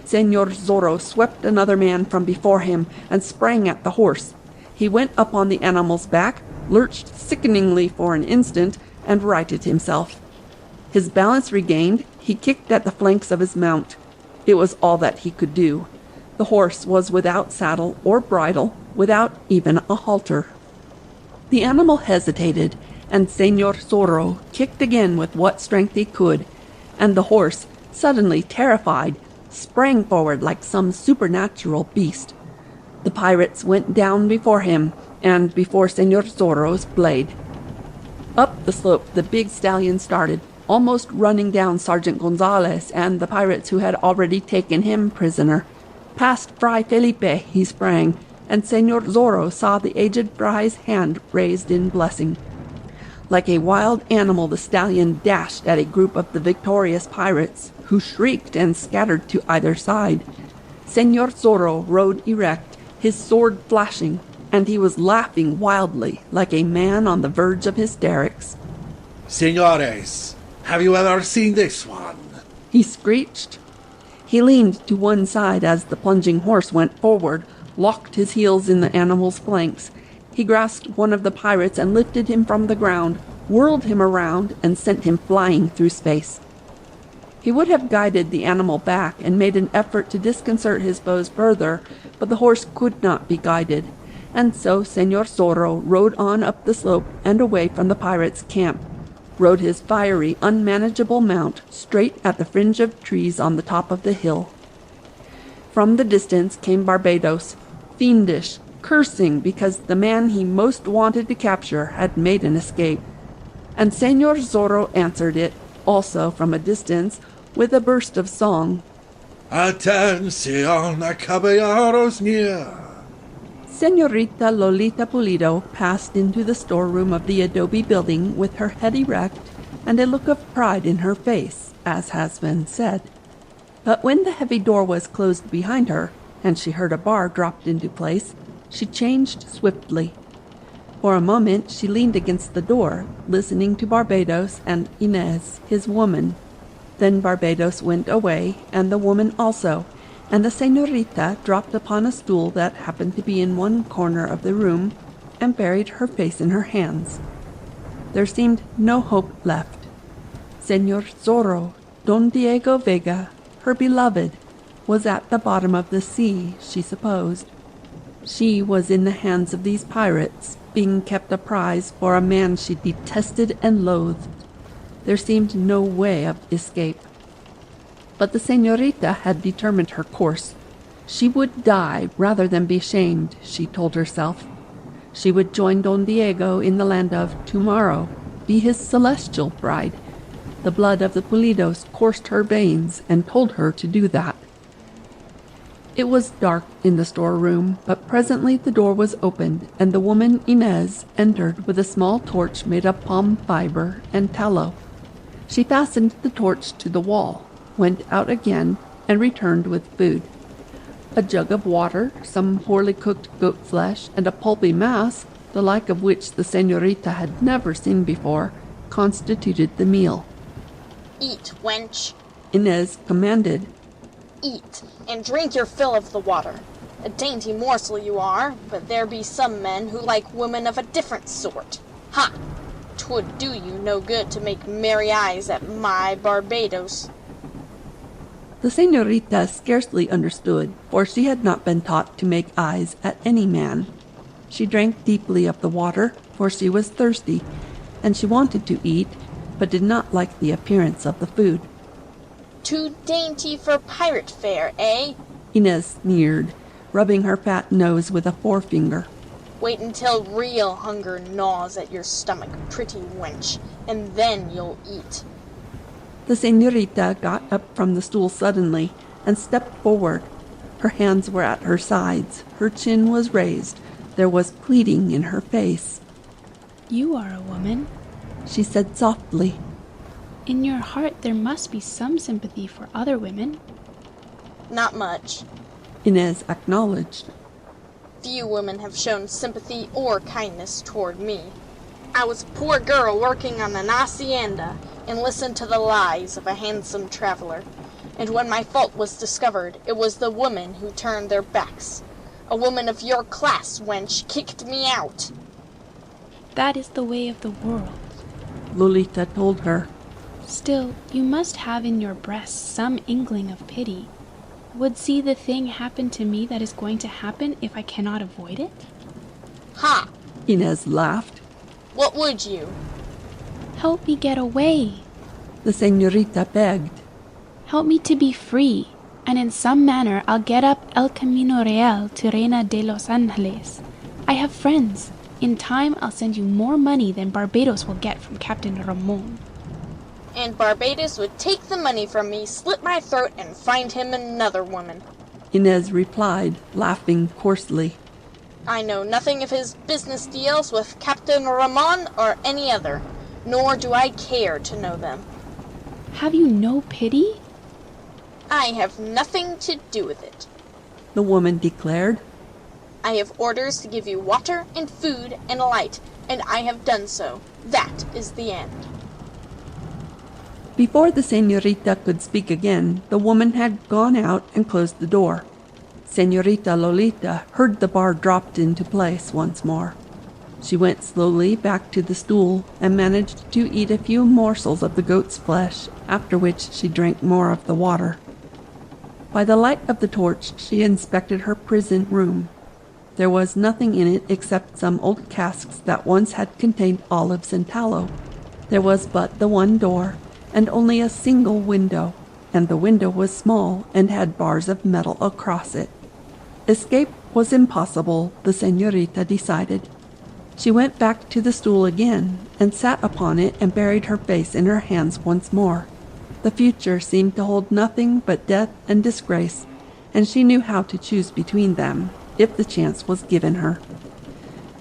Señor Zorro swept another man from before him and sprang at the horse. He went up on the animal's back, lurched sickeningly for an instant, and righted himself. His balance regained, he kicked at the flanks of his mount. It was all that he could do. The horse was without saddle or bridle, without even a halter. The animal hesitated, and Señor Zorro kicked again with what strength he could, and the horse, suddenly terrified, sprang forward like some supernatural beast. The pirates went down before him, and before Señor Zorro's blade. Up the slope the big stallion started, almost running down Sergeant Gonzalez and the pirates who had already taken him prisoner. Past Fray Felipe he sprang, and Señor Zorro saw the aged Fray's hand raised in blessing. Like a wild animal the stallion dashed at a group of the victorious pirates, who shrieked and scattered to either side. Señor Zorro rode erect, his sword flashing, and he was laughing wildly, like a man on the verge of hysterics. Señores, have you ever seen this one? He screeched. He leaned to one side as the plunging horse went forward, locked his heels in the animal's flanks. He grasped one of the pirates and lifted him from the ground, whirled him around, and sent him flying through space. He would have guided the animal back and made an effort to disconcert his foes further, but the horse could not be guided, and so Señor Zorro rode on up the slope and away from the pirates' camp, rode his fiery, unmanageable mount straight at the fringe of trees on the top of the hill. From the distance came Barbados, fiendish, cursing because the man he most wanted to capture had made an escape. And Señor Zorro answered it, also from a distance, with a burst of song. Atención, caballeros near. Señorita Lolita Pulido passed into the storeroom of the adobe building with her head erect and a look of pride in her face, as has been said. But when the heavy door was closed behind her, and she heard a bar dropped into place, she changed swiftly. For a moment she leaned against the door, listening to Barbados and Inez, his woman. Then Barbados went away, and the woman also, and the señorita dropped upon a stool that happened to be in one corner of the room, and buried her face in her hands. There seemed no hope left. Señor Zorro, Don Diego Vega, her beloved, was at the bottom of the sea, she supposed. She was in the hands of these pirates, being kept a prize for a man she detested and loathed. There seemed no way of escape. But the señorita had determined her course. She would die rather than be shamed, she told herself. She would join Don Diego in the land of tomorrow, be his celestial bride. The blood of the Pulidos coursed her veins and told her to do that. It was dark in the storeroom, but presently the door was opened, and the woman Inez entered with a small torch made of palm fiber and tallow. She fastened the torch to the wall, went out again, and returned with food. A jug of water, some poorly cooked goat flesh, and a pulpy mass, the like of which the señorita had never seen before, constituted the meal. Eat, wench, Inez commanded. Eat, and drink your fill of the water. A dainty morsel you are, but there be some men who like women of a different sort. Ha! 'Twould do you no good to make merry eyes at my Barbados. The señorita scarcely understood, for she had not been taught to make eyes at any man. She drank deeply of the water, for she was thirsty, and she wanted to eat, but did not like the appearance of the food. Too dainty for pirate fare, eh? Inez sneered, rubbing her fat nose with a forefinger. Wait until real hunger gnaws at your stomach, pretty wench, and then you'll eat. The señorita got up from the stool suddenly and stepped forward. Her hands were at her sides, her chin was raised, there was pleading in her face. You are a woman, she said softly. In your heart there must be some sympathy for other women. Not much, Inez acknowledged. Few women have shown sympathy or kindness toward me. I was a poor girl working on an hacienda, and listened to the lies of a handsome traveler. And when my fault was discovered, it was the women who turned their backs. A woman of your class, wench, kicked me out. That is the way of the world, Lolita told her. Still, you must have in your breast some inkling of pity. Would see the thing happen to me that is going to happen if I cannot avoid it? Ha! Inez laughed. What would you? Help me get away, the señorita begged. Help me to be free, and in some manner I'll get up El Camino Real to Reina de los Angeles. I have friends. In time I'll send you more money than Barbados will get from Captain Ramon. And Barbados would take the money from me, slit my throat, and find him another woman, Inez replied, laughing coarsely. I know nothing of his business deals with Captain Ramon or any other, nor do I care to know them. Have you no pity? I have nothing to do with it, the woman declared. I have orders to give you water and food and a light, and I have done so. That is the end. Before the señorita could speak again, the woman had gone out and closed the door. Señorita Lolita heard the bar dropped into place once more. She went slowly back to the stool and managed to eat a few morsels of the goat's flesh, after which she drank more of the water. By the light of the torch, she inspected her prison room. There was nothing in it except some old casks that once had contained olives and tallow. There was but the one door, and only a single window, and the window was small and had bars of metal across it. Escape was impossible, the señorita decided. She went back to the stool again and sat upon it and buried her face in her hands once more. The future seemed to hold nothing but death and disgrace, and she knew how to choose between them, if the chance was given her.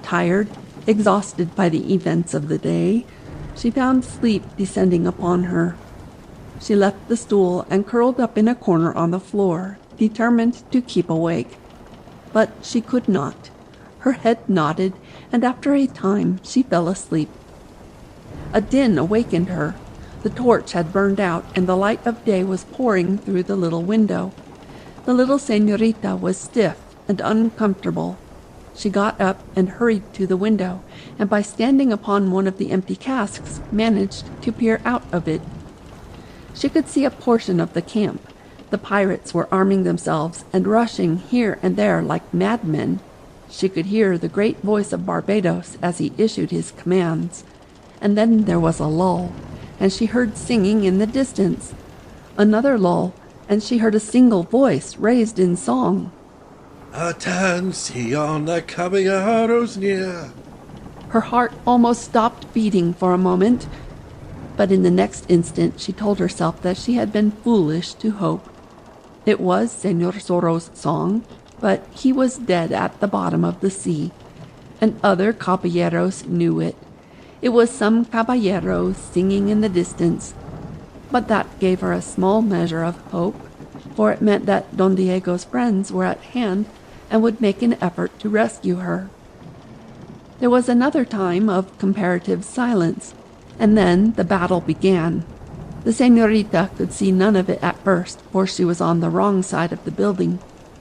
Tired, exhausted by the events of the day, she found sleep descending upon her. She left the stool and curled up in a corner on the floor, determined to keep awake. But she could not. Her head nodded, and after a time she fell asleep. A din awakened her. The torch had burned out, and the light of day was pouring through the little window. The little señorita was stiff and uncomfortable. She got up and hurried to the window, and by standing upon one of the empty casks, managed to peer out of it. She could see a portion of the camp. The pirates were arming themselves and rushing here and there like madmen. She could hear the great voice of Barbados as he issued his commands. And then there was a lull, and she heard singing in the distance. Another lull, and she heard a single voice raised in song. Attention, the caballeros near. Her heart almost stopped beating for a moment, but in the next instant she told herself that she had been foolish to hope. It was Señor Zorro's song, but he was dead at the bottom of the sea, and other caballeros knew it. It was some caballeros singing in the distance, but that gave her a small measure of hope, for it meant that Don Diego's friends were at hand and would make an effort to rescue her. There was another time of comparative silence, and then the battle began. The señorita could see none of it at first, for she was on the wrong side of the building,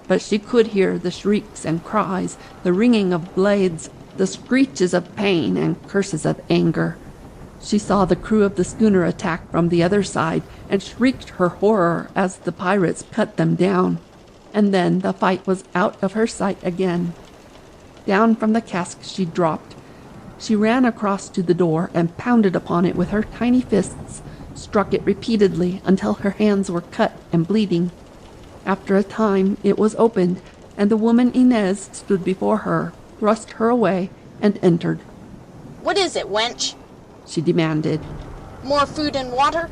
but she could hear the shrieks and cries, the ringing of blades, the screeches of pain and curses of anger. She saw the crew of the schooner attack from the other side, and shrieked her horror as the pirates cut them down. And then the fight was out of her sight again. Down from the cask she dropped. She ran across to the door and pounded upon it with her tiny fists, struck it repeatedly until her hands were cut and bleeding. After a time it was opened, and the woman Inez stood before her, thrust her away, and entered. What is it, wench? She demanded. More food and water?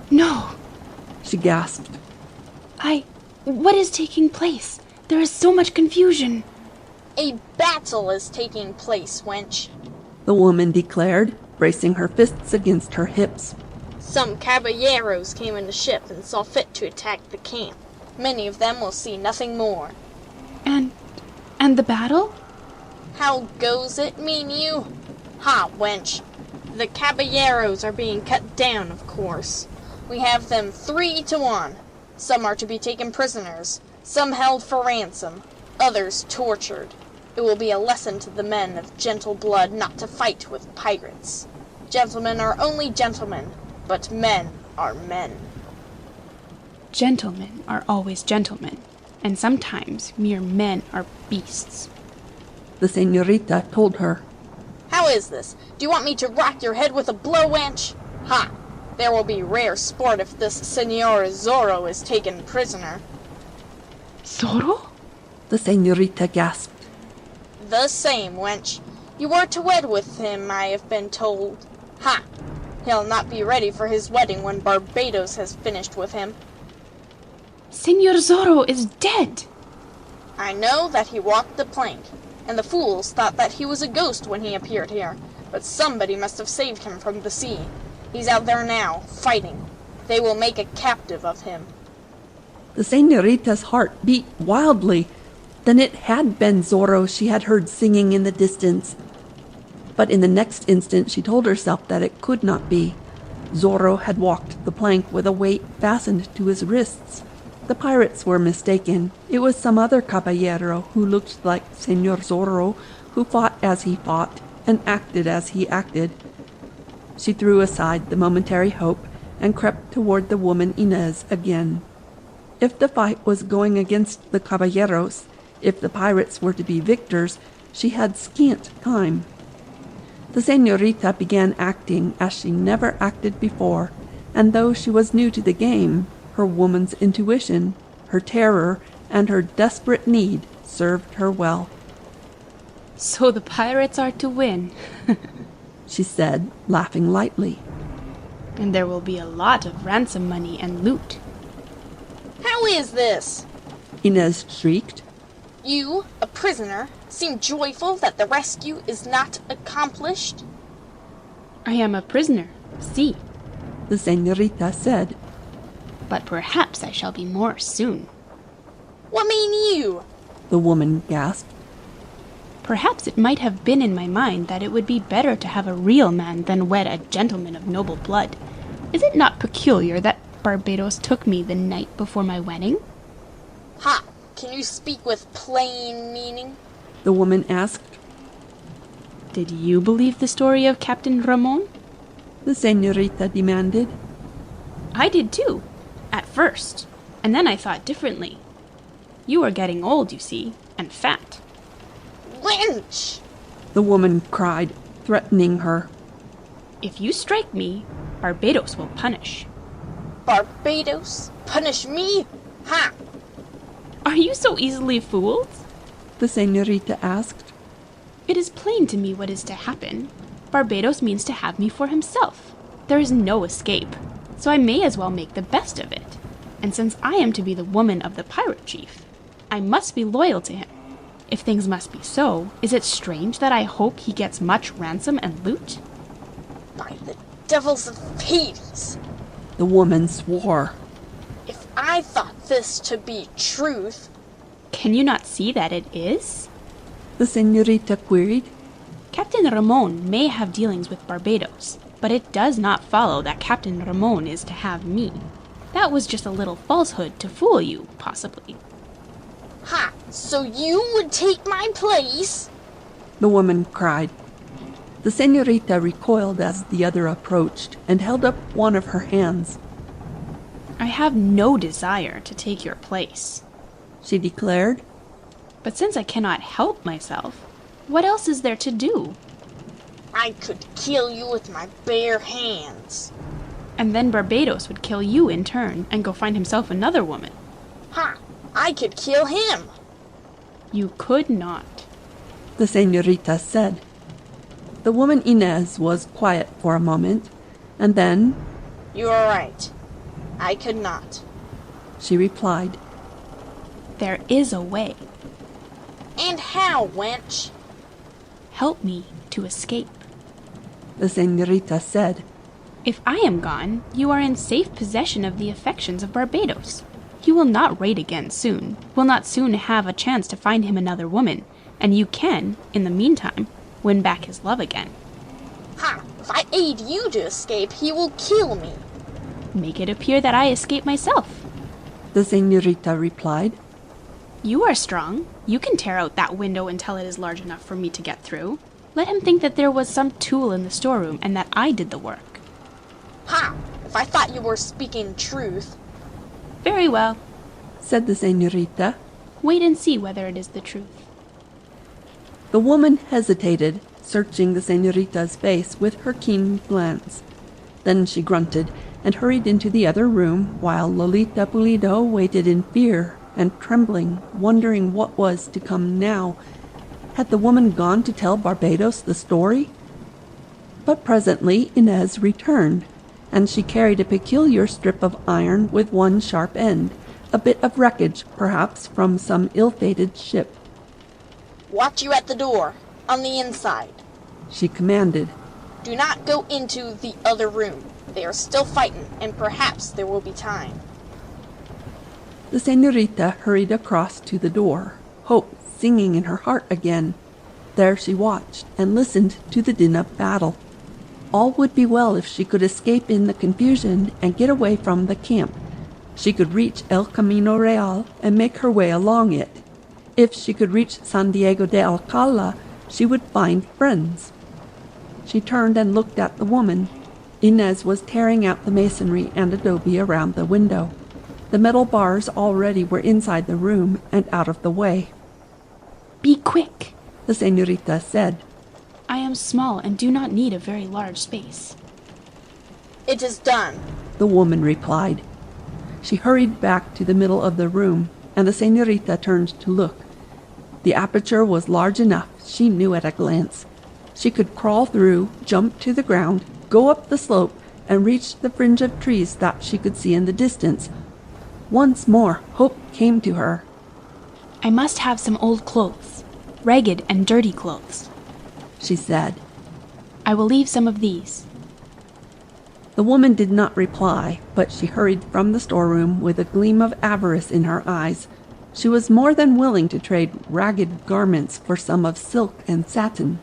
No, she gasped. What is taking place? There is so much confusion. A battle is taking place, wench, the woman declared, bracing her fists against her hips. Some caballeros came in the ship and saw fit to attack the camp. Many of them will see nothing more. And the battle? How goes it, mean you? Ha, wench. The caballeros are being cut down, of course. We have them 3-1. Some are to be taken prisoners, some held for ransom, others tortured. It will be a lesson to the men of gentle blood not to fight with pirates. Gentlemen are only gentlemen, but men are men. Gentlemen are always gentlemen, and sometimes mere men are beasts, the señorita told her. How is this? Do you want me to rock your head with a blow, wench? Ha! There will be rare sport if this Señor Zorro is taken prisoner. Zorro? The señorita gasped. The same, wench. You were to wed with him, I have been told. Ha! He'll not be ready for his wedding when Barbados has finished with him. Señor Zorro is dead. I know that he walked the plank, and the fools thought that he was a ghost when he appeared here, but somebody must have saved him from the sea. He's out there now, fighting. They will make a captive of him. The señorita's heart beat wildly. Then it had been Zorro she had heard singing in the distance. But in the next instant she told herself that it could not be. Zorro had walked the plank with a weight fastened to his wrists. The pirates were mistaken. It was some other caballero who looked like Señor Zorro, who fought as he fought and acted as he acted. She threw aside the momentary hope and crept toward the woman Inez again. If the fight was going against the caballeros, if the pirates were to be victors, she had scant time. The señorita began acting as she never acted before, and though she was new to the game, her woman's intuition, her terror, and her desperate need served her well. So the pirates are to win, she said, laughing lightly. And there will be a lot of ransom money and loot. How is this? Inez shrieked. You, a prisoner, seem joyful that the rescue is not accomplished? I am a prisoner, see, the señorita said. But perhaps I shall be more soon. What mean you? The woman gasped. Perhaps it might have been in my mind that it would be better to have a real man than wed a gentleman of noble blood. Is it not peculiar that Barbados took me the night before my wedding? Ha! Can you speak with plain meaning? The woman asked. Did you believe the story of Captain Ramon? The señorita demanded. I did too, at first, and then I thought differently. You are getting old, you see, and fat. Wench! The woman cried, threatening her. If you strike me, Barbados will punish. Barbados? Punish me? Ha! Are you so easily fooled? The señorita asked. It is plain to me what is to happen. Barbados means to have me for himself. There is no escape, so I may as well make the best of it. And since I am to be the woman of the pirate chief, I must be loyal to him. If things must be so, is it strange that I hope he gets much ransom and loot? By the devils of Hades! The woman swore. If I thought this to be truth... Can you not see that it is? The señorita queried. Captain Ramon may have dealings with Barbados, but it does not follow that Captain Ramon is to have me. That was just a little falsehood to fool you, possibly. Ha! So you would take my place? The woman cried. The señorita recoiled as the other approached and held up one of her hands. I have no desire to take your place, she declared. But since I cannot help myself, what else is there to do? I could kill you with my bare hands. And then Barbados would kill you in turn and go find himself another woman. Ha! I could kill him. You could not, the señorita said. The woman Inez was quiet for a moment, and then... You are right. I could not, she replied. There is a way. And how, wench? Help me to escape, the señorita said. If I am gone, you are in safe possession of the affections of Barbados. He will not raid again soon, will not soon have a chance to find him another woman, and you can, in the meantime, win back his love again. Ha! If I aid you to escape, he will kill me. Make it appear that I escape myself, the señorita replied. You are strong. You can tear out that window until it is large enough for me to get through. Let him think that there was some tool in the storeroom and that I did the work. Ha! If I thought you were speaking truth. Very well, said the señorita. Wait and see whether it is the truth. The woman hesitated, searching the señorita's face with her keen glance. Then she grunted and hurried into the other room while Lolita Pulido waited in fear and trembling, wondering what was to come now. Had the woman gone to tell Barbados the story? But presently Inez returned, and she carried a peculiar strip of iron with one sharp end, a bit of wreckage, perhaps, from some ill-fated ship. Watch you at the door, on the inside, she commanded. Do not go into the other room. They are still fighting, and perhaps there will be time. The señorita hurried across to the door, hope singing in her heart again. There she watched and listened to the din of battle. All would be well if she could escape in the confusion and get away from the camp. She could reach El Camino Real and make her way along it. If she could reach San Diego de Alcala, she would find friends. She turned and looked at the woman. Inez was tearing out the masonry and adobe around the window. The metal bars already were inside the room and out of the way. Be quick, the señorita said. I am small and do not need a very large space. It is done. the woman replied. She hurried back to the middle of the room, and the señorita turned to look. The aperture was large enough, she knew at a glance. She could crawl through, jump to the ground, go up the slope, and reach the fringe of trees that she could see in the distance. Once more, hope came to her. I must have some old clothes, ragged and dirty clothes, she said. I will leave some of these. The woman did not reply, but she hurried from the storeroom with a gleam of avarice in her eyes. She was more than willing to trade ragged garments for some of silk and satin.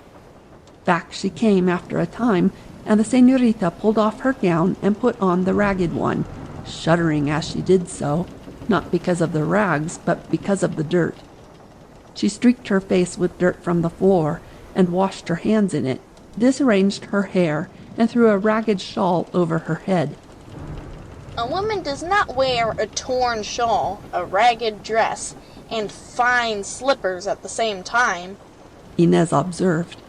Back she came after a time, and the señorita pulled off her gown and put on the ragged one, shuddering as she did so, not because of the rags, but because of the dirt. She streaked her face with dirt from the floor and washed her hands in it, disarranged her hair, and threw a ragged shawl over her head. A woman does not wear a torn shawl, a ragged dress, and fine slippers at the same time, Inez observed.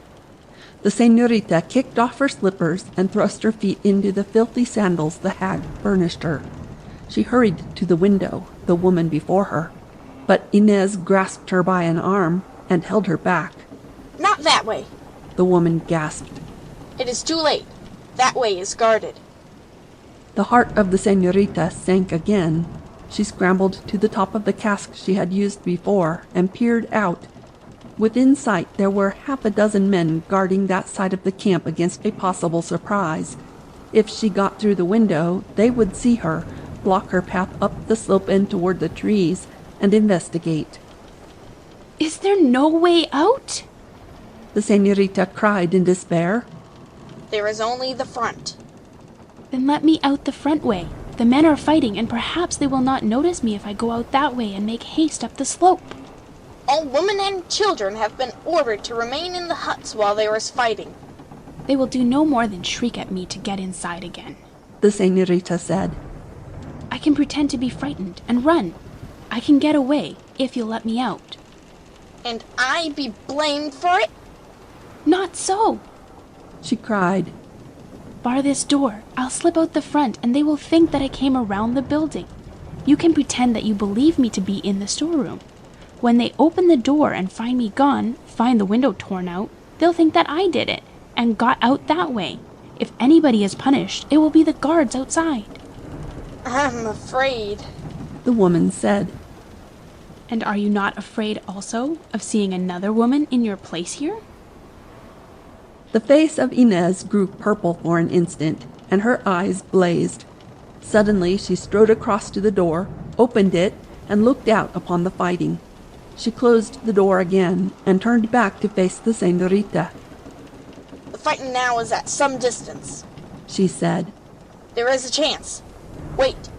The señorita kicked off her slippers and thrust her feet into the filthy sandals the hag furnished her. She hurried to the window, the woman before her, but Inez grasped her by an arm and held her back. Not that way, the woman gasped. It is too late. That way is guarded. The heart of the señorita sank again. She scrambled to the top of the cask she had used before and peered out. Within sight there were half a dozen men guarding that side of the camp against a possible surprise. If she got through the window, they would see her, block her path up the slope and toward the trees, and investigate. Is there no way out? The señorita cried in despair. There is only the front. Then let me out the front way. The men are fighting, and perhaps they will not notice me if I go out that way and make haste up the slope. All women and children have been ordered to remain in the huts while there is fighting. They will do no more than shriek at me to get inside again, the señorita said. I can pretend to be frightened and run. I can get away if you'll let me out. And I be blamed for it? Not so, she cried. Bar this door. I'll slip out the front, and they will think that I came around the building. You can pretend that you believe me to be in the storeroom. When they open the door and find me gone, find the window torn out, they'll think that I did it, and got out that way. If anybody is punished, it will be the guards outside. I'm afraid, the woman said. And are you not afraid also of seeing another woman in your place here? The face of Inez grew purple for an instant, and her eyes blazed. Suddenly she strode across to the door, opened it, and looked out upon the fighting. She closed the door again and turned back to face the señorita. The fighting now is at some distance, she said. There is a chance. Wait.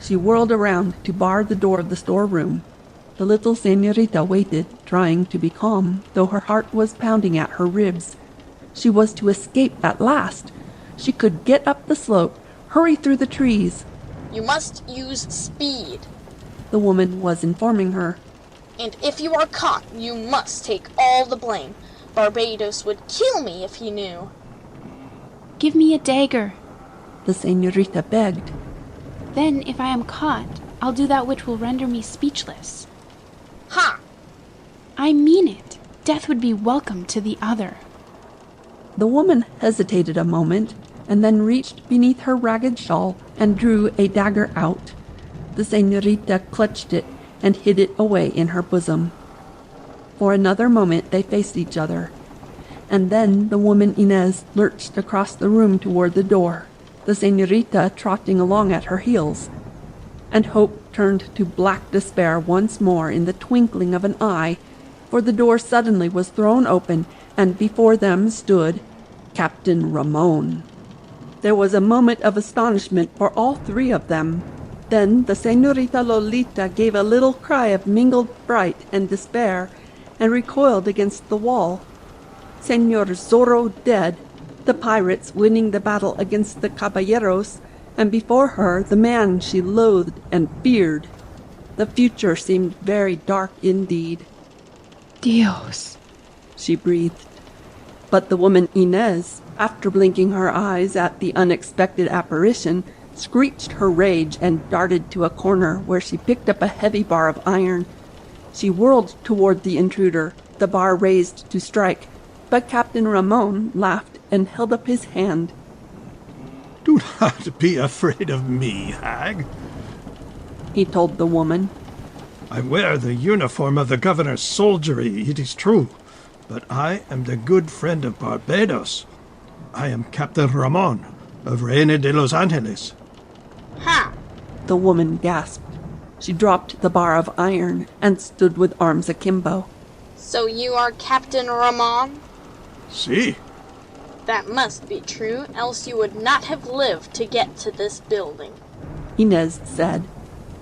She whirled around to bar the door of the storeroom. The little señorita waited, trying to be calm, though her heart was pounding at her ribs. She was to escape at last. She could get up the slope, hurry through the trees. You must use speed, the woman was informing her. And if you are caught, you must take all the blame. Barbados would kill me if he knew. Give me a dagger, the señorita begged. Then, if I am caught, I'll do that which will render me speechless. Ha! I mean it. Death would be welcome to the other. The woman hesitated a moment, and then reached beneath her ragged shawl and drew a dagger out. The señorita clutched it and hid it away in her bosom. For another moment they faced each other, and then the woman Inez lurched across the room toward the door, the señorita trotting along at her heels. And hope turned to black despair once more in the twinkling of an eye, for the door suddenly was thrown open, and before them stood Captain Ramon. There was a moment of astonishment for all three of them. Then the señorita Lolita gave a little cry of mingled fright and despair, and recoiled against the wall. Señor Zorro dead, the pirates winning the battle against the caballeros, and before her the man she loathed and feared. The future seemed very dark indeed. Dios, she breathed. But the woman Inez, after blinking her eyes at the unexpected apparition, screeched her rage and darted to a corner where she picked up a heavy bar of iron. She whirled toward the intruder, the bar raised to strike, but Captain Ramon laughed and held up his hand. "Do not be afraid of me, hag," he told the woman. "I wear the uniform of the governor's soldiery, it is true, but I am the good friend of Barbados. I am Captain Ramon of Reina de los Angeles." Ha! The woman gasped. She dropped the bar of iron and stood with arms akimbo. So you are Captain Ramon? Si. That must be true, else you would not have lived to get to this building, Inez said.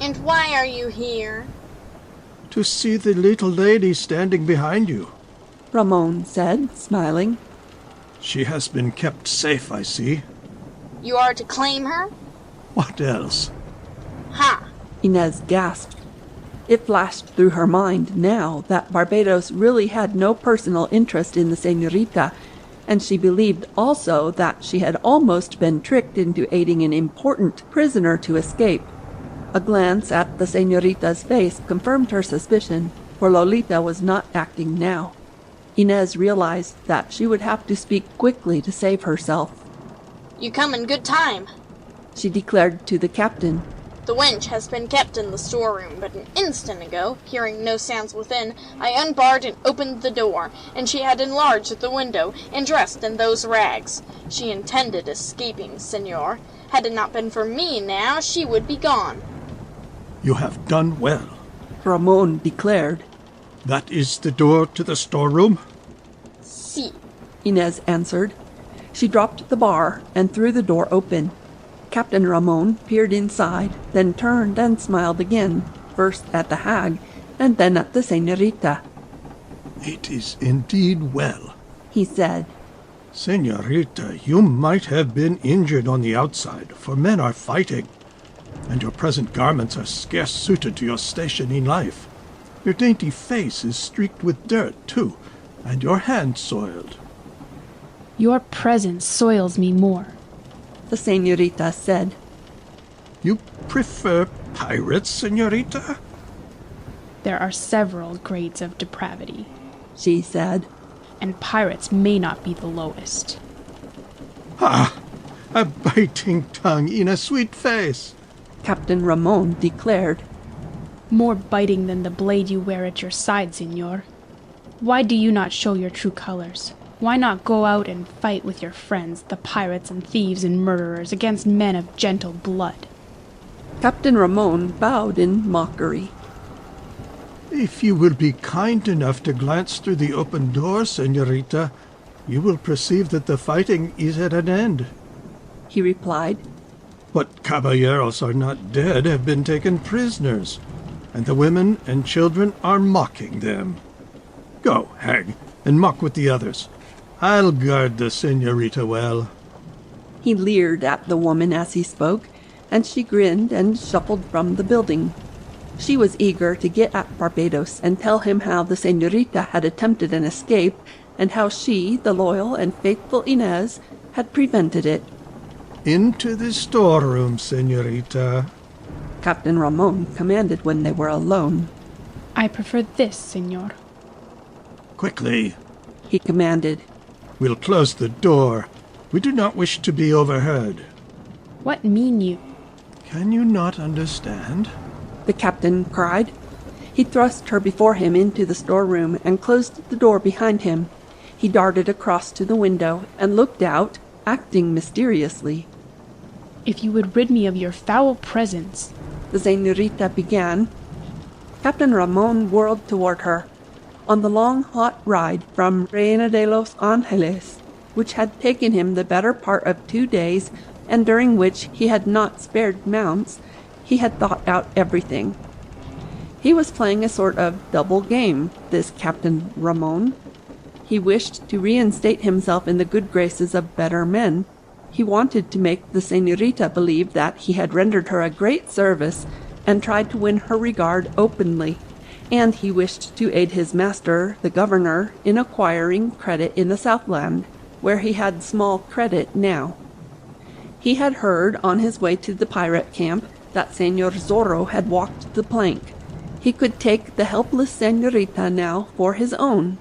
And why are you here? "To see the little lady standing behind you," Ramon said, smiling. "She has been kept safe, I see." You are to claim her? "What else?" Ha! Inez gasped. It flashed through her mind now that Barbados really had no personal interest in the señorita, and she believed also that she had almost been tricked into aiding an important prisoner to escape. A glance at the señorita's face confirmed her suspicion, for Lolita was not acting now. Inez realized that she would have to speak quickly to save herself. You come in good time, she declared to the captain. The wench has been kept in the storeroom, but an instant ago, hearing no sounds within, I unbarred and opened the door, and she had enlarged the window, and dressed in those rags. She intended escaping, senor. Had it not been for me now, she would be gone. "You have done well," Ramon declared. "That is the door to the storeroom?" Si, Inez answered. She dropped the bar and threw the door open. Captain Ramon peered inside, then turned and smiled again, first at the hag, and then at the señorita. "It is indeed well," he said. "Señorita, you might have been injured on the outside, for men are fighting, and your present garments are scarce suited to your station in life. Your dainty face is streaked with dirt, too, and your hands soiled." Your presence soils me more, the señorita said. "You prefer pirates, señorita?" There are several grades of depravity, she said, and pirates may not be the lowest. "Ah, a biting tongue in a sweet face," Captain Ramon declared. More biting than the blade you wear at your side, senor. Why do you not show your true colors? Why not go out and fight with your friends, the pirates and thieves and murderers, against men of gentle blood? Captain Ramon bowed in mockery. "If you will be kind enough to glance through the open door, señorita, you will perceive that the fighting is at an end," he replied. "What caballeros are not dead have been taken prisoners, and the women and children are mocking them. Go, hag, and mock with the others. I'll guard the señorita well." He leered at the woman as he spoke, and she grinned and shuffled from the building. She was eager to get at Barbados and tell him how the señorita had attempted an escape, and how she, the loyal and faithful Inez, had prevented it. "Into the storeroom, señorita," Captain Ramon commanded when they were alone. I prefer this, senor. "Quickly," he commanded. "We'll close the door. We do not wish to be overheard." What mean you? "Can you not understand?" the captain cried. He thrust her before him into the storeroom and closed the door behind him. He darted across to the window and looked out, acting mysteriously. If you would rid me of your foul presence, the señorita began. Captain Ramon whirled toward her. On the long, hot ride from Reina de los Angeles, which had taken him the better part of 2 days, and during which he had not spared mounts, he had thought out everything. He was playing a sort of double game, this Captain Ramon. He wished to reinstate himself in the good graces of better men. He wanted to make the señorita believe that he had rendered her a great service, and tried to win her regard openly. and he wished to aid his master, the governor, in acquiring credit in the Southland, where he had small credit now. He had heard on his way to the pirate camp that Señor Zorro had walked the plank. He could take the helpless señorita now for his own,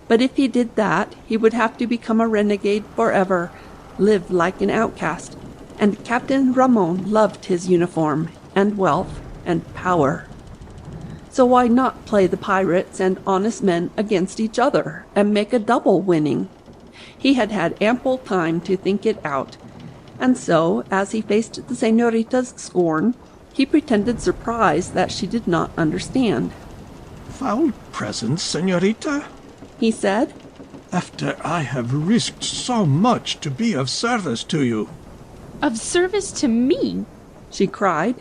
but if he did that, he would have to become a renegade forever, live like an outcast, and Captain Ramon loved his uniform, and wealth, and power. So why not play the pirates and honest men against each other, and make a double winning? He had had ample time to think it out, and so, as he faced the señorita's scorn, he pretended surprise that she did not understand. "Foul presence, señorita?" he said. "After I have risked so much to be of service to you." Of service to me? She cried.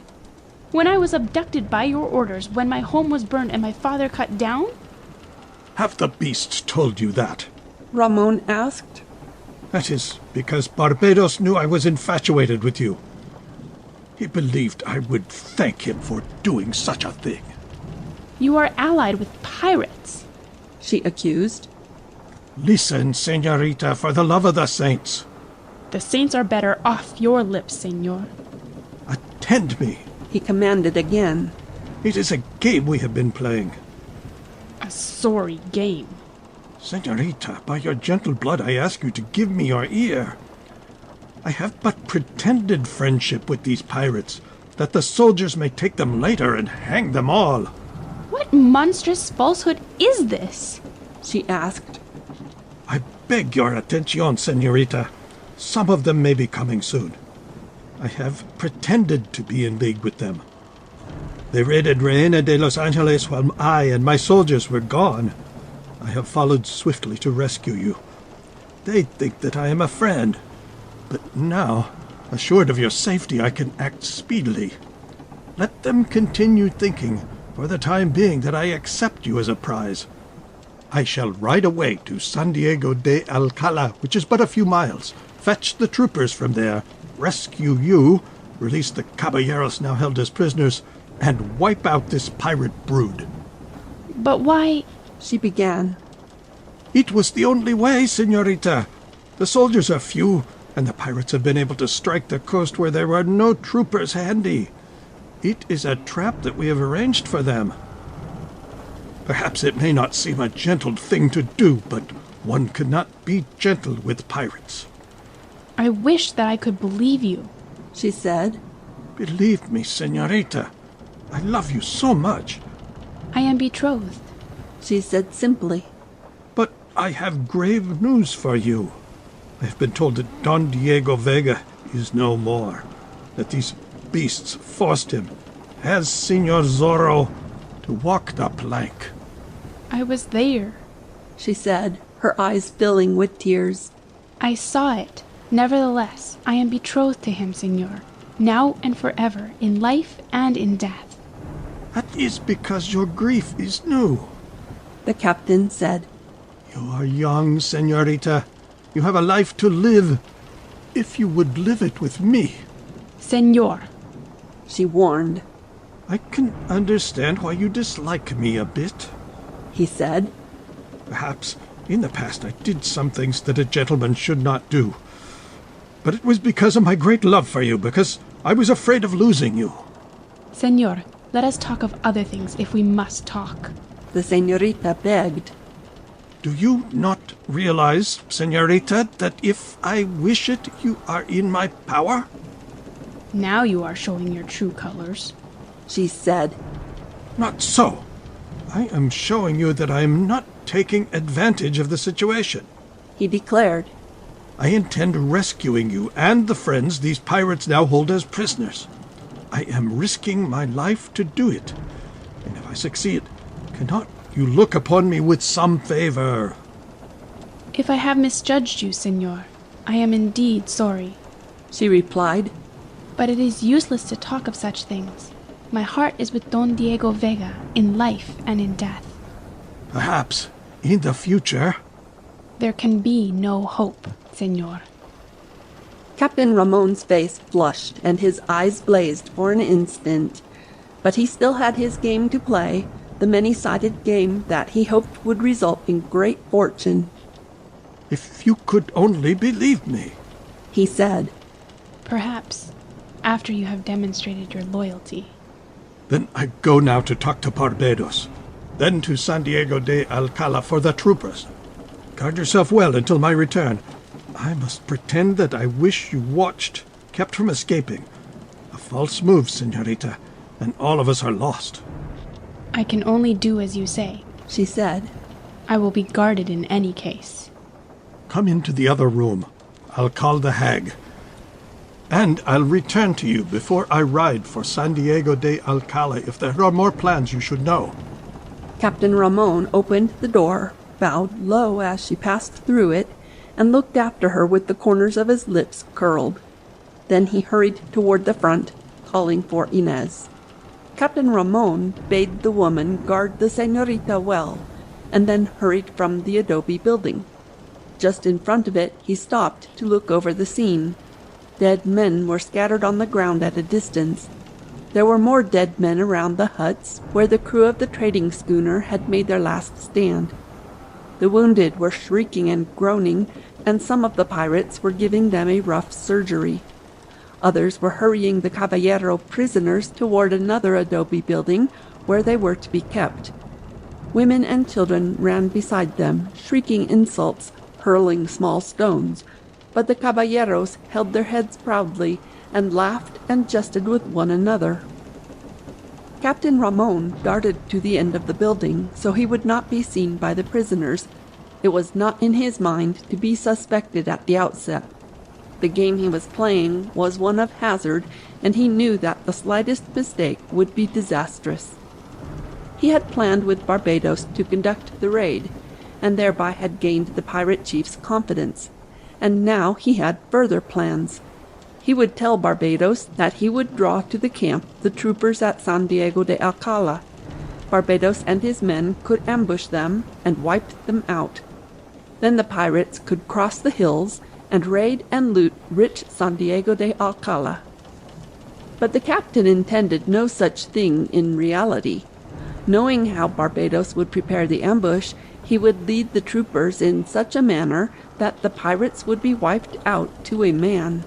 When I was abducted by your orders, when my home was burned and my father cut down? Have the beasts told you that? Ramon asked. That is because Barbados knew I was infatuated with you. He believed I would thank him for doing such a thing. You are allied with pirates, she accused. Listen, señorita, for the love of the saints. The saints are better off your lips, señor. Attend me, he commanded again. It is a game we have been playing. A sorry game. Señorita, by your gentle blood I ask you to give me your ear. I have but pretended friendship with these pirates, that the soldiers may take them later and hang them all. What monstrous falsehood is this? She asked. I beg your attention, señorita. Some of them may be coming soon. I have pretended to be in league with them. They raided Reina de Los Angeles while I and my soldiers were gone. I have followed swiftly to rescue you. They think that I am a friend, but now, assured of your safety, I can act speedily. Let them continue thinking, for the time being, that I accept you as a prize. I shall ride away to San Diego de Alcala, which is but a few miles, fetch the troopers from there, rescue you, release the caballeros now held as prisoners, and wipe out this pirate brood. But why? She began. It was the only way, señorita. The soldiers are few, and the pirates have been able to strike the coast where there were no troopers handy. It is a trap that we have arranged for them. Perhaps it may not seem a gentle thing to do, but one cannot be gentle with pirates. I wish that I could believe you, she said. Believe me, señorita. I love you so much. I am betrothed, she said simply. But I have grave news for you. I have been told that Don Diego Vega is no more, that these beasts forced him, as Señor Zorro, to walk the plank. I was there, she said, her eyes filling with tears. I saw it. Nevertheless, I am betrothed to him, señor, now and forever, in life and in death. That is because your grief is new, the captain said. You are young, señorita. You have a life to live, if you would live it with me. Señor, she warned. I can understand why you dislike me a bit, he said. Perhaps in the past I did some things that a gentleman should not do. But it was because of my great love for you, because I was afraid of losing you. Señor, let us talk of other things if we must talk, the señorita begged. Do you not realize, señorita, that if I wish it, you are in my power? Now you are showing your true colors, she said. Not so. I am showing you that I am not taking advantage of the situation, he declared. I intend rescuing you and the friends these pirates now hold as prisoners. I am risking my life to do it, and if I succeed, cannot you look upon me with some favor? If I have misjudged you, señor, I am indeed sorry, she replied. But it is useless to talk of such things. My heart is with Don Diego Vega, in life and in death. Perhaps, in the future... There can be no hope, señor. Captain Ramon's face flushed, and his eyes blazed for an instant. But he still had his game to play, the many-sided game that he hoped would result in great fortune. If you could only believe me, he said. Perhaps after you have demonstrated your loyalty. Then I go now to talk to Barbados, then to San Diego de Alcala for the troopers. Guard yourself well until my return. I must pretend that I wish you watched, kept from escaping. A false move, señorita, and all of us are lost. I can only do as you say, she said. I will be guarded in any case. Come into the other room. I'll call the hag. And I'll return to you before I ride for San Diego de Alcala if there are more plans you should know. Captain Ramon opened the door, bowed low as she passed through it, and looked after her with the corners of his lips curled. Then he hurried toward the front, calling for Inez. Captain Ramon bade the woman guard the señorita well, and then hurried from the adobe building. Just in front of it, he stopped to look over the scene. Dead men were scattered on the ground at a distance. There were more dead men around the huts where the crew of the trading schooner had made their last stand. The wounded were shrieking and groaning, and some of the pirates were giving them a rough surgery. Others were hurrying the caballero prisoners toward another adobe building where they were to be kept. Women and children ran beside them, shrieking insults, hurling small stones, but the caballeros held their heads proudly and laughed and jested with one another. Captain Ramon darted to the end of the building so he would not be seen by the prisoners. It was not in his mind to be suspected at the outset. The game he was playing was one of hazard, and he knew that the slightest mistake would be disastrous. He had planned with Barbados to conduct the raid, and thereby had gained the pirate chief's confidence. And now he had further plans. He would tell Barbados that he would draw to the camp the troopers at San Diego de Alcala. Barbados and his men could ambush them and wipe them out. Then the pirates could cross the hills and raid and loot rich San Diego de Alcala. But the captain intended no such thing in reality. Knowing how Barbados would prepare the ambush, he would lead the troopers in such a manner that the pirates would be wiped out to a man.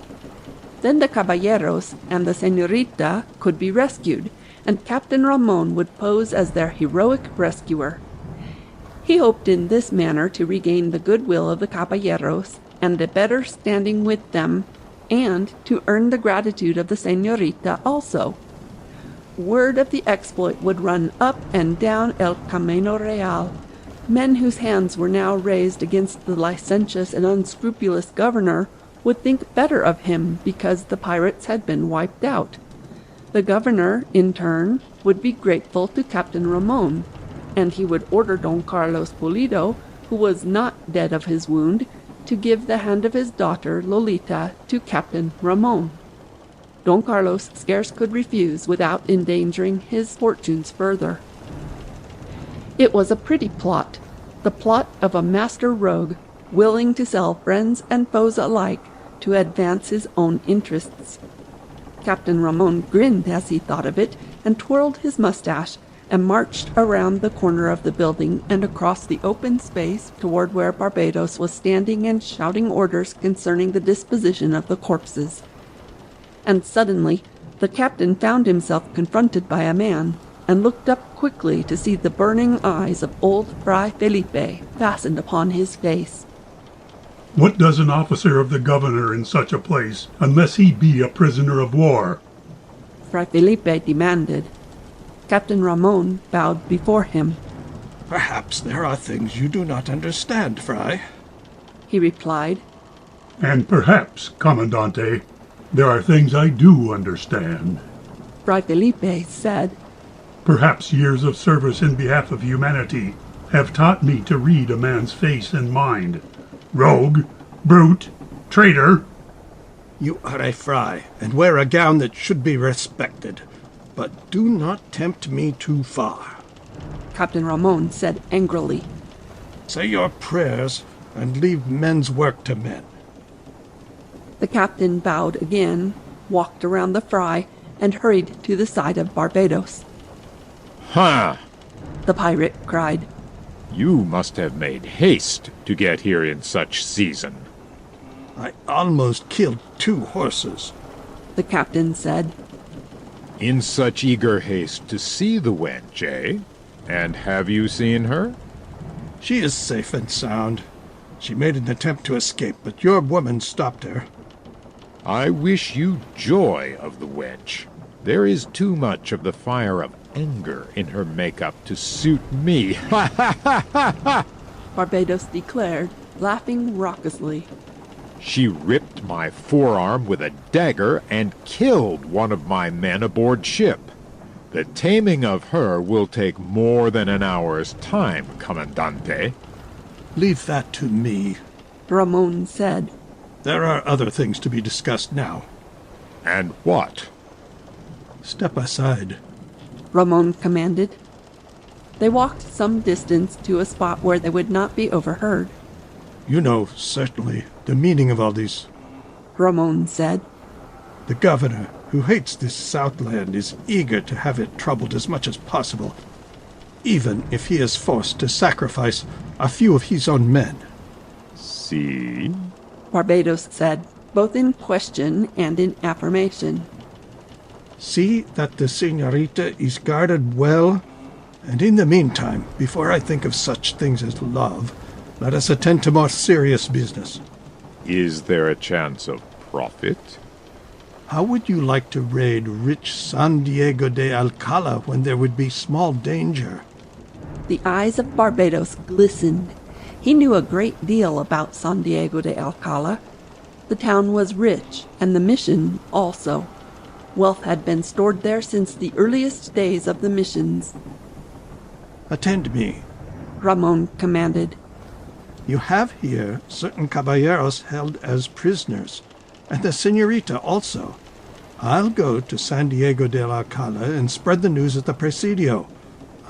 Then the caballeros and the señorita could be rescued, and Captain Ramon would pose as their heroic rescuer. He hoped in this manner to regain the goodwill of the caballeros and a better standing with them, and to earn the gratitude of the señorita also. Word of the exploit would run up and down El Camino Real. Men whose hands were now raised against the licentious and unscrupulous governor would think better of him because the pirates had been wiped out. The governor, in turn, would be grateful to Captain Ramon, and he would order Don Carlos Pulido, who was not dead of his wound, to give the hand of his daughter Lolita to Captain Ramon. Don Carlos scarce could refuse without endangering his fortunes further. It was a pretty plot, the plot of a master rogue, willing to sell friends and foes alike to advance his own interests. Captain Ramon grinned as he thought of it, and twirled his mustache, and marched around the corner of the building and across the open space toward where Barbados was standing and shouting orders concerning the disposition of the corpses. And suddenly the captain found himself confronted by a man, and looked up quickly to see the burning eyes of old Fray Felipe fastened upon his face. What does an officer of the governor in such a place, unless he be a prisoner of war? Fray Felipe demanded. Captain Ramon bowed before him. Perhaps there are things you do not understand, Fray, he replied. And perhaps, Commandante, there are things I do understand. Fray Felipe said. Perhaps years of service in behalf of humanity have taught me to read a man's face and mind. Rogue, brute, traitor. You are a fry, and wear a gown that should be respected. But do not tempt me too far, Captain Ramon said angrily. Say your prayers, and leave men's work to men. The captain bowed again, walked around the fry, and hurried to the side of Barbados. Ha! the pirate cried. You must have made haste to get here in such season. I almost killed 2 horses, the captain said. In such eager haste to see the wench, eh? And have you seen her? She is safe and sound. She made an attempt to escape, but your woman stopped her. I wish you joy of the wench. There is too much of the fire of anger in her makeup to suit me. Ha ha ha ha ha! Barbados declared, laughing raucously. She ripped my forearm with a dagger and killed one of my men aboard ship. The taming of her will take more than an hour's time, Commandante. Leave that to me, Ramon said. There are other things to be discussed now. And what? Step aside, Ramon commanded. They walked some distance to a spot where they would not be overheard. You know, certainly, the meaning of all these, Ramon said. The governor, who hates this Southland, is eager to have it troubled as much as possible, even if he is forced to sacrifice a few of his own men. See? Barbados said, both in question and in affirmation. See that the señorita is guarded well, and in the meantime, before I think of such things as love, let us attend to more serious business. Is there a chance of profit? How would you like to raid rich San Diego de Alcala when there would be small danger? The eyes of Barbados glistened. He knew a great deal about San Diego de Alcala. The town was rich, and the mission also. Wealth had been stored there since the earliest days of the missions. Attend me, Ramon commanded. You have here certain caballeros held as prisoners, and the señorita also. I'll go to San Diego de Alcala and spread the news at the Presidio.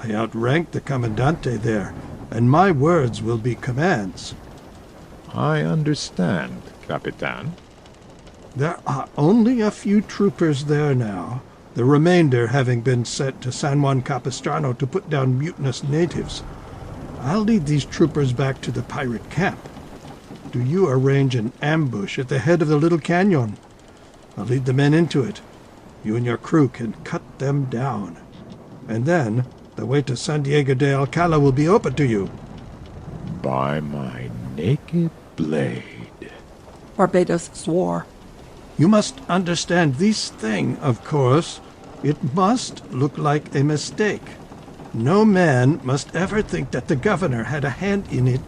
I outrank the Commandante there, and my words will be commands. I understand, Capitan. There are only a few troopers there now, the remainder having been sent to San Juan Capistrano to put down mutinous natives. I'll lead these troopers back to the pirate camp. Do you arrange an ambush at the head of the little canyon? I'll lead the men into it. You and your crew can cut them down. And then the way to San Diego de Alcala will be open to you. By my naked blade. Barbados swore. You must understand this thing, of course. It must look like a mistake. No man must ever think that the governor had a hand in it,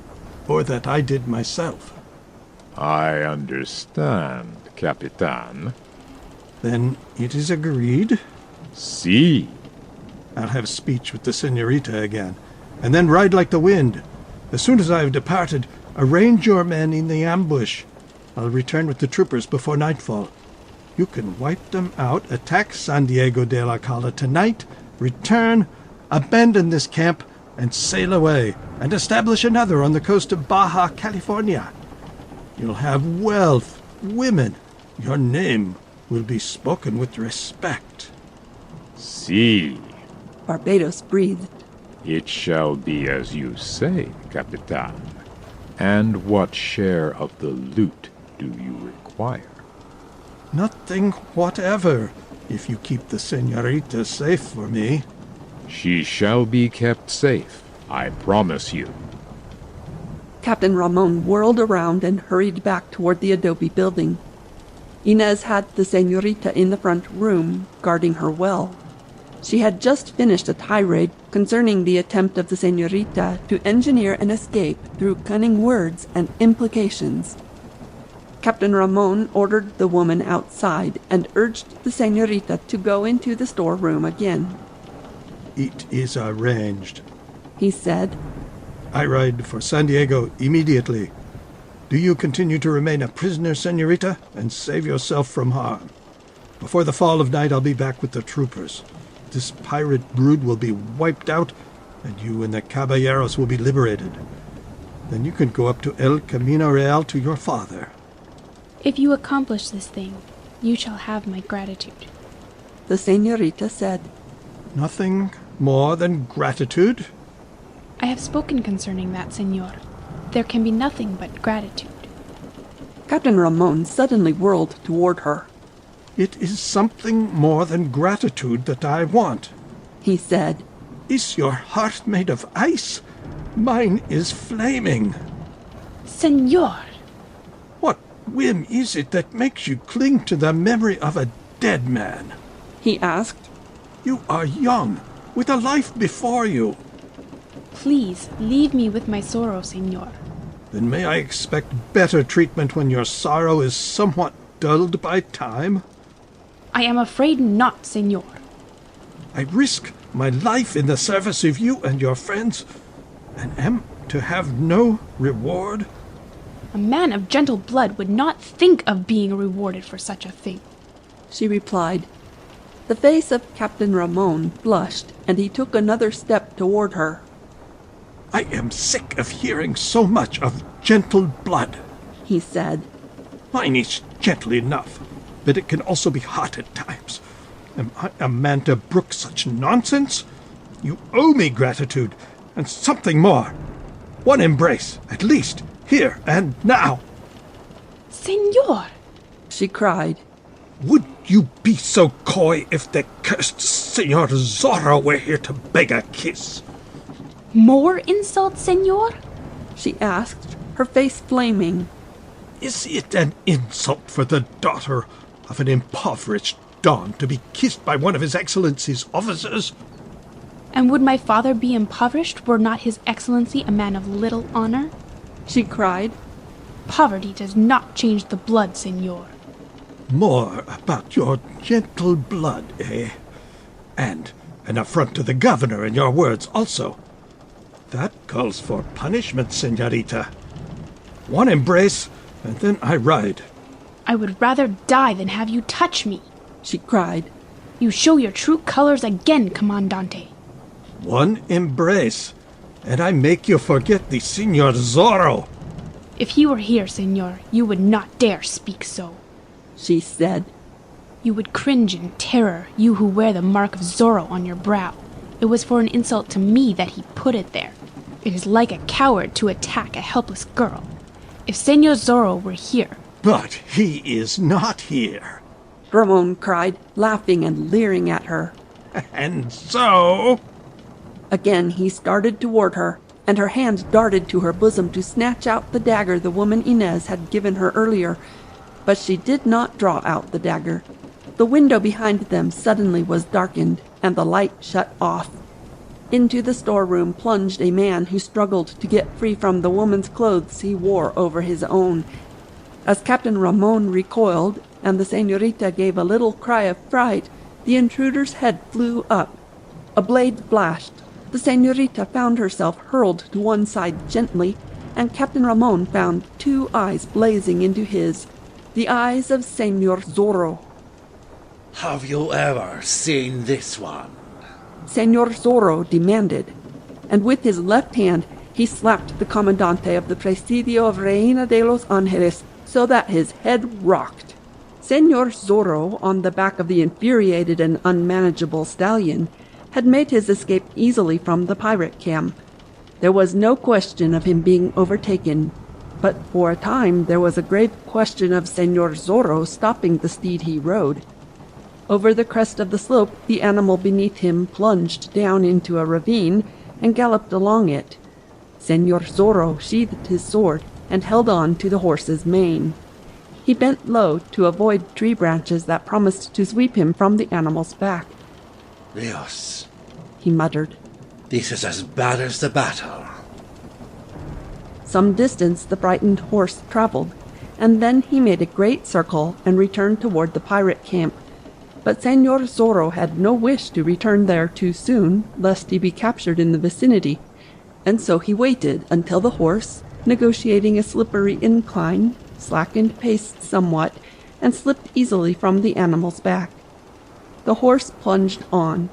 or that I did myself. I understand, Capitan. Then it is agreed? Si. I'll have speech with the señorita again, and then ride like the wind. As soon as I have departed, arrange your men in the ambush. I'll return with the troopers before nightfall. You can wipe them out, attack San Diego de Alcala tonight, return, abandon this camp, and sail away, and establish another on the coast of Baja California. You'll have wealth, women. Your name will be spoken with respect. Si. Barbados breathed. It shall be as you say, Capitan. And what share of the loot do you require? Nothing whatever, if you keep the señorita safe for me. She shall be kept safe, I promise you. Captain Ramon whirled around and hurried back toward the adobe building. Inez had the señorita in the front room, guarding her well. She had just finished a tirade concerning the attempt of the señorita to engineer an escape through cunning words and implications. Captain Ramon ordered the woman outside and urged the señorita to go into the storeroom again. It is arranged, he said. I ride for San Diego immediately. Do you continue to remain a prisoner, señorita, and save yourself from harm. Before the fall of night, I'll be back with the troopers. This pirate brood will be wiped out, and you and the caballeros will be liberated. Then you can go up to El Camino Real to your father. If you accomplish this thing, you shall have my gratitude, the señorita said. Nothing more than gratitude? I have spoken concerning that, senor. There can be nothing but gratitude. Captain Ramon suddenly whirled toward her. It is something more than gratitude that I want, he said. Is your heart made of ice? Mine is flaming. Senor! What whim is it that makes you cling to the memory of a dead man? He asked. You are young, with a life before you. Please, leave me with my sorrow, senor. Then may I expect better treatment when your sorrow is somewhat dulled by time? I am afraid not, senor. I risk my life in the service of you and your friends, and am to have no reward? A man of gentle blood would not think of being rewarded for such a thing, she replied. The face of Captain Ramon flushed, and he took another step toward her. I am sick of hearing so much of gentle blood, he said. Mine is gentle enough, but it can also be hot at times. Am I a man to brook such nonsense? You owe me gratitude, and something more. One embrace, at least, here and now. Senor! She cried. Would you be so coy if the cursed Senor Zorro were here to beg a kiss? More insults, senor? She asked, her face flaming. Is it an insult for the daughter of an impoverished Don to be kissed by one of His Excellency's officers? And would my father be impoverished were not His Excellency a man of little honor? She cried. Poverty does not change the blood, senor. More about your gentle blood, eh? And an affront to the governor in your words also. That calls for punishment, señorita. One embrace, and then I ride. I would rather die than have you touch me, she cried. You show your true colors again, Commandante. One embrace, and I make you forget the Senor Zorro. If he were here, senor, you would not dare speak so, she said. You would cringe in terror, you who wear the mark of Zorro on your brow. It was for an insult to me that he put it there. It is like a coward to attack a helpless girl. If Senor Zorro were here... But he is not here, Ramon cried, laughing and leering at her. And so... Again he started toward her, and her hand darted to her bosom to snatch out the dagger the woman Inez had given her earlier, but she did not draw out the dagger. The window behind them suddenly was darkened, and the light shut off. Into the storeroom plunged a man who struggled to get free from the woman's clothes he wore over his own. As Captain Ramon recoiled, and the señorita gave a little cry of fright, the intruder's head flew up. A blade flashed. The señorita found herself hurled to one side gently, and Captain Ramon found two eyes blazing into his, the eyes of Senor Zorro. Have you ever seen this one? Senor Zorro demanded, and with his left hand he slapped the Commandante of the Presidio of Reina de los Angeles so that his head rocked. Senor Zorro, on the back of the infuriated and unmanageable stallion, had made his escape easily from the pirate camp. There was no question of him being overtaken, but for a time there was a grave question of Senor Zorro stopping the steed he rode. Over the crest of the slope, the animal beneath him plunged down into a ravine and galloped along it. Senor Zorro sheathed his sword and held on to the horse's mane. He bent low to avoid tree branches that promised to sweep him from the animal's back. Dios, he muttered. This is as bad as the battle. Some distance the frightened horse traveled, and then he made a great circle and returned toward the pirate camp. But Senor Zorro had no wish to return there too soon, lest he be captured in the vicinity, and so he waited until the horse, negotiating a slippery incline, slackened pace somewhat, and slipped easily from the animal's back. The horse plunged on.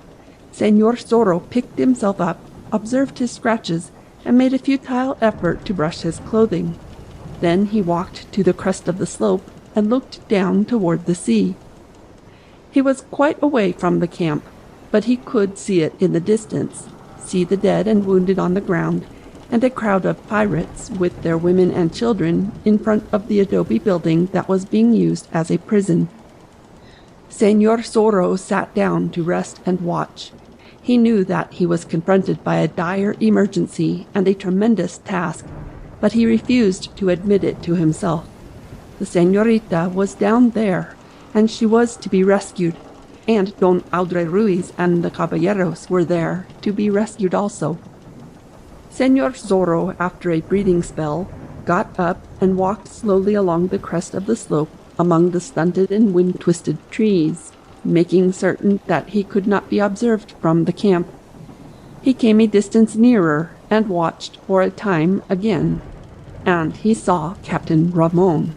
Senor Zorro picked himself up, observed his scratches, and made a futile effort to brush his clothing. Then he walked to the crest of the slope and looked down toward the sea. He was quite away from the camp, but he could see it in the distance. see the dead and wounded on the ground, and a crowd of pirates with their women and children in front of the adobe building that was being used as a prison. Señor Zorro sat down to rest and watch. He knew that he was confronted by a dire emergency and a tremendous task, but he refused to admit it to himself. The señorita was down there, and she was to be rescued, and Don Audrey Ruiz and the caballeros were there to be rescued also. Señor Zorro, after a breathing spell, got up and walked slowly along the crest of the slope among the stunted and wind-twisted trees, making certain that he could not be observed from the camp. He came a distance nearer and watched for a time again, and he saw Captain Ramon.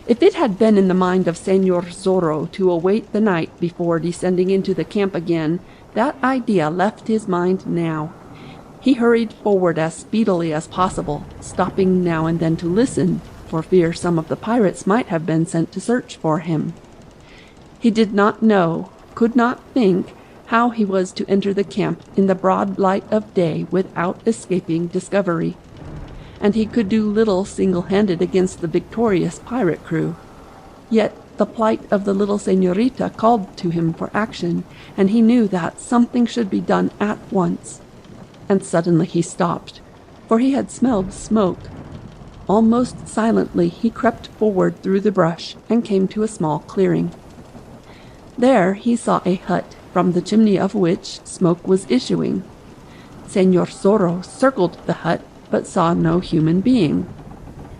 If it had been in the mind of Señor Zorro to await the night before descending into the camp again, that idea left his mind now. He hurried forward as speedily as possible, stopping now and then to listen, for fear some of the pirates might have been sent to search for him. He did not know, could not think, how he was to enter the camp in the broad light of day without escaping discovery, and he could do little single-handed against the victorious pirate crew. Yet the plight of the little señorita called to him for action, and he knew that something should be done at once. And suddenly he stopped, for he had smelled smoke. Almost silently he crept forward through the brush and came to a small clearing. There he saw a hut, from the chimney of which smoke was issuing. Señor Zorro circled the hut, but saw no human being.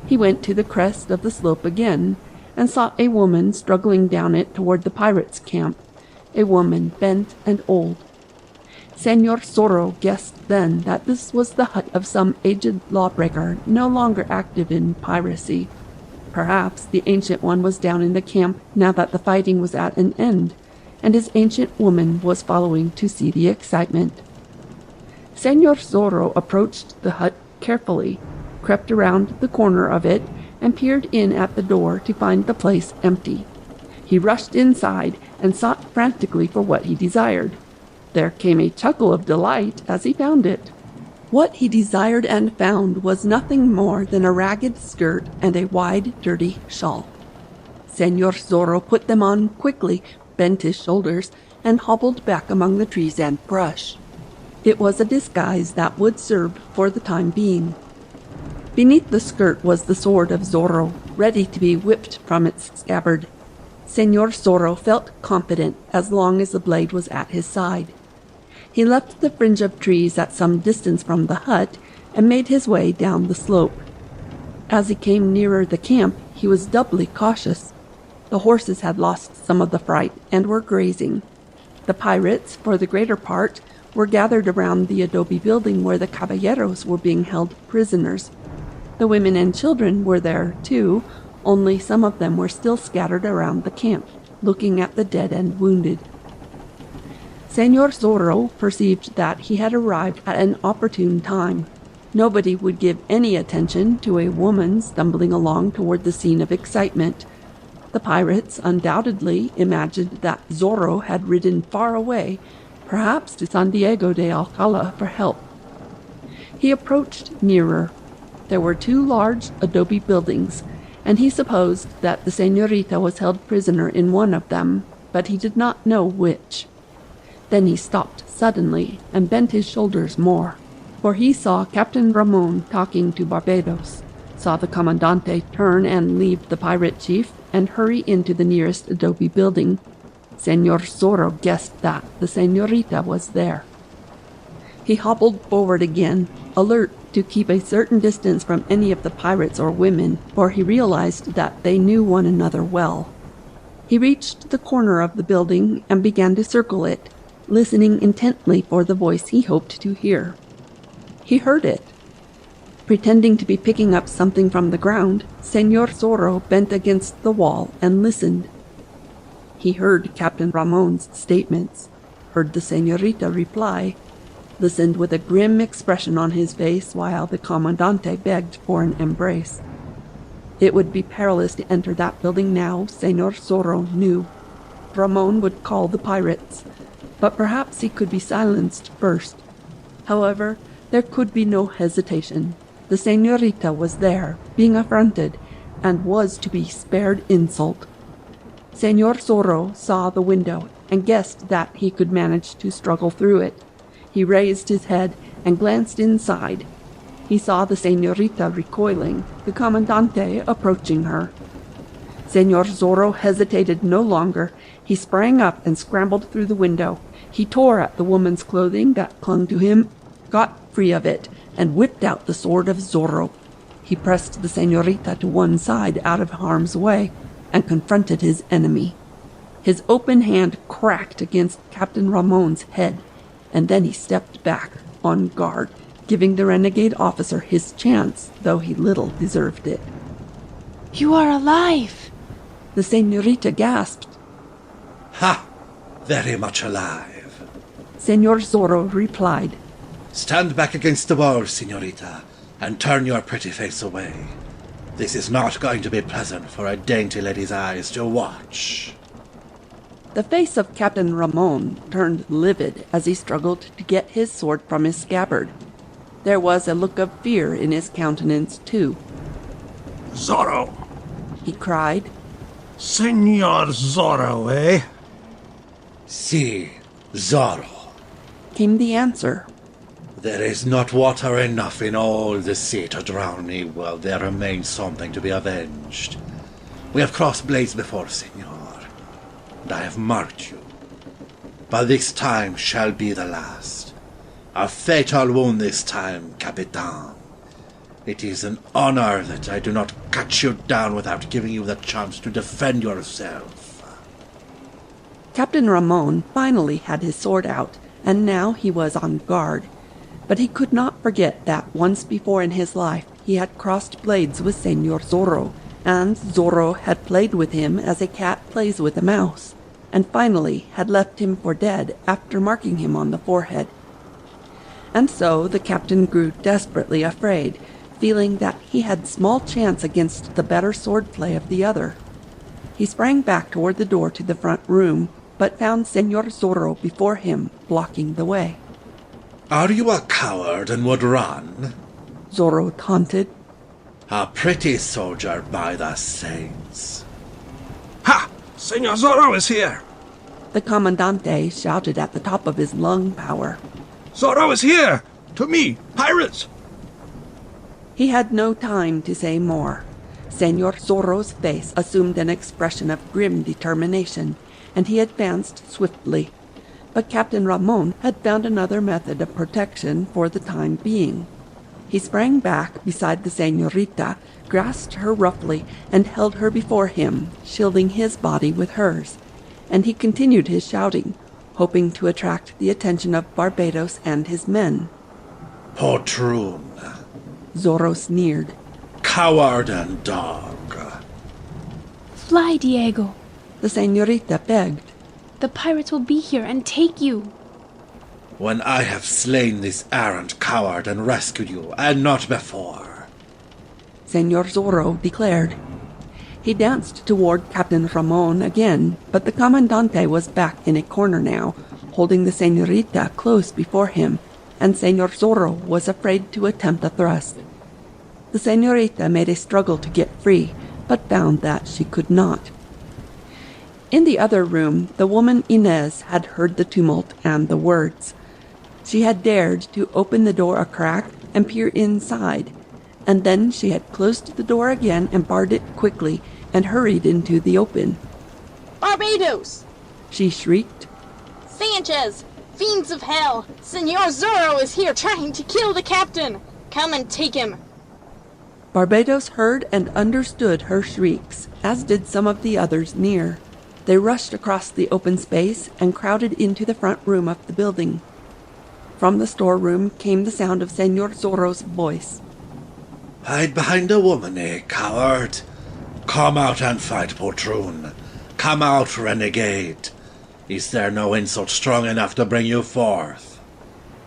He went to the crest of the slope again, and saw a woman struggling down it toward the pirates' camp, a woman bent and old. Señor Zorro guessed then that this was the hut of some aged lawbreaker no longer active in piracy. Perhaps the ancient one was down in the camp now that the fighting was at an end, and his ancient woman was following to see the excitement. Señor Zorro approached the hut carefully, crept around the corner of it, and peered in at the door to find the place empty. He rushed inside and sought frantically for what he desired. There came a chuckle of delight as he found it. What he desired and found was nothing more than a ragged skirt and a wide, dirty shawl. Señor Zorro put them on quickly, bent his shoulders, and hobbled back among the trees and brush. It was a disguise that would serve for the time being. Beneath the skirt was the sword of Zorro, ready to be whipped from its scabbard. Señor Zorro felt confident as long as the blade was at his side. He left the fringe of trees at some distance from the hut and made his way down the slope. As he came nearer the camp, he was doubly cautious. The horses had lost some of the fright and were grazing. The pirates, for the greater part, were gathered around the adobe building where the caballeros were being held prisoners. The women and children were there, too, only some of them were still scattered around the camp, looking at the dead and wounded. Señor Zorro perceived that he had arrived at an opportune time. Nobody would give any attention to a woman stumbling along toward the scene of excitement. The pirates undoubtedly imagined that Zorro had ridden far away, perhaps to San Diego de Alcala, for help. He approached nearer. There were 2 large adobe buildings, and he supposed that the señorita was held prisoner in one of them, but he did not know which. Then he stopped suddenly and bent his shoulders more, for he saw Captain Ramon talking to Barbados, saw the Commandante turn and leave the pirate chief and hurry into the nearest adobe building. Señor Zorro guessed that the señorita was there. He hobbled forward again, alert to keep a certain distance from any of the pirates or women, for he realized that they knew one another well. He reached the corner of the building and began to circle it, listening intently for the voice he hoped to hear. He heard it. Pretending to be picking up something from the ground, Señor Zorro bent against the wall and listened. He heard Captain Ramon's statements, heard the señorita reply, listened with a grim expression on his face while the Commandante begged for an embrace. It would be perilous to enter that building now, Señor Zorro knew. Ramon would call the pirates, but perhaps he could be silenced first. However, there could be no hesitation. The señorita was there, being affronted, and was to be spared insult. Señor Zorro saw the window and guessed that he could manage to struggle through it. He raised his head and glanced inside. He saw the señorita recoiling, the comandante approaching her. Señor Zorro hesitated no longer. He sprang up and scrambled through the window. He tore at the woman's clothing that clung to him, got free of it, and whipped out the sword of Zorro. He pressed the señorita to one side out of harm's way and confronted his enemy. His open hand cracked against Captain Ramon's head, and then he stepped back, on guard, giving the renegade officer his chance, though he little deserved it. You are alive! The señorita gasped. Ha! Very much alive. Señor Zorro replied. Stand back against the wall, señorita, and turn your pretty face away. This is not going to be pleasant for a dainty lady's eyes to watch. The face of Captain Ramon turned livid as he struggled to get his sword from his scabbard. There was a look of fear in his countenance, too. Zorro! He cried. Señor Zorro, eh? Si, Zorro. Came the answer. There is not water enough in all the sea to drown me while there remains something to be avenged. We have crossed blades before, senor, and I have marked you. But this time shall be the last. A fatal wound this time, Capitan. It is an honor that I do not cut you down without giving you the chance to defend yourself. Captain Ramon finally had his sword out, and now he was on guard. But he could not forget that once before in his life he had crossed blades with Señor Zorro, and Zorro had played with him as a cat plays with a mouse, and finally had left him for dead after marking him on the forehead. And so the captain grew desperately afraid, feeling that he had small chance against the better swordplay of the other. He sprang back toward the door to the front room, but found Señor Zorro before him, blocking the way. Are you a coward and would run? Zorro taunted. A pretty soldier, by the saints. Ha! Señor Zorro is here! The Commandante shouted at the top of his lung power. Zorro is here! To me, pirates! He had no time to say more. Señor Zorro's face assumed an expression of grim determination, and he advanced swiftly. But Captain Ramon had found another method of protection for the time being. He sprang back beside the señorita, grasped her roughly, and held her before him, shielding his body with hers. And he continued his shouting, hoping to attract the attention of Barbados and his men. Poltroon. Zorro sneered. Coward and dog. Fly, Diego. The señorita begged. The pirates will be here and take you. When I have slain this arrant coward and rescued you, and not before. Señor Zorro declared. He danced toward Captain Ramon again, but the Commandante was back in a corner now, holding the señorita close before him, and Señor Zorro was afraid to attempt a thrust. The señorita made a struggle to get free, but found that she could not. In the other room, the woman Inez had heard the tumult and the words. She had dared to open the door a crack and peer inside, and then she had closed the door again and barred it quickly and hurried into the open. Barbados! She shrieked. Sanchez! Fiends of hell! Señor Zorro is here trying to kill the captain! Come and take him! Barbados heard and understood her shrieks, as did some of the others near. They rushed across the open space and crowded into the front room of the building. From the storeroom came the sound of Señor Zorro's voice. Hide behind a woman, eh, coward? Come out and fight, Poltroon. Come out, renegade. Is there no insult strong enough to bring you forth?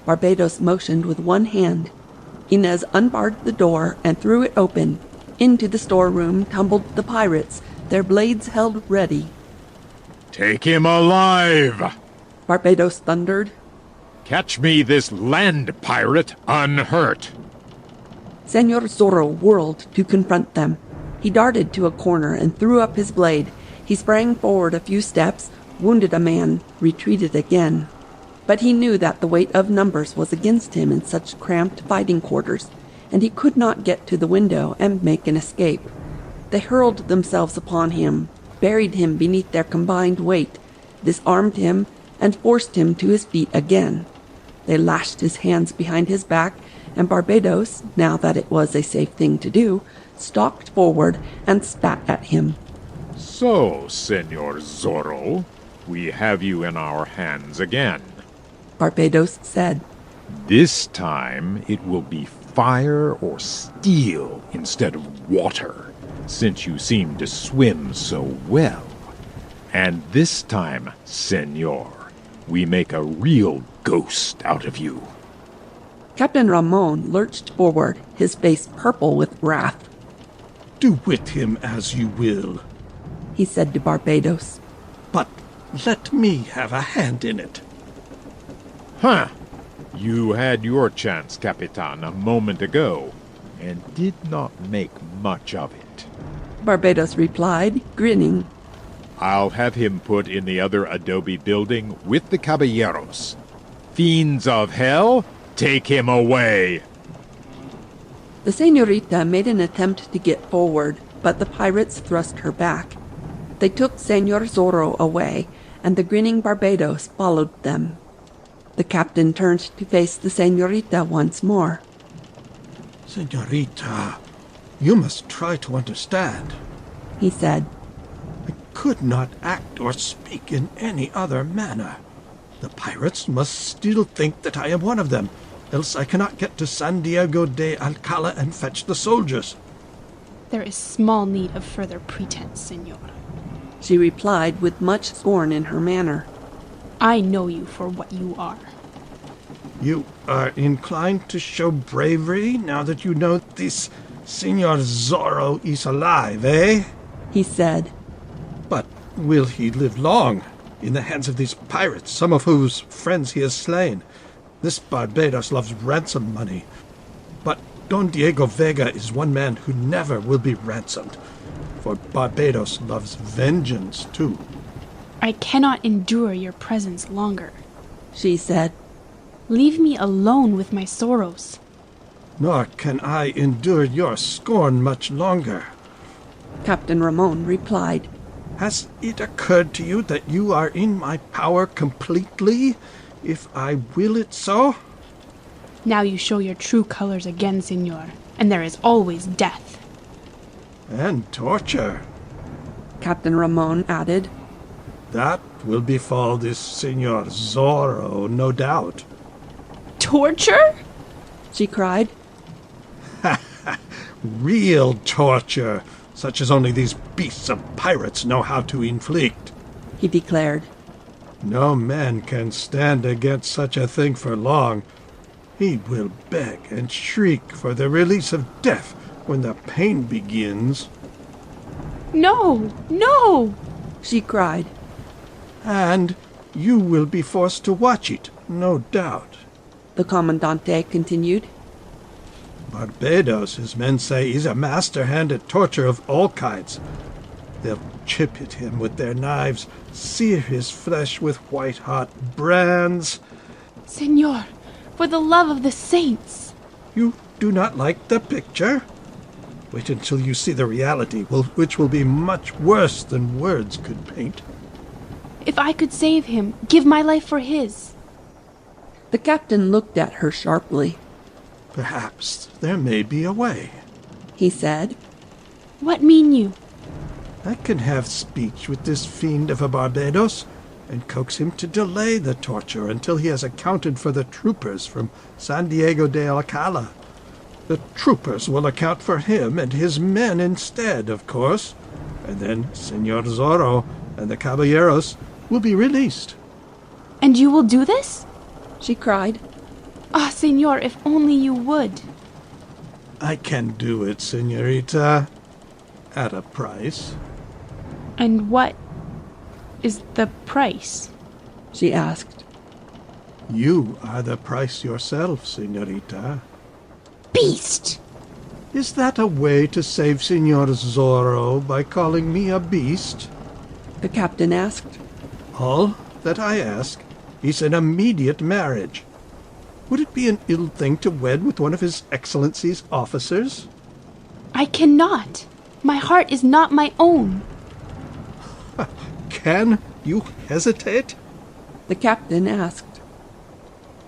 Barbados motioned with one hand. Inez unbarred the door and threw it open. Into the storeroom tumbled the pirates, their blades held ready. Take him alive! Barbados thundered. Catch me this land pirate unhurt. Senor Zorro whirled to confront them. He darted to a corner and threw up his blade. He sprang forward a few steps, wounded a man, retreated again. But he knew that the weight of numbers was against him in such cramped fighting quarters, and he could not get to the window and make an escape. They hurled themselves upon him, buried him beneath their combined weight, disarmed him, and forced him to his feet again. They lashed his hands behind his back, and Barbados, now that it was a safe thing to do, stalked forward and spat at him. So, Senor Zorro, we have you in our hands again. Barbados said. This time it will be fire or steel instead of water, since you seem to swim so well. And this time, Senor, we make a real ghost out of you. Captain Ramon lurched forward, his face purple with wrath. Do with him as you will, he said to Barbados. But let me have a hand in it. Huh. You had your chance, Capitan, a moment ago, and did not make much of it. Barbados replied, grinning. I'll have him put in the other adobe building with the caballeros. Fiends of hell, take him away! The señorita made an attempt to get forward, but the pirates thrust her back. They took Senor Zorro away, and the grinning Barbados followed them. The captain turned to face the señorita once more. Señorita, you must try to understand, he said. I could not act or speak in any other manner. The pirates must still think that I am one of them, else I cannot get to San Diego de Alcala and fetch the soldiers. There is small need of further pretense, senor, she replied with much scorn in her manner. I know you for what you are. You are inclined to show bravery now that you know this Senor Zorro is alive, eh? he said. But will he live long in the hands of these pirates, some of whose friends he has slain? This Barbados loves ransom money, but Don Diego Vega is one man who never will be ransomed, for Barbados loves vengeance too. I cannot endure your presence longer, she said. Leave me alone with my sorrows. Nor can I endure your scorn much longer, Captain Ramon replied. Has it occurred to you that you are in my power completely, if I will it so? Now you show your true colors again, senor, and there is always death. And torture, Captain Ramon added. That will befall this Senor Zorro, no doubt. Torture? she cried. Real torture, such as only these beasts of pirates know how to inflict, he declared. No man can stand against such a thing for long. He will beg and shriek for the release of death when the pain begins. No, no, she cried. And you will be forced to watch it, no doubt, the Commandante continued. Barbados, his men say, is a master hand at torture of all kinds. They'll chip at him with their knives, sear his flesh with white-hot brands. Senor, for the love of the saints! You do not like the picture? Wait until you see the reality, which will be much worse than words could paint. If I could save him, give my life for his. The captain looked at her sharply. Perhaps there may be a way, he said. What mean you? I can have speech with this fiend of a Barbados and coax him to delay the torture until he has accounted for the troopers from San Diego de Alcala. The troopers will account for him and his men instead, of course, and then Senor Zorro and the caballeros will be released. And you will do this? she cried. Ah, senor, if only you would. I can do it, senorita, at a price. And what is the price? she asked. You are the price yourself, señorita. Beast! Is that a way to save Senor Zorro by calling me a beast? The captain asked. All that I ask is an immediate marriage. Would it be an ill thing to wed with one of His Excellency's officers? I cannot. My heart is not my own. Can you hesitate? The captain asked.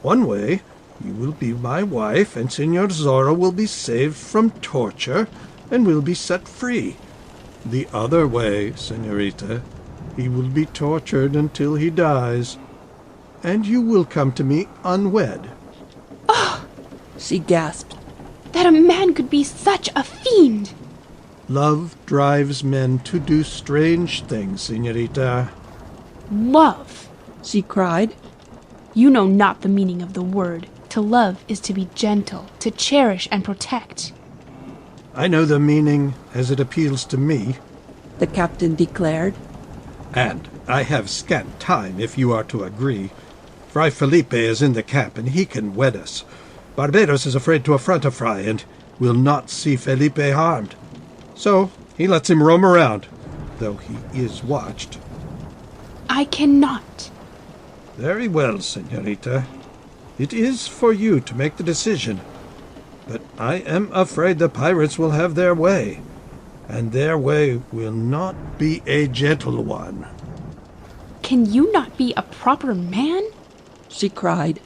One way, you will be my wife, and Senor Zorro will be saved from torture and will be set free. The other way, señorita, he will be tortured until he dies, and you will come to me unwed. Oh! She gasped. That a man could be such a fiend! Love drives men to do strange things, señorita. Love! She cried. You know not the meaning of the word. To love is to be gentle, to cherish and protect. I know the meaning as it appeals to me, the captain declared. And I have scant time, if you are to agree. Fray Felipe is in the camp, and he can wed us. Barbados is afraid to affront a fry, and will not see Felipe harmed. So he lets him roam around, though he is watched. I cannot. Very well, señorita. It is for you to make the decision. But I am afraid the pirates will have their way, and their way will not be a gentle one. Can you not be a proper man? She cried.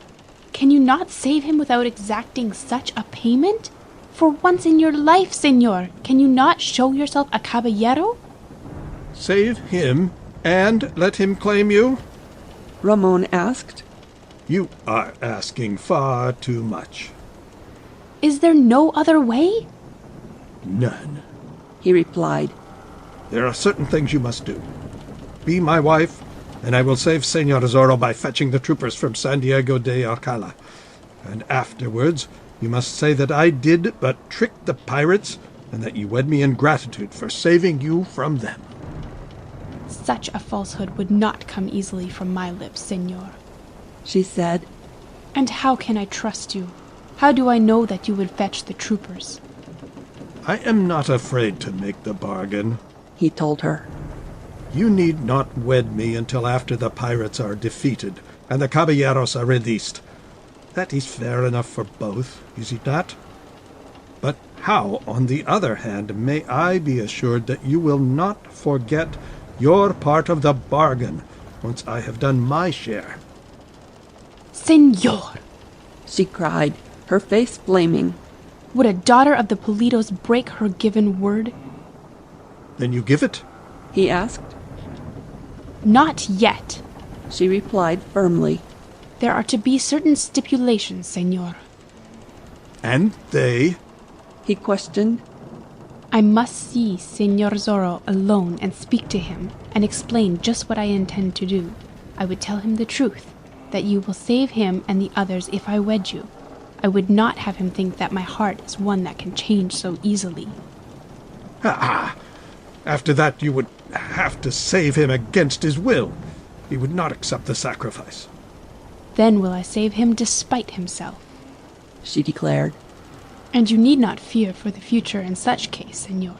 Can you not save him without exacting such a payment? For once in your life, señor, can you not show yourself a caballero? Save him and let him claim you? Ramon asked. You are asking far too much. Is there no other way? None, he replied. There are certain things you must do. Be my wife, and I will save Senor Zorro by fetching the troopers from San Diego de Alcala. And afterwards, you must say that I did but trick the pirates, and that you wed me in gratitude for saving you from them. Such a falsehood would not come easily from my lips, señor, she said. And how can I trust you? How do I know that you would fetch the troopers? I am not afraid to make the bargain, he told her. You need not wed me until after the pirates are defeated and the caballeros are released. That is fair enough for both, is it not? But how, on the other hand, may I be assured that you will not forget your part of the bargain once I have done my share? Señor, she cried, her face flaming. Would a daughter of the Pulidos break her given word? Then you give it? He asked. Not yet, she replied firmly. There are to be certain stipulations, señor. And they? He questioned. I must see Senor Zorro alone and speak to him and explain just what I intend to do. I would tell him the truth, that you will save him and the others if I wed you. I would not have him think that my heart is one that can change so easily. After that you would have to save him against his will. He would not accept the sacrifice. Then will I save him despite himself, she declared. And you need not fear for the future in such case, señor.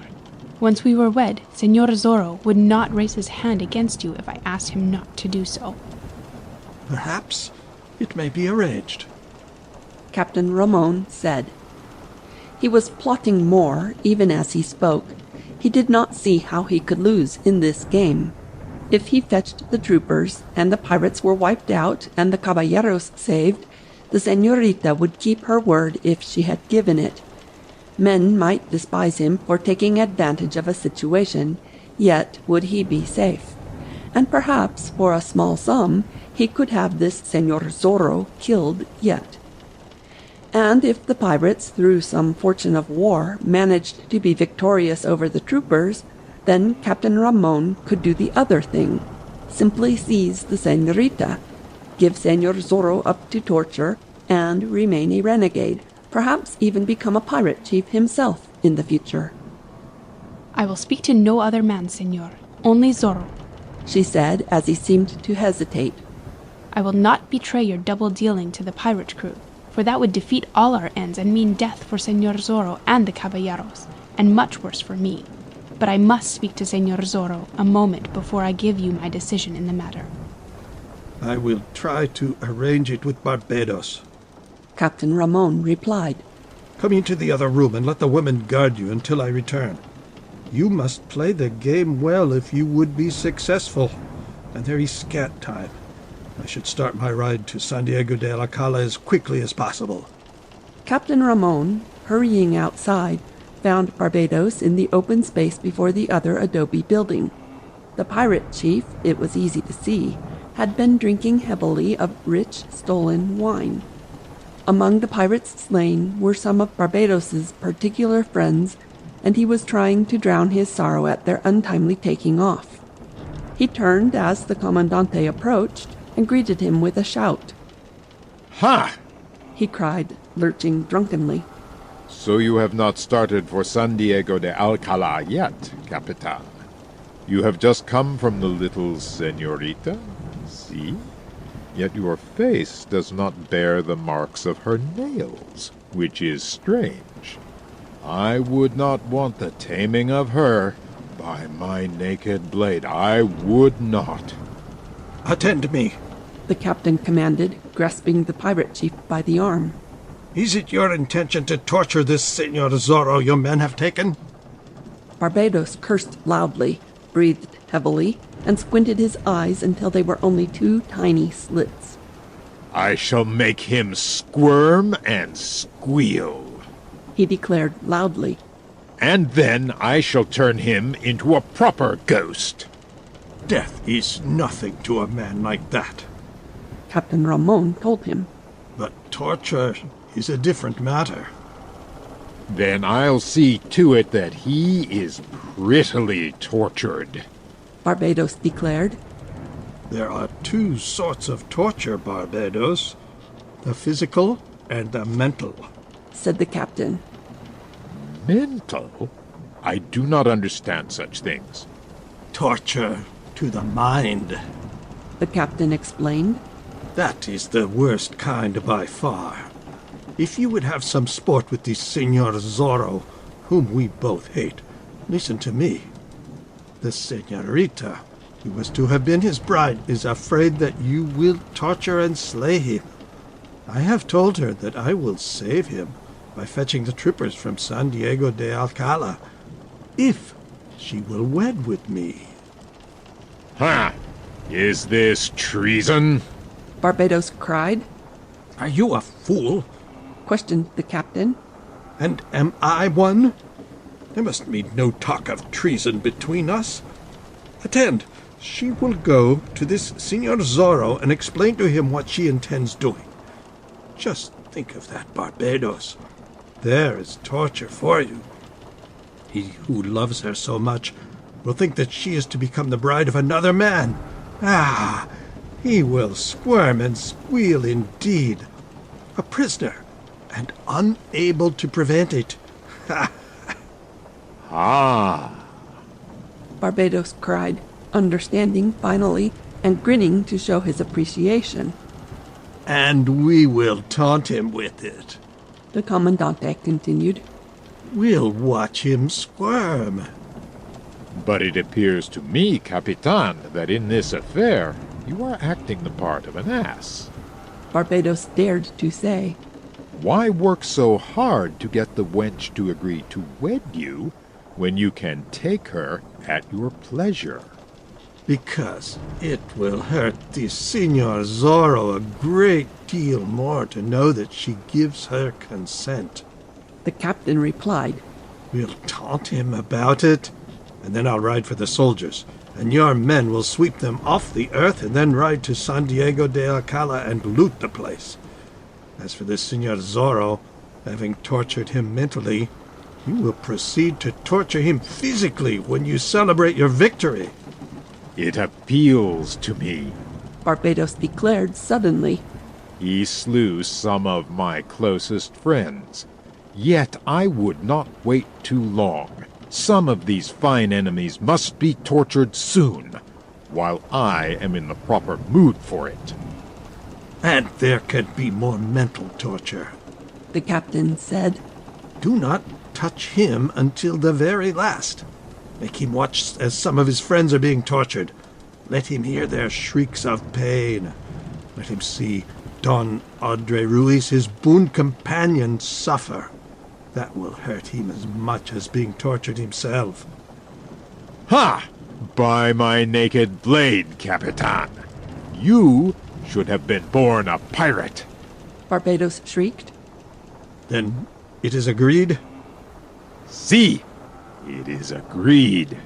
Once we were wed, Senor Zorro would not raise his hand against you if I asked him not to do so. Perhaps it may be arranged, Captain Ramon said. He was plotting more, even as he spoke. He did not see how he could lose in this game. If he fetched the troopers, and the pirates were wiped out, and the caballeros saved, the señorita would keep her word if she had given it. Men might despise him for taking advantage of a situation, yet would he be safe. And perhaps, for a small sum, he could have this Senor Zorro killed yet. And if the pirates, through some fortune of war, managed to be victorious over the troopers, then Captain Ramon could do the other thing, simply seize the señorita, give Senor Zorro up to torture, and remain a renegade, perhaps even become a pirate chief himself in the future. I will speak to no other man, señor, only Zorro, she said as he seemed to hesitate. I will not betray your double dealing to the pirate crew, for that would defeat all our ends and mean death for Señor Zorro and the caballeros, and much worse for me. But I must speak to Señor Zorro a moment before I give you my decision in the matter. I will try to arrange it with Barbados. Captain Ramon replied. Come into the other room and let the women guard you until I return. You must play the game well if you would be successful, and there is scat time. I should start my ride to San Diego de Alcala as quickly as possible. Captain Ramon, hurrying outside, found Barbados in the open space before the other adobe building. The pirate chief, it was easy to see, had been drinking heavily of rich, stolen wine. Among the pirates slain were some of Barbados's particular friends, and he was trying to drown his sorrow at their untimely taking off. He turned as the Commandante approached and greeted him with a shout. Ha! He cried, lurching drunkenly. So you have not started for San Diego de Alcala yet, Capitan. You have just come from the little señorita? See? Yet your face does not bear the marks of her nails, which is strange. I would not want the taming of her. By my naked blade, I would not. Attend me, the captain commanded, grasping the pirate chief by the arm. Is it your intention to torture this Señor Zorro your men have taken? Barbados cursed loudly, breathed heavily, and squinted his eyes until they were only two tiny slits. I shall make him squirm and squeal, he declared loudly. And then I shall turn him into a proper ghost. Death is nothing to a man like that, Captain Ramon told him. But torture is a different matter. Then I'll see to it that he is prettily tortured, Barbados declared. There are two sorts of torture, Barbados. The physical and the mental, said the captain. Mental? I do not understand such things. Torture to the mind, the captain explained. That is the worst kind by far. If you would have some sport with this Señor Zorro, whom we both hate, listen to me. The señorita, who was to have been his bride, is afraid that you will torture and slay him. I have told her that I will save him by fetching the troopers from San Diego de Alcala, if she will wed with me. Ha! Is this treason? Barbados cried. Are you a fool? Questioned the captain. And am I one? There must be no talk of treason between us. Attend, she will go to this Señor Zorro and explain to him what she intends doing. Just think of that, Barbados. There is torture for you. He who loves her so much will think that she is to become the bride of another man. Ah, he will squirm and squeal indeed. A prisoner, and unable to prevent it. Ha! Ah! Barbados cried, understanding finally, and grinning to show his appreciation. And we will taunt him with it, the Commandante continued. We'll watch him squirm. But it appears to me, Capitan, that in this affair you are acting the part of an ass. Barbados dared to say. Why work so hard to get the wench to agree to wed you when you can take her at your pleasure? Because it will hurt the Señor Zorro a great deal more to know that she gives her consent, the captain replied. We'll taunt him about it, and then I'll ride for the soldiers, and your men will sweep them off the earth and then ride to San Diego de Alcala and loot the place. As for this Señor Zorro, having tortured him mentally, you will proceed to torture him physically when you celebrate your victory. It appeals to me, Barbados declared suddenly. He slew some of my closest friends, yet I would not wait too long. Some of these fine enemies must be tortured soon, while I am in the proper mood for it. And there could be more mental torture, the captain said. Do not touch him until the very last. Make him watch as some of his friends are being tortured. Let him hear their shrieks of pain. Let him see Don Andre Ruiz, his boon companion, suffer. That will hurt him as much as being tortured himself. Ha! By my naked blade, Capitan! You should have been born a pirate! Barbados shrieked. Then it is agreed? Si! It is agreed.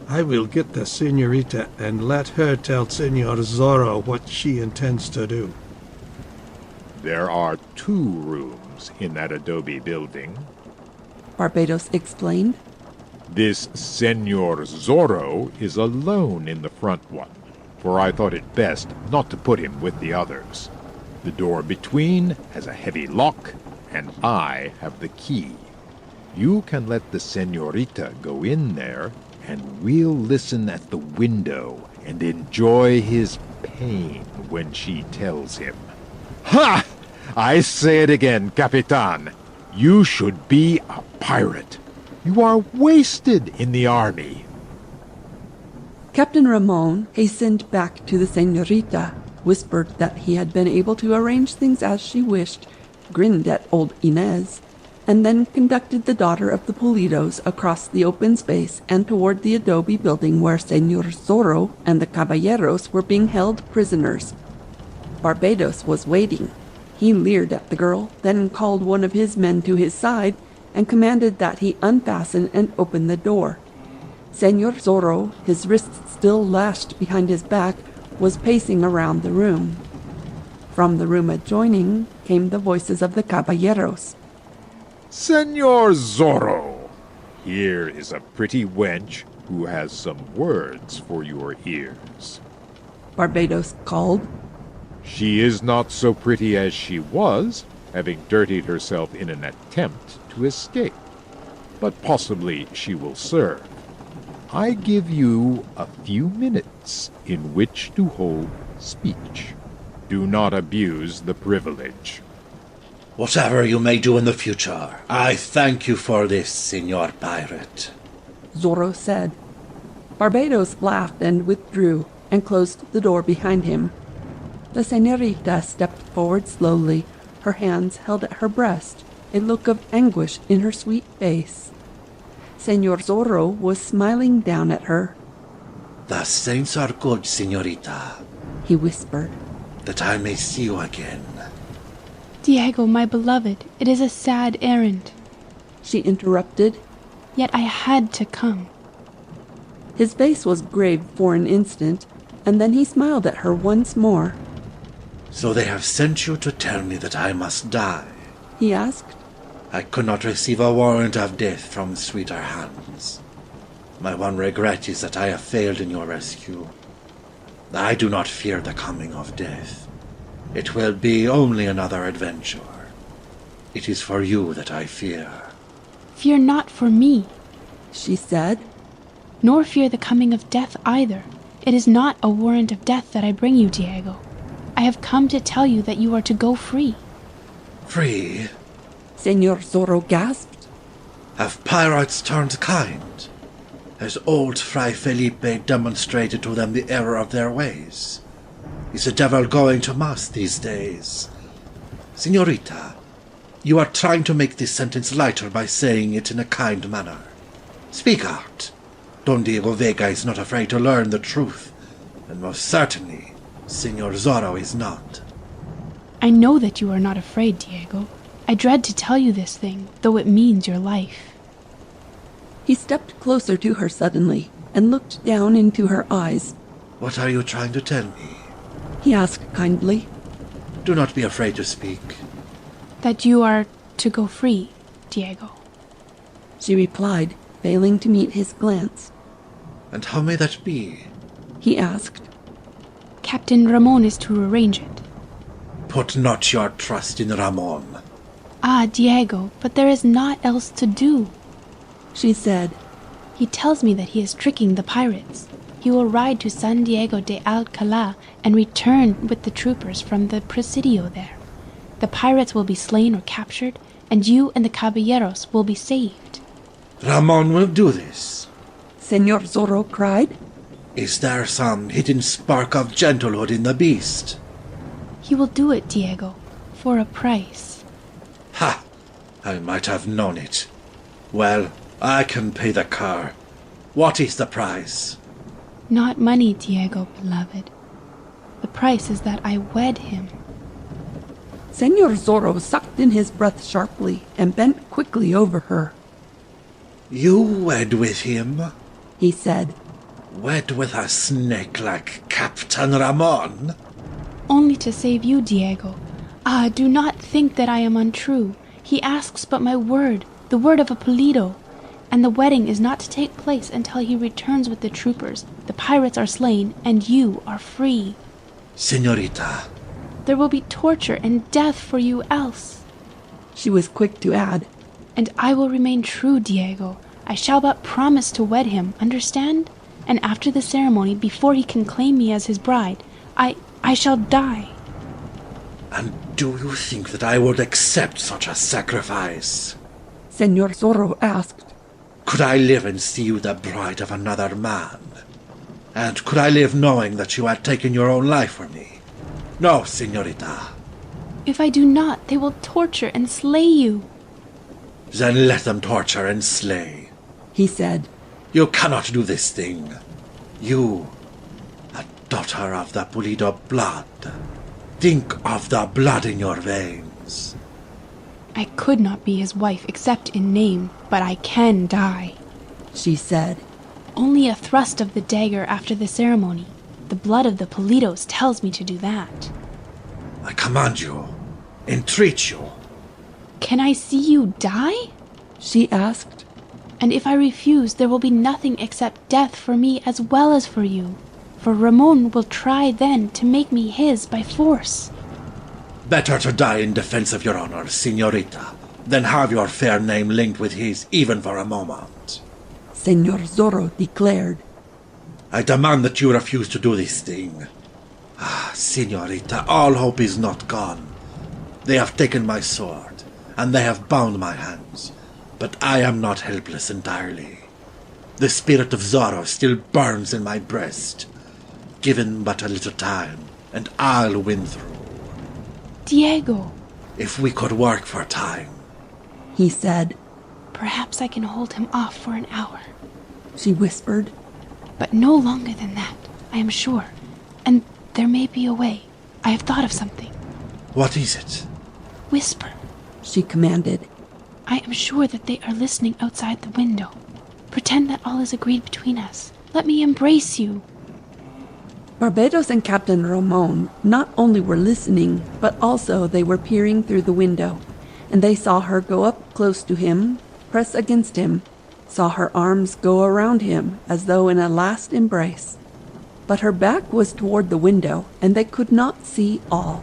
I will get the senorita and let her tell Senor Zorro what she intends to do. There are 2 rooms in that adobe building, Barbados explained. This Senor Zorro is alone in the front one, for I thought it best not to put him with the others. The door between has a heavy lock, and I have the key. You can let the senorita go in there, and we'll listen at the window and enjoy his pain when she tells him. Ha! I say it again, Capitan. You should be a pirate. You are wasted in the army. Captain Ramon hastened back to the senorita, whispered that he had been able to arrange things as she wished, grinned at old Inez, and then conducted the daughter of the Pulidos across the open space and toward the adobe building where Senor Zorro and the caballeros were being held prisoners. Barbados was waiting. He leered at the girl, then called one of his men to his side and commanded that he unfasten and open the door. Senor Zorro, his wrists still lashed behind his back, was pacing around the room. From the room adjoining came the voices of the caballeros. Senor Zorro, here is a pretty wench who has some words for your ears. Barbados called. She is not so pretty as she was, having dirtied herself in an attempt to escape. But possibly she will serve. I give you a few minutes in which to hold speech. Do not abuse the privilege. Whatever you may do in the future, I thank you for this, Senor Pirate, Zorro said. Barbados laughed and withdrew and closed the door behind him. The senorita stepped forward slowly, her hands held at her breast, a look of anguish in her sweet face. Senor Zorro was smiling down at her. The saints are good, Senorita, he whispered, that I may see you again. Diego, my beloved, it is a sad errand, she interrupted. Yet I had to come. His face was grave for an instant, and then he smiled at her once more. So they have sent you to tell me that I must die? He asked. I could not receive a warrant of death from sweeter hands. My one regret is that I have failed in your rescue. I do not fear the coming of death. It will be only another adventure. It is for you that I fear. Fear not for me, she said. Nor fear the coming of death either. It is not a warrant of death that I bring you, Diego. I have come to tell you that you are to go free. Free? Senor Zorro gasped. Have pirates turned kind? Has old Fray Felipe demonstrated to them the error of their ways? Is the devil going to mass these days? Senorita, you are trying to make this sentence lighter by saying it in a kind manner. Speak out. Don Diego Vega is not afraid to learn the truth, and most certainly Senor Zorro is not. I know that you are not afraid, Diego. I dread to tell you this thing, though it means your life. He stepped closer to her suddenly and looked down into her eyes. What are you trying to tell me? He asked kindly. Do not be afraid to speak. That you are to go free, Diego. She replied, failing to meet his glance. And how may that be? He asked. Captain Ramon is to arrange it. Put not your trust in Ramon. Ah, Diego, but there is naught else to do, she said. He tells me that he is tricking the pirates. He he will ride to San Diego de Alcalá and return with the troopers from the presidio there. The pirates will be slain or captured, and you and the caballeros will be saved. Ramon will do this, Senor Zorro cried. Is there some hidden spark of gentlehood in the beast? He will do it, Diego, for a price. Ha! I might have known it. Well, I can pay the car. What is the price? Not money, Diego, beloved. The price is that I wed him. Senor Zorro sucked in his breath sharply and bent quickly over her. You wed with him? He said. Wed with a snake like Captain Ramon? Only to save you, Diego. Ah, do not think that I am untrue. He asks but my word, the word of a Pulido. And the wedding is not to take place until he returns with the troopers. The pirates are slain, and you are free. Senorita. There will be torture and death for you else. She was quick to add. And I will remain true, Diego. I shall but promise to wed him, understand? And after the ceremony, before he can claim me as his bride, I shall die. And do you think that I would accept such a sacrifice? Senor Zorro asked. Could I live and see you the bride of another man? And could I live knowing that you had taken your own life for me? No, senorita. If I do not, they will torture and slay you. Then let them torture and slay, he said. You cannot do this thing. You, a daughter of the Pulido blood. Think of the blood in your veins. I could not be his wife except in name, but I can die, she said. Only a thrust of the dagger after the ceremony. The blood of the Pulidos tells me to do that. I command you, entreat you. Can I see you die? She asked. And if I refuse, there will be nothing except death for me as well as for you. For Ramon will try then to make me his by force. Better to die in defense of your honor, senorita, than have your fair name linked with his even for a moment. Senor Zorro declared. I demand that you refuse to do this thing. Ah, senorita, all hope is not gone. They have taken my sword, and they have bound my hands, but I am not helpless entirely. The spirit of Zorro still burns in my breast. Given but a little time, and I'll win through. Diego. If we could work for time, he said. Perhaps I can hold him off for an hour, she whispered. But no longer than that, I am sure. And there may be a way. I have thought of something. What is it? Whisper, she commanded. I am sure that they are listening outside the window. Pretend that all is agreed between us. Let me embrace you. Barbados and Captain Ramon not only were listening, but also they were peering through the window, and they saw her go up close to him, press against him, saw her arms go around him as though in a last embrace. But her back was toward the window, and they could not see all.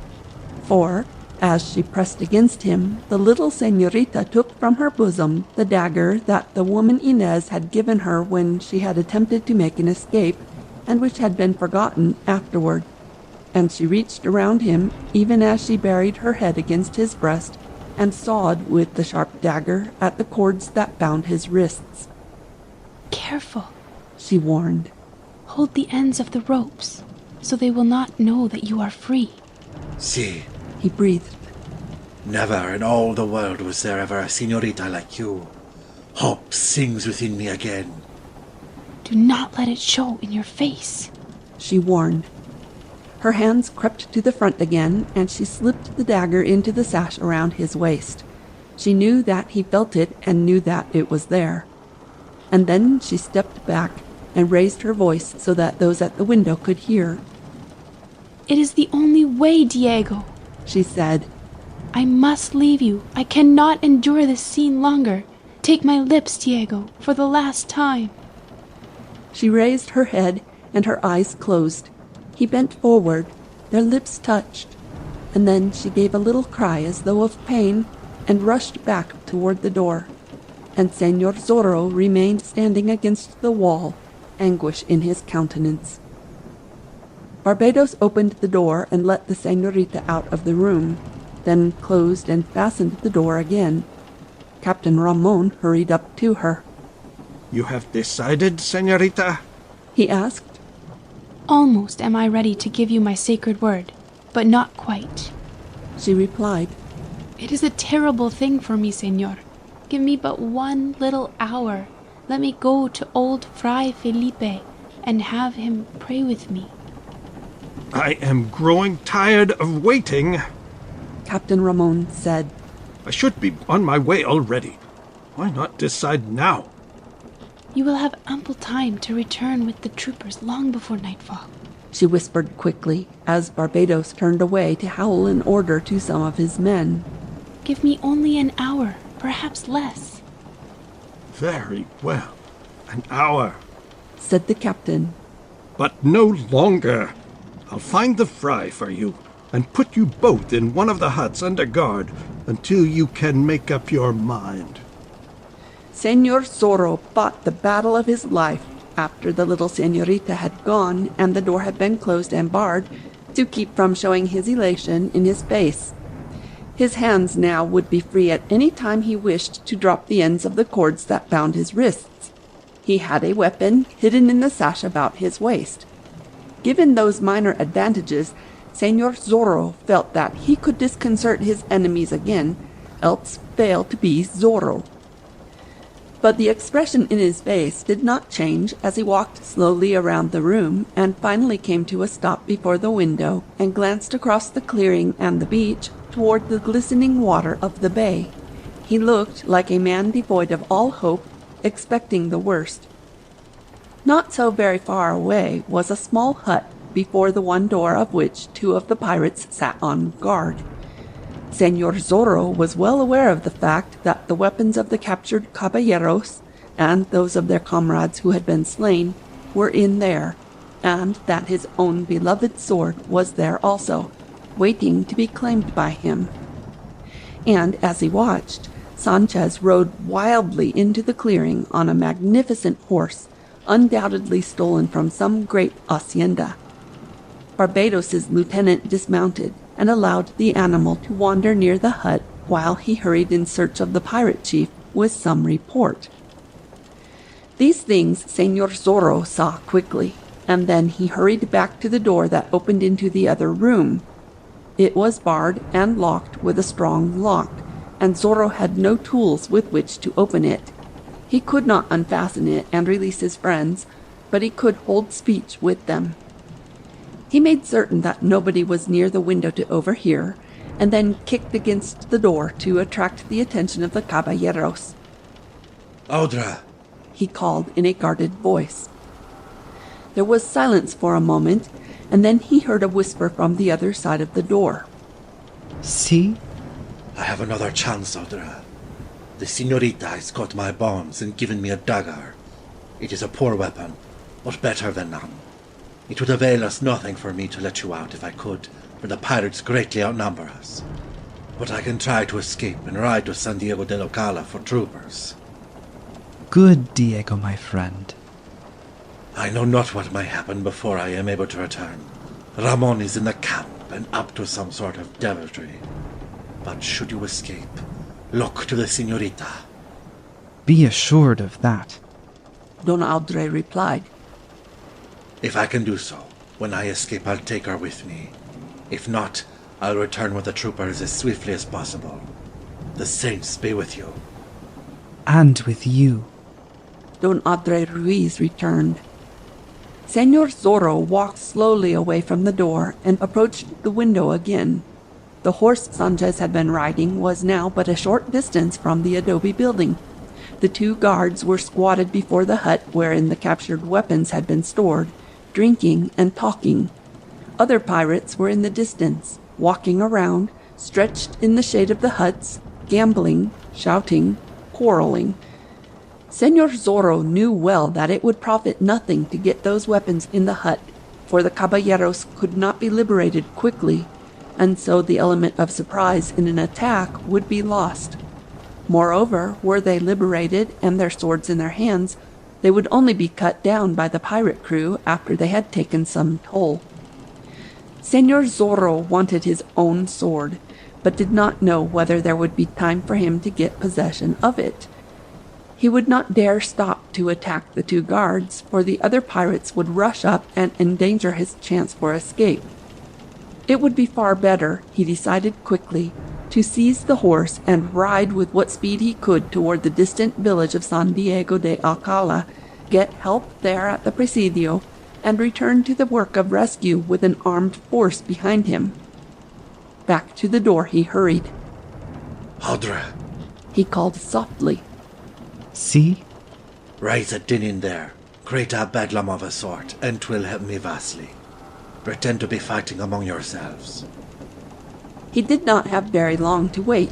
For, as she pressed against him, the little senorita took from her bosom the dagger that the woman Inez had given her when she had attempted to make an escape, and which had been forgotten afterward. And she reached around him, even as she buried her head against his breast, and sawed with the sharp dagger at the cords that bound his wrists. Careful, she warned. Hold the ends of the ropes, so they will not know that you are free. See, he breathed. Never in all the world was there ever a senorita like you. Hope sings within me again. Do not let it show in your face, she warned. Her hands crept to the front again, and she slipped the dagger into the sash around his waist. She knew that he felt it and knew that it was there. And then she stepped back and raised her voice so that those at the window could hear. It is the only way, Diego, she said. I must leave you. I cannot endure this scene longer. Take my lips, Diego, for the last time. She raised her head, and her eyes closed. He bent forward. Their lips touched. And then she gave a little cry as though of pain, and rushed back toward the door. And Senor Zorro remained standing against the wall, anguish in his countenance. Barbados opened the door and let the señorita out of the room, then closed and fastened the door again. Captain Ramon hurried up to her. "You have decided, señorita?" he asked. Almost am I ready to give you my sacred word, but not quite, she replied. It is a terrible thing for me, señor. Give me but 1 little hour. Let me go to old Fray Felipe and have him pray with me. "I am growing tired of waiting," Captain Ramon said. "I should be on my way already. Why not decide now?" You will have ample time to return with the troopers long before nightfall, she whispered quickly as Barbados turned away to howl an order to some of his men. Give me only an hour, perhaps less. "Very well, an hour," said the captain. "But no longer. I'll find the fry for you and put you both in one of the huts under guard until you can make up your mind." Señor Zorro fought the battle of his life after the little señorita had gone and the door had been closed and barred to keep from showing his elation in his face. His hands now would be free at any time he wished to drop the ends of the cords that bound his wrists. He had a weapon hidden in the sash about his waist. Given those minor advantages, Señor Zorro felt that he could disconcert his enemies again, else fail to be Zorro. But the expression in his face did not change as he walked slowly around the room and finally came to a stop before the window and glanced across the clearing and the beach toward the glistening water of the bay. He looked like a man devoid of all hope, expecting the worst. Not so very far away was a small hut before the one door of which 2 of the pirates sat on guard. Señor Zorro was well aware of the fact that the weapons of the captured caballeros and those of their comrades who had been slain were in there, and that his own beloved sword was there also, waiting to be claimed by him. And as he watched, Sanchez rode wildly into the clearing on a magnificent horse, undoubtedly stolen from some great hacienda. Barbados's lieutenant dismounted and allowed the animal to wander near the hut while he hurried in search of the pirate chief with some report. These things Señor Zorro saw quickly, and then he hurried back to the door that opened into the other room. It was barred and locked with a strong lock, and Zorro had no tools with which to open it. He could not unfasten it and release his friends, but he could hold speech with them. He made certain that nobody was near the window to overhear, and then kicked against the door to attract the attention of the caballeros. "Audra!" he called in a guarded voice. There was silence for a moment, and then he heard a whisper from the other side of the door. "See? I have another chance, Audra. The señorita has got my bonds and given me a dagger. It is a poor weapon, but better than none. It would avail us nothing for me to let you out if I could, for the pirates greatly outnumber us. But I can try to escape and ride to San Diego de Locala for troopers." "Good, Diego, my friend." "I know not what may happen before I am able to return. Ramon is in the camp and up to some sort of deviltry. But should you escape, look to the señorita." "Be assured of that," Don Audrey replied. "If I can do so, when I escape I'll take her with me. If not, I'll return with the troopers as swiftly as possible. The saints be with you." "And with you," Don Audrey Ruiz returned. Señor Zorro walked slowly away from the door and approached the window again. The horse Sanchez had been riding was now but a short distance from the adobe building. The 2 guards were squatted before the hut wherein the captured weapons had been stored, drinking and talking. Other pirates were in the distance, walking around, stretched in the shade of the huts, gambling, shouting, quarreling. Señor Zorro knew well that it would profit nothing to get those weapons in the hut, for the caballeros could not be liberated quickly, and so the element of surprise in an attack would be lost. Moreover, were they liberated and their swords in their hands, They would only be cut down by the pirate crew after they had taken some toll. Señor Zorro wanted his own sword, but did not know whether there would be time for him to get possession of it. He would not dare stop to attack the two guards, for the other pirates would rush up and endanger his chance for escape. It would be far better, he decided quickly, to seize the horse and ride with what speed he could toward the distant village of San Diego de Alcala, get help there at the Presidio, and return to the work of rescue with an armed force behind him. Back to the door he hurried. Audra, he called softly. See? Rise a din in there. Create a bedlam of a sort, and 'twill help me vastly. Pretend to be fighting among yourselves. He did not have very long to wait.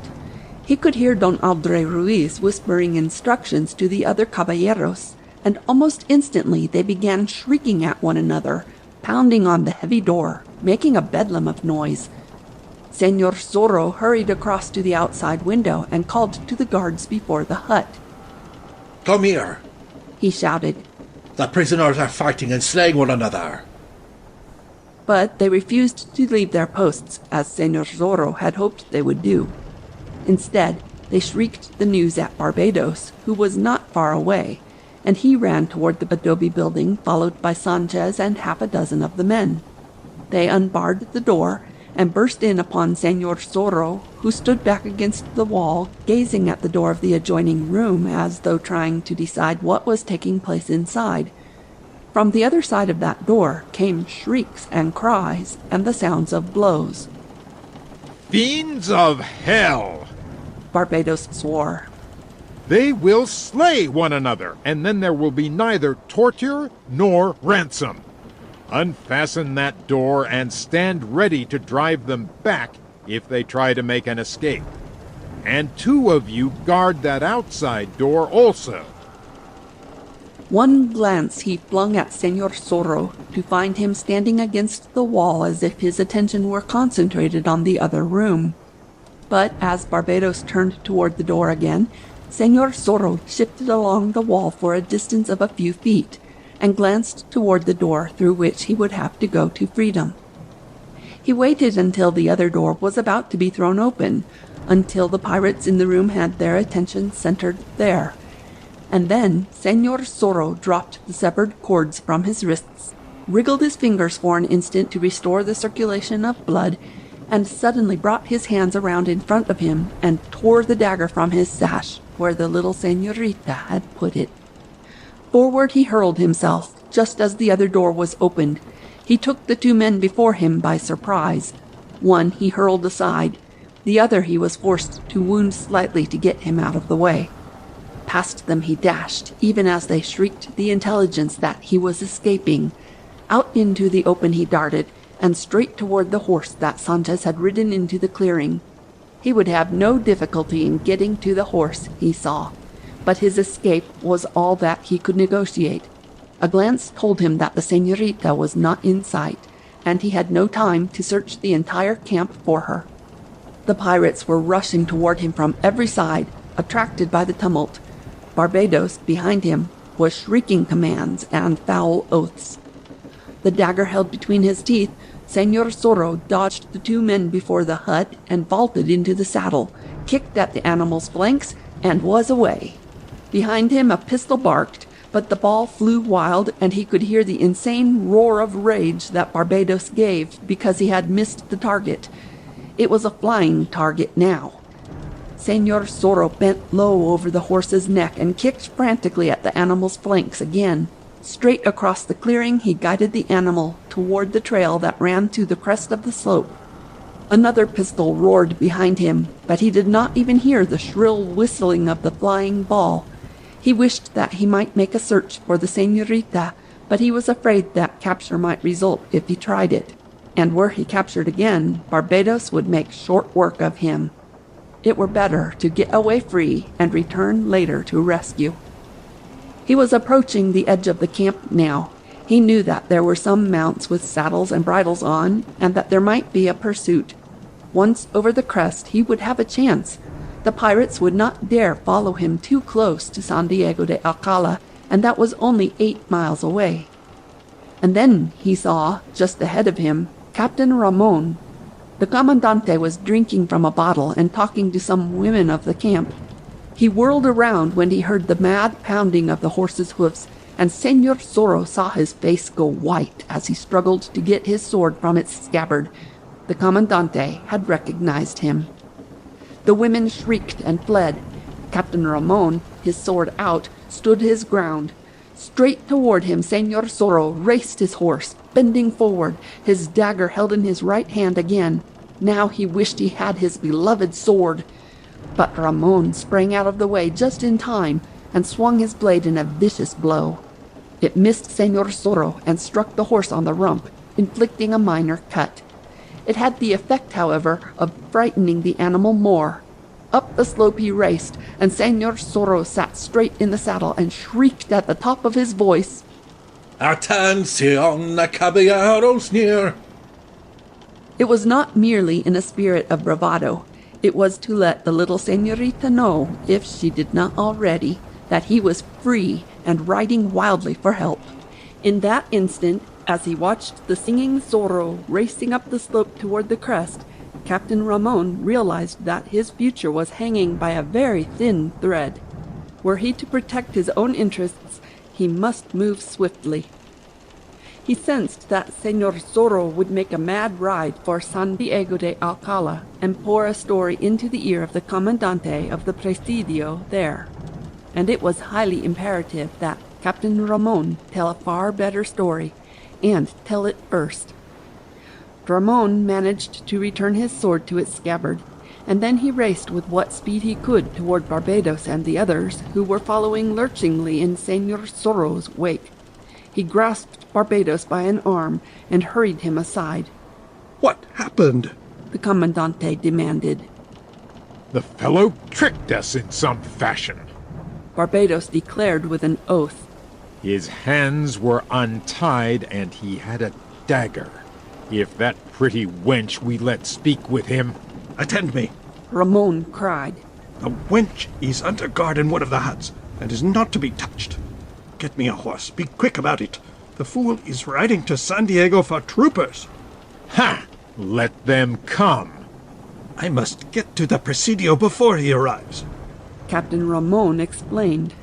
He could hear Don Andre Ruiz whispering instructions to the other caballeros, and almost instantly they began shrieking at one another, pounding on the heavy door, making a bedlam of noise. Señor Zorro hurried across to the outside window and called to the guards before the hut. Come here, he shouted. The prisoners are fighting and slaying one another. But they refused to leave their posts, as Señor Zorro had hoped they would do. Instead, they shrieked the news at Barbados, who was not far away, and he ran toward the adobe building, followed by Sanchez and half a dozen of the men. They unbarred the door and burst in upon Señor Zorro, who stood back against the wall, gazing at the door of the adjoining room as though trying to decide what was taking place inside. From the other side of that door came shrieks and cries and the sounds of blows. Fiends of hell! Barbados swore. They will slay one another, and then there will be neither torture nor ransom. Unfasten that door and stand ready to drive them back if they try to make an escape. And 2 of you guard that outside door also. One glance he flung at Señor Zorro to find him standing against the wall as if his attention were concentrated on the other room. But as Barbados turned toward the door again, Señor Zorro shifted along the wall for a distance of a few feet, and glanced toward the door through which he would have to go to freedom. He waited until the other door was about to be thrown open, until the pirates in the room had their attention centered there. And then Señor Zorro dropped the severed cords from his wrists, wriggled his fingers for an instant to restore the circulation of blood, and suddenly brought his hands around in front of him and tore the dagger from his sash, where the little señorita had put it. Forward he hurled himself, just as the other door was opened. He took the 2 men before him by surprise. One he hurled aside, the other he was forced to wound slightly to get him out of the way. Past them he dashed, even as they shrieked the intelligence that he was escaping. Out into the open he darted, and straight toward the horse that Sanchez had ridden into the clearing. He would have no difficulty in getting to the horse, he saw, but his escape was all that he could negotiate. A glance told him that the señorita was not in sight, and he had no time to search the entire camp for her. The pirates were rushing toward him from every side, attracted by the tumult. Barbados, behind him, was shrieking commands and foul oaths. The dagger held between his teeth, Señor Zorro dodged the 2 men before the hut and vaulted into the saddle, kicked at the animal's flanks, and was away. Behind him a pistol barked, but the ball flew wild, and he could hear the insane roar of rage that Barbados gave because he had missed the target. It was a flying target now. Señor Zorro bent low over the horse's neck and kicked frantically at the animal's flanks again. Straight across the clearing he guided the animal toward the trail that ran to the crest of the slope. Another pistol roared behind him, but he did not even hear the shrill whistling of the flying ball. He wished that he might make a search for the señorita, but he was afraid that capture might result if he tried it. And were he captured again, Barbados would make short work of him. It were better to get away free and return later to rescue. He was approaching the edge of the camp now. He knew that there were some mounts with saddles and bridles on, and that there might be a pursuit. Once over the crest he would have a chance. The pirates would not dare follow him too close to San Diego de Alcala, and that was only 8 miles away. And then he saw, just ahead of him, Captain Ramon. The Comandante was drinking from a bottle and talking to some women of the camp. He whirled around when he heard the mad pounding of the horse's hoofs, and Señor Zorro saw his face go white as he struggled to get his sword from its scabbard. The Comandante had recognized him. The women shrieked and fled. Captain Ramon, his sword out, stood his ground. Straight toward him Señor Zorro raced his horse, bending forward, his dagger held in his right hand again. Now he wished he had his beloved sword. But Ramon sprang out of the way just in time and swung his blade in a vicious blow. It missed Señor Zorro and struck the horse on the rump, inflicting a minor cut. It had the effect, however, of frightening the animal more. Up the slope he raced, and Señor Zorro sat straight in the saddle and shrieked at the top of his voice, "Atención, caballeros near!" It was not merely in a spirit of bravado. It was to let the little señorita know, if she did not already, that he was free and riding wildly for help. In that instant, as he watched the singing Zorro racing up the slope toward the crest, Captain Ramon realized that his future was hanging by a very thin thread. Were he to protect his own interests, he must move swiftly. He sensed that Señor Zorro would make a mad ride for San Diego de Alcala and pour a story into the ear of the Comandante of the Presidio there. And it was highly imperative that Captain Ramon tell a far better story, and tell it first. Ramon managed to return his sword to its scabbard, and then he raced with what speed he could toward Barbados and the others, who were following lurchingly in Señor Zorro's wake. He grasped Barbados by an arm and hurried him aside. "What happened?" the Comandante demanded. "The fellow tricked us in some fashion," Barbados declared with an oath. "His hands were untied, and he had a dagger. If that pretty wench we let speak with him—" "Attend me!" Ramon cried. "The wench is under guard in one of the huts, and is not to be touched. Get me a horse. Be quick about it. The fool is riding to San Diego for troopers." "Ha! Let them come." "I must get to the Presidio before he arrives." Captain Ramon explained.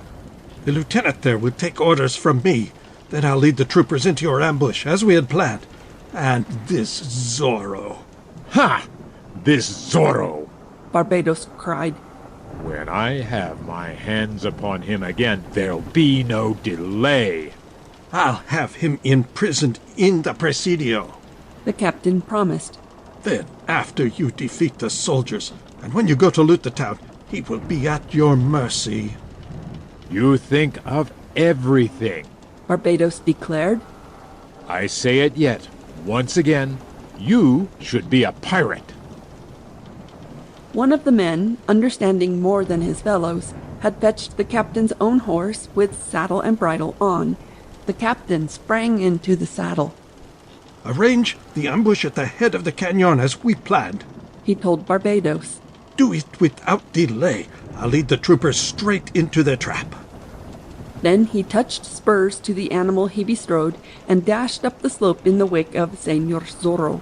"The lieutenant there will take orders from me. Then I'll lead the troopers into your ambush, as we had planned. And this Zorro—" "Ha! This Zorro!" Barbados cried. "When I have my hands upon him again, there'll be no delay." "I'll have him imprisoned in the Presidio," the captain promised. "Then, after you defeat the soldiers, and when you go to loot the town, he will be at your mercy." "You think of everything," Barbados declared. "I say it yet. Once again, you should be a pirate." One of the men, understanding more than his fellows, had fetched the captain's own horse with saddle and bridle on. The captain sprang into the saddle. "Arrange the ambush at the head of the canyon as we planned," he told Barbados. "Do it without delay. I'll lead the troopers straight into their trap." Then he touched spurs to the animal he bestrode and dashed up the slope in the wake of Señor Zorro.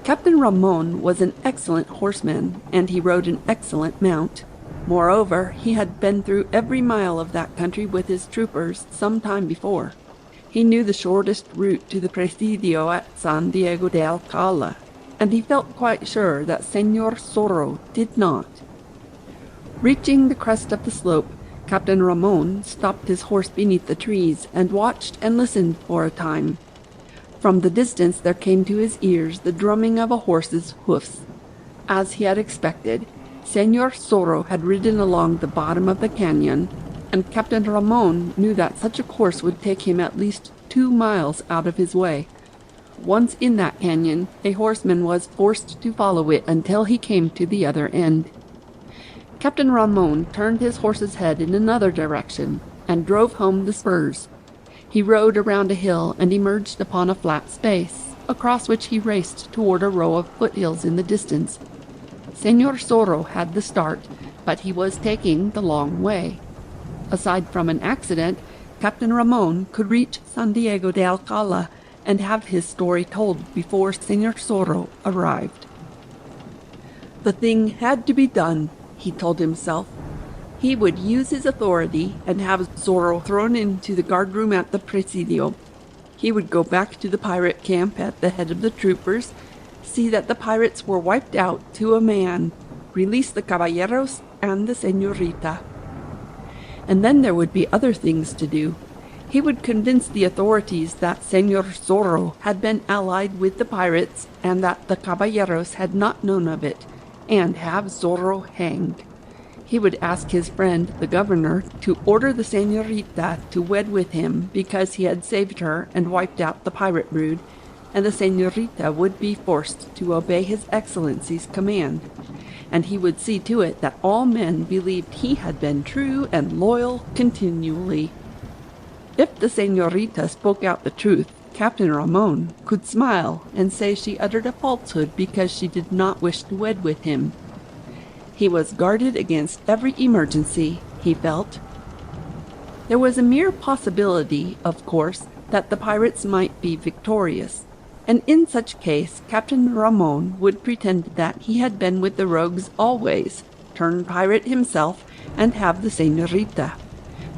Captain Ramon was an excellent horseman, and he rode an excellent mount. Moreover, he had been through every mile of that country with his troopers some time before. He knew the shortest route to the Presidio at San Diego de Alcala, and he felt quite sure that Señor Zorro did not. Reaching the crest of the slope, Captain Ramon stopped his horse beneath the trees and watched and listened for a time. From the distance there came to his ears the drumming of a horse's hoofs. As he had expected, Señor Zorro had ridden along the bottom of the canyon, and Captain Ramon knew that such a course would take him at least 2 miles out of his way. Once in that canyon, a horseman was forced to follow it until he came to the other end. Captain Ramon turned his horse's head in another direction and drove home the spurs. He rode around a hill and emerged upon a flat space, across which he raced toward a row of foothills in the distance. Señor Zorro had the start, but he was taking the long way. Aside from an accident, Captain Ramon could reach San Diego de Alcala and have his story told before Senor Zorro arrived. The thing had to be done, he told himself. He would use his authority and have Zorro thrown into the guardroom at the Presidio. He would go back to the pirate camp at the head of the troopers, see that the pirates were wiped out to a man, release the caballeros and the señorita. And then there would be other things to do. He would convince the authorities that Senor Zorro had been allied with the pirates and that the caballeros had not known of it, and have Zorro hanged. He would ask his friend, the governor, to order the señorita to wed with him because he had saved her and wiped out the pirate brood, and the señorita would be forced to obey his excellency's command. And he would see to it that all men believed he had been true and loyal continually. If the señorita spoke out the truth, Captain Ramon could smile and say she uttered a falsehood because she did not wish to wed with him. He was guarded against every emergency, he felt. There was a mere possibility, of course, that the pirates might be victorious, and in such case Captain Ramon would pretend that he had been with the rogues always, turn pirate himself, and have the señorita.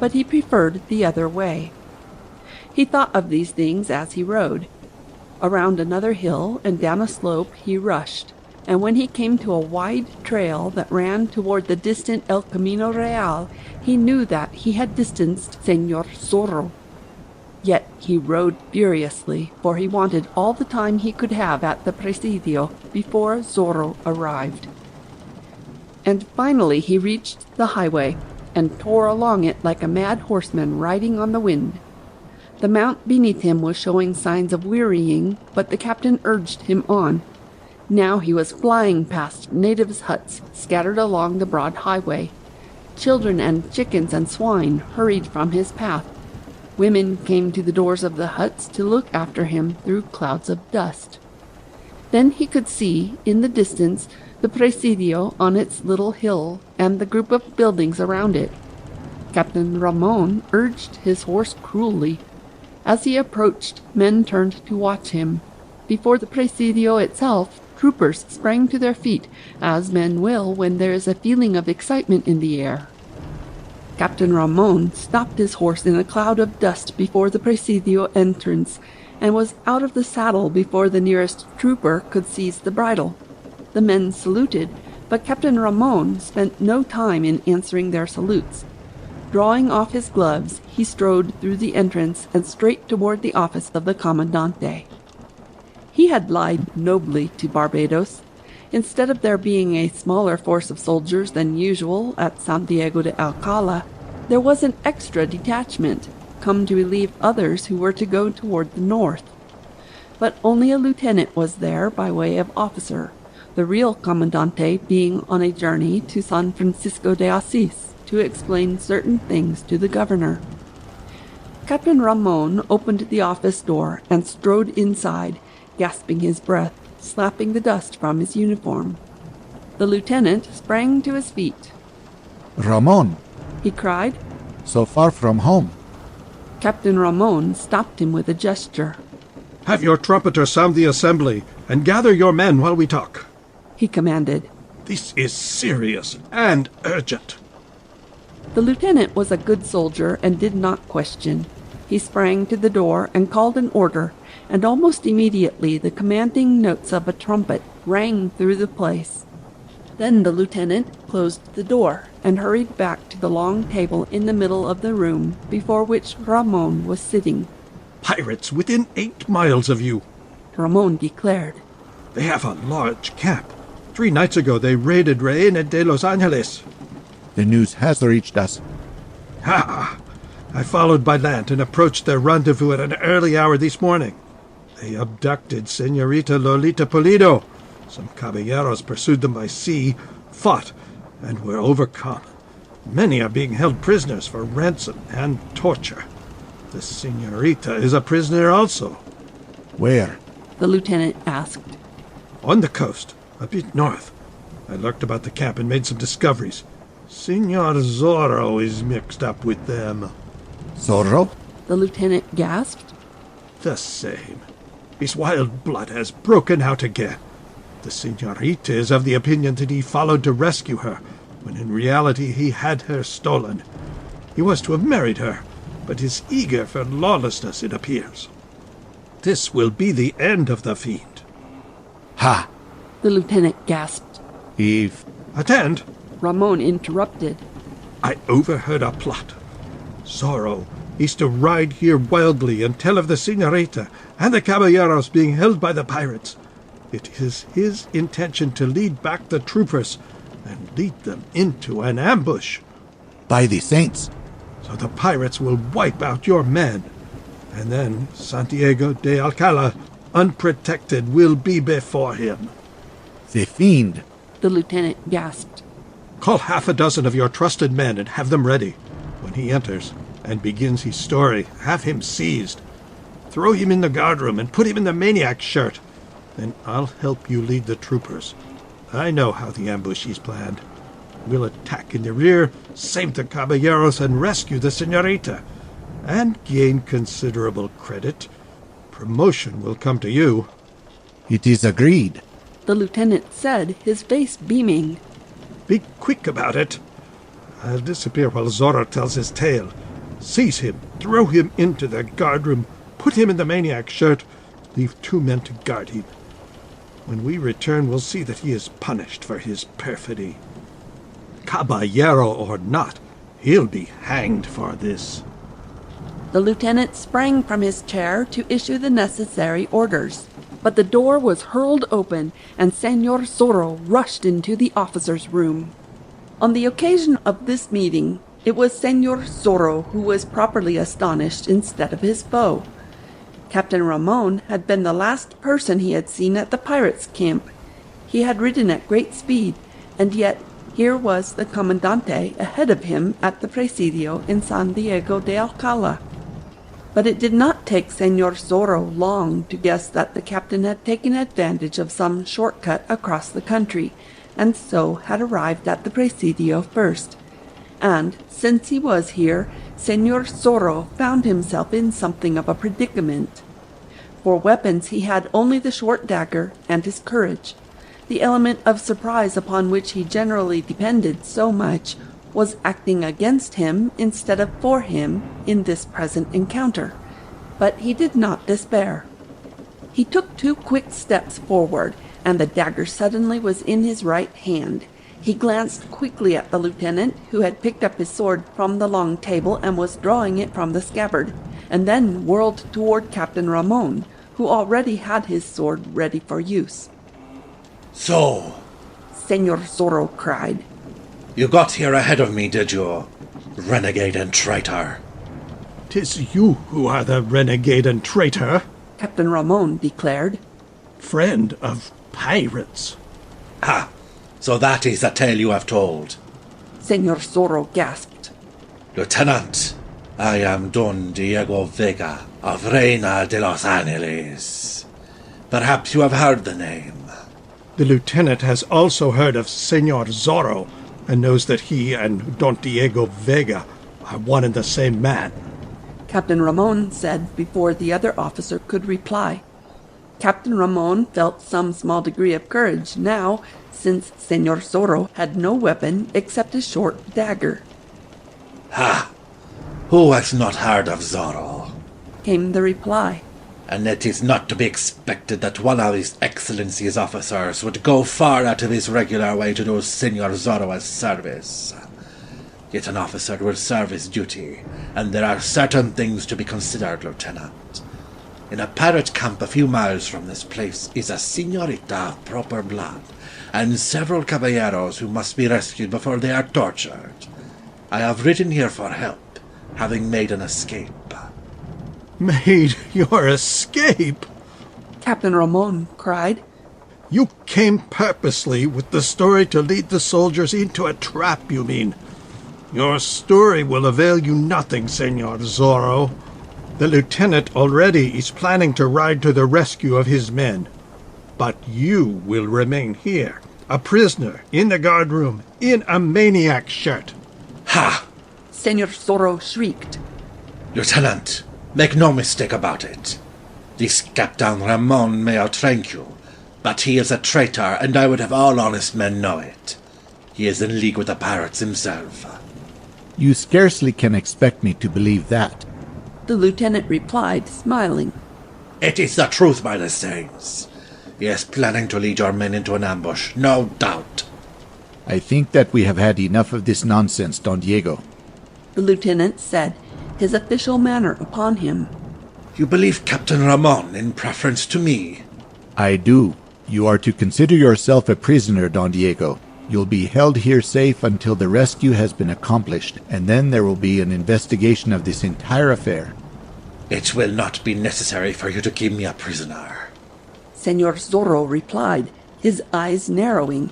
But he preferred the other way. He thought of these things as he rode. Around another hill and down a slope he rushed, and when he came to a wide trail that ran toward the distant El Camino Real, he knew that he had distanced Senor Zorro. Yet he rode furiously, for he wanted all the time he could have at the Presidio before Zorro arrived. And finally he reached the highway, and tore along it like a mad horseman riding on the wind. The mount beneath him was showing signs of wearying, but the captain urged him on. Now he was flying past natives' huts scattered along the broad highway. Children and chickens and swine hurried from his path. Women came to the doors of the huts to look after him through clouds of dust. Then he could see, in the distance, the Presidio on its little hill and the group of buildings around it. Captain Ramon urged his horse cruelly. As he approached, men turned to watch him. Before the Presidio itself, troopers sprang to their feet, as men will when there is a feeling of excitement in the air. Captain Ramon stopped his horse in a cloud of dust before the Presidio entrance, and was out of the saddle before the nearest trooper could seize the bridle. The men saluted, but Captain Ramon spent no time in answering their salutes. Drawing off his gloves, he strode through the entrance and straight toward the office of the Comandante. He had lied nobly to Barbados. Instead of there being a smaller force of soldiers than usual at San Diego de Alcala, there was an extra detachment, come to relieve others who were to go toward the north. But only a lieutenant was there by way of officer, the real Comandante being on a journey to San Francisco de Asís to explain certain things to the governor. Captain Ramon opened the office door and strode inside, gasping his breath, slapping the dust from his uniform. The lieutenant sprang to his feet. "Ramon," he cried. "so far from home." Captain Ramon stopped him with a gesture. "Have your trumpeter sound the assembly, and gather your men while we talk," he commanded. "This is serious and urgent." The lieutenant was a good soldier and did not question. He sprang to the door and called an order, and almost immediately the commanding notes of a trumpet rang through the place. Then the lieutenant closed the door and hurried back to the long table in the middle of the room before which Ramon was sitting. "Pirates within 8 miles of you," Ramon declared. "They have a large camp. 3 nights ago they raided Reina de Los Angeles." "The news has reached us." "Ha! I followed by land and approached their rendezvous at an early hour this morning. They abducted Señorita Lolita Pulido. Some caballeros pursued them by sea, fought, and were overcome. Many are being held prisoners for ransom and torture. The Señorita is a prisoner also." "Where?" the lieutenant asked. "On the coast, a bit north. I lurked about the camp and made some discoveries. Senor Zorro is mixed up with them." Zorro? The lieutenant gasped. The same. His wild blood has broken out again. The señorita is of the opinion that he followed to rescue her, when in reality he had her stolen. He was to have married her, but is eager for lawlessness, it appears. This will be the end of the fiend. Ha! The lieutenant gasped. If... Attend! Ramon interrupted. I overheard a plot. Zorro is to ride here wildly and tell of the señorita and the caballeros being held by the pirates. It is his intention to lead back the troopers and lead them into an ambush. By the saints! So the pirates will wipe out your men, and then Santiago de Alcala, unprotected, will be before him. The fiend! The lieutenant gasped. Call 6 of your trusted men and have them ready. When he enters and begins his story, have him seized. Throw him in the guardroom and put him in the maniac's shirt. Then I'll help you lead the troopers. I know how the ambush is planned. We'll attack in the rear, save the caballeros, and rescue the señorita. And gain considerable credit. Promotion will come to you. It is agreed. The lieutenant said, his face beaming. Be quick about it. I'll disappear while Zorro tells his tale. Seize him, throw him into the guardroom, put him in the maniac's shirt, leave 2 men to guard him. When we return, we'll see that he is punished for his perfidy. Caballero or not, he'll be hanged for this. The lieutenant sprang from his chair to issue the necessary orders, but the door was hurled open and Señor Zorro rushed into the officer's room. On the occasion of this meeting, it was Señor Zorro who was properly astonished instead of his foe. Captain Ramon had been the last person he had seen at the pirates' camp. He had ridden at great speed, and yet here was the Comandante ahead of him at the Presidio in San Diego de Alcala. But it did not take Señor Zorro long to guess that the captain had taken advantage of some shortcut across the country, and so had arrived at the Presidio first. And, since he was here, Señor Zorro found himself in something of a predicament. For weapons he had only the short dagger and his courage. The element of surprise upon which he generally depended so much was acting against him instead of for him in this present encounter. But he did not despair. He took 2 quick steps forward, and the dagger suddenly was in his right hand. He glanced quickly at the lieutenant, who had picked up his sword from the long table and was drawing it from the scabbard, and then whirled toward Captain Ramon, who already had his sword ready for use. So, Señor Zorro cried. You got here ahead of me, did you, renegade and traitor? 'Tis you who are the renegade and traitor, Captain Ramon declared. Friend of pirates. Ha! So that is the tale you have told. Señor Zorro gasped. Lieutenant, I am Don Diego Vega of Reina de los Angeles. Perhaps you have heard the name. The lieutenant has also heard of Señor Zorro, and knows that he and Don Diego Vega are one and the same man. Captain Ramon said before the other officer could reply. Captain Ramon felt some small degree of courage now, since Señor Zorro had no weapon except a short dagger. Ha! Who has not heard of Zorro? Came the reply. And it is not to be expected that one of His Excellency's officers would go far out of his regular way to do Señor Zorro a service. Yet an officer will serve his duty, and there are certain things to be considered, Lieutenant. In a pirate camp a few miles from this place is a señorita of proper blood, and several caballeros who must be rescued before they are tortured. I have ridden here for help, having made an escape. Made your escape? Captain Ramon cried. You came purposely with the story to lead the soldiers into a trap, you mean? Your story will avail you nothing, Señor Zorro. The lieutenant already is planning to ride to the rescue of his men. But you will remain here, a prisoner, in the guardroom, in a maniac's shirt. Ha! Señor Zorro shrieked. Lieutenant, make no mistake about it. This Captain Ramon may outrank you, but he is a traitor, and I would have all honest men know it. He is in league with the pirates himself. You scarcely can expect me to believe that. The lieutenant replied, smiling. It is the truth, my Lestrange. He is planning to lead your men into an ambush, no doubt. I think that we have had enough of this nonsense, Don Diego. The lieutenant said, his official manner upon him. You believe Captain Ramon in preference to me? I do. You are to consider yourself a prisoner, Don Diego. You'll be held here safe until the rescue has been accomplished, and then there will be an investigation of this entire affair. It will not be necessary for you to keep me a prisoner. Senor Zorro replied, his eyes narrowing.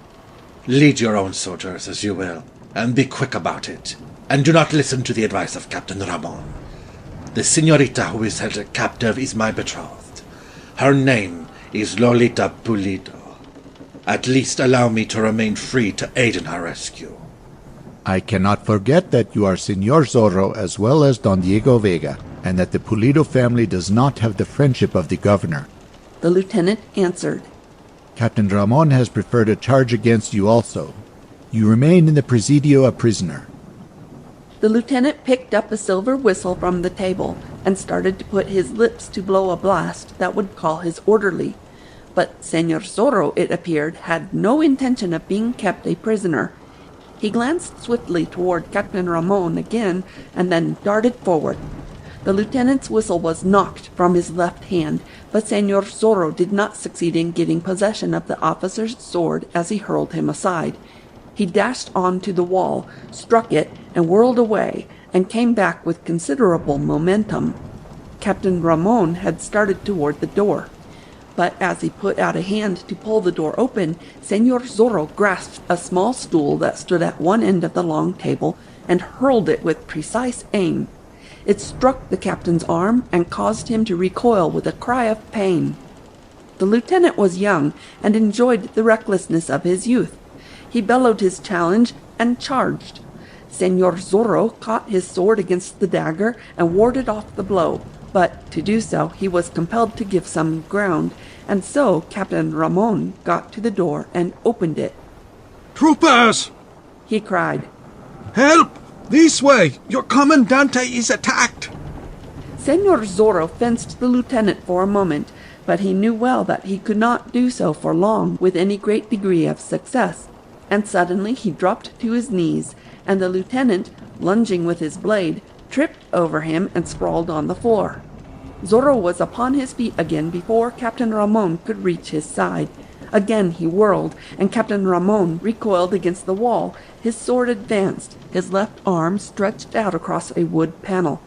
Lead your own soldiers as you will, and be quick about it, and do not listen to the advice of Captain Ramon. The señorita who is held captive is my betrothed. Her name is Lolita Pulido. At least allow me to remain free to aid in her rescue. I cannot forget that you are Senor Zorro as well as Don Diego Vega, and that the Pulido family does not have the friendship of the governor. The lieutenant answered. Captain Ramon has preferred a charge against you also. You remain in the Presidio a prisoner. The lieutenant picked up a silver whistle from the table and started to put his lips to blow a blast that would call his orderly. But Senor Zorro, it appeared, had no intention of being kept a prisoner. He glanced swiftly toward Captain Ramon again and then darted forward. The lieutenant's whistle was knocked from his left hand, but Senor Zorro did not succeed in getting possession of the officer's sword as he hurled him aside. He dashed on to the wall, struck it, and whirled away, and came back with considerable momentum. Captain Ramon had started toward the door. But as he put out a hand to pull the door open, Senor Zorro grasped a small stool that stood at one end of the long table and hurled it with precise aim. It struck the captain's arm and caused him to recoil with a cry of pain. The lieutenant was young and enjoyed the recklessness of his youth. He bellowed his challenge and charged. Senor Zorro caught his sword against the dagger and warded off the blow, but to do so he was compelled to give some ground, and so Captain Ramon got to the door and opened it. "Troopers!" he cried. "Help! This way! Your Commandante is attacked!" Senor Zorro fenced the lieutenant for a moment, but he knew well that he could not do so for long with any great degree of success, and suddenly he dropped to his knees, and the lieutenant, lunging with his blade, tripped over him and sprawled on the floor. Zorro was upon his feet again before Captain Ramon could reach his side. Again he whirled, and Captain Ramon recoiled against the wall. His sword advanced, his left arm stretched out across a wood panel.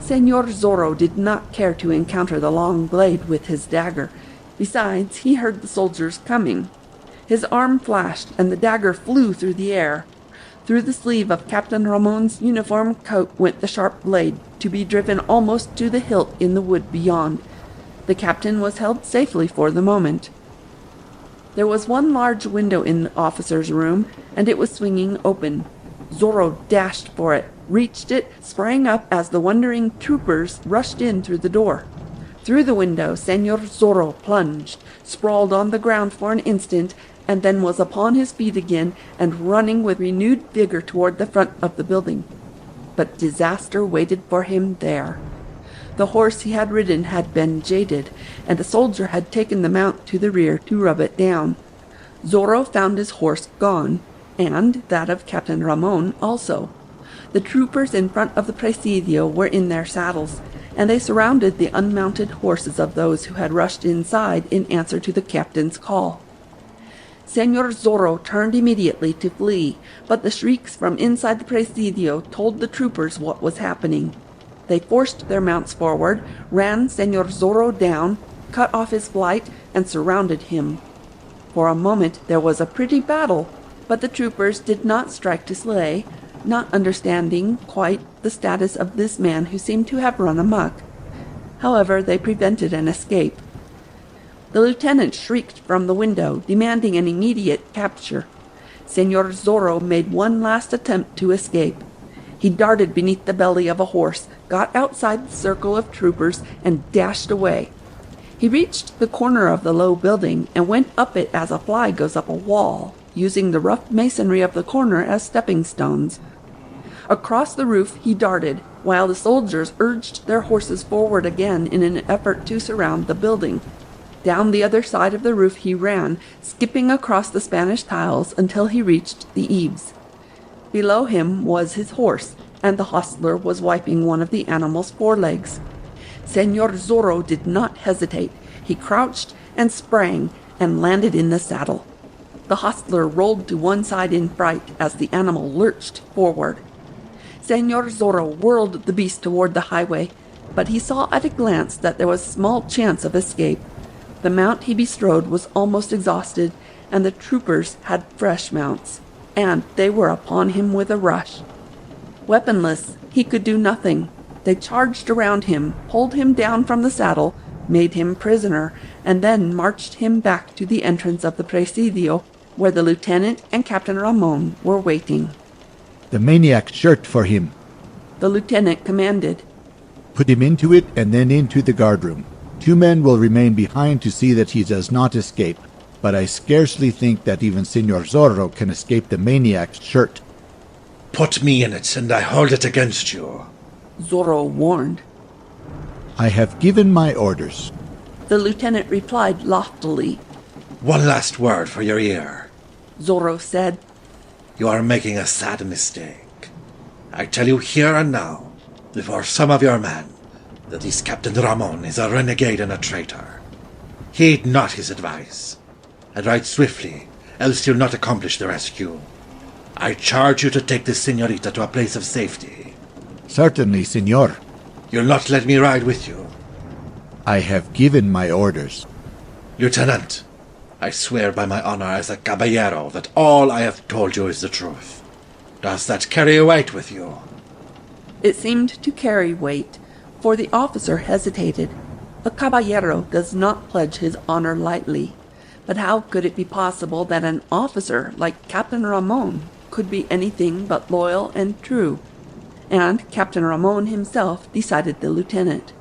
Senor Zorro did not care to encounter the long blade with his dagger. Besides, he heard the soldiers coming. His arm flashed, and the dagger flew through the air. Through the sleeve of Captain Ramon's uniform coat went the sharp blade, to be driven almost to the hilt in the wood beyond. The captain was held safely for the moment. There was one large window in the officer's room, and it was swinging open. Zorro dashed for it, reached it, sprang up as the wondering troopers rushed in through the door. Through the window Senor Zorro plunged, sprawled on the ground for an instant, and then was upon his feet again and running with renewed vigor toward the front of the building. But disaster waited for him there. The horse he had ridden had been jaded, and a soldier had taken the mount to the rear to rub it down. Zorro found his horse gone, and that of Captain Ramon also. The troopers in front of the Presidio were in their saddles, and they surrounded the unmounted horses of those who had rushed inside in answer to the captain's call. Senor Zorro turned immediately to flee, but the shrieks from inside the Presidio told the troopers what was happening. They forced their mounts forward, ran Senor Zorro down, cut off his flight, and surrounded him. For a moment there was a pretty battle, but the troopers did not strike to slay, not understanding quite the status of this man who seemed to have run amok. However, they prevented an escape. The lieutenant shrieked from the window, demanding an immediate capture. Senor Zorro made one last attempt to escape. He darted beneath the belly of a horse, got outside the circle of troopers, and dashed away. He reached the corner of the low building and went up it as a fly goes up a wall, using the rough masonry of the corner as stepping stones. Across the roof he darted, while the soldiers urged their horses forward again in an effort to surround the building. Down the other side of the roof he ran, skipping across the Spanish tiles until he reached the eaves. Below him was his horse, and the hostler was wiping one of the animal's forelegs. Señor Zorro did not hesitate. He crouched and sprang and landed in the saddle. The hostler rolled to one side in fright as the animal lurched forward. Señor Zorro whirled the beast toward the highway, but he saw at a glance that there was small chance of escape. The mount he bestrode was almost exhausted, and the troopers had fresh mounts, and they were upon him with a rush. Weaponless, he could do nothing. They charged around him, pulled him down from the saddle, made him prisoner, and then marched him back to the entrance of the Presidio, where the lieutenant and Captain Ramon were waiting. The maniac's shirt for him. The lieutenant commanded. Put him into it and then into the guardroom. 2 men will remain behind to see that he does not escape, but I scarcely think that even Señor Zorro can escape the maniac's shirt. Put me in it, and I hold it against you, Zorro warned. I have given my orders. The lieutenant replied loftily. One last word for your ear, Zorro said. You are making a sad mistake. I tell you here and now, before some of your men, that this Captain Ramon is a renegade and a traitor. Heed not his advice, and ride swiftly, else you'll not accomplish the rescue. I charge you to take this señorita to a place of safety. Certainly, Señor. You'll not let me ride with you. I have given my orders. Lieutenant, I swear by my honor as a caballero that all I have told you is the truth. Does that carry weight with you? It seemed to carry weight, for the officer hesitated. A caballero does not pledge his honor lightly. But how could it be possible that an officer like Captain Ramon could be anything but loyal and true? And Captain Ramon himself decided the lieutenant.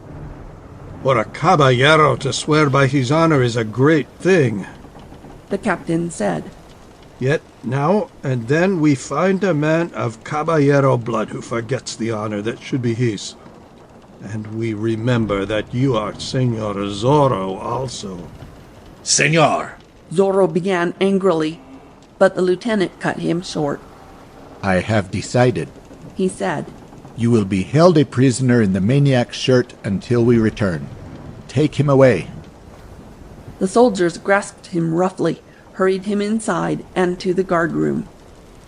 For a caballero to swear by his honor is a great thing, the captain said. Yet now and then we find a man of caballero blood who forgets the honor that should be his. And we remember that you are Señor Zorro also. Señor! Zorro began angrily, but the lieutenant cut him short. I have decided, he said. You will be held a prisoner in the maniac's shirt until we return. Take him away. The soldiers grasped him roughly, hurried him inside and to the guardroom.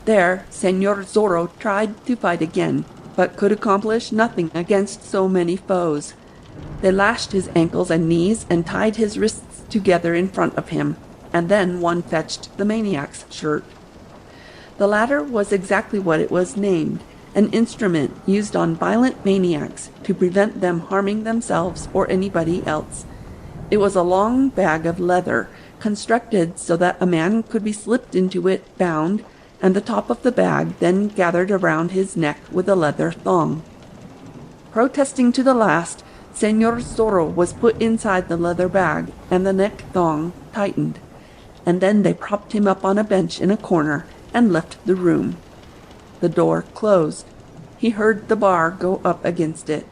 There, Señor Zorro tried to fight again, but could accomplish nothing against so many foes. They lashed his ankles and knees and tied his wrists together in front of him, and then one fetched the maniac's shirt. The latter was exactly what it was named, an instrument used on violent maniacs to prevent them harming themselves or anybody else. It was a long bag of leather, constructed so that a man could be slipped into it bound, and the top of the bag then gathered around his neck with a leather thong. Protesting to the last, Señor Zorro was put inside the leather bag, and the neck thong tightened, and then they propped him up on a bench in a corner and left the room. The door closed. He heard the bar go up against it.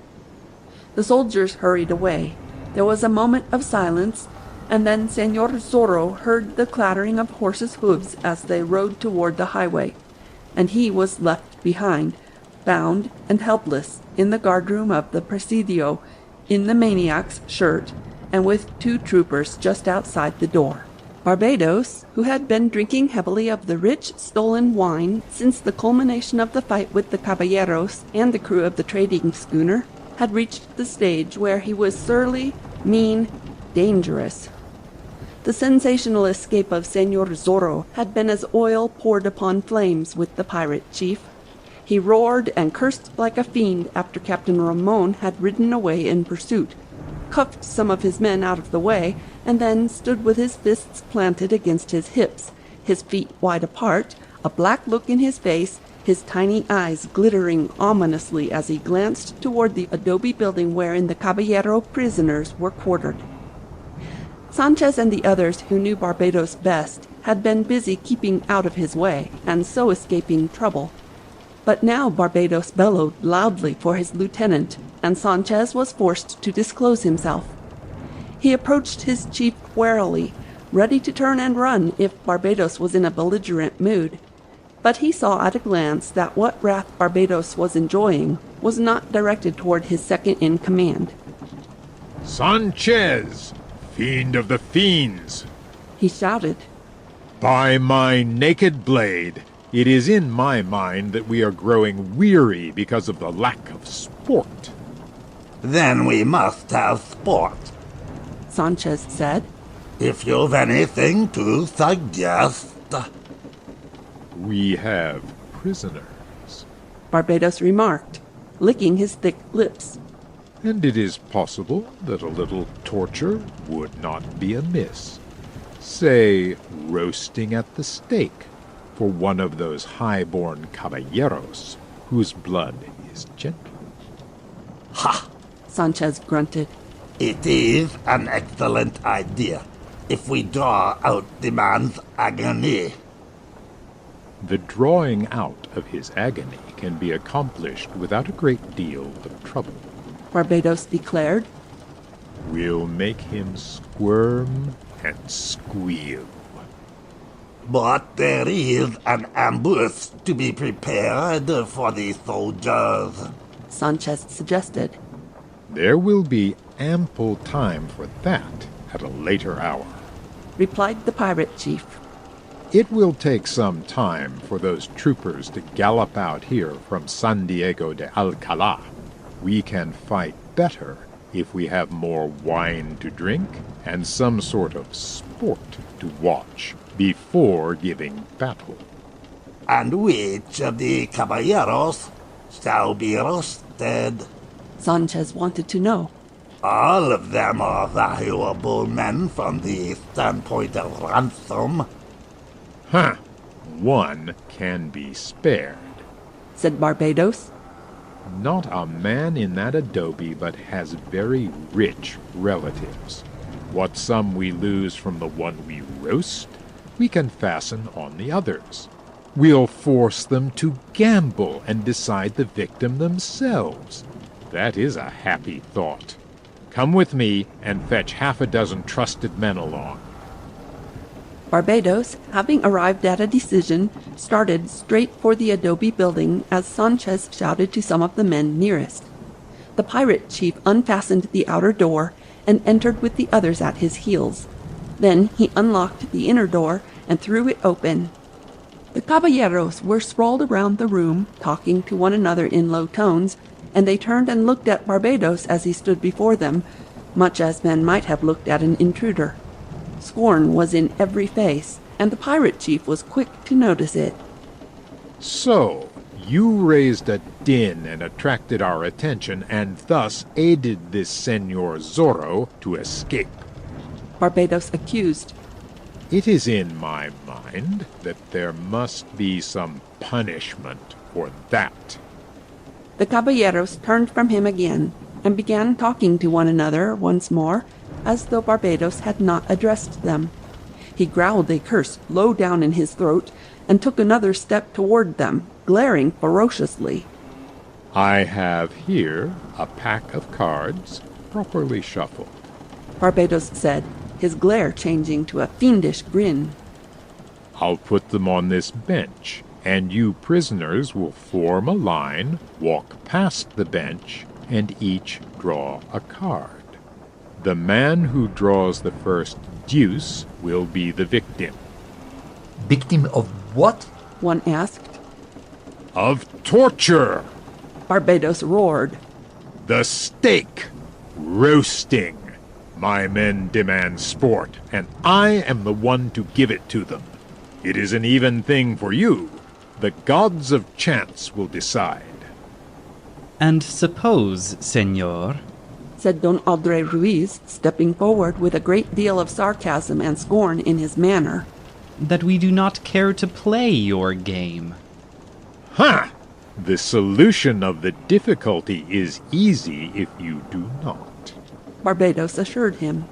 The soldiers hurried away. There was a moment of silence, and then Señor Zorro heard the clattering of horses' hooves as they rode toward the highway, and he was left behind, bound and helpless, in the guardroom of the Presidio, in the maniac's shirt, and with 2 troopers just outside the door. Barbados, who had been drinking heavily of the rich, stolen wine since the culmination of the fight with the caballeros and the crew of the trading schooner, had reached the stage where he was surly, mean, dangerous. The sensational escape of Señor Zorro had been as oil poured upon flames with the pirate chief. He roared and cursed like a fiend after Captain Ramon had ridden away in pursuit, cuffed some of his men out of the way, and then stood with his fists planted against his hips, his feet wide apart, a black look in his face, his tiny eyes glittering ominously as he glanced toward the adobe building wherein the caballero prisoners were quartered. Sanchez and the others who knew Barbados best had been busy keeping out of his way, and so escaping trouble. But now Barbados bellowed loudly for his lieutenant, and Sanchez was forced to disclose himself. He approached his chief warily, ready to turn and run if Barbados was in a belligerent mood. But he saw at a glance that what wrath Barbados was enjoying was not directed toward his second-in-command. "Sanchez, fiend of the fiends!" he shouted. "By my naked blade, it is in my mind that we are growing weary because of the lack of sport." "Then we must have sport," Sanchez said. "If you've anything to suggest." "We have prisoners," Barbados remarked, licking his thick lips. "and it is possible that a little torture would not be amiss. Say, roasting at the stake for one of those high-born caballeros whose blood is gentle." "Ha!" Sanchez grunted. "It is an excellent idea, if we draw out the man's agony." The drawing out of his agony can be accomplished without a great deal of trouble, Barbados declared. "We'll make him squirm and squeal." "But there is an ambush to be prepared for the soldiers," Sanchez suggested. "There will be ample time for that at a later hour," replied the pirate chief. "It will take some time for those troopers to gallop out here from San Diego de Alcalá. We can fight better if we have more wine to drink and some sort of sport to watch before giving battle." "And which of the caballeros shall be roasted?" Sanchez wanted to know. "All of them are valuable men from the standpoint of ransom." "Huh! One can be spared," said Barbados. "Not a man in that adobe but has very rich relatives. What sum we lose from the one we roast, we can fasten on the others. We'll force them to gamble and decide the victim themselves. That is a happy thought. Come with me and fetch half a dozen trusted men along." Barbados, having arrived at a decision, started straight for the adobe building as Sanchez shouted to some of the men nearest. The pirate chief unfastened the outer door and entered with the others at his heels. Then he unlocked the inner door and threw it open. The caballeros were sprawled around the room, talking to one another in low tones, and they turned and looked at Barbados as he stood before them, much as men might have looked at an intruder. Scorn was in every face, and the pirate chief was quick to notice it. "So, you raised a din and attracted our attention, and thus aided this Senor Zorro to escape," Barbados accused. "It is in my mind that there must be some punishment for that." The caballeros turned from him again, and began talking to one another once more, as though Barbados had not addressed them. He growled a curse low down in his throat, and took another step toward them, glaring ferociously. "I have here a pack of cards, properly shuffled," Barbados said, his glare changing to a fiendish grin. "I'll put them on this bench, and you prisoners will form a line, walk past the bench, and each draw a card. The man who draws the first deuce will be the victim." "Victim of what?" one asked. "Of torture!" Barbados roared. "The stake! Roasting! My men demand sport, and I am the one to give it to them. It is an even thing for you. The gods of chance will decide." "And suppose, senor," said Don Andre Ruiz, stepping forward with a great deal of sarcasm and scorn in his manner, "that we do not care to play your game." Ha! The solution of the difficulty is easy if you do not. Barbados assured him.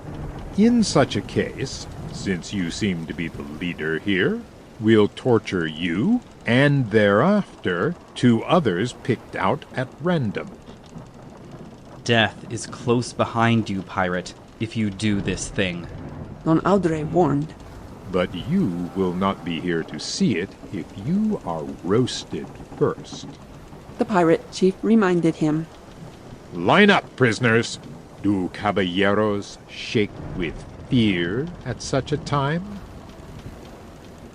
In such a case, since you seem to be the leader here, we'll torture you, and thereafter 2 others picked out at random. Death is close behind you, pirate, if you do this thing. Don Audrey warned. But you will not be here to see it if you are roasted first. The pirate chief reminded him. Line up, prisoners. Do caballeros shake with fear at such a time?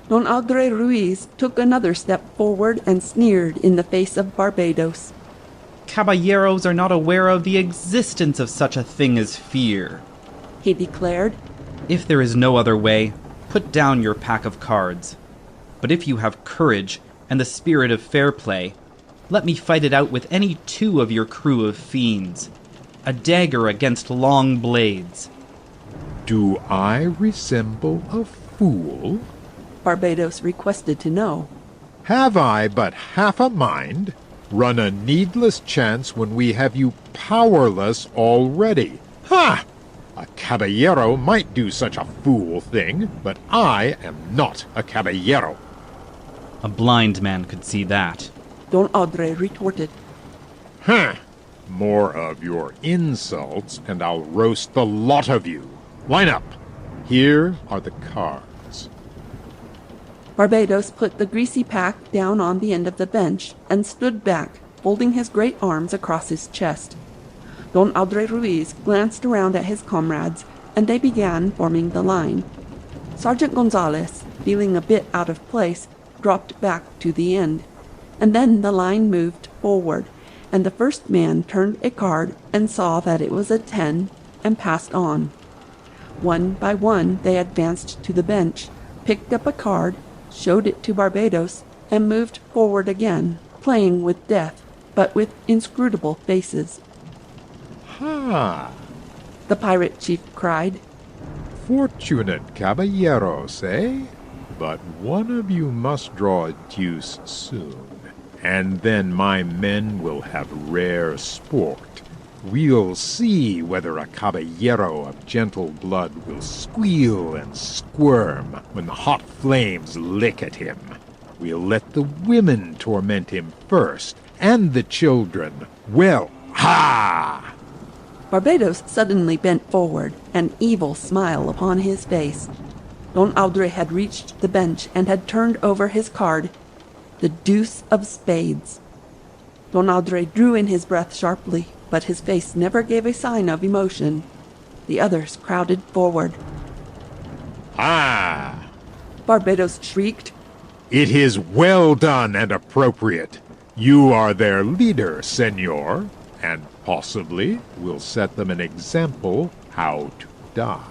Don Audrey Ruiz took another step forward and sneered in the face of Barbados. Caballeros are not aware of the existence of such a thing as fear, he declared. If there is no other way, put down your pack of cards. But if you have courage and the spirit of fair play, let me fight it out with any 2 of your crew of fiends. A dagger against long blades. Do I resemble a fool? Barbados requested to know. Have I but half a mind? Run a needless chance when we have you powerless already. Ha! A caballero might do such a fool thing, but I am not a caballero. A blind man could see that. Don Audrey retorted. Huh! More of your insults, and I'll roast the lot of you. Line up. Here are the cards. Barbados put the greasy pack down on the end of the bench and stood back, folding his great arms across his chest. Don Audrey Ruiz glanced around at his comrades, and they began forming the line. Sergeant Gonzalez, feeling a bit out of place, dropped back to the end, and then the line moved forward, and the first man turned a card and saw that it was a 10 and passed on. One by one they advanced to the bench, picked up a card, showed it to Barbados, and moved forward again, playing with death, but with inscrutable faces. Ha! The pirate chief cried. Fortunate caballeros, eh? But one of you must draw a deuce soon, and then my men will have rare sport. We'll see whether a caballero of gentle blood will squeal and squirm when the hot flames lick at him. We'll let the women torment him first, and the children. Well, ha! Barbados suddenly bent forward, an evil smile upon his face. Don Audrey had reached the bench and had turned over his card, the deuce of spades. Don Audrey drew in his breath sharply, but his face never gave a sign of emotion. The others crowded forward. Ah! Barbados shrieked. It is well done and appropriate. You are their leader, senor, and possibly will set them an example how to die.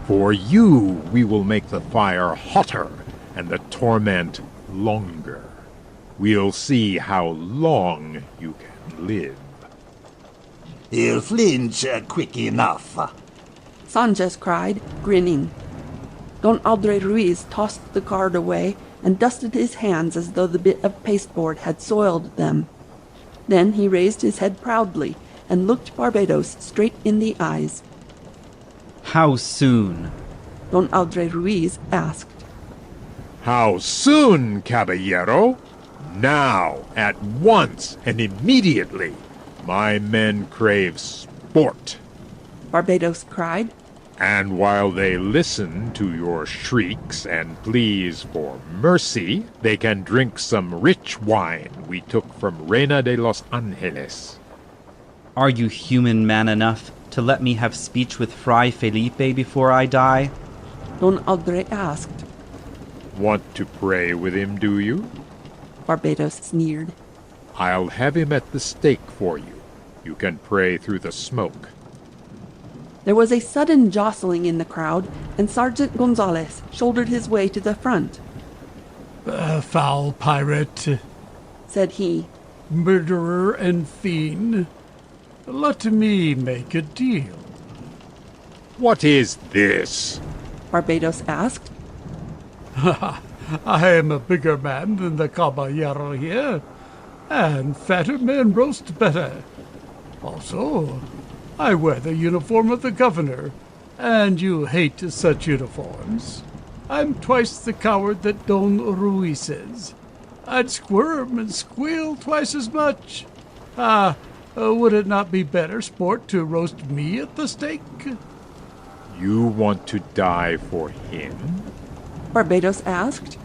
For you, we will make the fire hotter and the torment longer. We'll see how long you can live. He'll flinch quick enough. Sanchez cried, grinning. Don Audrey Ruiz tossed the card away and dusted his hands as though the bit of pasteboard had soiled them. Then he raised his head proudly and looked Barbados straight in the eyes. How soon? Don Audrey Ruiz asked. How soon, caballero? Now, at once, and immediately. My men crave sport. Barbados cried. And while they listen to your shrieks and pleas for mercy, they can drink some rich wine we took from Reina de los Angeles. Are you human man enough to let me have speech with Fray Felipe before I die? Don Audrey asked. Want to pray with him, do you? Barbados sneered. I'll have him at the stake for you. You can pray through the smoke. There was a sudden jostling in the crowd, and Sergeant Gonzalez shouldered his way to the front. Foul pirate, said he. Murderer and fiend, let me make a deal. What is this? Barbados asked. I am a bigger man than the caballero here, and fatter men roast better. Also, I wear the uniform of the governor, and you hate such uniforms. I'm twice the coward that Don Ruiz is. I'd squirm and squeal twice as much. Would it not be better sport to roast me at the stake? You want to die for him? Barbados asked.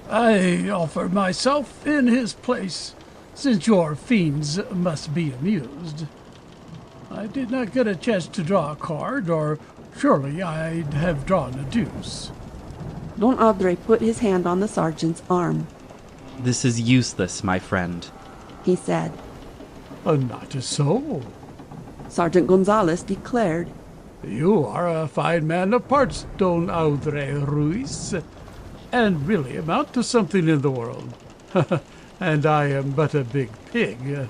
I offer myself in his place, since your fiends must be amused. I did not get a chance to draw a card, or surely I'd have drawn a deuce. Don Andre put his hand on the sergeant's arm. This is useless, my friend, he said. Not so, Sergeant Gonzalez declared. You are a fine man of parts, Don Andre Ruiz, and really amount to something in the world. And I am but a big pig.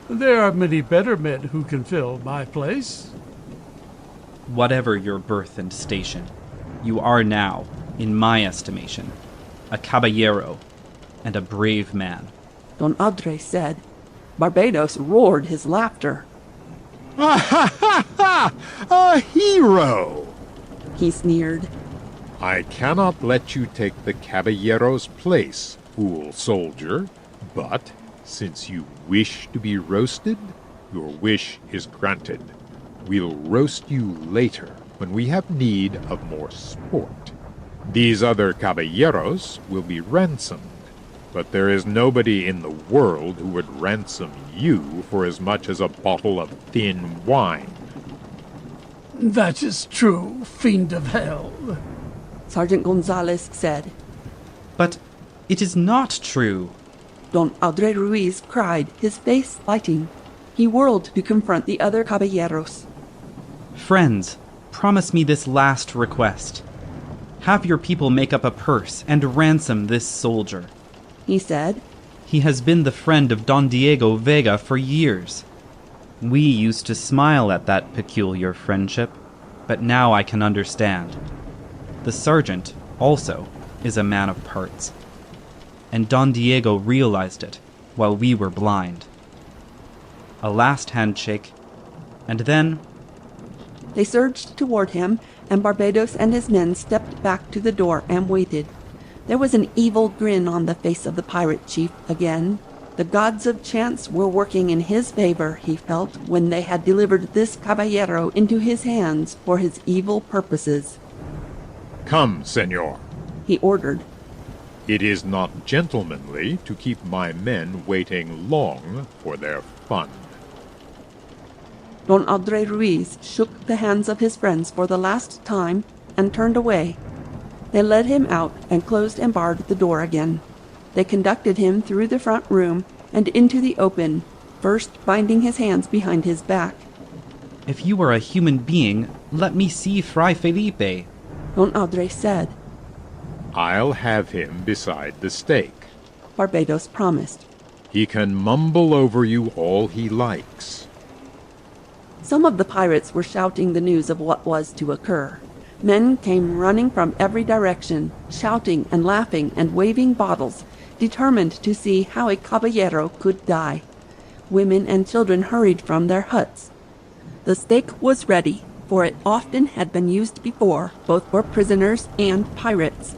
There are many better men who can fill my place. Whatever your birth and station, you are now, in my estimation, a caballero and a brave man. Don Andre said. Barbados roared his laughter. A hero! He sneered. I cannot let you take the caballero's place, fool soldier, but since you wish to be roasted, your wish is granted. We'll roast you later, when we have need of more sport. These other caballeros will be ransomed, but there is nobody in the world who would ransom you for as much as a bottle of thin wine. That is true, fiend of hell, Sergeant Gonzalez said. But it is not true. Don Andre Ruiz cried, his face lighting. He whirled to confront the other caballeros. Friends, promise me this last request. Have your people make up a purse and ransom this soldier, he said. He has been the friend of Don Diego Vega for years. We used to smile at that peculiar friendship, but now I can understand. The sergeant, also, is a man of parts. And Don Diego realized it, while we were blind. A last handshake, and then... They surged toward him, and Barbados and his men stepped back to the door and waited. There was an evil grin on the face of the pirate chief again. The gods of chance were working in his favor, he felt, when they had delivered this caballero into his hands for his evil purposes. Come, senor, he ordered. It is not gentlemanly to keep my men waiting long for their fun. Don Andre Ruiz shook the hands of his friends for the last time and turned away. They led him out and closed and barred the door again. They conducted him through the front room and into the open, first binding his hands behind his back. If you are a human being, let me see Fray Felipe, Don Andre said. I'll have him beside the stake, Barbados promised. He can mumble over you all he likes. Some of the pirates were shouting the news of what was to occur. Men came running from every direction, shouting and laughing and waving bottles, determined to see how a caballero could die. Women and children hurried from their huts. The stake was ready, for it often had been used before, both for prisoners and pirates.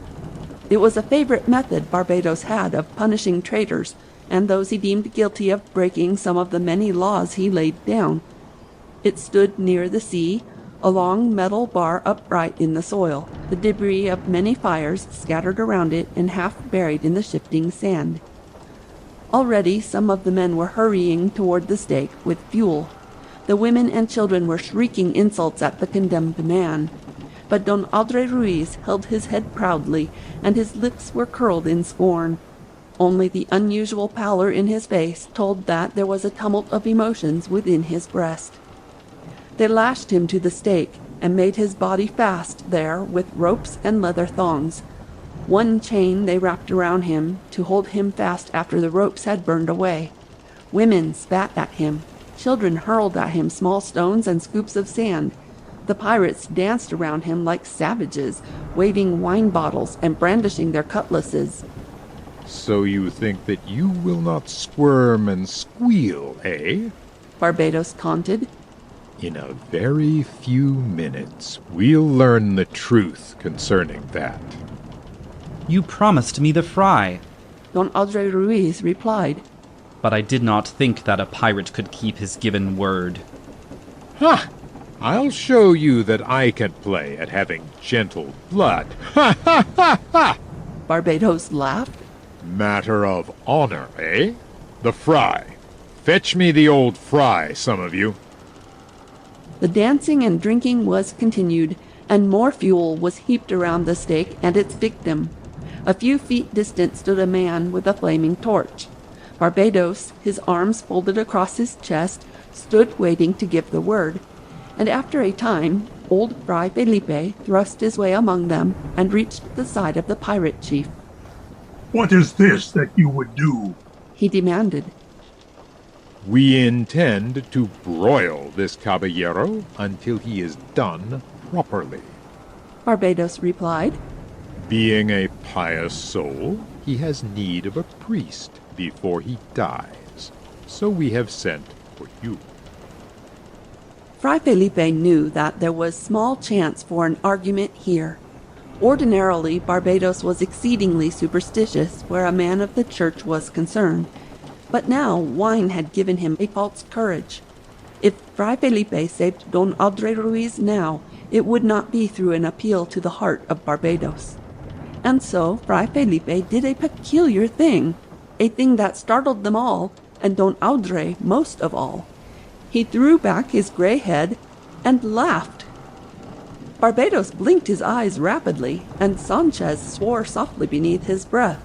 It was a favorite method Barbados had of punishing traitors and those he deemed guilty of breaking some of the many laws he laid down. It stood near the sea, a long metal bar upright in the soil, the debris of many fires scattered around it and half buried in the shifting sand. Already some of the men were hurrying toward the stake with fuel. The women and children were shrieking insults at the condemned man. But Don Andre Ruiz held his head proudly, and his lips were curled in scorn. Only the unusual pallor in his face told that there was a tumult of emotions within his breast. They lashed him to the stake and made his body fast there with ropes and leather thongs. One chain they wrapped around him to hold him fast after the ropes had burned away. Women spat at him. Children hurled at him small stones and scoops of sand. The pirates danced around him like savages, waving wine bottles and brandishing their cutlasses. So you think that you will not squirm and squeal, eh? Barbados taunted. In a very few minutes, we'll learn the truth concerning that. You promised me the fry. Don Andre Ruiz replied. But I did not think that a pirate could keep his given word. Ha! I'll show you that I can play at having gentle blood. Ha ha ha ha! Barbados laughed. Matter of honor, eh? The fry. Fetch me the old fry, some of you. The dancing and drinking was continued, and more fuel was heaped around the stake and its victim. A few feet distant stood a man with a flaming torch. Barbados, his arms folded across his chest, stood waiting to give the word, and after a time, old Fray Felipe thrust his way among them and reached the side of the pirate chief. What is this that you would do? He demanded. We intend to broil this caballero until he is done properly. Barbados replied. Being a pious soul, he has need of a priest before he dies, so we have sent for you. Fray Felipe knew that there was small chance for an argument here. Ordinarily, Barbados was exceedingly superstitious where a man of the church was concerned, but now wine had given him a false courage. If Fray Felipe saved Don Andre Ruiz now, it would not be through an appeal to the heart of Barbados. And so Fray Felipe did a peculiar thing, a thing that startled them all, and Don Andre most of all. He threw back his gray head and laughed. Barbados blinked his eyes rapidly, and Sanchez swore softly beneath his breath.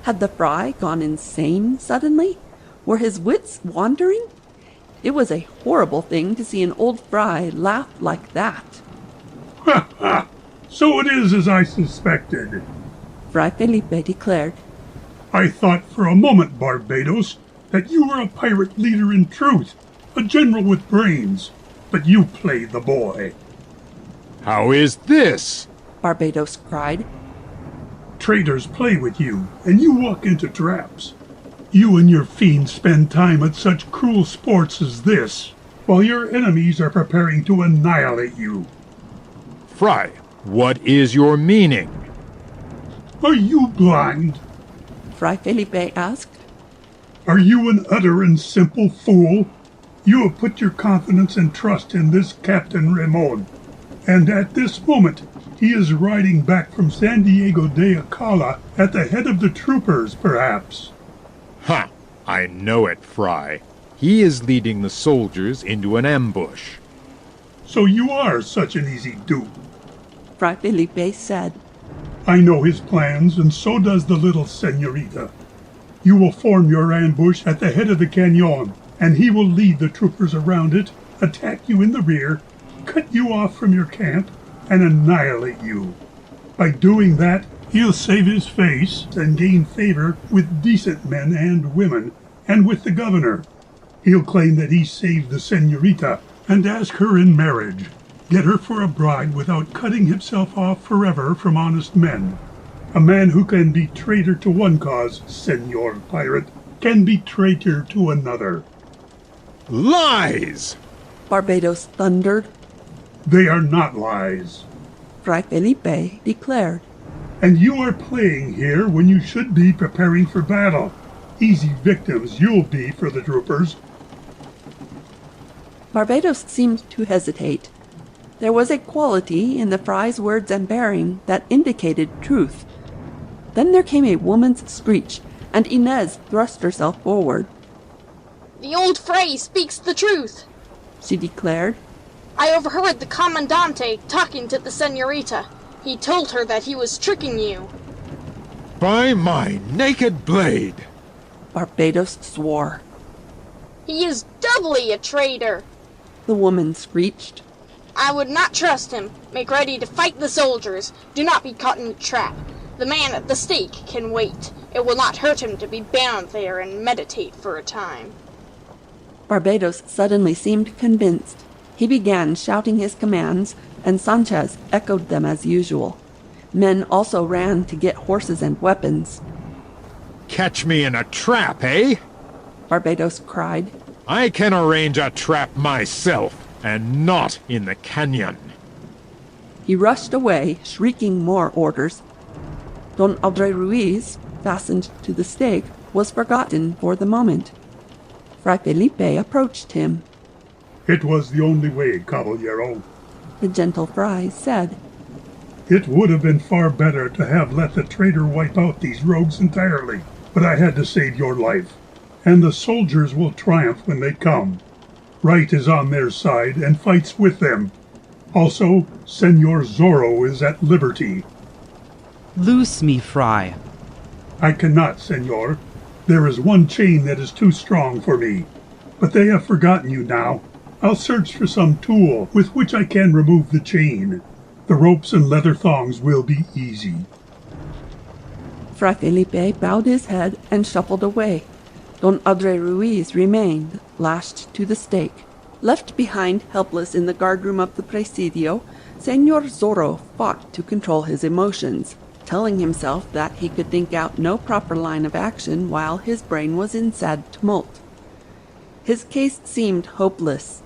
Had the fry gone insane suddenly? Were his wits wandering? It was a horrible thing to see an old fry laugh like that. Ha ha! So it is as I suspected, Fray Felipe declared. I thought for a moment, Barbados, that you were a pirate leader in truth, a general with brains, but you played the boy. How is this? Barbados cried. Traitors play with you, and you walk into traps. You and your fiends spend time at such cruel sports as this, while your enemies are preparing to annihilate you. Fry, what is your meaning? Are you blind? Fray Felipe asked. Are you an utter and simple fool? You have put your confidence and trust in this Captain Ramon, and at this moment he is riding back from San Diego de Acala at the head of the troopers, perhaps. Ha! I know it, Fry. He is leading the soldiers into an ambush. So you are such an easy dupe, Fray Felipe said. I know his plans, and so does the little señorita. You will form your ambush at the head of the cañon, and he will lead the troopers around it, attack you in the rear, cut you off from your camp, and annihilate you. By doing that, he'll save his face and gain favor with decent men and women, and with the governor. He'll claim that he saved the señorita and ask her in marriage. Get her for a bride without cutting himself off forever from honest men. A man who can be traitor to one cause, Señor Pirate, can be traitor to another. Lies! Barbados thundered. They are not lies, Fray Felipe declared. And you are playing here when you should be preparing for battle. Easy victims you'll be for the troopers. Barbados seemed to hesitate. There was a quality in the Frai's words and bearing that indicated truth. Then there came a woman's screech, and Inez thrust herself forward. The old Fray speaks the truth, she declared. I overheard the Commandante talking to the señorita. He told her that he was tricking you. By my naked blade! Barbados swore. He is doubly a traitor, the woman screeched. I would not trust him. Make ready to fight the soldiers. Do not be caught in a trap. The man at the stake can wait. It will not hurt him to be bound there and meditate for a time. Barbados suddenly seemed convinced. He began shouting his commands, and Sanchez echoed them as usual. Men also ran to get horses and weapons. Catch me in a trap, eh? Barbados cried. I can arrange a trap myself, and not in the canyon. He rushed away, shrieking more orders. Don Andre Ruiz, fastened to the stake, was forgotten for the moment. Fray Felipe approached him. It was the only way, caballero, The gentle Fry said. It would have been far better to have let the traitor wipe out these rogues entirely, but I had to save your life, and the soldiers will triumph when they come. Right is on their side and fights with them. Also, Senor Zorro is at liberty. Loose me, Fry. I cannot, senor. There is one chain that is too strong for me, but they have forgotten you now. I'll search for some tool with which I can remove the chain. The ropes and leather thongs will be easy. Fray Felipe bowed his head and shuffled away. Don Andre Ruiz remained, lashed to the stake. Left behind helpless in the guardroom of the Presidio, Senor Zorro fought to control his emotions, telling himself that he could think out no proper line of action while his brain was in sad tumult. His case seemed hopeless.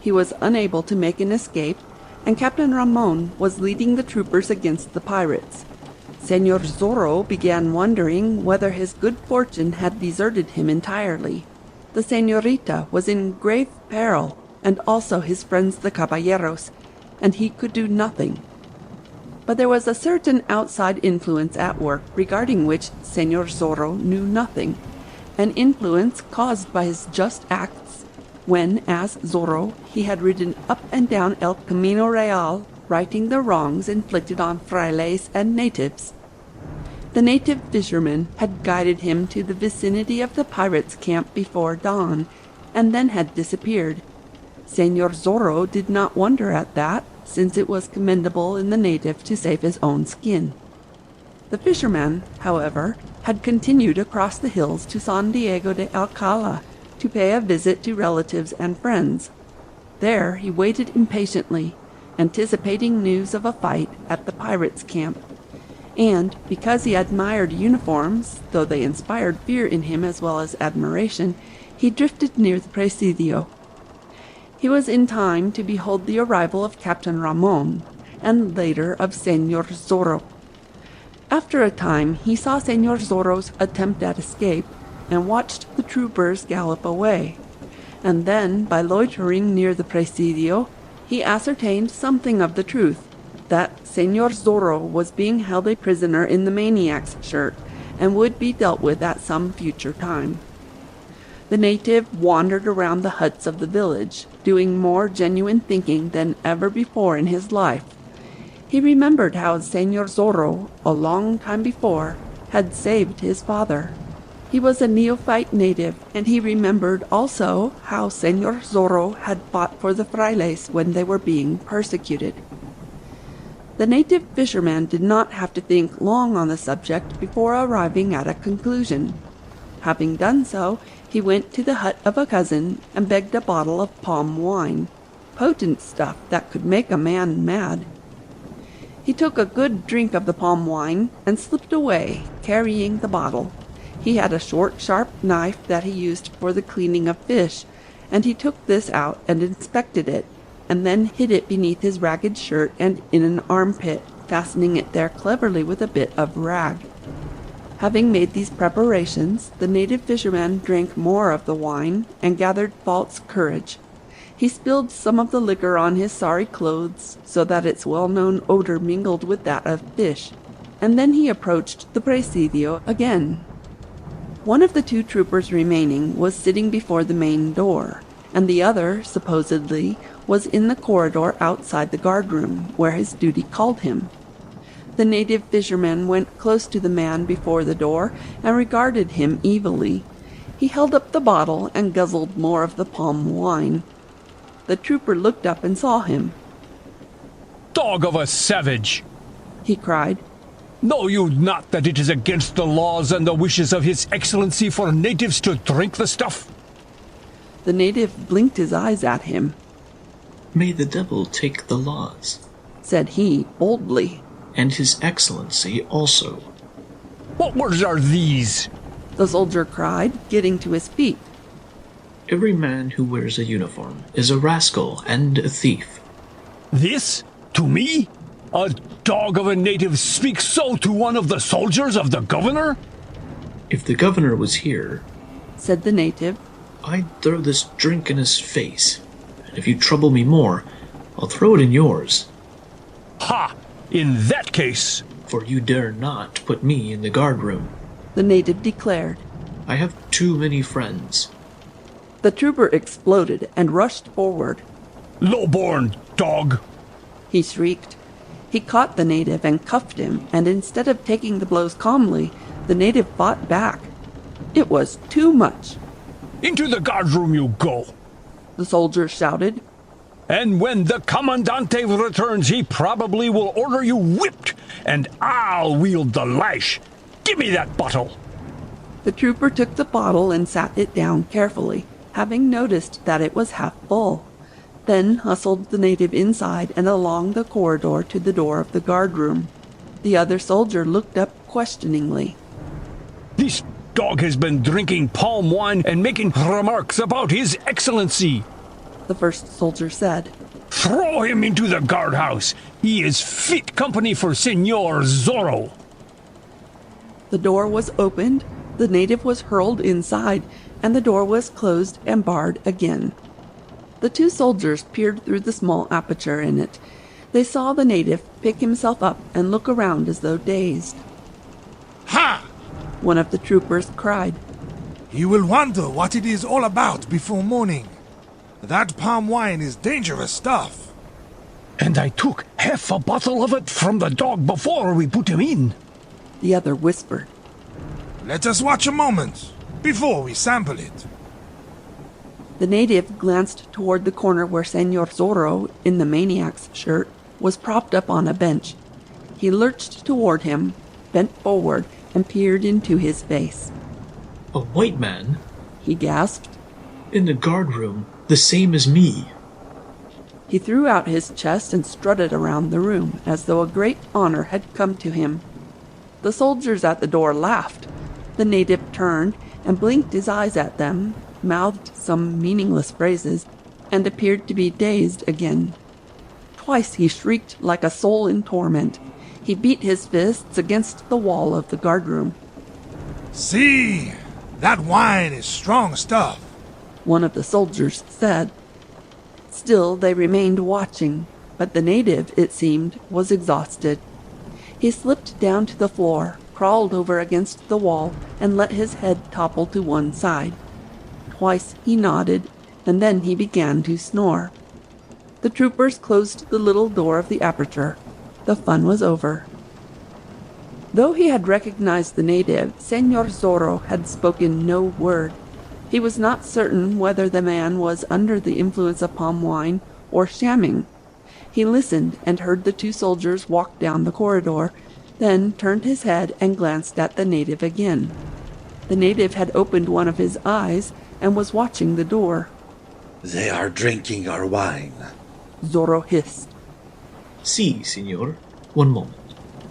He was unable to make an escape, and Captain Ramon was leading the troopers against the pirates. Senor Zorro began wondering whether his good fortune had deserted him entirely. The señorita was in grave peril, and also his friends the caballeros, and he could do nothing. But there was a certain outside influence at work regarding which Senor Zorro knew nothing, an influence caused by his just acts when, as Zorro, he had ridden up and down El Camino Real, righting the wrongs inflicted on frailes and natives. The native fisherman had guided him to the vicinity of the pirates' camp before dawn, and then had disappeared. Senor Zorro did not wonder at that, since it was commendable in the native to save his own skin. The fisherman, however, had continued across the hills to San Diego de Alcala to pay a visit to relatives and friends. There he waited impatiently, anticipating news of a fight at the pirates' camp. And, because he admired uniforms, though they inspired fear in him as well as admiration, he drifted near the Presidio. He was in time to behold the arrival of Captain Ramon, and later of Senor Zorro. After a time he saw Senor Zorro's attempt at escape, and watched the troopers gallop away. And then, by loitering near the Presidio, he ascertained something of the truth, that Senor Zorro was being held a prisoner in the maniac's shirt, and would be dealt with at some future time. The native wandered around the huts of the village, doing more genuine thinking than ever before in his life. He remembered how Senor Zorro, a long time before, had saved his father. He was a neophyte native, and he remembered also how Senor Zorro had fought for the frailes when they were being persecuted. The native fisherman did not have to think long on the subject before arriving at a conclusion. Having done so, he went to the hut of a cousin and begged a bottle of palm wine, potent stuff that could make a man mad. He took a good drink of the palm wine and slipped away, carrying the bottle. He had a short, sharp knife that he used for the cleaning of fish, and he took this out and inspected it, and then hid it beneath his ragged shirt and in an armpit, fastening it there cleverly with a bit of rag. Having made these preparations, the native fisherman drank more of the wine and gathered false courage. He spilled some of the liquor on his sorry clothes, so that its well-known odor mingled with that of fish, and then he approached the Presidio again. One of the two troopers remaining was sitting before the main door, and the other, supposedly, was in the corridor outside the guardroom, where his duty called him. The native fisherman went close to the man before the door and regarded him evilly. He held up the bottle and guzzled more of the palm wine. The trooper looked up and saw him. "Dog of a savage!" he cried. "Know you not that it is against the laws and the wishes of His Excellency for natives to drink the stuff?" The native blinked his eyes at him. May the devil take the laws, said he boldly. And His Excellency also. What words are these? The soldier cried, getting to his feet. Every man who wears a uniform is a rascal and a thief. This? To me? A dog of a native speaks so to one of the soldiers of the governor? If the governor was here, said the native, I'd throw this drink in his face. And if you trouble me more, I'll throw it in yours. Ha! In that case... For you dare not put me in the guardroom, the native declared. I have too many friends. The trooper exploded and rushed forward. Low-born dog! He shrieked. He caught the native and cuffed him, and instead of taking the blows calmly, the native fought back. It was too much. Into the guardroom you go, the soldier shouted. And when the Commandante returns, he probably will order you whipped, and I'll wield the lash. Give me that bottle. The trooper took the bottle and sat it down carefully, having noticed that it was half full, then hustled the native inside and along the corridor to the door of the guardroom. The other soldier looked up questioningly. This dog has been drinking palm wine and making remarks about His Excellency, the first soldier said. Throw him into the guardhouse. He is fit company for Senor Zorro. The door was opened, the native was hurled inside, and the door was closed and barred again. The two soldiers peered through the small aperture in it. They saw the native pick himself up and look around as though dazed. Ha! One of the troopers cried. You will wonder what it is all about before morning. That palm wine is dangerous stuff. And I took half a bottle of it from the dog before we put him in, the other whispered. Let us watch a moment before we sample it. The native glanced toward the corner where Senor Zorro, in the maniac's shirt, was propped up on a bench. He lurched toward him, bent forward, and peered into his face. A white man? He gasped. In the guardroom, the same as me. He threw out his chest and strutted around the room, as though a great honor had come to him. The soldiers at the door laughed. The native turned and blinked his eyes at them, mouthed some meaningless phrases, and appeared to be dazed again. Twice he shrieked like a soul in torment. He beat his fists against the wall of the guardroom. See, that wine is strong stuff, one of the soldiers said. Still they remained watching, but the native, it seemed, was exhausted. He slipped down to the floor, crawled over against the wall, and let his head topple to one side. Twice he nodded, and then he began to snore. The troopers closed the little door of the aperture. The fun was over. Though he had recognized the native, Senor Zorro had spoken no word. He was not certain whether the man was under the influence of palm wine or shamming. He listened and heard the two soldiers walk down the corridor, then turned his head and glanced at the native again. The native had opened one of his eyes and was watching the door. They are drinking our wine, Zorro hissed. Si, senor. One moment.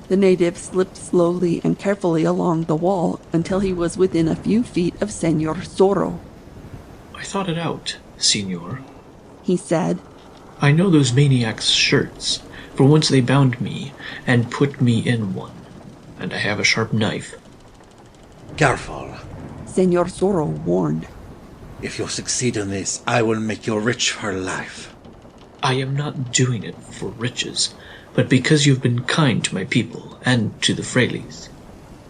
The native slipped slowly and carefully along the wall until he was within a few feet of Senor Zorro. I thought it out, senor, he said. I know those maniacs' shirts, for once they bound me and put me in one, and I have a sharp knife. Careful, Senor Zorro warned. If you succeed in this, I will make you rich for life. I am not doing it for riches, but because you've been kind to my people and to the frailes,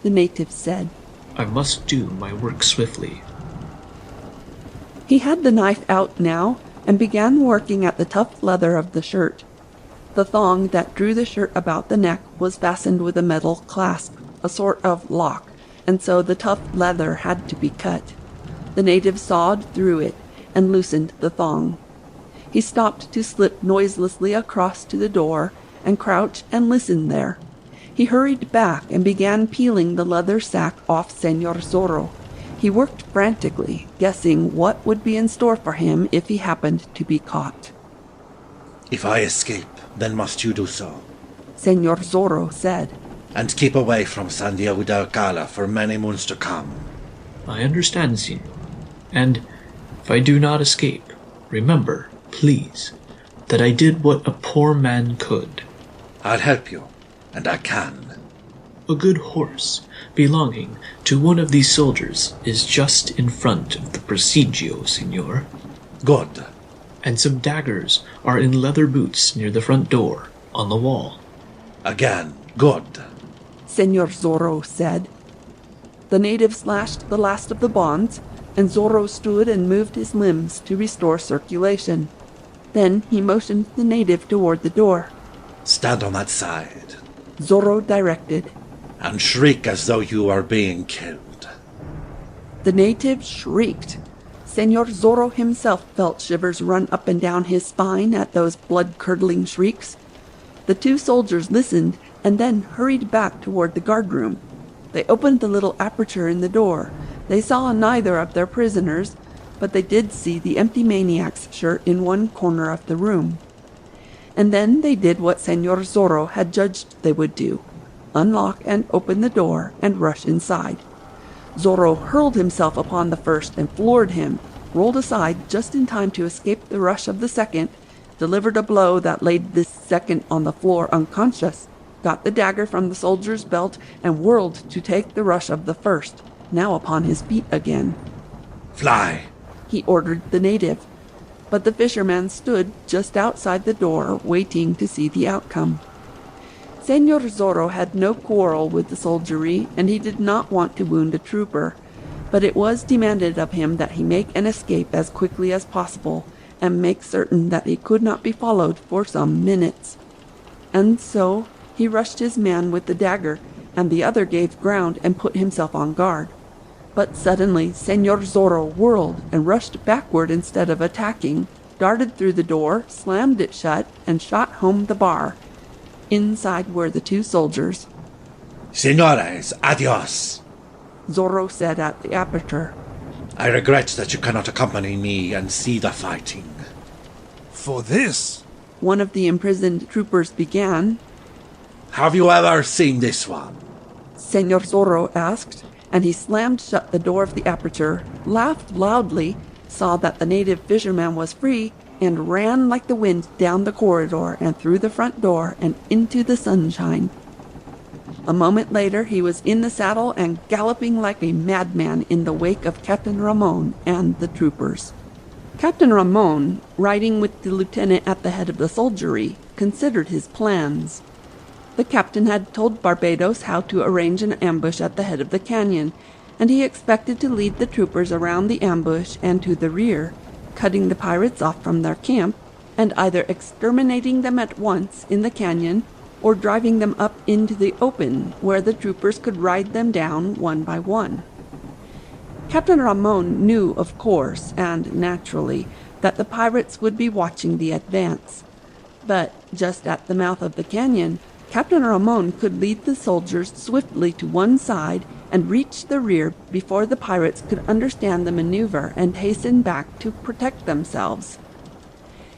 the native said. I must do my work swiftly. He had the knife out now and began working at the tough leather of the shirt. The thong that drew the shirt about the neck was fastened with a metal clasp, a sort of lock, and so the tough leather had to be cut. The native sawed through it and loosened the thong. He stopped to slip noiselessly across to the door and crouch and listen there. He hurried back and began peeling the leather sack off Senor Zorro. He worked frantically, guessing what would be in store for him if he happened to be caught. If I escape, then must you do so. Senor Zorro said. And keep away from San Diego de Alcala for many moons to come. I understand, Senor. And if I do not escape, remember, please, that I did what a poor man could. I'll help you, and I can. A good horse belonging to one of these soldiers is just in front of the Presidio, Senor. Good. And some daggers are in leather boots near the front door, on the wall. Again, good. Senor Zorro said. The native slashed the last of the bonds, and Zorro stood and moved his limbs to restore circulation. Then he motioned the native toward the door. Stand on that side. Zorro directed. And shriek as though you are being killed. The native shrieked. Senor Zorro himself felt shivers run up and down his spine at those blood-curdling shrieks. The two soldiers listened and then hurried back toward the guardroom. They opened the little aperture in the door. They saw neither of their prisoners, but they did see the empty maniac's shirt in one corner of the room. And then they did what Senor Zorro had judged they would do. Unlock and open the door and rush inside. Zorro hurled himself upon the first and floored him, rolled aside just in time to escape the rush of the second, delivered a blow that laid this second on the floor unconscious, got the dagger from the soldier's belt, and whirled to take the rush of the first, now upon his feet again. Fly! He ordered the native, but the fisherman stood just outside the door waiting to see the outcome. Senor Zorro had no quarrel with the soldiery, and he did not want to wound a trooper, but it was demanded of him that he make an escape as quickly as possible, and make certain that he could not be followed for some minutes. And so he rushed his man with the dagger, and the other gave ground and put himself on guard. But suddenly Senor Zorro whirled and rushed backward instead of attacking, darted through the door, slammed it shut, and shot home the bar. Inside were the two soldiers. Senores, adios! Zorro said at the aperture. I regret that you cannot accompany me and see the fighting. For this, one of the imprisoned troopers began. Have you ever seen this one? Senor Zorro asked, and he slammed shut the door of the aperture, laughed loudly, saw that the native fisherman was free, and ran like the wind down the corridor and through the front door and into the sunshine. A moment later he was in the saddle and galloping like a madman in the wake of Captain Ramon and the troopers. Captain Ramon, riding with the lieutenant at the head of the soldiery, considered his plans. The captain had told Barbados how to arrange an ambush at the head of the canyon, and he expected to lead the troopers around the ambush and to the rear, cutting the pirates off from their camp, and either exterminating them at once in the canyon or driving them up into the open, where the troopers could ride them down one by one. Captain Ramon knew, of course, and naturally, that the pirates would be watching the advance. But just at the mouth of the canyon, Captain Ramon could lead the soldiers swiftly to one side and reach the rear before the pirates could understand the maneuver and hasten back to protect themselves.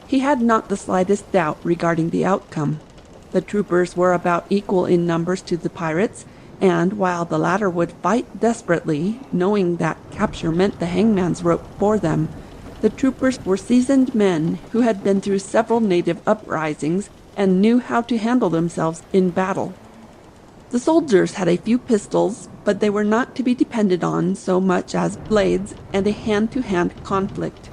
He had not the slightest doubt regarding the outcome. The troopers were about equal in numbers to the pirates, and while the latter would fight desperately, knowing that capture meant the hangman's rope for them, the troopers were seasoned men who had been through several native uprisings and knew how to handle themselves in battle. The soldiers had a few pistols, but they were not to be depended on so much as blades and a hand-to-hand conflict.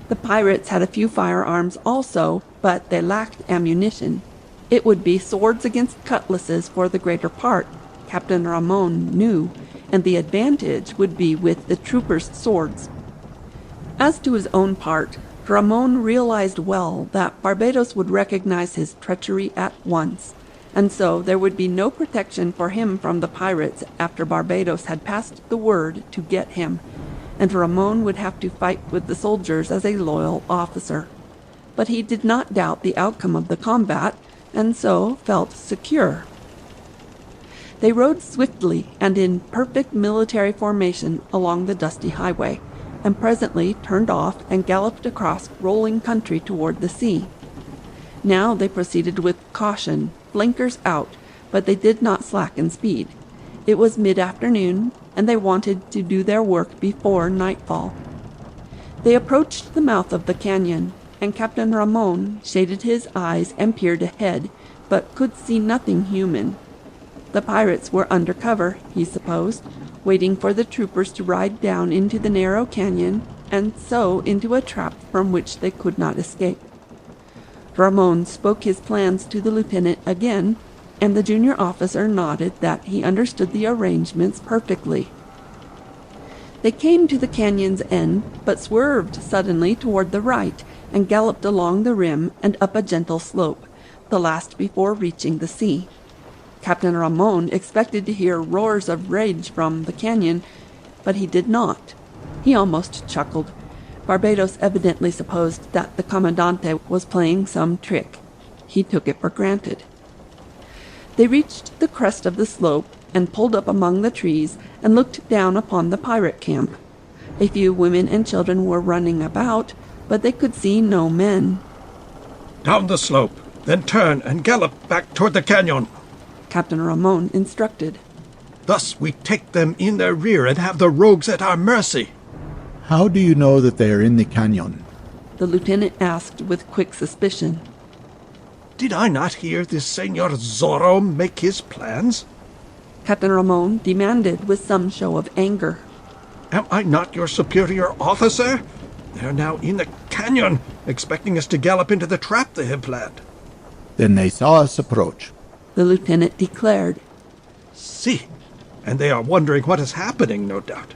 The pirates had a few firearms also, but they lacked ammunition. It would be swords against cutlasses for the greater part, Captain Ramon knew, and the advantage would be with the troopers' swords. As to his own part, Ramon realized well that Barbados would recognize his treachery at once, and so there would be no protection for him from the pirates after Barbados had passed the word to get him, and Ramon would have to fight with the soldiers as a loyal officer. But he did not doubt the outcome of the combat, and so felt secure. They rode swiftly and in perfect military formation along the dusty highway, and presently turned off and galloped across rolling country toward the sea. Now they proceeded with caution, blinkers out, but they did not slacken speed. It was mid-afternoon, and they wanted to do their work before nightfall. They approached the mouth of the canyon, and Captain Ramon shaded his eyes and peered ahead, but could see nothing human. The pirates were under cover, he supposed, waiting for the troopers to ride down into the narrow canyon, and so into a trap from which they could not escape. Ramon spoke his plans to the lieutenant again, and the junior officer nodded that he understood the arrangements perfectly. They came to the canyon's end, but swerved suddenly toward the right, and galloped along the rim and up a gentle slope, the last before reaching the sea. Captain Ramon expected to hear roars of rage from the canyon, but he did not. He almost chuckled. Barbados evidently supposed that the Commandante was playing some trick. He took it for granted. They reached the crest of the slope and pulled up among the trees and looked down upon the pirate camp. A few women and children were running about, but they could see no men. Down the slope, then turn and gallop back toward the canyon, Captain Ramon instructed. Thus we take them in their rear and have the rogues at our mercy. How do you know that they are in the canyon? The lieutenant asked with quick suspicion. Did I not hear this Senor Zorro make his plans? Captain Ramon demanded with some show of anger. Am I not your superior officer? They are now in the canyon, expecting us to gallop into the trap they have planned. Then they saw us approach, the lieutenant declared. See, and they are wondering what is happening, no doubt.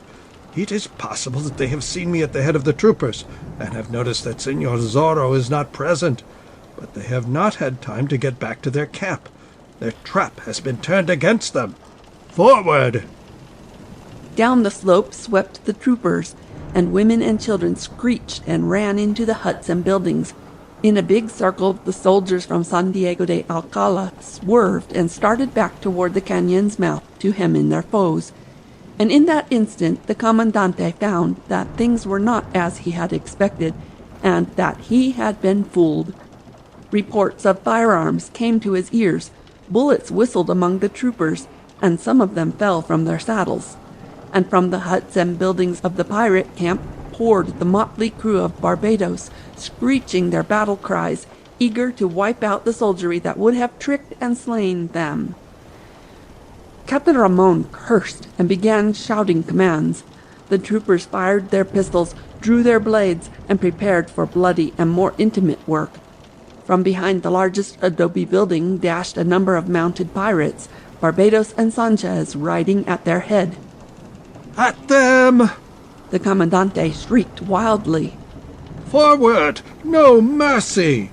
It is possible that they have seen me at the head of the troopers, and have noticed that Senor Zorro is not present, but they have not had time to get back to their camp. Their trap has been turned against them. Forward! Down the slope swept the troopers, and women and children screeched and ran into the huts and buildings. In a big circle, the soldiers from San Diego de Alcala swerved and started back toward the canyon's mouth to hem in their foes. And in that instant, the Commandante found that things were not as he had expected, and that he had been fooled. Reports of firearms came to his ears, bullets whistled among the troopers, and some of them fell from their saddles. And from the huts and buildings of the pirate camp poured the motley crew of Barbados, screeching their battle cries, eager to wipe out the soldiery that would have tricked and slain them. Captain Ramon cursed and began shouting commands. The troopers fired their pistols, drew their blades, and prepared for bloody and more intimate work. From behind the largest adobe building dashed a number of mounted pirates, Barbados and Sanchez riding at their head. At them! The Commandante shrieked wildly. Forward! No mercy!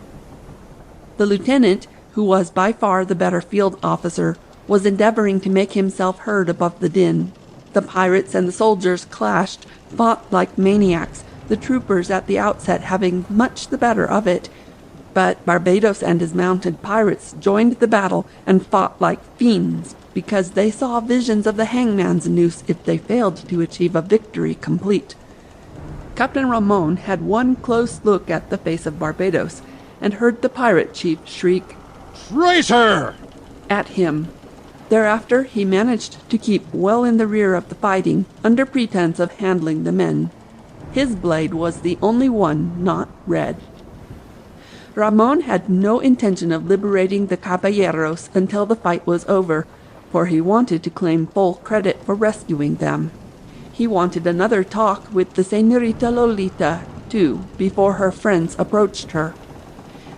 The lieutenant, who was by far the better field officer, was endeavoring to make himself heard above the din. The pirates and the soldiers clashed, fought like maniacs, the troopers at the outset having much the better of it. But Barbados and his mounted pirates joined the battle and fought like fiends, because they saw visions of the hangman's noose if they failed to achieve a victory complete. Captain Ramon had one close look at the face of Barbados, and heard the pirate chief shriek, "Traitor!" at him. Thereafter he managed to keep well in the rear of the fighting, under pretense of handling the men. His blade was the only one not red. Ramon had no intention of liberating the caballeros until the fight was over, for he wanted to claim full credit for rescuing them. He wanted another talk with the Señorita Lolita, too, before her friends approached her.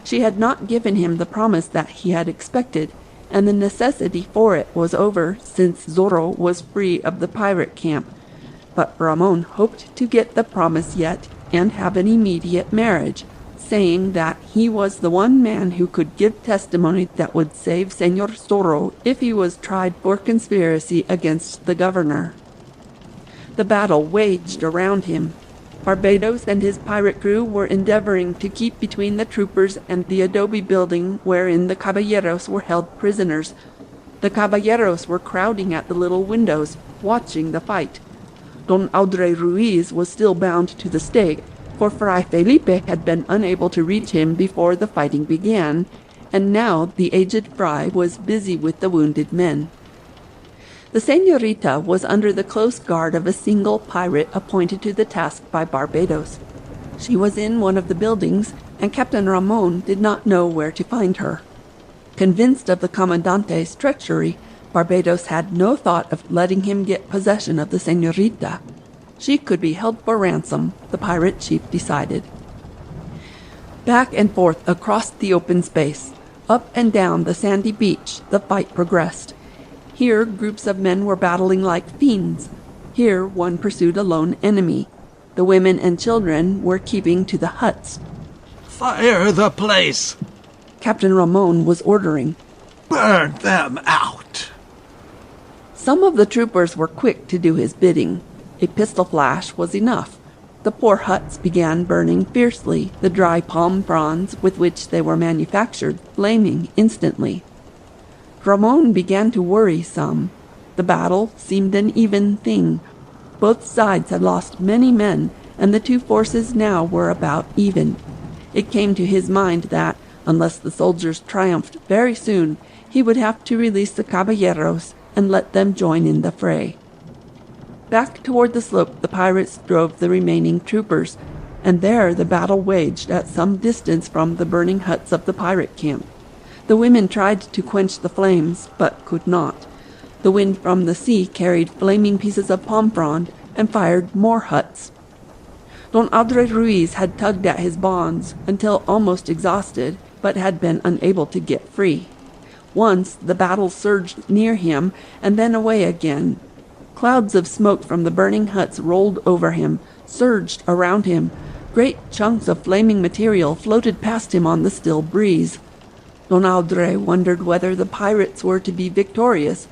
She had not given him the promise that he had expected, and the necessity for it was over since Zorro was free of the pirate camp. But Ramon hoped to get the promise yet and have an immediate marriage, saying that he was the one man who could give testimony that would save Senor Zorro if he was tried for conspiracy against the governor. The battle waged around him. Barbados and his pirate crew were endeavoring to keep between the troopers and the adobe building wherein the caballeros were held prisoners. The caballeros were crowding at the little windows, watching the fight. Don Audrey Ruiz was still bound to the stake, for Fray Felipe had been unable to reach him before the fighting began, and now the aged fry was busy with the wounded men. The señorita was under the close guard of a single pirate appointed to the task by Barbados. She was in one of the buildings, and Captain Ramon did not know where to find her. Convinced of the Commandante's treachery, Barbados had no thought of letting him get possession of the señorita. She could be held for ransom, the pirate chief decided. Back and forth across the open space, up and down the sandy beach, the fight progressed. Here groups of men were battling like fiends. Here one pursued a lone enemy. The women and children were keeping to the huts. Fire the place! Captain Ramon was ordering. Burn them out! Some of the troopers were quick to do his bidding. A pistol flash was enough. The poor huts began burning fiercely, the dry palm fronds with which they were manufactured flaming instantly. Ramon began to worry some. The battle seemed an even thing. Both sides had lost many men, and the two forces now were about even. It came to his mind that, unless the soldiers triumphed very soon, he would have to release the caballeros and let them join in the fray. Back toward the slope the pirates drove the remaining troopers, and there the battle waged at some distance from the burning huts of the pirate camp. The women tried to quench the flames, but could not. The wind from the sea carried flaming pieces of palm frond and fired more huts. Don Andres Ruiz had tugged at his bonds until almost exhausted, but had been unable to get free. Once the battle surged near him and then away again. Clouds of smoke from the burning huts rolled over him, surged around him. Great chunks of flaming material floated past him on the still breeze. Don Andres wondered whether the pirates were to be victorious,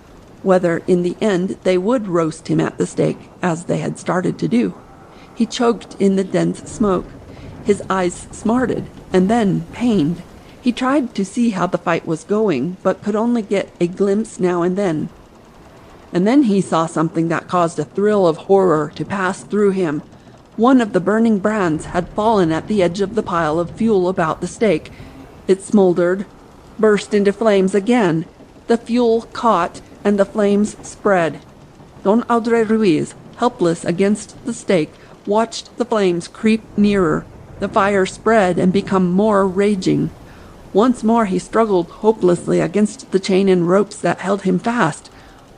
whether in the end they would roast him at the stake, as they had started to do. He choked in the dense smoke. His eyes smarted, and then pained. He tried to see how the fight was going, but could only get a glimpse now and then. And then he saw something that caused a thrill of horror to pass through him. One of the burning brands had fallen at the edge of the pile of fuel about the stake. It smoldered, burst into flames again. The fuel caught, and the flames spread. Don Andres Ruiz, helpless against the stake, watched the flames creep nearer. The fire spread and become more raging. Once more he struggled hopelessly against the chain and ropes that held him fast.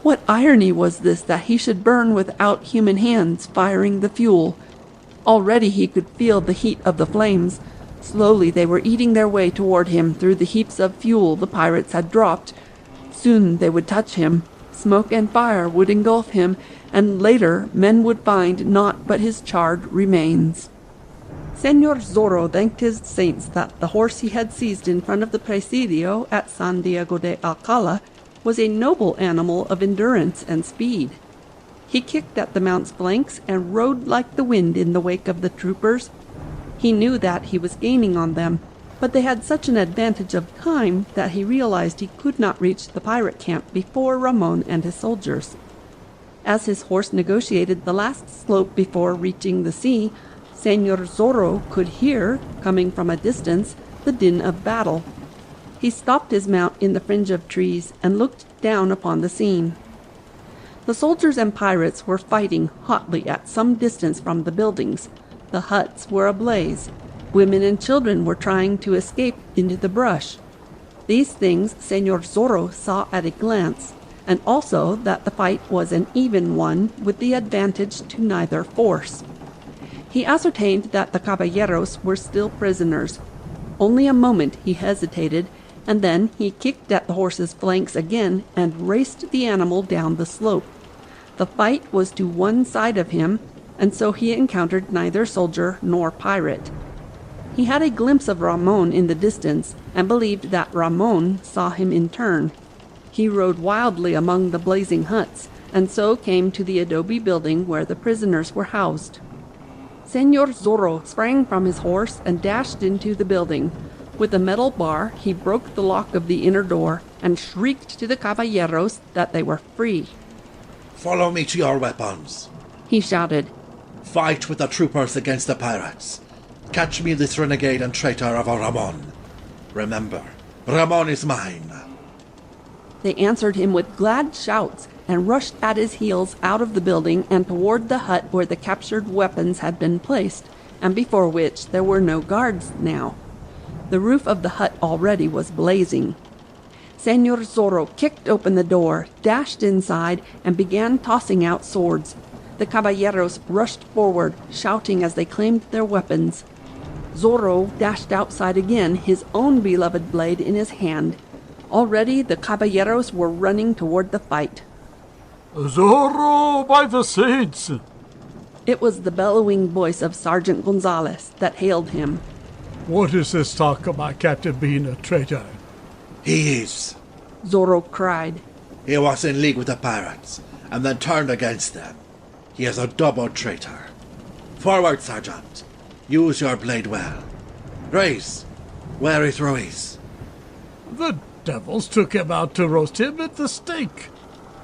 What irony was this, that he should burn without human hands firing the fuel? Already he could feel the heat of the flames. Slowly they were eating their way toward him through the heaps of fuel the pirates had dropped. Soon they would touch him. Smoke and fire would engulf him, and later men would find naught but his charred remains. Señor Zorro thanked his saints that the horse he had seized in front of the presidio at San Diego de Alcala was a noble animal of endurance and speed. He kicked at the mount's flanks and rode like the wind in the wake of the troopers. He knew that he was gaining on them, but they had such an advantage of time that he realized he could not reach the pirate camp before Ramon and his soldiers. As his horse negotiated the last slope before reaching the sea, Señor Zorro could hear, coming from a distance, the din of battle. He stopped his mount in the fringe of trees and looked down upon the scene. The soldiers and pirates were fighting hotly at some distance from the buildings. The huts were ablaze. Women and children were trying to escape into the brush. These things Señor Zorro saw at a glance, and also that the fight was an even one with the advantage to neither force. He ascertained that the caballeros were still prisoners. Only a moment he hesitated, and then he kicked at the horse's flanks again and raced the animal down the slope. The fight was to one side of him, and so he encountered neither soldier nor pirate. He had a glimpse of Ramon in the distance, and believed that Ramon saw him in turn. He rode wildly among the blazing huts, and so came to the adobe building where the prisoners were housed. Señor Zorro sprang from his horse and dashed into the building. With a metal bar, he broke the lock of the inner door and shrieked to the caballeros that they were free. "Follow me to your weapons," he shouted. "Fight with the troopers against the pirates. Catch me this renegade and traitor of a Ramon. Remember, Ramon is mine. They answered him with glad shouts and rushed at his heels out of the building and toward the hut where the captured weapons had been placed, and before which there were no guards now. The roof of the hut already was blazing. Señor Zorro kicked open the door, dashed inside, and began tossing out swords. The caballeros rushed forward, shouting as they claimed their weapons. Zorro dashed outside again, his own beloved blade in his hand. Already the caballeros were running toward the fight. Zorro, by the saints! It was the bellowing voice of Sergeant Gonzalez that hailed him. What is this talk of my captain being a traitor? He is. Zorro cried. He was in league with the pirates, and then turned against them. He is a double traitor. Forward, Sergeant. Use your blade well. Ruiz, where is Ruiz? The devils took him out to roast him at the stake,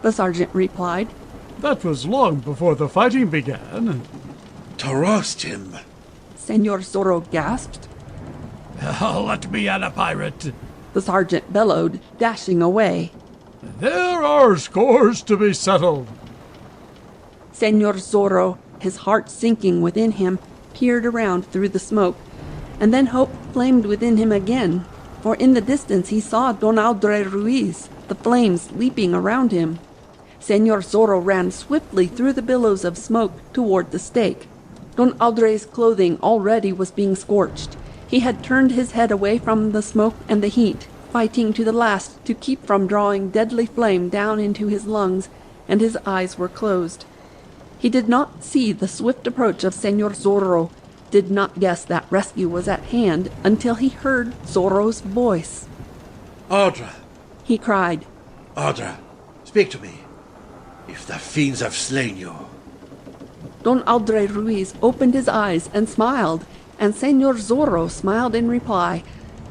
the sergeant replied. That was long before the fighting began. To roast him? Señor Zorro gasped. Let me at a pirate, the sergeant bellowed, dashing away. There are scores to be settled. Señor Zorro, his heart sinking within him, peered around through the smoke, and then hope flamed within him again, for in the distance he saw Don Aldre Ruiz, the flames leaping around him. Señor Zorro ran swiftly through the billows of smoke toward the stake. Don Aldre's clothing already was being scorched. He had turned his head away from the smoke and the heat, fighting to the last to keep from drawing deadly flame down into his lungs, and his eyes were closed. He did not see the swift approach of Señor Zorro, did not guess that rescue was at hand until he heard Zorro's voice. Audra, he cried. Audra, speak to me. If the fiends have slain you. Don Aldre Ruiz opened his eyes and smiled, and Señor Zorro smiled in reply.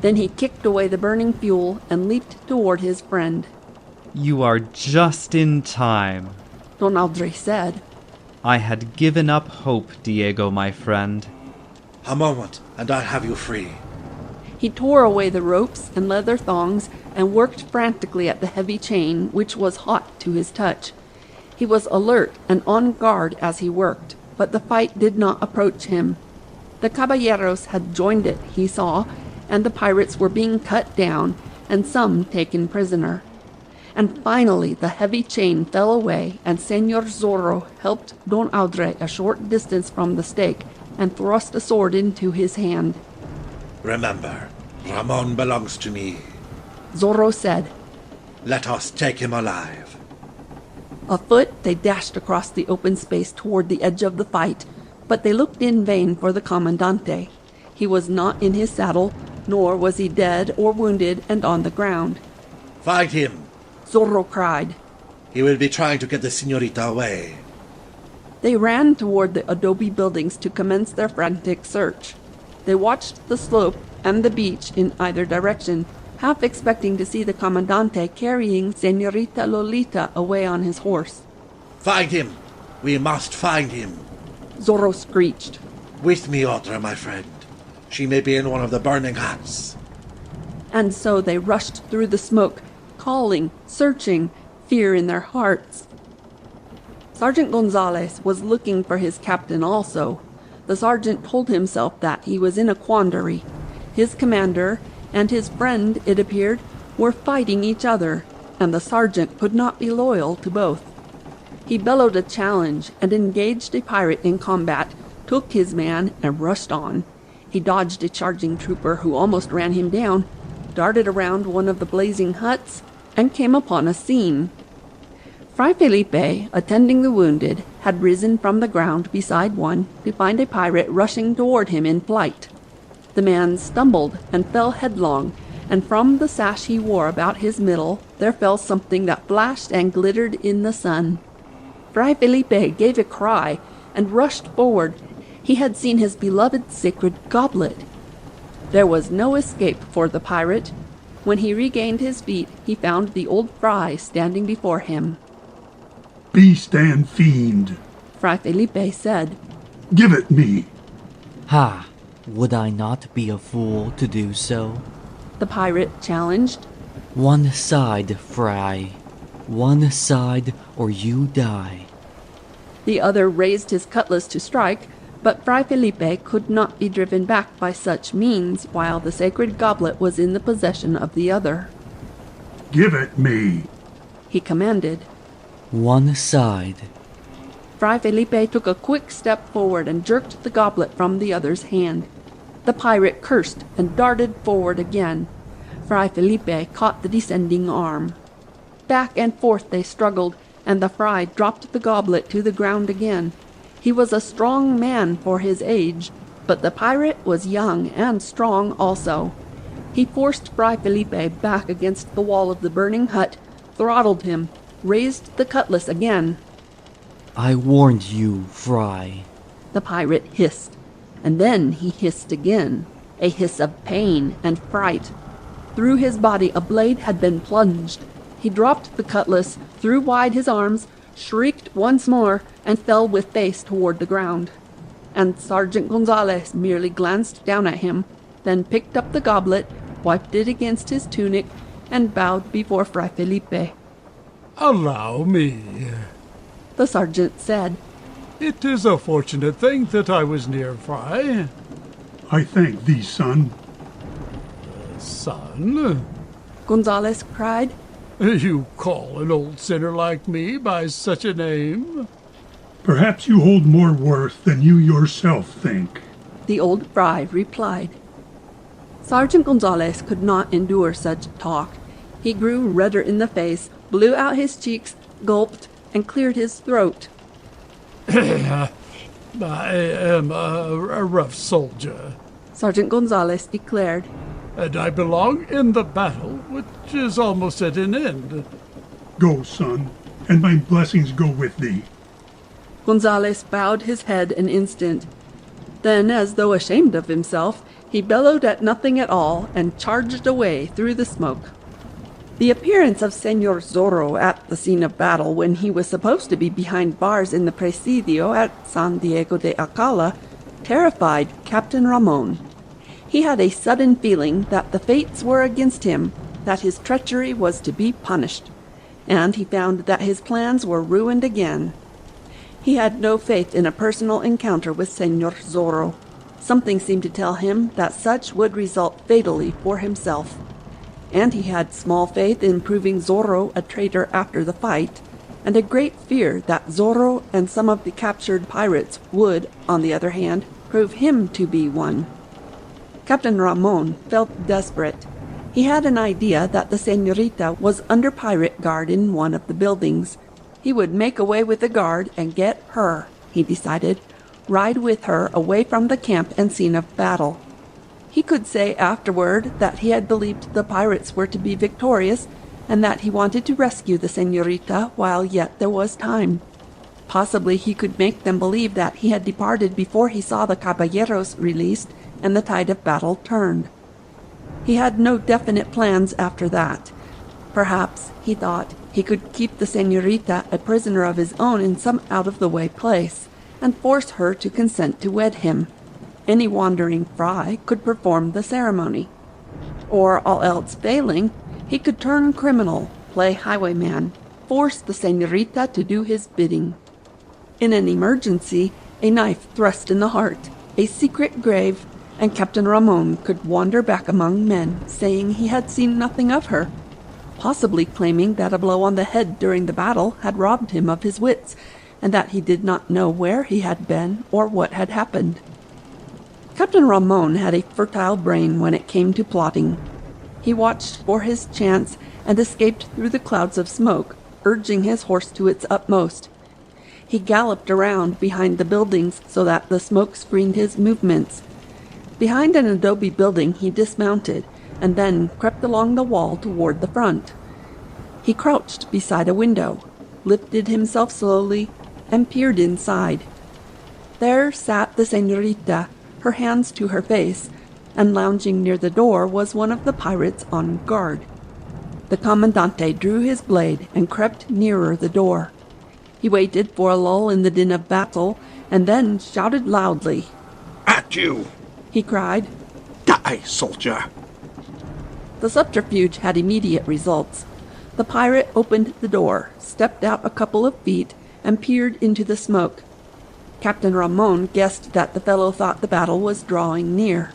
Then he kicked away the burning fuel and leaped toward his friend. You are just in time, Don Aldre said. I had given up hope, Diego, my friend. A moment, and I'll have you free. He tore away the ropes and leather thongs and worked frantically at the heavy chain, which was hot to his touch. He was alert and on guard as he worked, but the fight did not approach him. The caballeros had joined it, he saw, and the pirates were being cut down, and some taken prisoner. And finally the heavy chain fell away, and Señor Zorro helped Don Aldre a short distance from the stake, and thrust a sword into his hand. Remember, Ramon belongs to me, Zorro said. Let us take him alive. Afoot they dashed across the open space toward the edge of the fight, but they looked in vain for the Comandante. He was not in his saddle, nor was he dead or wounded and on the ground. Fight him, Zorro cried. He will be trying to get the señorita away. They ran toward the adobe buildings to commence their frantic search. They watched the slope and the beach in either direction, half expecting to see the Comandante carrying Señorita Lolita away on his horse. Find him! We must find him! Zorro screeched. With me, Audra, my friend. She may be in one of the burning huts. And so they rushed through the smoke, calling, searching, fear in their hearts. Sergeant Gonzalez was looking for his captain also. The sergeant told himself that he was in a quandary. His commander and his friend, it appeared, were fighting each other, and the sergeant could not be loyal to both. He bellowed a challenge and engaged a pirate in combat, took his man, and rushed on. He dodged a charging trooper who almost ran him down, darted around one of the blazing huts, and came upon a scene. Fray Felipe, attending the wounded, had risen from the ground beside one to find a pirate rushing toward him in flight. The man stumbled and fell headlong, and from the sash he wore about his middle there fell something that flashed and glittered in the sun. Fray Felipe gave a cry and rushed forward. He had seen his beloved sacred goblet. There was no escape for the pirate. When he regained his feet, he found the old fry standing before him. Beast and fiend, Fray Felipe said. Give it me. Ha! Would I not be a fool to do so? The pirate challenged. One side, Fry. One side, or you die. The other raised his cutlass to strike, but Fray Felipe could not be driven back by such means while the sacred goblet was in the possession of the other. Give it me, he commanded. One side. Fray Felipe took a quick step forward and jerked the goblet from the other's hand. The pirate cursed and darted forward again. Fray Felipe caught the descending arm. Back and forth they struggled, and the fry dropped the goblet to the ground again. He was a strong man for his age, but the pirate was young and strong also. He forced Fray Felipe back against the wall of the burning hut, throttled him, raised the cutlass again. I warned you, Fry, the pirate hissed, and then he hissed again, a hiss of pain and fright. Through his body a blade had been plunged. He dropped the cutlass, threw wide his arms, shrieked once more, and fell with face toward the ground. And Sergeant Gonzalez merely glanced down at him, then picked up the goblet, wiped it against his tunic, and bowed before Fray Felipe. Allow me, the sergeant said. It is a fortunate thing that I was near, Fry. I thank thee, son. Son? Gonzalez cried. You call an old sinner like me by such a name? Perhaps you hold more worth than you yourself think, the old fry replied. Sergeant Gonzalez could not endure such talk. He grew redder in the face, blew out his cheeks, gulped, and cleared his throat. I am a rough soldier, Sergeant Gonzalez declared. And I belong in the battle, which is almost at an end. Go, son, and my blessings go with thee. Gonzalez bowed his head an instant. Then, as though ashamed of himself, he bellowed at nothing at all and charged away through the smoke. The appearance of Señor Zorro at the scene of battle when he was supposed to be behind bars in the presidio at San Diego de Alcala terrified Captain Ramon. He had a sudden feeling that the fates were against him, that his treachery was to be punished, and he found that his plans were ruined again. He had no faith in a personal encounter with Señor Zorro. Something seemed to tell him that such would result fatally for himself. And he had small faith in proving Zorro a traitor after the fight, and a great fear that Zorro and some of the captured pirates would, on the other hand, prove him to be one. Captain Ramon felt desperate. He had an idea that the señorita was under pirate guard in one of the buildings. He would make away with the guard and get her, he decided, ride with her away from the camp and scene of battle. He could say afterward that he had believed the pirates were to be victorious and that he wanted to rescue the señorita while yet there was time. Possibly he could make them believe that he had departed before he saw the caballeros released and the tide of battle turned. He had no definite plans after that. Perhaps, he thought, he could keep the señorita a prisoner of his own in some out-of-the-way place, and force her to consent to wed him. Any wandering fry could perform the ceremony. Or, all else failing, he could turn criminal, play highwayman, force the señorita to do his bidding. In an emergency, a knife thrust in the heart, a secret grave, and Captain Ramon could wander back among men, saying he had seen nothing of her, possibly claiming that a blow on the head during the battle had robbed him of his wits, and that he did not know where he had been or what had happened. Captain Ramon had a fertile brain when it came to plotting. He watched for his chance and escaped through the clouds of smoke, urging his horse to its utmost. He galloped around behind the buildings so that the smoke screened his movements. Behind an adobe building he dismounted, and then crept along the wall toward the front. He crouched beside a window, lifted himself slowly, and peered inside. There sat the señorita, her hands to her face, and lounging near the door was one of the pirates on guard. The commandante drew his blade and crept nearer the door. He waited for a lull in the din of battle, and then shouted loudly. At you! he cried. Die, soldier! The subterfuge had immediate results. The pirate opened the door, stepped out a couple of feet, and peered into the smoke. Captain Ramon guessed that the fellow thought the battle was drawing near.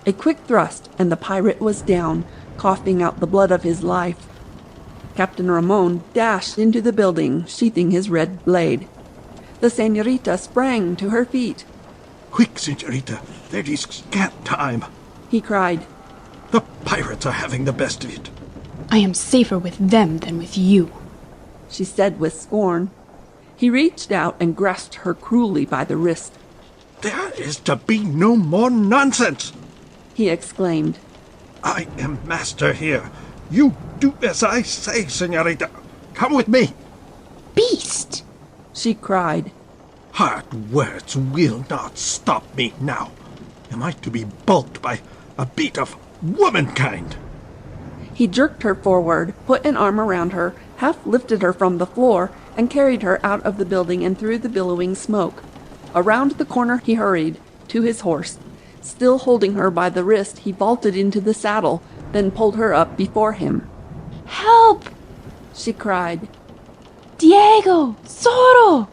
A quick thrust, and the pirate was down, coughing out the blood of his life. Captain Ramon dashed into the building, sheathing his red blade. The señorita sprang to her feet. Quick, señorita, there is scant time, he cried. The pirates are having the best of it. I am safer with them than with you, she said with scorn. He reached out and grasped her cruelly by the wrist. There is to be no more nonsense, he exclaimed. I am master here. You do as I say, señorita. Come with me. Beast, she cried. Hard words will not stop me now. Am I to be balked by a bit of womankind? He jerked her forward, put an arm around her, half lifted her from the floor, and carried her out of the building and through the billowing smoke. Around the corner he hurried, to his horse. Still holding her by the wrist, he vaulted into the saddle, then pulled her up before him. Help! She cried. Diego! Zorro!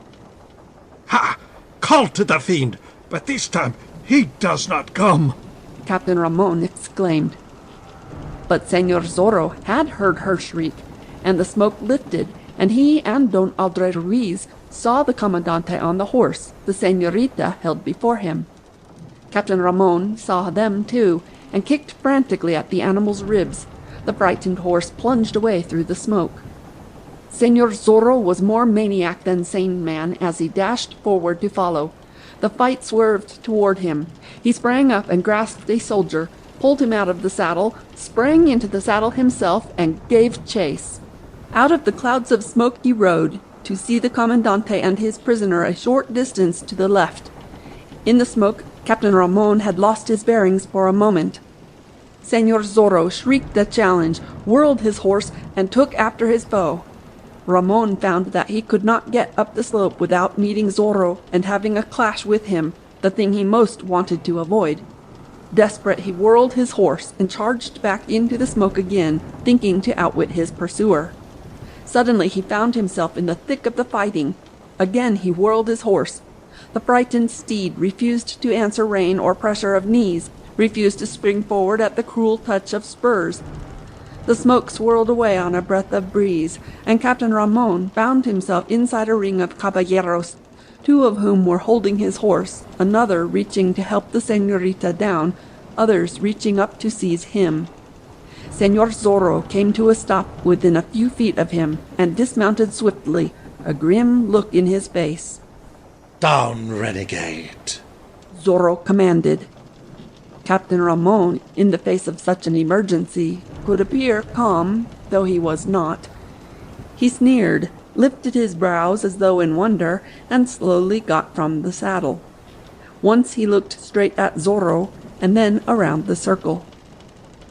Ha! Call to the fiend, but this time he does not come, Captain Ramon exclaimed. But Señor Zorro had heard her shriek, and the smoke lifted, and he and Don Andre Ruiz saw the Comandante on the horse the señorita held before him. Captain Ramon saw them too, and kicked frantically at the animal's ribs. The frightened horse plunged away through the smoke. Señor Zorro was more maniac than sane man as he dashed forward to follow. The fight swerved toward him. He sprang up and grasped a soldier, pulled him out of the saddle, sprang into the saddle himself, and gave chase. Out of the clouds of smoke he rode, to see the Comandante and his prisoner a short distance to the left. In the smoke, Captain Ramon had lost his bearings for a moment. Señor Zorro shrieked a challenge, whirled his horse, and took after his foe. Ramon found that he could not get up the slope without meeting Zorro and having a clash with him, the thing he most wanted to avoid. Desperate, he whirled his horse and charged back into the smoke again, thinking to outwit his pursuer. Suddenly he found himself in the thick of the fighting. Again he whirled his horse. The frightened steed refused to answer rein or pressure of knees, refused to spring forward at the cruel touch of spurs. The smoke swirled away on a breath of breeze, and Captain Ramon found himself inside a ring of caballeros, two of whom were holding his horse, another reaching to help the señorita down, others reaching up to seize him. Señor Zorro came to a stop within a few feet of him, and dismounted swiftly, a grim look in his face. Down, renegade! Zorro commanded. Captain Ramon, in the face of such an emergency, could appear calm, though he was not. He sneered, lifted his brows as though in wonder, and slowly got from the saddle. Once he looked straight at Zorro, and then around the circle.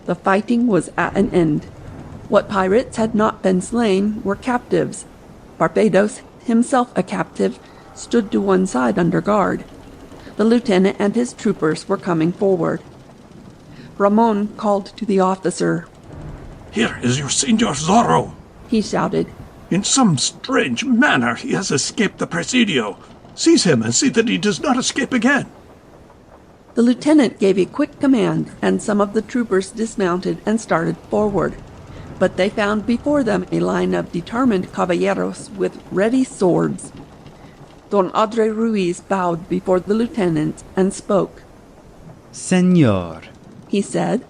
The fighting was at an end. What pirates had not been slain were captives. Barbados, himself a captive, stood to one side under guard. The lieutenant and his troopers were coming forward. Ramon called to the officer. Here is your Señor Zorro, he shouted. In some strange manner he has escaped the presidio. Seize him and see that he does not escape again. The lieutenant gave a quick command, and some of the troopers dismounted and started forward. But they found before them a line of determined caballeros with ready swords. Don Andre Ruiz bowed before the lieutenant and spoke. Señor, he said,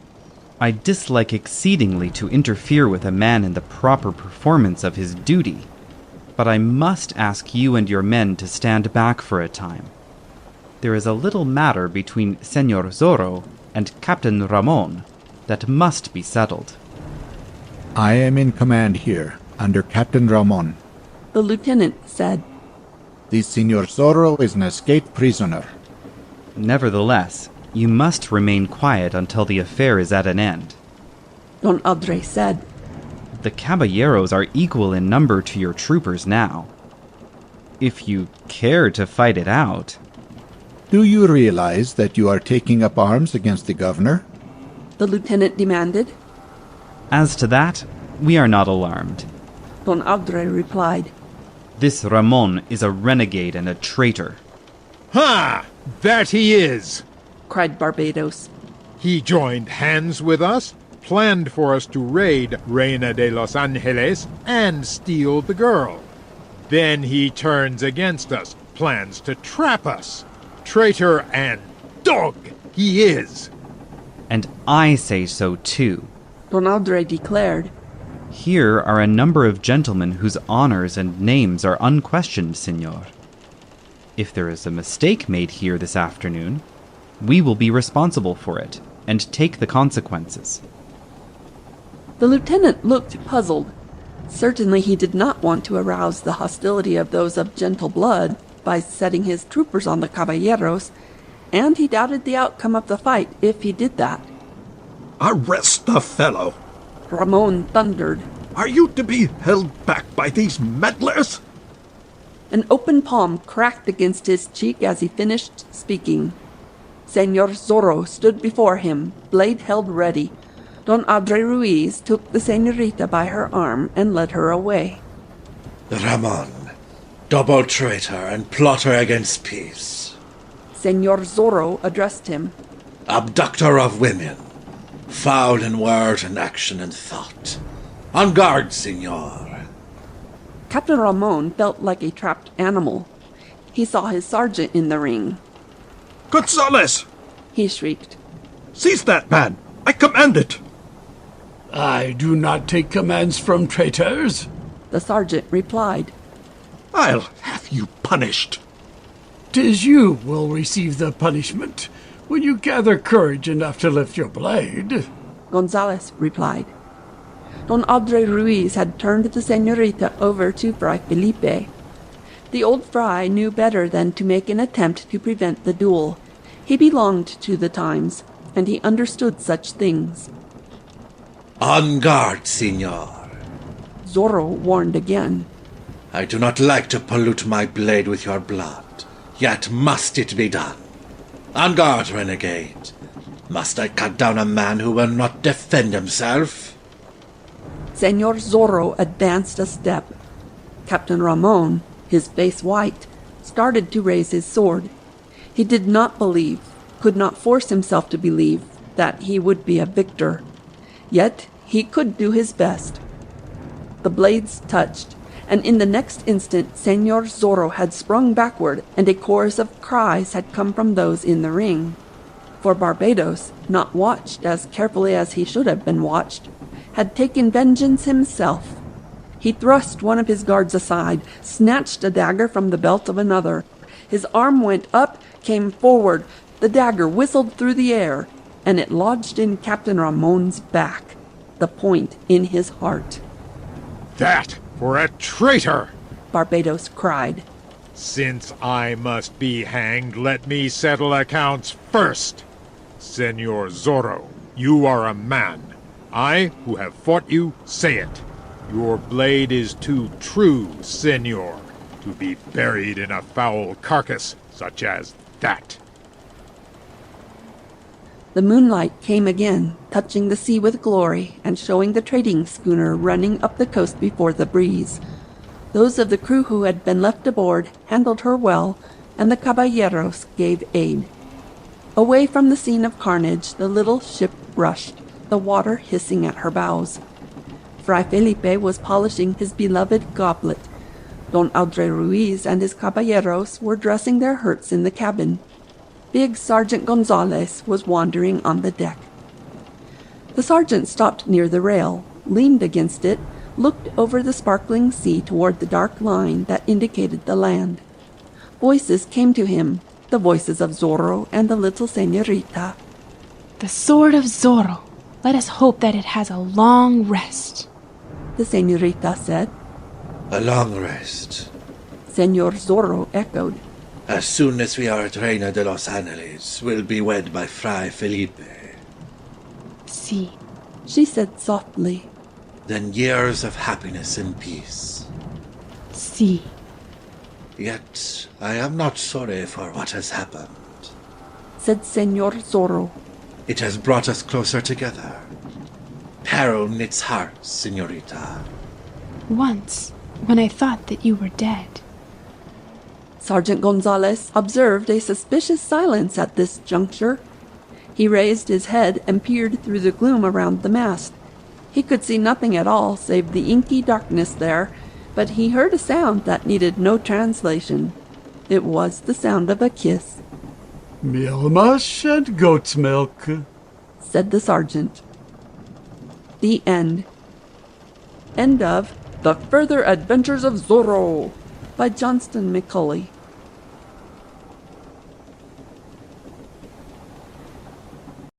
I dislike exceedingly to interfere with a man in the proper performance of his duty, but I must ask you and your men to stand back for a time. There is a little matter between Señor Zorro and Captain Ramon that must be settled. I am in command here, under Captain Ramon, the lieutenant said. The Señor Zorro is an escaped prisoner. Nevertheless, you must remain quiet until the affair is at an end. Don Andre said. The caballeros are equal in number to your troopers now. If you care to fight it out... Do you realize that you are taking up arms against the governor? The lieutenant demanded. As to that, we are not alarmed. Don Andre replied. This Ramon is a renegade and a traitor. Ha! That he is! Cried Barbados. He joined hands with us, planned for us to raid Reina de los Angeles, and steal the girl. Then he turns against us, plans to trap us. Traitor and dog he is! And I say so too. Don Andre declared. Here are a number of gentlemen whose honors and names are unquestioned, senor. If there is a mistake made here this afternoon, we will be responsible for it, and take the consequences. The lieutenant looked puzzled. Certainly he did not want to arouse the hostility of those of gentle blood by setting his troopers on the caballeros, and he doubted the outcome of the fight if he did that. Arrest the fellow! Ramon thundered. Are you to be held back by these meddlers? An open palm cracked against his cheek as he finished speaking. Senor Zorro stood before him, blade held ready. Don Andre Ruiz took the senorita by her arm and led her away. Ramon, double traitor and plotter against peace. Senor Zorro addressed him. Abductor of women, foul in word and action and thought. On guard, senor. Captain Ramon felt like a trapped animal. He saw his sergeant in the ring. Gonzales! He shrieked. Seize that man! I command it! I do not take commands from traitors. The sergeant replied. I'll have you punished. 'Tis you will receive the punishment when you gather courage enough to lift your blade. Gonzales replied. Don Andre Ruiz had turned the senorita over to Fray Felipe. The old fry knew better than to make an attempt to prevent the duel. He belonged to the times, and he understood such things. On guard, senor. Zorro warned again. I do not like to pollute my blade with your blood, yet must it be done. On guard, renegade. Must I cut down a man who will not defend himself? Senor Zorro advanced a step. Captain Ramon, his face white, started to raise his sword. He did not believe, could not force himself to believe, that he would be a victor. Yet he could do his best. The blades touched, and in the next instant Senor Zorro had sprung backward, and a chorus of cries had come from those in the ring. For Barbados, not watched as carefully as he should have been watched, had taken vengeance himself. He thrust one of his guards aside, snatched a dagger from the belt of another. His arm went up, came forward. The dagger whistled through the air, and it lodged in Captain Ramon's back, the point in his heart. That for a traitor! Barbados cried. Since I must be hanged, let me settle accounts first. Senor Zorro, you are a man. I, who have fought you, say it. Your blade is too true, senor, to be buried in a foul carcass such as that. The moonlight came again, touching the sea with glory, and showing the trading schooner running up the coast before the breeze. Those of the crew who had been left aboard handled her well, and the caballeros gave aid. Away from the scene of carnage, the little ship rushed, the water hissing at her bows. Fray Felipe was polishing his beloved goblet. Don Andre Ruiz and his caballeros were dressing their hurts in the cabin. Big Sergeant Gonzales was wandering on the deck. The sergeant stopped near the rail, leaned against it, looked over the sparkling sea toward the dark line that indicated the land. Voices came to him, the voices of Zorro and the little senorita. The sword of Zorro. Let us hope that it has a long rest. The senorita said. A long rest. Senor Zorro echoed. As soon as we are at Reina de los Angeles, we'll be wed by Fray Felipe. Si, she said softly. Then years of happiness and peace. Si. Yet I am not sorry for what has happened. said Senor Zorro. It has brought us closer together. Peril knits hearts, senorita. Once, when I thought that you were dead. Sergeant Gonzalez observed a suspicious silence at this juncture. He raised his head and peered through the gloom around the mast. He could see nothing at all save the inky darkness there, but he heard a sound that needed no translation. It was the sound of a kiss. Meal mush and goat's milk, said the sergeant. The end. End of The Further Adventures of Zorro by Johnston McCulley.